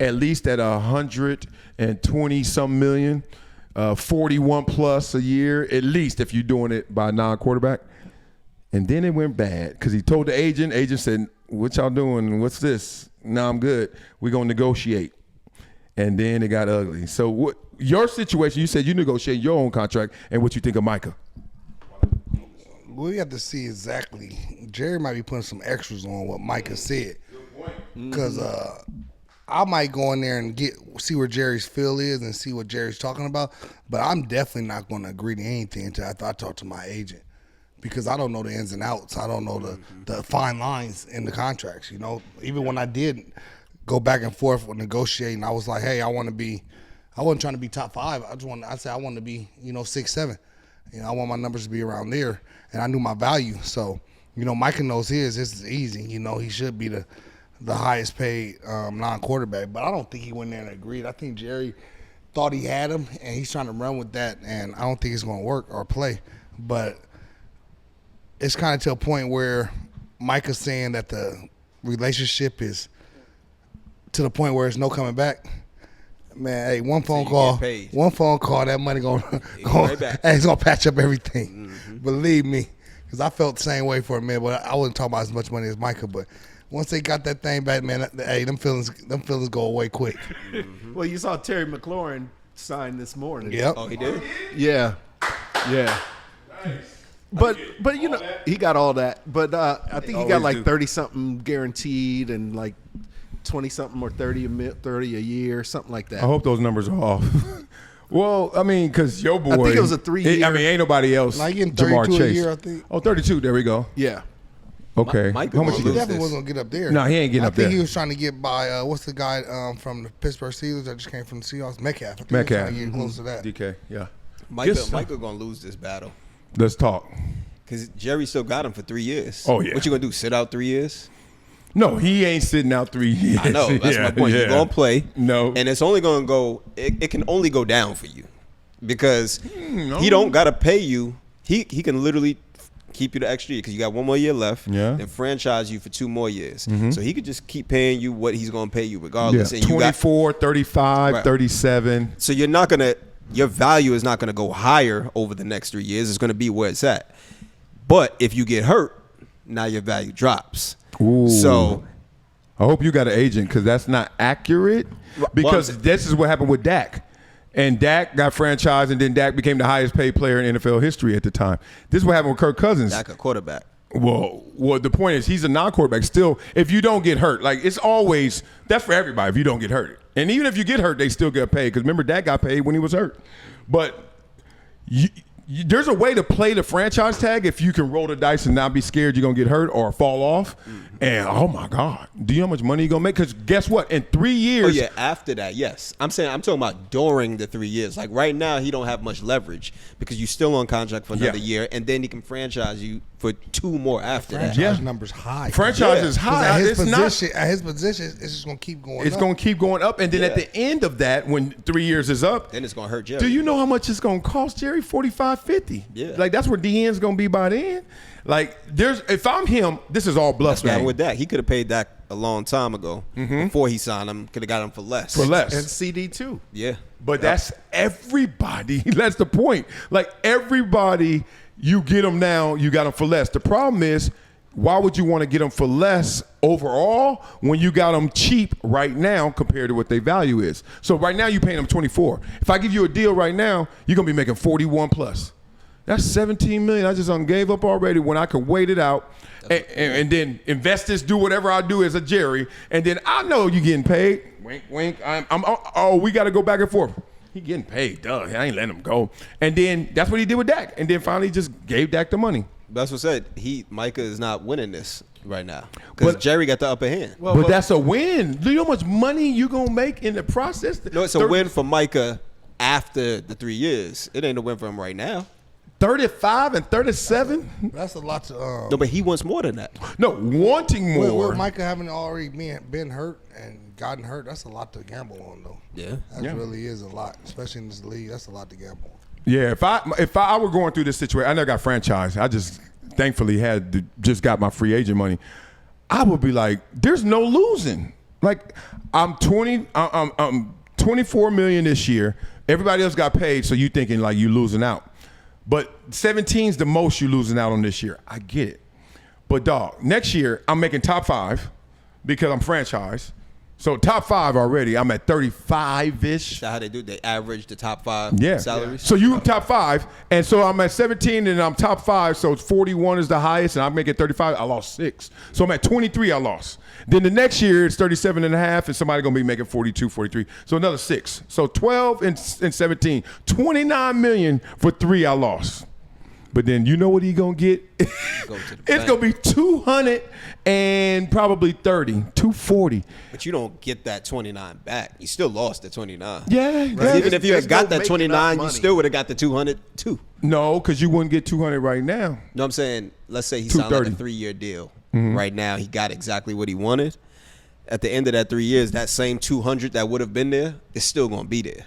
Speaker 1: at least at 120-some million, 41 plus a year, at least if you're doing it by non-quarterback. And then it went bad because he told the agent. Agent said, what y'all doing? What's this? No, I'm good. We're going to negotiate. And then it got ugly. So what your situation, you said you negotiate your own contract, and what you think of Micah?
Speaker 5: We have to see exactly. Jerry might be putting some extras on what Micah said. Because I might go in there and see where Jerry's feel is and see what Jerry's talking about. But I'm definitely not going to agree to anything until after I talk to my agent. Because I don't know the ins and outs. I don't know the fine lines in the contracts. You know, even when I did go back and forth with negotiating, I was like, hey, I wasn't trying to be top 5. I said I wanted to be, 6'7". You know, I want my numbers to be around there, and I knew my value. So, Micah knows his. This is easy. He should be the highest paid non-quarterback. But I don't think he went there and agreed. I think Jerry thought he had him, and he's trying to run with that, and I don't think it's going to work or play. But it's kind of to a point where Micah's saying that the relationship is to the point where there's no coming back. Man, hey, one phone call, that money it's gonna patch up everything. Believe me, because I felt the same way for a minute, but I wasn't talking about as much money as Micah. But once they got that thing back, man, hey, them feelings go away quick.
Speaker 4: Well, you saw Terry McLaurin sign this morning.
Speaker 5: Yep.
Speaker 3: Oh, he did?
Speaker 4: Yeah. But he got all that. But I think he got like 30-something guaranteed and like 20-something or 30 a year, something like that.
Speaker 1: I hope those numbers are off. Well, I mean, because your boy.
Speaker 4: I think it was a 3-year.
Speaker 1: I mean, ain't nobody else.
Speaker 5: Like getting
Speaker 1: Jamar
Speaker 5: 32 a
Speaker 1: Chase.
Speaker 5: year, I think.
Speaker 1: Oh, 32. There we go.
Speaker 4: Yeah.
Speaker 1: Okay.
Speaker 3: Mike
Speaker 1: How much
Speaker 3: was
Speaker 1: you
Speaker 5: He
Speaker 1: get?
Speaker 5: definitely wasn't gonna get up there.
Speaker 1: No, he ain't getting
Speaker 5: I
Speaker 1: up there.
Speaker 5: think he was trying to get by what's the guy from the Pittsburgh Steelers that just came from the Seahawks? Metcalf. I think he was
Speaker 1: Metcalf.
Speaker 5: trying to get close to that.
Speaker 1: DK, yeah.
Speaker 3: Micah going to lose this battle.
Speaker 1: Let's talk.
Speaker 3: Because Jerry still got him for 3 years.
Speaker 1: Oh, yeah.
Speaker 3: What you going to do, sit out 3 years?
Speaker 1: No, he ain't sitting out 3 years.
Speaker 3: I know. That's my point. You're going to play.
Speaker 1: No.
Speaker 3: And it's only going to go – it can only go down for you. Because he don't got to pay you. He can literally keep you the extra year because you got 1 more year left.
Speaker 1: Yeah.
Speaker 3: Then franchise you for 2 more years. So he could just keep paying you what he's going to pay you regardless.
Speaker 1: Yeah.
Speaker 3: And you got
Speaker 1: 24, 35,
Speaker 3: Right.
Speaker 1: 37.
Speaker 3: So you're not gonna, your value is not gonna go higher over the next 3 years. It's gonna be where it's at. But if you get hurt, now your value drops.
Speaker 1: Ooh.
Speaker 3: So
Speaker 1: I hope you got an agent because that's not accurate. Because this is what happened with Dak. And Dak got franchised, and then Dak became the highest paid player in NFL history at the time. This is what happened with Kirk Cousins.
Speaker 3: Dak a quarterback.
Speaker 1: Well, the point is he's a non-quarterback. Still, if you don't get hurt, like it's always, that's for everybody if you don't get hurt. And even if you get hurt, they still get paid. Because remember, Dak got paid when he was hurt. But there's a way to play the franchise tag if you can roll the dice and not be scared you're going to get hurt or fall off. And, oh, my God, do you know how much money you're going to make? Because guess what? In 3 years.
Speaker 3: Oh, yeah, after that, yes. I'm talking about during the 3 years. Like right now, he don't have much leverage because you're still on contract for another year, and then he can franchise you for 2 more after that.
Speaker 5: Franchise numbers high.
Speaker 1: Franchise is
Speaker 5: 'Cause
Speaker 1: high.
Speaker 5: At his
Speaker 1: It's
Speaker 5: position,
Speaker 1: not.
Speaker 5: at his position, it's just gonna keep going.
Speaker 1: It's
Speaker 5: up.
Speaker 1: going to keep going up. And then at the end of that, when 3 years is up,
Speaker 3: Then it's going to hurt Jerry.
Speaker 1: do you know how much it's going to cost, Jerry? $45, $50.
Speaker 3: Yeah.
Speaker 1: Like, that's where Deion's going to be by then. Like, if I'm him, this is all bluff
Speaker 3: That's what happened
Speaker 1: game.
Speaker 3: with Dak. He could have paid Dak a long time ago before he signed him. Could have got him for less.
Speaker 1: For less.
Speaker 4: And CD too.
Speaker 3: Yeah.
Speaker 1: But that's everybody. That's the point. Like, everybody, you get them now, you got them for less. The problem is, why would you want to get them for less overall when you got them cheap right now compared to what their value is? So right now you're paying them 24. If I give you a deal right now, you're gonna be making 41 plus. That's 17 million. I just gave up already when I could wait it out and then investors do whatever I do as a Jerry, and then I know you getting paid. Wink, wink. We got to go back and forth. He getting paid. Duh. I ain't letting him go. And then that's what he did with Dak. And then finally just gave Dak the money.
Speaker 3: That's what I said. Micah is not winning this right now because Jerry got the upper hand.
Speaker 1: But that's a win. Do you know how much money you gonna make in the process?
Speaker 3: No, it's a win for Micah after the 3 years. It ain't a win for him right now.
Speaker 1: 35 and 37?
Speaker 5: That's a lot to.
Speaker 3: No, but he wants more than that.
Speaker 1: No, wanting more.
Speaker 5: With Micah having already been hurt and gotten hurt, that's a lot to gamble on, though.
Speaker 3: Yeah.
Speaker 5: That really is a lot, especially in this league. That's a lot to gamble on.
Speaker 1: Yeah, if I were going through this situation, I never got franchised. I just thankfully just got my free agent money. I would be like, there's no losing. Like I'm 24 million this year. Everybody else got paid, so you thinking like you losing out. But 17's the most you losing out on this year. I get it. But dog, next year I'm making top 5 because I'm franchised. So top 5 already. I'm at 35-ish.
Speaker 3: Is that how they do? They average the top 5 salaries?
Speaker 1: So you top 5, and so I'm at 17 and I'm top 5, so 41 is the highest, and I'm making 35. I lost 6. So I'm at 23, I lost. Then the next year it's 37 and a half, and somebody gonna be making 42, 43. So another 6. So 12 and 17. 29 million for 3 I lost. But then you know what he gonna get? It's gonna be 200 and probably 30, 240.
Speaker 3: But you don't get that 29 back. You still lost the 29.
Speaker 1: Yeah.
Speaker 3: Even if you had got that
Speaker 4: making
Speaker 3: 29,
Speaker 4: up
Speaker 3: you
Speaker 4: money.
Speaker 3: still would have got the 200 too.
Speaker 1: No, because you wouldn't get 200 right now.
Speaker 3: No, I'm saying, let's say he signed like a
Speaker 1: 230.
Speaker 3: 3-year deal. Right now, he got exactly what he wanted. At the end of that 3 years, that same 200 that would have been there is still going to be there.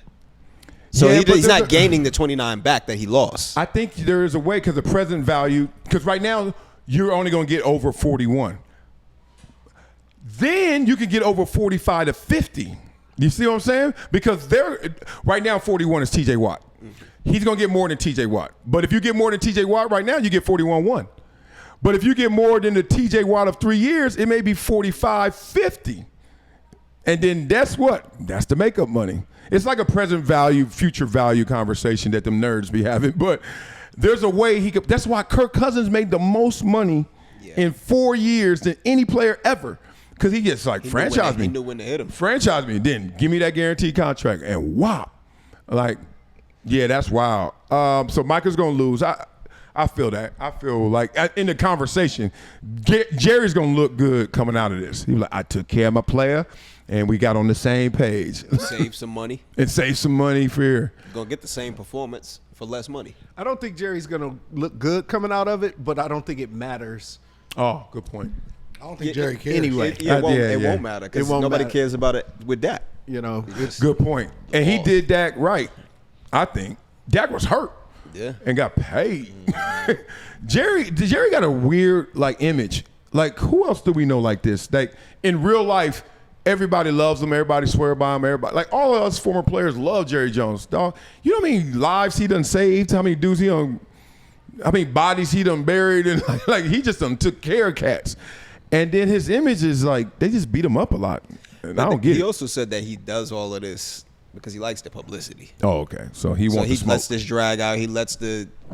Speaker 3: So
Speaker 1: Yeah, but
Speaker 3: he's not gaining the 29 back that he lost.
Speaker 1: I think there is a way because the present value, because right now you're only going to get over 41. Then you can get over 45 to 50. You see what I'm saying? Because right now 41 is TJ Watt. He's going to get more than TJ Watt. But if you get more than TJ Watt right now, you get 41-1. But if you get more than the TJ Watt of 3 years, it may be 45-50. And then that's the makeup money. It's like a present value, future value conversation that them nerds be having. But there's a way he could. That's why Kirk Cousins made the most money in 4 years than any player ever. Because he gets like, franchise me.
Speaker 3: He knew when to hit him.
Speaker 1: Franchise me. Then give me that guaranteed contract. And wow. Like, yeah, that's wild. So Micah's going to lose. I feel that. I feel like in the conversation, Jerry's going to look good coming out of this. He's like, I took care of my player, and we got on the same page.
Speaker 3: Save some money.
Speaker 1: And save some money for here.
Speaker 3: Going to get the same performance for less money.
Speaker 4: I don't think Jerry's going to look good coming out of it, but I don't think it matters.
Speaker 1: Oh, good point.
Speaker 5: I don't think Jerry cares.
Speaker 4: Anyway.
Speaker 3: It won't matter because
Speaker 4: It won't
Speaker 3: nobody
Speaker 4: matter.
Speaker 3: cares about it with that.
Speaker 4: You know, it's
Speaker 1: Good point. And he did Dak right, I think. Dak was hurt.
Speaker 3: Yeah.
Speaker 1: and got paid. Jerry got a weird like image. Like who else do we know like this? Like in real life, everybody loves him. Everybody swear by him. Everybody like all of us former players love Jerry Jones. Dog, you know how many lives he done saved? How many dudes he done? How many bodies he done buried? And like he just done took care of cats. And then his image is like they just beat him up a lot. And I don't get
Speaker 3: He
Speaker 1: it.
Speaker 3: also said that he does all of this because he likes the publicity.
Speaker 1: Oh, okay. So he wants
Speaker 3: he
Speaker 1: to smoke.
Speaker 3: lets this drag out. He lets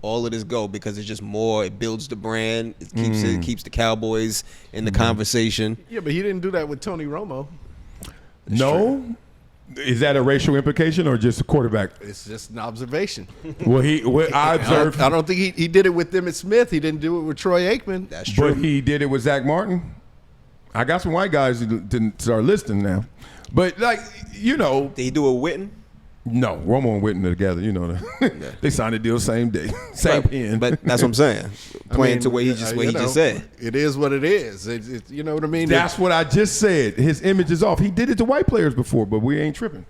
Speaker 3: all of this go because it's just more. It builds the brand. It keeps the Cowboys in the conversation.
Speaker 4: Yeah, but he didn't do that with Tony Romo.
Speaker 1: No. Is that a racial implication or just a quarterback?
Speaker 4: It's just an observation.
Speaker 1: Well, I observed.
Speaker 4: I don't think he did it with Emmitt Smith. He didn't do it with Troy Aikman.
Speaker 3: That's true.
Speaker 1: But he did it with Zach Martin. I got some white guys who didn't start listening now. But, like, you know.
Speaker 3: Did he do it with Witten?
Speaker 1: No, Romo and Witten are together. You know, they signed a deal same day. Same pen.
Speaker 3: But that's what I'm saying. Playing to what he just said.
Speaker 4: It is what it is. You know what I mean?
Speaker 1: That's what I just said. His image is off. He did it to white players before, but we ain't tripping.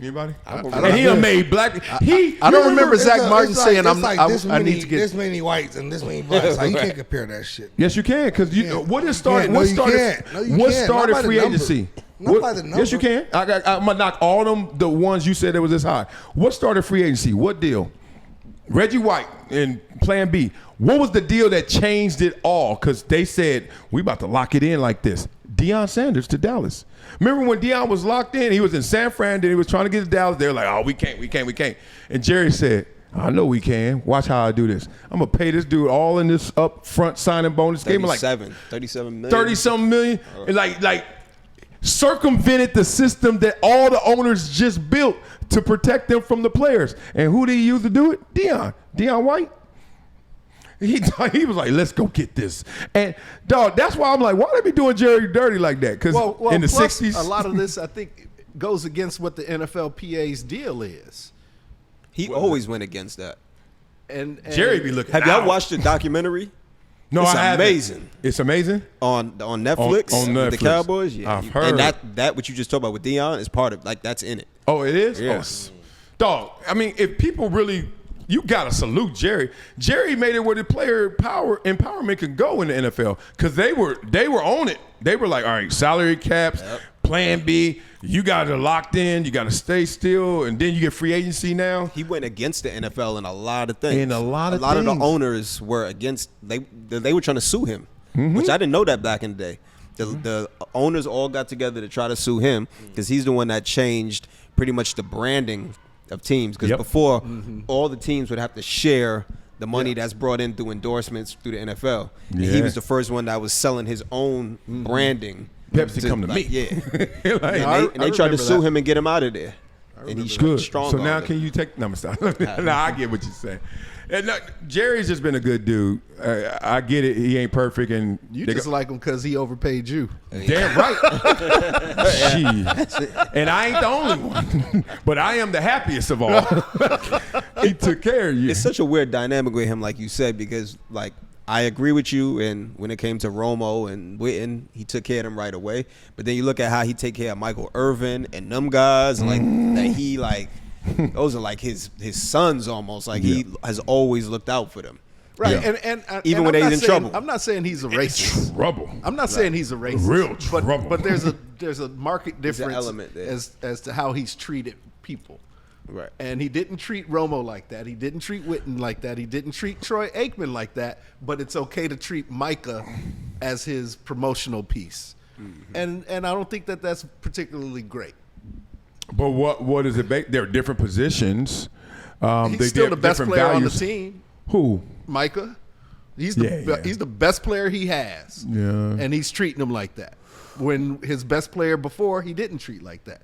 Speaker 1: Anybody? And he done made black.
Speaker 4: I don't remember Zach Martin saying,
Speaker 5: I
Speaker 4: need to get
Speaker 5: this many whites and this many blacks. Like, you can't compare that shit.
Speaker 1: Yes, you can, because you know what is started.
Speaker 5: No,
Speaker 1: What
Speaker 5: you
Speaker 1: started?
Speaker 5: can't. No, you
Speaker 1: What
Speaker 5: can't.
Speaker 1: started
Speaker 5: Not by the
Speaker 1: free
Speaker 5: number.
Speaker 1: agency?
Speaker 5: Not by the
Speaker 1: Yes, you
Speaker 5: number.
Speaker 1: can. I'm gonna knock all them. The ones you said that was this high. What started free agency? What deal? Reggie White and Plan B. What was the deal that changed it all? Because they said we about to lock it in like this. Deion Sanders to Dallas. Remember when Deion was locked in? He was in San Fran. Then he was trying to get to Dallas. They were like, "Oh, we can't." And Jerry said, "I know we can. Watch how I do this. I'm gonna pay this dude all in this upfront signing bonus. Gave him like
Speaker 3: 37 million.
Speaker 1: 30-something million. And like circumvented the system that all the owners just built to protect them from the players. And who did he use to do it? Deion White. He was like, let's go get this. And, dog, that's why I'm like, why they be doing Jerry dirty like that? Because in the
Speaker 4: plus,
Speaker 1: 60s.
Speaker 4: a lot of this, I think, goes against what the NFLPA's deal is.
Speaker 3: He always went against that.
Speaker 4: And
Speaker 1: Jerry be looking
Speaker 3: Have
Speaker 1: out.
Speaker 3: y'all watched the documentary?
Speaker 1: No,
Speaker 3: It's
Speaker 1: I haven't.
Speaker 3: amazing.
Speaker 1: It's amazing?
Speaker 3: On Netflix,
Speaker 1: On
Speaker 3: with the
Speaker 1: Netflix.
Speaker 3: Cowboys. Yeah.
Speaker 1: I've heard.
Speaker 3: And that what you just talked about with Deion is part of, like, that's in it.
Speaker 1: Oh, it is?
Speaker 3: Yes.
Speaker 1: Oh, dog, I mean, if people really, you got to salute Jerry. Jerry made it where the player empowerment could go in the NFL because they were on it. They were like, all right, salary caps, Plan B, you guys are locked in, you got to stay still, and then you get free agency now.
Speaker 3: He went against the NFL in a lot of things.
Speaker 1: In a lot of
Speaker 3: the
Speaker 1: things.
Speaker 3: owners were against. They were trying to sue him,
Speaker 1: Mm-hmm.
Speaker 3: which I didn't know that back in the day. The owners all got together to try to sue him because he's the one that changed pretty much the branding of teams. Because before, all the teams would have to share the money that's brought in through endorsements through the NFL. And he was the first one that was selling his own branding.
Speaker 1: Pepsi come to me.
Speaker 3: Yeah.
Speaker 1: Like,
Speaker 3: And they tried to sue him and get him out of there. And he
Speaker 1: good.
Speaker 3: strong.
Speaker 1: So now can you take? No, I'm stop. No, I get what you're saying. And Jerry's just been a good dude. I get it. He ain't perfect, and
Speaker 4: you just like him because he overpaid you.
Speaker 1: Damn right. And I ain't the only one, but I am the happiest of all. He took care of you.
Speaker 3: It's such a weird dynamic with him, like you said, because like I agree with you. And when it came to Romo and Witten, he took care of them right away. But then you look at how he take care of Michael Irvin and them guys, and like that he like. Those are like his sons almost. Like he has always looked out for them.
Speaker 4: Right,
Speaker 1: Yeah.
Speaker 4: and
Speaker 3: Even when they're in trouble.
Speaker 4: I'm not saying he's a racist.
Speaker 1: Trouble.
Speaker 4: I'm not saying he's a racist.
Speaker 1: Real trouble.
Speaker 4: But there's a market difference
Speaker 3: element there.
Speaker 4: as to how he's treated people.
Speaker 3: Right.
Speaker 4: And he didn't treat Romo like that. He didn't treat Witten like that. He didn't treat Troy Aikman like that. But it's okay to treat Micah as his promotional piece. And I don't think that that's particularly great.
Speaker 1: But what is it? They're different positions.
Speaker 4: He's still the best player on the team.
Speaker 1: Who?
Speaker 4: Micah. He's the best player he has.
Speaker 1: Yeah.
Speaker 4: And he's treating him like that. When his best player before, he didn't treat like that.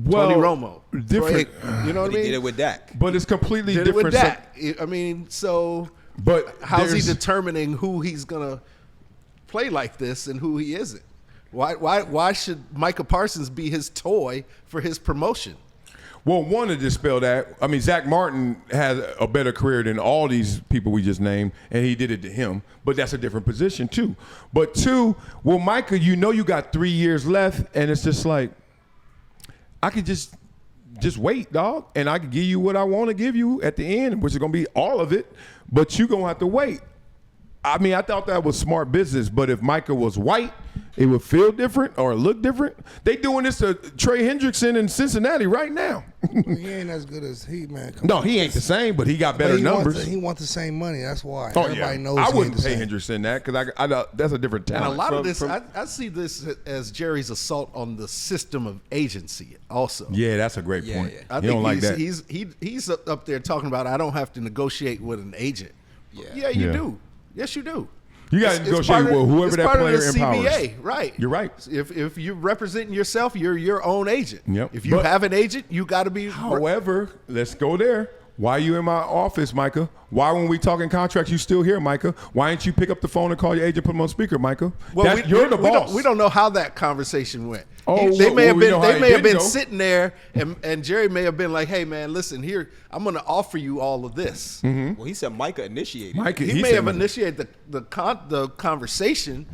Speaker 1: Well,
Speaker 4: Tony Romo.
Speaker 1: different.
Speaker 4: You know what I mean?
Speaker 3: He did it with Dak.
Speaker 1: But it's completely
Speaker 4: Did it
Speaker 1: different.
Speaker 4: with Dak. I mean, so
Speaker 1: But
Speaker 4: how's he
Speaker 1: there's-
Speaker 4: determining who he's gonna play like this and who he isn't? Why should Micah Parsons be his toy for his promotion?
Speaker 1: Well, one, to dispel that, I mean, Zach Martin has a better career than all these people we just named, and he did it to him. But that's a different position, too. But two, well, Micah, you know you got 3 years left, and it's just like, I could just just wait, dog, and I can give you what I want to give you at the end, which is gonna be all of it, but you gonna have to wait. I mean, I thought that was smart business, but if Micah was white, it would feel different or look different. They doing this to Trey Hendrickson in Cincinnati right now.
Speaker 5: He ain't as good as he, man. Come
Speaker 1: No,
Speaker 5: on.
Speaker 1: he ain't the same, but he got better
Speaker 5: But he
Speaker 1: numbers.
Speaker 5: He wants the same money. That's why.
Speaker 1: Oh,
Speaker 5: Everybody
Speaker 1: yeah.
Speaker 5: knows
Speaker 1: I
Speaker 5: he
Speaker 1: wouldn't
Speaker 5: ain't the
Speaker 1: pay
Speaker 5: same.
Speaker 1: Hendrickson that because that's a different
Speaker 4: And
Speaker 1: talent.
Speaker 4: a lot of this, I see this as Jerry's assault on the system of agency also.
Speaker 1: Yeah, that's a great
Speaker 3: Yeah,
Speaker 1: point.
Speaker 3: yeah.
Speaker 4: I
Speaker 1: You
Speaker 4: think
Speaker 1: don't like that.
Speaker 4: he's up there talking about I don't have to negotiate with an agent.
Speaker 3: Yeah.
Speaker 4: Yeah, you
Speaker 1: Yeah.
Speaker 4: do. Yes, you do.
Speaker 1: You got to
Speaker 4: It's
Speaker 1: negotiate
Speaker 4: part of-
Speaker 1: with whoever
Speaker 4: it's
Speaker 1: that
Speaker 4: part of
Speaker 1: player
Speaker 4: the
Speaker 1: empowers.
Speaker 4: CBA, right?
Speaker 1: You're right.
Speaker 4: If you're representing yourself, you're your own agent.
Speaker 1: Yep.
Speaker 4: If you
Speaker 1: But-
Speaker 4: have an agent, you got to be.
Speaker 1: However, let's go there. Why you in my office, Micah? Why when we talking contracts, you still here, Micah? Why didn't you pick up the phone and call your agent, put him on speaker, Micah?
Speaker 4: Well,
Speaker 1: You're the boss.
Speaker 4: We don't know how that conversation went.
Speaker 1: Oh,
Speaker 4: They may have
Speaker 1: we
Speaker 4: been.
Speaker 1: know how
Speaker 4: They
Speaker 1: it
Speaker 4: may have
Speaker 1: didn't
Speaker 4: been
Speaker 1: go.
Speaker 4: sitting there, and Jerry may have been like, "Hey, man, listen here. I'm going to offer you all of this."
Speaker 3: Well, he said Micah initiated.
Speaker 1: Micah,
Speaker 4: He may
Speaker 1: said
Speaker 4: have
Speaker 1: Micah.
Speaker 4: initiated the conversation.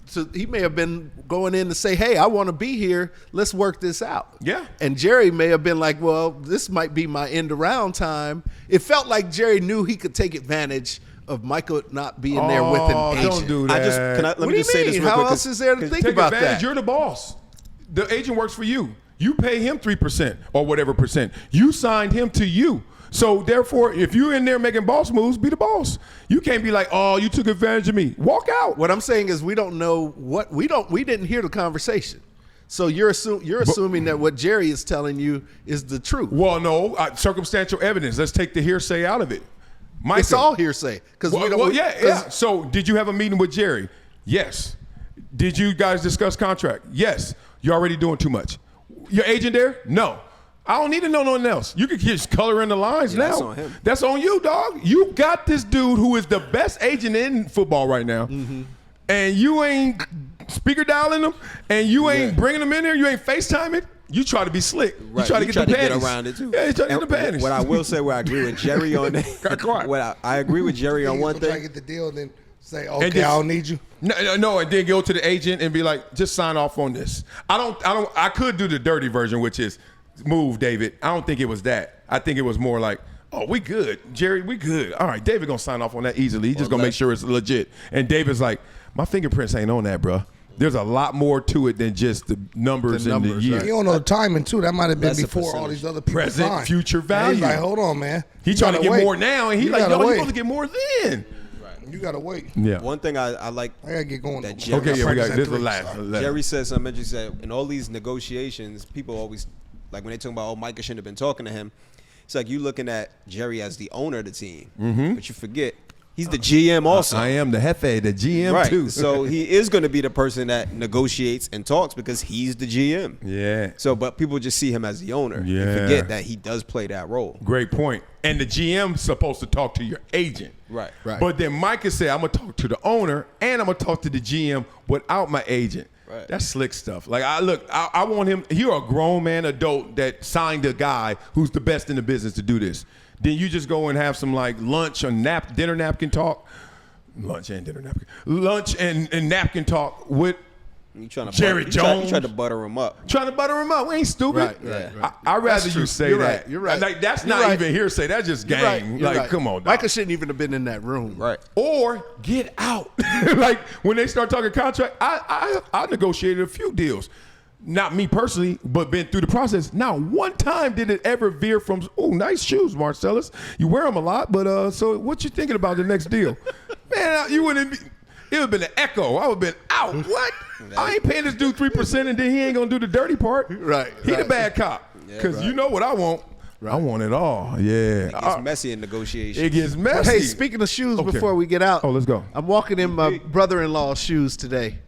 Speaker 4: So he may have been going in to say, "Hey, I want to be here. Let's work this out."
Speaker 1: Yeah.
Speaker 4: And Jerry may have been like, "Well, this might be my end around time." It felt like Jerry knew he could take advantage of Micah not being there with an agent.
Speaker 1: Don't do that.
Speaker 3: Let
Speaker 4: What
Speaker 3: me
Speaker 4: do you
Speaker 3: just say this
Speaker 4: mean?
Speaker 3: real
Speaker 4: How
Speaker 3: quick,
Speaker 4: else is there to
Speaker 3: 'cause
Speaker 4: think
Speaker 1: Take
Speaker 4: about
Speaker 1: advantage.
Speaker 4: that?
Speaker 1: You're the boss. The agent works for you. You pay him 3% or whatever percent. You signed him to you. So therefore, if you're in there making boss moves, be the boss. You can't be like, "Oh, you took advantage of me." Walk out.
Speaker 4: What I'm saying is we don't know what we didn't hear the conversation. So you're assuming that what Jerry is telling you is the truth.
Speaker 1: Well, no, circumstantial evidence. Let's take the hearsay out of it. Micah,
Speaker 4: It's all hearsay because
Speaker 1: yeah. So, did you have a meeting with Jerry? Yes. Did you guys discuss contract? Yes. You're already doing too much. Your agent there? No. I don't need to know nothing else. You can just color in the lines now.
Speaker 3: that's on him.
Speaker 1: That's on you, dog. You got this dude who is the best agent in football right now, and you ain't speaker dialing him, and you ain't bringing him in there. You ain't FaceTiming. You try to be slick.
Speaker 3: Right.
Speaker 1: You try to
Speaker 3: You
Speaker 1: get the
Speaker 3: try to get
Speaker 1: panties.
Speaker 3: around it, too.
Speaker 1: Yeah, you try to get
Speaker 3: And
Speaker 1: the panties.
Speaker 3: What I will say, where I agree with Jerry on
Speaker 1: Got quiet.
Speaker 3: that. What I agree with Jerry on one
Speaker 5: Try to
Speaker 3: thing.
Speaker 5: get the deal, and then say, "Okay,
Speaker 1: just-
Speaker 5: I don't need you."
Speaker 1: No, and then go to the agent and be like, just sign off on this. I could do the dirty version, which is move, David. I don't think it was that. I think it was more like, oh, we good. Jerry, we good. All right, David gonna sign off on that easily. He's just gonna make sure it's legit. And David's like, my fingerprints ain't on that, bro. There's a lot more to it than just the numbers and the
Speaker 4: numbers,
Speaker 1: year.
Speaker 4: right.
Speaker 5: You don't know the timing too. That might have been
Speaker 3: That's a
Speaker 5: before all
Speaker 3: percentage.
Speaker 5: these other people
Speaker 1: Present,
Speaker 5: signed.
Speaker 1: future
Speaker 5: And
Speaker 1: value.
Speaker 5: He's like, hold on, man.
Speaker 1: He
Speaker 5: You
Speaker 1: trying to
Speaker 5: gotta
Speaker 1: get
Speaker 5: wait.
Speaker 1: more now, and he
Speaker 5: You
Speaker 1: like,
Speaker 5: gotta
Speaker 1: yo, you
Speaker 5: wait.
Speaker 1: supposed to get more then.
Speaker 5: You gotta wait.
Speaker 1: Yeah.
Speaker 3: One thing I like
Speaker 5: I gotta get going.
Speaker 3: that
Speaker 5: though.
Speaker 3: Jerry,
Speaker 1: Okay, yeah, we got
Speaker 5: Practice
Speaker 1: this
Speaker 5: at
Speaker 1: is the
Speaker 5: 3,
Speaker 1: last.
Speaker 5: sorry.
Speaker 3: Jerry said something. He said in all these negotiations, people always like when they talk about, oh, Micah shouldn't have been talking to him. It's like you looking at Jerry as the owner of the team, but you forget he's the GM also.
Speaker 1: I am the jefe, the GM
Speaker 3: right.
Speaker 1: too.
Speaker 3: So he is going to be the person that negotiates and talks because he's the GM.
Speaker 1: yeah.
Speaker 3: So, but people just see him as the owner.
Speaker 1: Yeah.
Speaker 3: And forget that he does play that role.
Speaker 1: Great point. And the GM's supposed to talk to your agent.
Speaker 3: Right.
Speaker 4: Right.
Speaker 1: But then Micah said, I'm going to talk to the owner and I'm going to talk to the GM without my agent.
Speaker 3: Right.
Speaker 1: That's slick stuff. Like, I want him, you're a grown man adult that signed a guy who's the best in the business to do this. Then you just go and have some like lunch or dinner napkin talk. Lunch and dinner napkin. Lunch and napkin talk with
Speaker 3: You trying to
Speaker 1: Jerry
Speaker 3: You
Speaker 1: Jones.
Speaker 3: tried to butter him up.
Speaker 1: trying to butter him up. We ain't stupid.
Speaker 4: Right.
Speaker 1: I'd rather
Speaker 4: That's
Speaker 1: you
Speaker 4: true.
Speaker 1: say
Speaker 4: You're
Speaker 1: that.
Speaker 4: right. You're right.
Speaker 1: Like, that's
Speaker 4: You're
Speaker 1: not
Speaker 4: right.
Speaker 1: even hearsay. That's just
Speaker 4: You're
Speaker 1: game.
Speaker 4: right. You're
Speaker 1: Like,
Speaker 4: right.
Speaker 1: come on, dog.
Speaker 4: Micah shouldn't even have been in that room.
Speaker 3: Right.
Speaker 1: Or get out. Like when they start talking contract, I negotiated a few deals. Not me personally, but been through the process. Not one time did it ever veer from, oh, nice shoes, Marcellus. You wear them a lot, but so what you thinking about the next deal? Man, you wouldn't be, it would have been an echo. I would have been out. What? I ain't paying this dude 3% and then he ain't going to do the dirty part.
Speaker 4: Right,
Speaker 1: He the
Speaker 4: right.
Speaker 1: bad cop. Because you know what I want. I want it all. Yeah.
Speaker 3: It gets messy in negotiations.
Speaker 1: It gets messy.
Speaker 4: Hey, speaking of shoes,
Speaker 1: Okay.
Speaker 4: before we get out,
Speaker 1: Oh, let's go.
Speaker 4: I'm walking in my brother-in-law's shoes today.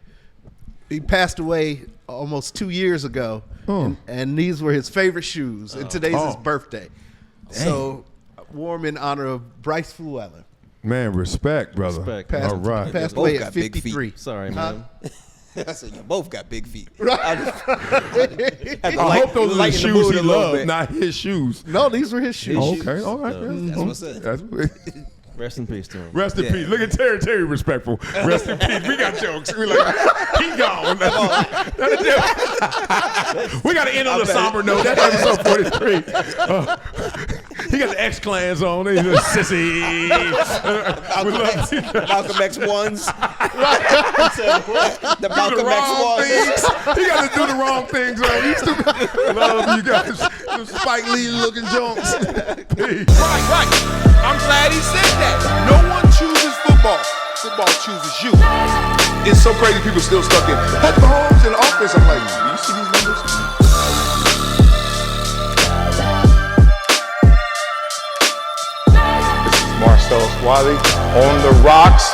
Speaker 4: He passed away almost 2 years ago, and these were his favorite shoes. And today's his birthday, so I wore 'em in honor of Bryce Fuller.
Speaker 1: Man, respect, brother.
Speaker 2: Respect.
Speaker 4: Passed,
Speaker 1: All right.
Speaker 4: passed
Speaker 3: Both
Speaker 4: away
Speaker 3: got
Speaker 4: at
Speaker 3: big feet.
Speaker 4: 53.
Speaker 2: Sorry, man.
Speaker 3: I said, you both got big feet.
Speaker 1: I hope those are the
Speaker 3: lighten the
Speaker 1: shoes
Speaker 3: mood
Speaker 1: he
Speaker 3: a little
Speaker 1: loved,
Speaker 3: bit.
Speaker 1: not his shoes.
Speaker 4: No, these were his shoes.
Speaker 1: Okay, all right.
Speaker 3: That's what's up.
Speaker 1: That's
Speaker 2: Rest in peace to him.
Speaker 1: Rest in peace. Look at Terry. Terry respectful. Rest in peace. We got jokes. We like, he gone. We got to end on a somber note. That's episode 43. He got the X Clans on. He's a sissy.
Speaker 3: Malcolm X ones. The Malcolm X ones.
Speaker 1: He got to do the wrong things. Love you guys. Some Spike Lee looking jokes.
Speaker 6: Right. I'm glad he said that. No one chooses football. Football chooses you. It's so crazy people still stuck in Patrick Mahomes in the offense. I'm like, do you see these numbers?
Speaker 7: This is Marcellus Wiley on the rocks.